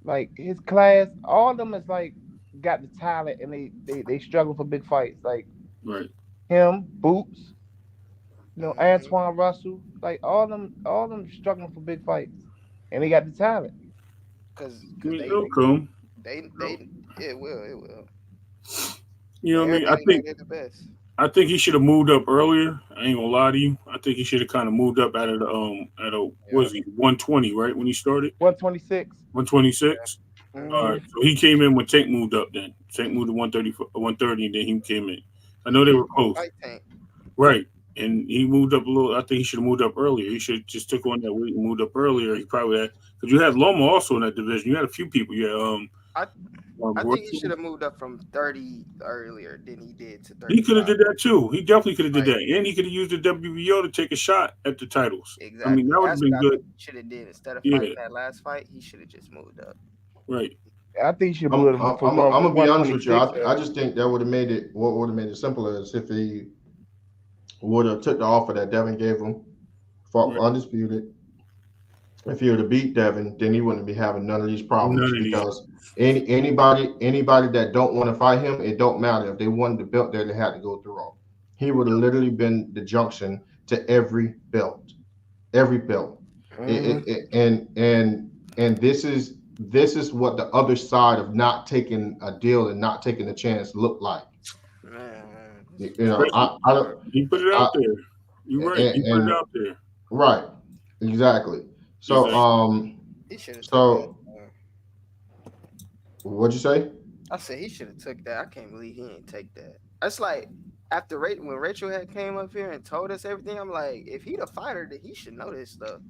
like his class, all of them is like got the talent and they struggle for big fights. Like right. Him, Boots, Antoine Russell, like all them struggling for big fights, and they got the talent. Because it'll come. It will. You know what I mean? Everybody know they're the best. I think he should have moved up earlier. I ain't gonna lie to you. I think he should have kind of moved up out of the what was he 120 right when he started 126. 126. Mhm. All right, so he came in when Tank moved up. Then Tank moved to 130, and then he came in. I know they were close, Fight tank. right? And he moved up a little. I think he should have moved up earlier. He should have just took on that weight and moved up earlier. He probably had because you had Loma also in that division. You had a few people. You had I think he should have moved up from 30 earlier than he did to 35. He could have did that too. He definitely could have did Right. that, and he could have used the WBO to take a shot at the titles. Exactly. I mean, that would have That's been what I good. think he should have did. Instead of Yeah. fighting that last fight, he should have just moved up. Right. I think he should I'm move gonna from be honest with you. 126. I just think that would have made it. What would have made it simpler is if he would have took the offer that Devin gave him, fought for undisputed. If he would have beat Devin, then he wouldn't be having none of these problems None of these. because anybody that don't want to fight him, it don't matter. If they wanted the belt there, they had to go through him. He would have literally been the junction to every belt. And this is what the other side of not taking a deal and not taking a chance look like. Man. You know, I don't. He put it out there. You're right. He put it out there. Right. Exactly. So He should have So- took that. what'd you say? I said he should have took that. I can't believe he didn't take that. That's like after when Rachel had came up here and told us everything. I'm like, if he the fighter, then he should know this stuff.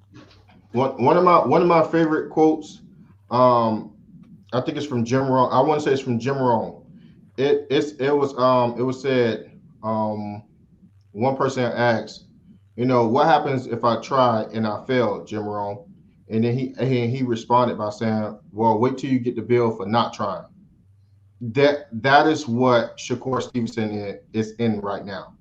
One of my favorite quotes. I think it's from Jermall. I want to say it's from Jermall. It was said. One person asked, what happens if I try and I fail, Jermall? And then he responded by saying, well, wait till you get the bill for not trying. That is what Shakur Stevenson is in right now.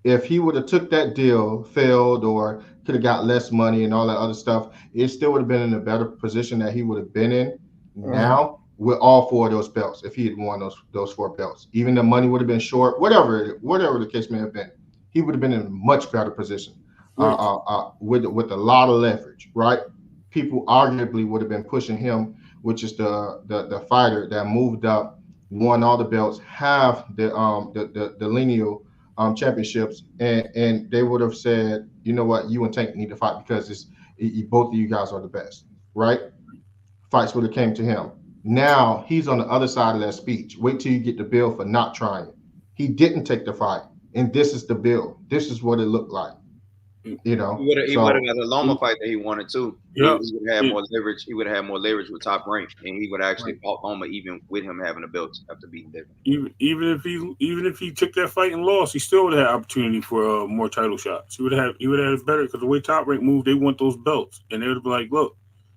If he would have took that deal, failed, or could have got less money and all that other stuff, it still would have been in a better position that he would have been in now with all four of those belts. If he had won those four belts, even the money would have been short, whatever the case may have been, he would have been in a much better position with a lot of leverage, right? People arguably would have been pushing him, which is the fighter that moved up, won all the belts, have the lineal championships, and they would have said, you know what, you and Tank need to fight because both of you guys are the best, right? Fights would have came to him. Now he's on the other side of that speech. Wait till you get the bill for not trying. He didn't take the fight, and this is the bill. This is what it looked like. He would have got a Loma fight that he wanted too. Yeah. He would have more leverage. He would have more leverage with Top Rank, and he would actually fought Loma even with him having a belt after beating Devin. Even if he took that fight and lost, he still would have had opportunity for more title shots. He would have it better because the way Top Rank moved, they want those belts, and they would be like, look,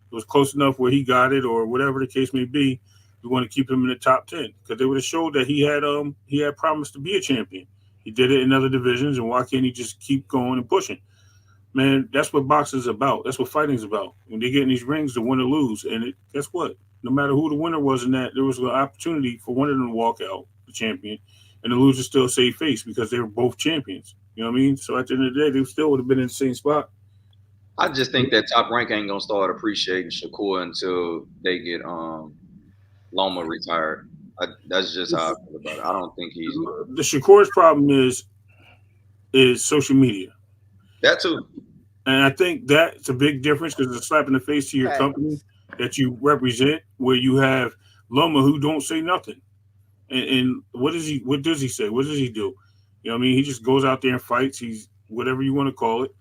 it was close enough where he got it, or whatever the case may be. We want to keep him in the top 10 because they would have showed that he had promised to be a champion. He did it in other divisions, and why can't he just keep going and pushing? Man, that's what boxing is about. That's what fighting is about. When they get in these rings, to win or lose, and guess what? No matter who the winner was in that, there was an opportunity for one of them to walk out the champion, and the loser still save face because they were both champions. You know what I mean? So at the end of the day, they still would have been in the same spot. I just think that Top Rank ain't gonna start appreciating Shakur until they get Loma retired. That's just how I feel about it. I don't think he's the Shakur's problem is social media. That too. And I think that's a big difference because it's a slap in the face to your company that you represent, where you have Loma who don't say nothing. And what does he say? What does he do? You know what I mean? He just goes out there and fights. He's whatever you want to call it.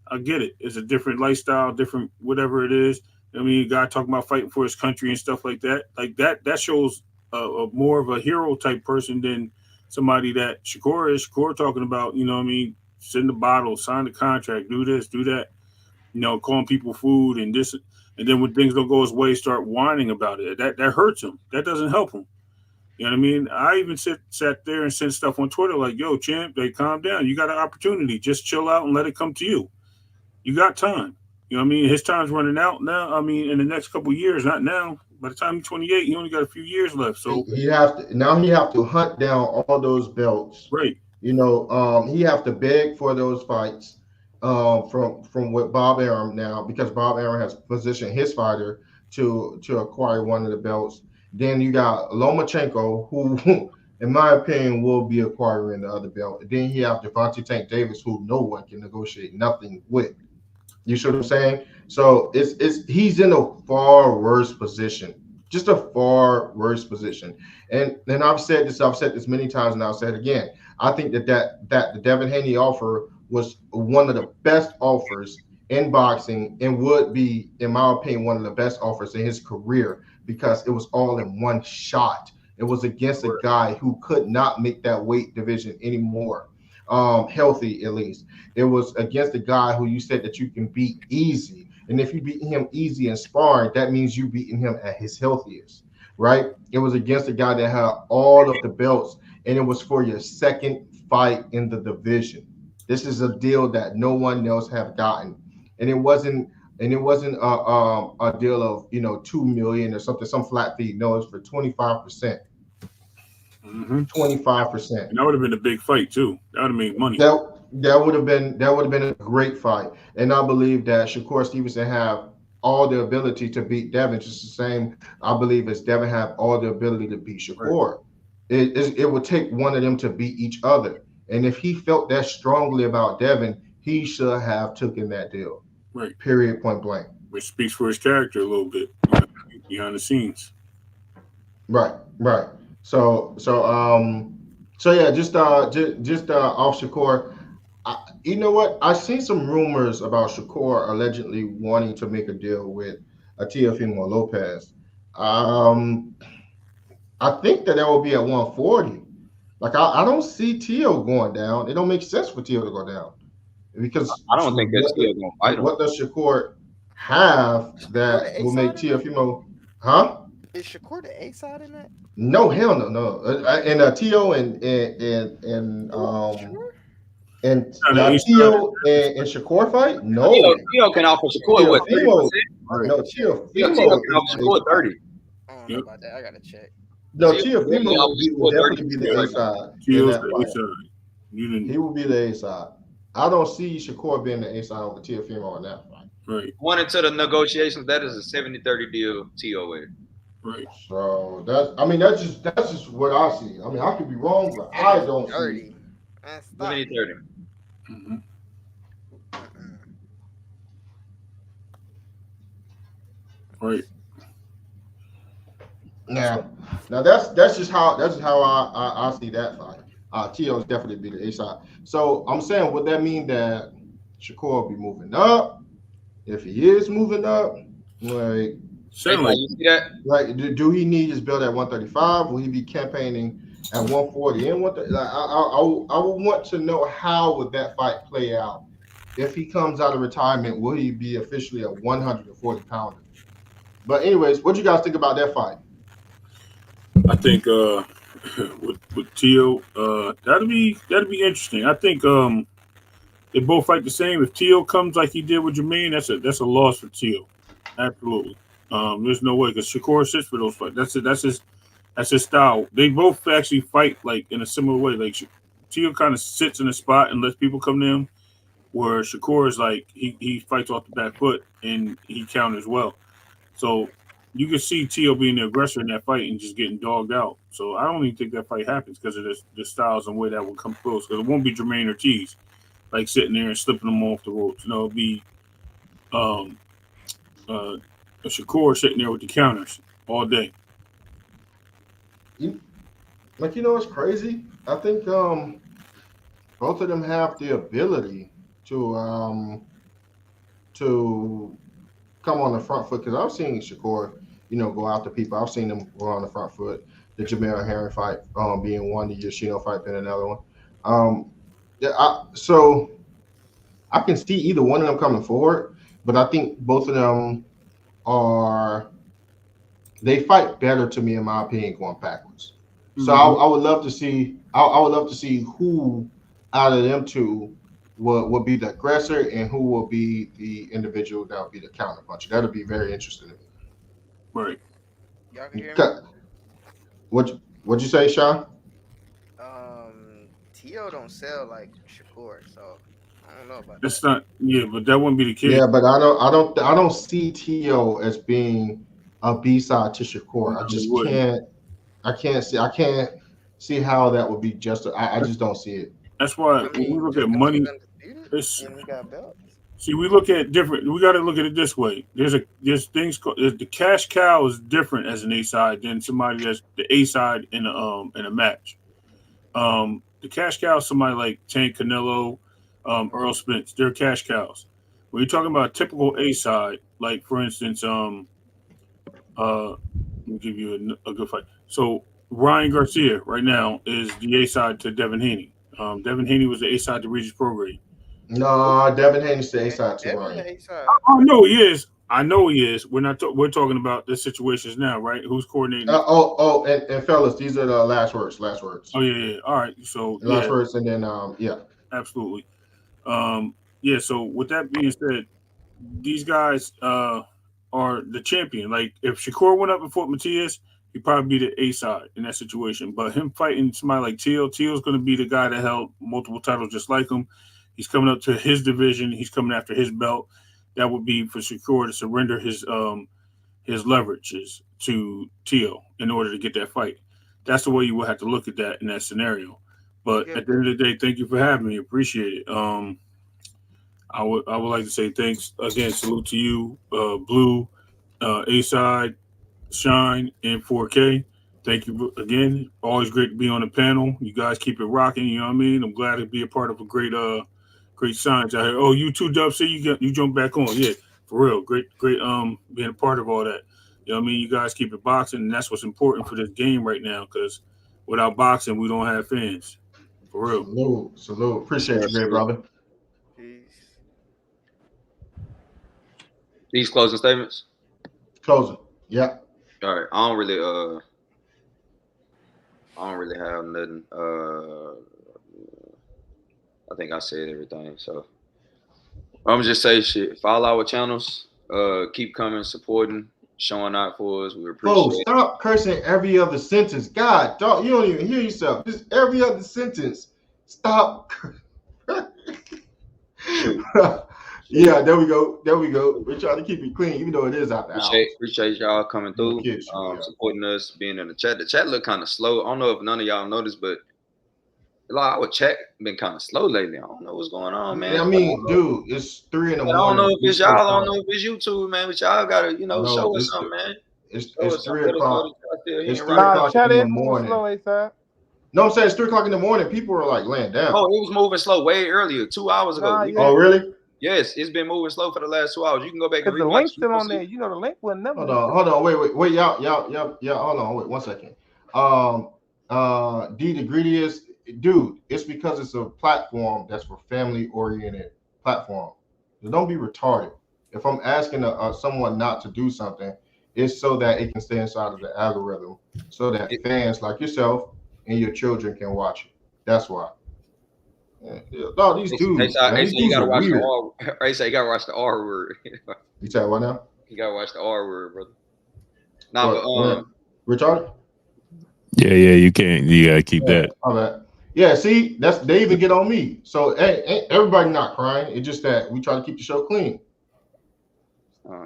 I get it. It's a different lifestyle, different whatever it is. I mean, a guy talking about fighting for his country and stuff like that. Like that shows a more of a hero type person than somebody that Shakur is. Shakur talking about, you know what I mean? Send the bottle, sign the contract, do this, do that, calling people food and this. And then when things don't go his way, start whining about it. That hurts him. That doesn't help him. You know what I mean? I even sat there and sent stuff on Twitter like, yo, champ, calm down. You got an opportunity. Just chill out and let it come to you. You got time. You know what I mean? His time's running out now. I mean, in the next couple of years, not now. By the time he's 28, he only got a few years left. So he have to hunt down all those belts. Right. He have to beg for those fights from with Bob Arum now, because Bob Arum has positioned his fighter to acquire one of the belts. Then you got Lomachenko, who in my opinion, will be acquiring the other belt. And then he have Devontae Tank Davis, who no one can negotiate nothing with. You see what I'm saying? So it's he's in a far worse position, just a far worse position. And I've said this many times, and I'll say it again. I think that the Devin Haney offer was one of the best offers in boxing, and would be, in my opinion, one of the best offers in his career, because it was all in one shot. It was against a guy who could not make that weight division anymore, healthy at least. It was against a guy who you said that you can beat easy. And if you beat him easy in sparring, that means you beating him at his healthiest, right? It was against a guy that had all of the belts, and it was for your second fight in the division. This is a deal that no one else have gotten, and it wasn't a deal of 2 million or something, some flat fee. No, it's for 25%. 25%. And that would have been a big fight too. That would have made money. That would have been a great fight, and I believe that Shakur Stevenson have all the ability to beat Devin, just the same I believe as Devin have all the ability to beat Shakur. Right. It would take one of them to beat each other, and if he felt that strongly about Devin, he should have taken that deal. Right. Period. Point blank. Which speaks for his character a little bit behind the scenes. Right. So yeah, just off Shakur. You know what? I've seen some rumors about Shakur allegedly wanting to make a deal with Teofimo Lopez. I think that will be at 140. Like I don't see Teo going down. It don't make sense for Teo to go down, because I don't think that's Teo going to fight him. What does Shakur have that will make Teofimo? Huh? Is Shakur the A side in that? No, hell no. And Teo and Teo and Shakur fight? No. Teo can offer Shakur what? 30%? No, Teo can offer Shakur 30. I don't know about that. I gotta check. No, Teofimo will definitely be the A side. He will be the A side. I don't see Shakur being the A side over Teofimo in that fight. Right. Going into the negotiations, that is a 70-30 deal TOA. Right. So that's just what I see. I mean, I could be wrong, but I don't see. 70-30. Mm-hmm. Right. Now that's just how I see that fight. Teo is definitely be the A side. So I'm saying, would that mean that Shakur will be moving up? If he is moving up, like, certainly, you see that? Like, do he need his belt at 135? Will he be campaigning at 140 and 130? Like, I would want to know, how would that fight play out? If he comes out of retirement, will he be officially a 140 pounder? But anyways, what do you guys think about that fight? I think with Teo, that'll be interesting. I think they both fight the same. If Teo comes like he did with Jermaine, that's a loss for Teo. Absolutely. There's no way, because Shakur sits for those fights. That's his style. They both actually fight like in a similar way. Like Teo kind of sits in a spot and lets people come to him, where Shakur is like he fights off the back foot and he counters well. So you can see Teo being the aggressor in that fight and just getting dogged out. So I don't even think that fight happens because of the styles and way that will come close. Because it won't be Jermaine Ortiz like sitting there and slipping them off the ropes. It'll be a Shakur sitting there with the counters all day. It's crazy. I think both of them have the ability to come on the front foot, because I've seen Shakur, go after people. I've seen him go on the front foot. The Jamel Herring fight being one, the Yoshino fight being another one. So I can see either one of them coming forward, but I think both of them they fight better to me, in my opinion, going backwards. Mm-hmm. So I would love to see. I would love to see who out of them two will be the aggressor and who will be the individual that will be the counter puncher. That'll be very interesting to me. Right. Y'all can hear me? What'd you say, Sean? Teo don't sell like Shakur, so I don't know about That's that. not, yeah, but that wouldn't be the case. Yeah, but I don't see Teo as being a B-side to Shakur. I just can't see how that would be just. I just don't see it. That's why I mean, when we look just at 'cause money, he's undisputed it's and he got belts. see we look at different. We got to look at it this way. There's things called the cash cow is different as an A side than somebody that's the A side in a match. The cash cow is somebody like Tank Canelo, Earl Spence. They're cash cows. When you're talking about a typical A side, like for instance, let me give you a good fight. So Ryan Garcia right now is the A side to Devin Haney. Devin Haney was the A side to Regis Prograde. No, Devin Haney's the A side to Devin Ryan. the A side. I know he is. I know he is. We're not. We're talking about the situations now, right? Who's coordinating? And fellas, these are the last words. Last words. Oh yeah. All right. So Last words, and then yeah. Absolutely. Yeah. So with that being said, these guys are the champion. Like if Shakur went up and fought Matias, he'd probably be the A side in that situation. But him fighting somebody like Teal's going to be the guy that held multiple titles just like him. He's coming up to his division. He's coming after his belt. That would be for Shakur to surrender his leverages to Teal in order to get that fight. That's the way you would have to look at that in that scenario. But at the end of the day, thank you for having me. Appreciate it. I would like to say thanks again. Salute to you, Blue, A Side, Shine, and 4K. Thank you again. Always great to be on the panel. You guys keep it rocking. You know what I mean? I'm glad to be a part of a great science out here. Oh, you too, Dub. See you jump back on. Yeah, for real. Great being a part of all that. You know what I mean? You guys keep it boxing, and that's what's important for this game right now. Because without boxing, we don't have fans. For real. Salute. Appreciate you, great brother. These closing statements. Closing. Yeah. All right. I don't really have nothing. I think I said everything. So I'm just say shit. Follow our channels. Keep coming, supporting, showing out for us. We appreciate it. Stop cursing every other sentence. God, dog, you don't even hear yourself. Just every other sentence. Stop. Yeah, there we go. We're trying to keep it clean, even though it is out there. Appreciate y'all coming through, supporting us, being in the chat. The chat look kind of slow. I don't know if none of y'all noticed, but our chat been kind of slow lately. I don't know what's going on, man. I mean, dude, it's 3 in the morning. I don't know if it's y'all. I don't know if it's YouTube, man. But y'all gotta, show us something, man. It's 3 o'clock. It's 3 o'clock in the morning. No, I'm saying it's 3 o'clock in the morning. People are like laying down. Oh, it was moving slow way earlier, 2 hours ago. Oh, really? Yes, it's been moving slow for the last 2 hours. You can go back and read the link's still on there. You know, the link will never. Hold on, wait, y'all, hold on, wait 1 second. The greediest dude. It's because it's a platform that's for family-oriented platform. So don't be retarded. If I'm asking someone not to do something, it's so that it can stay inside of the algorithm, so that fans like yourself and your children can watch it. That's why. No, these dudes. You gotta watch the R. You gotta watch the R word. You say what now? You gotta watch the R word, brother. Nah, but retarded. Yeah, you can't. You gotta keep that. All right. Yeah, see, they even get on me. So hey, everybody not crying. It's just that we try to keep the show clean.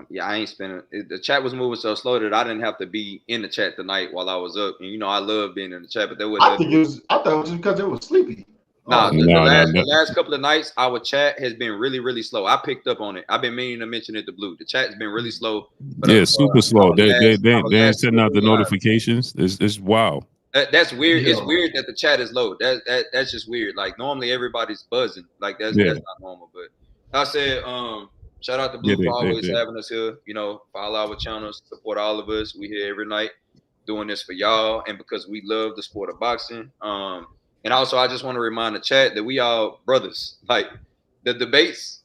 Yeah, I ain't spending. The chat was moving so slow that I didn't have to be in the chat tonight while I was up. And I love being in the chat, but there was. I thought it was just because it was sleepy. The last couple of nights, our chat has been really, really slow. I picked up on it. I've been meaning to mention it to Blue. The chat's been really slow. Yeah, super slow. They ain't sending out the notifications. It's wow. That's weird. Yeah. It's weird that the chat is low. That's just weird. Like normally everybody's buzzing. Like that's not normal. But I said, shout out to Blue for always having us here. Follow our channels, support all of us. We here every night doing this for y'all, and because we love the sport of boxing. And also, I just want to remind the chat that we all brothers. Like the debates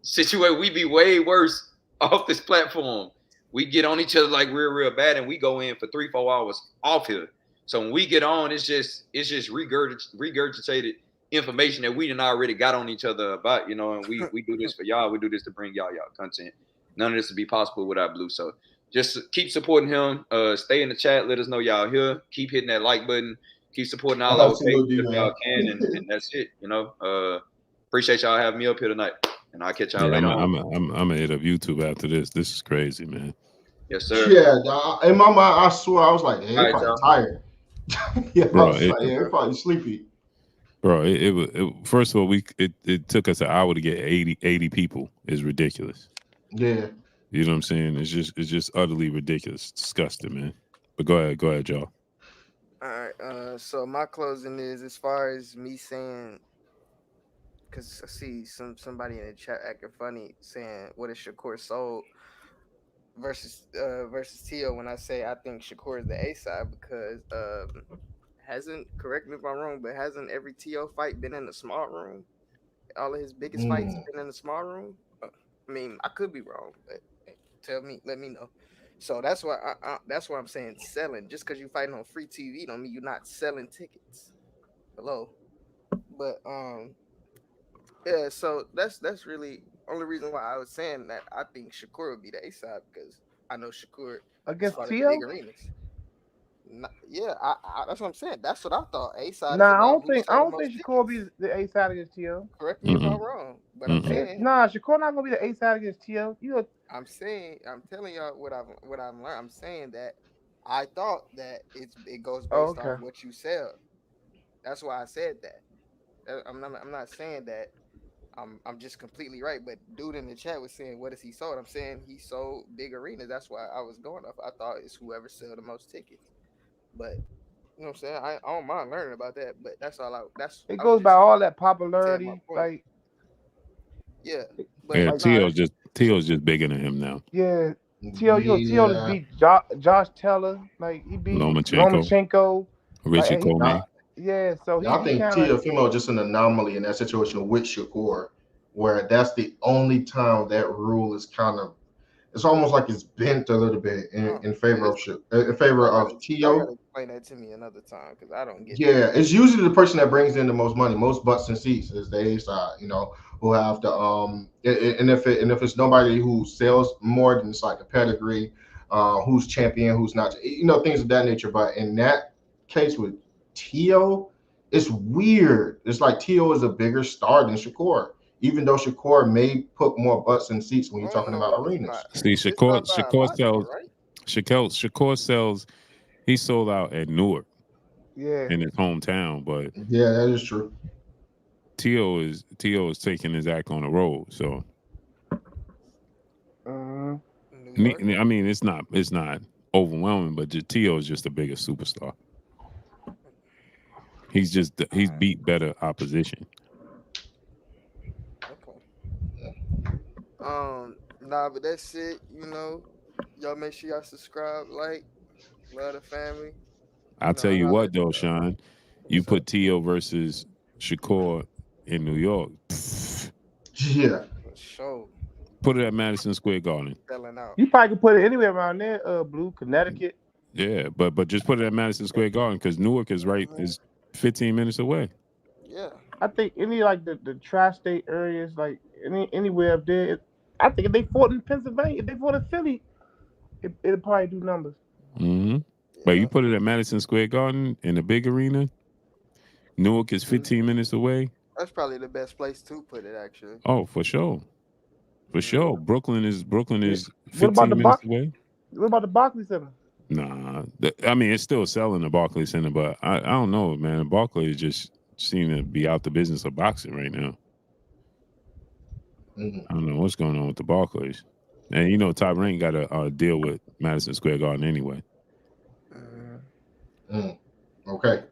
situation, we be way worse off this platform. We get on each other like real bad, and we go in for 3-4 hours off here. So when we get on, it's just regurgitated information that we done already got on each other about, and we do this for y'all. We do this to bring y'all content. None of this would be possible without Blue. So just keep supporting him. Stay in the chat. Let us know y'all here. Keep hitting that like button. Keep supporting all our pages if y'all can, and that's it. Appreciate y'all having me up here tonight, and I'll catch y'all later. I'm gonna hit up YouTube after this. This is crazy, man. Yes, sir. Yeah, in my mind, I swear I was like, hey, I'm tired. Yeah, Bro, I was like, yeah, probably sleepy. Bro, it first of all, it took us an hour to get 80 people. Is ridiculous. Yeah. You know what I'm saying? It's just utterly ridiculous. It's disgusting, man. But go ahead, y'all. All right. So my closing is as far as me saying, because I see somebody in the chat acting funny saying what is Shakur sold versus Tio when I say I think Shakur is the A side because hasn't, correct me if I'm wrong, but hasn't every Tio fight been in the small room? All of his biggest fights been in the small room. I mean, I could be wrong, but let me know. So that's why that's why I'm saying selling. Just because you fighting on free TV don't mean you're not selling tickets. Hello, but yeah. So that's really only reason why I was saying that I think Shakur would be the A side because I know Shakur has Against fought at the Tio? big arenas. Yeah, that's what I'm saying. That's what I thought. A side is Nah, about who I sold the don't think most Shakur will tickets. be the A side against Tio. Correct me if I'm wrong, but I'm saying Nah, Shakur not gonna be the A side against Tio. I'm telling y'all what I've learned. I'm saying that I thought that it goes based off what you sell. That's why I said that. I'm not saying that I'm just completely right. But dude in the chat was saying, what is he sold? I'm saying he sold big arenas. That's why I was going off. I thought it's whoever sell the most tickets. But you know what I'm saying? I don't mind learning about that. But that's all it goes by all that popularity. Like yeah. But yeah, Tio's just bigger than him now. Yeah. Tio just beat Josh Teller. Like he beat Lomachenko. Richie Coleman. Yeah, so I think Teofimo just an anomaly in that situation with Shakur, where that's the only time that rule is kind of, it's almost like it's bent a little bit in favor of Tio. You gotta explain that to me another time because I don't get. Yeah, it's usually the person that brings in the most money, most butts and seats is the A side, who have to and if it's nobody who sells more than it's like a pedigree, who's champion, who's not, things of that nature. But in that case with Tio, it's weird. It's like Tio is a bigger star than Shakur, even though Shakur may put more butts and seats when you're talking about arenas. See, Shakur sells. He sold out at Newark, in his hometown. But yeah, that is true. Tio is taking his act on the road. So I mean, it's not overwhelming, but Tio is just the biggest superstar. He's beat better opposition. Nah, but that's it. Y'all make sure y'all subscribe, like, love the family. I'll tell you what, though, Sean, you put Tio versus Shakur in New York. Yeah. Show. Put it at Madison Square Garden. You probably could put it anywhere around there, Blue, Connecticut. Yeah, but just put it at Madison Square Garden because Newark is is 15 minutes away. Yeah. I think any like the tri-state areas, like anywhere up there, I think if they fought in Pennsylvania, if they fought in Philly, it'll probably do numbers. Mm-hmm. But you put it at Madison Square Garden in a big arena. Newark is 15 minutes away. That's probably the best place to put it, actually. Oh, for sure. For sure. Brooklyn is 15 minutes away. What about the Barclays Center? Nah. I mean, it's still selling the Barclays Center, but I don't know, man. Barclays just seem to be out the business of boxing right now. I don't know what's going on with the Barclays. And, Tyrank got a deal with Madison Square Garden anyway. Okay.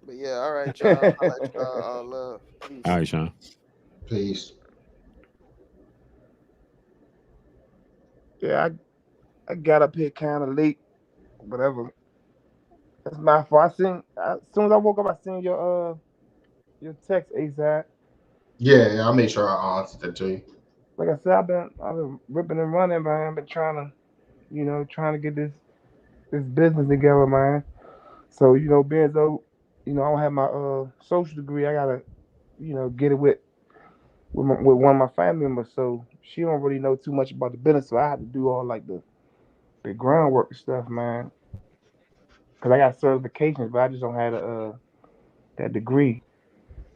But yeah, all right, y'all. I like y'all love. Peace. All right, Sean. Peace. Yeah, I got up here kind of late. Whatever. That's my fault. As soon as I woke up, I seen your text, ASAP. Yeah, I made sure I answered that to you. Like I said, I've been ripping and running, man. I've been trying to get this business together, man. So, being though, I don't have my social degree, I gotta, get it with one of my family members. So she don't really know too much about the business. So I had to do all like the groundwork and stuff, man. Cause I got certifications, but I just don't have that degree.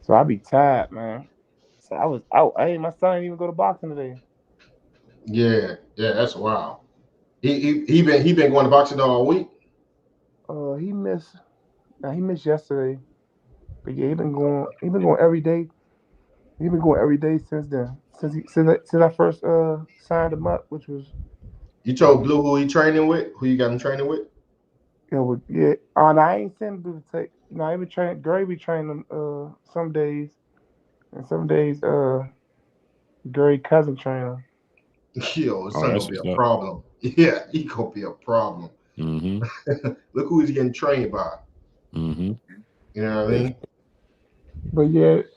So I be tired, man. So I was out. My son didn't even go to boxing today. Yeah, that's wild. He been going to boxing all week. He missed Now he missed yesterday, but yeah, he been going every day. He been going every day since then. Since I first signed him up, which was You told Blue who he training with? Who you got him training with? yeah. And I ain't seen Blue take. I even train. Gray be training him some days, and some days Gray cousin trainer. Yo, it's Oh, not that's gonna be what's a up. problem. Yeah, he gonna be a problem. Mm-hmm. Look who he's getting trained by. Mm-hmm. You know what I mean? But yeah, it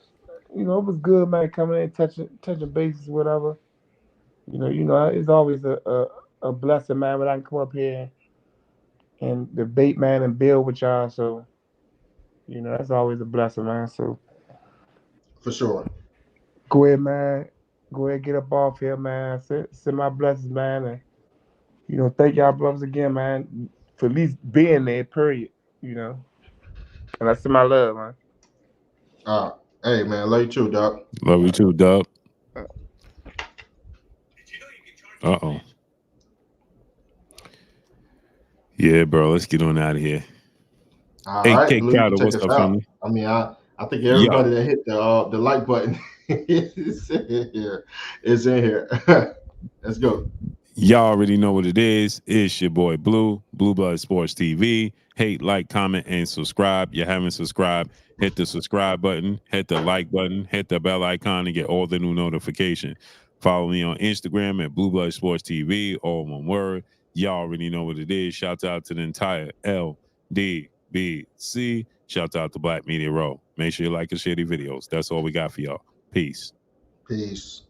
was good, man. Coming in, touching bases, whatever. It's always a blessing, man. When I can come up here and debate, man, and build with y'all. So, that's always a blessing, man. So For sure. go ahead, man. Go ahead, get up off here, man. Send my blessings, man, and thank y'all brothers again, man, for at least being there. Period. And I send my love, man. Hey man, love you too, dog. Love you too, Dub. Uh-oh. Yeah, bro. Let's get on out of here. All right, Blue, you can Crowder, take what's us up, out. family? I mean, I think everybody that hit the like button is in here. Is in here. Let's go. Y'all already know what it is. It's your boy Blue Blood Sports TV. Hate, like, comment, and subscribe. You haven't subscribed, hit the subscribe button, hit the like button, hit the bell icon, and get all the new notifications. Follow me on Instagram at Blue Blood Sports TV, all one word. Y'all already know what it is. Shout out to the entire LDBC. Shout out to Black Media Row. Make sure you like and share the videos. That's all we got for y'all. Peace. Peace.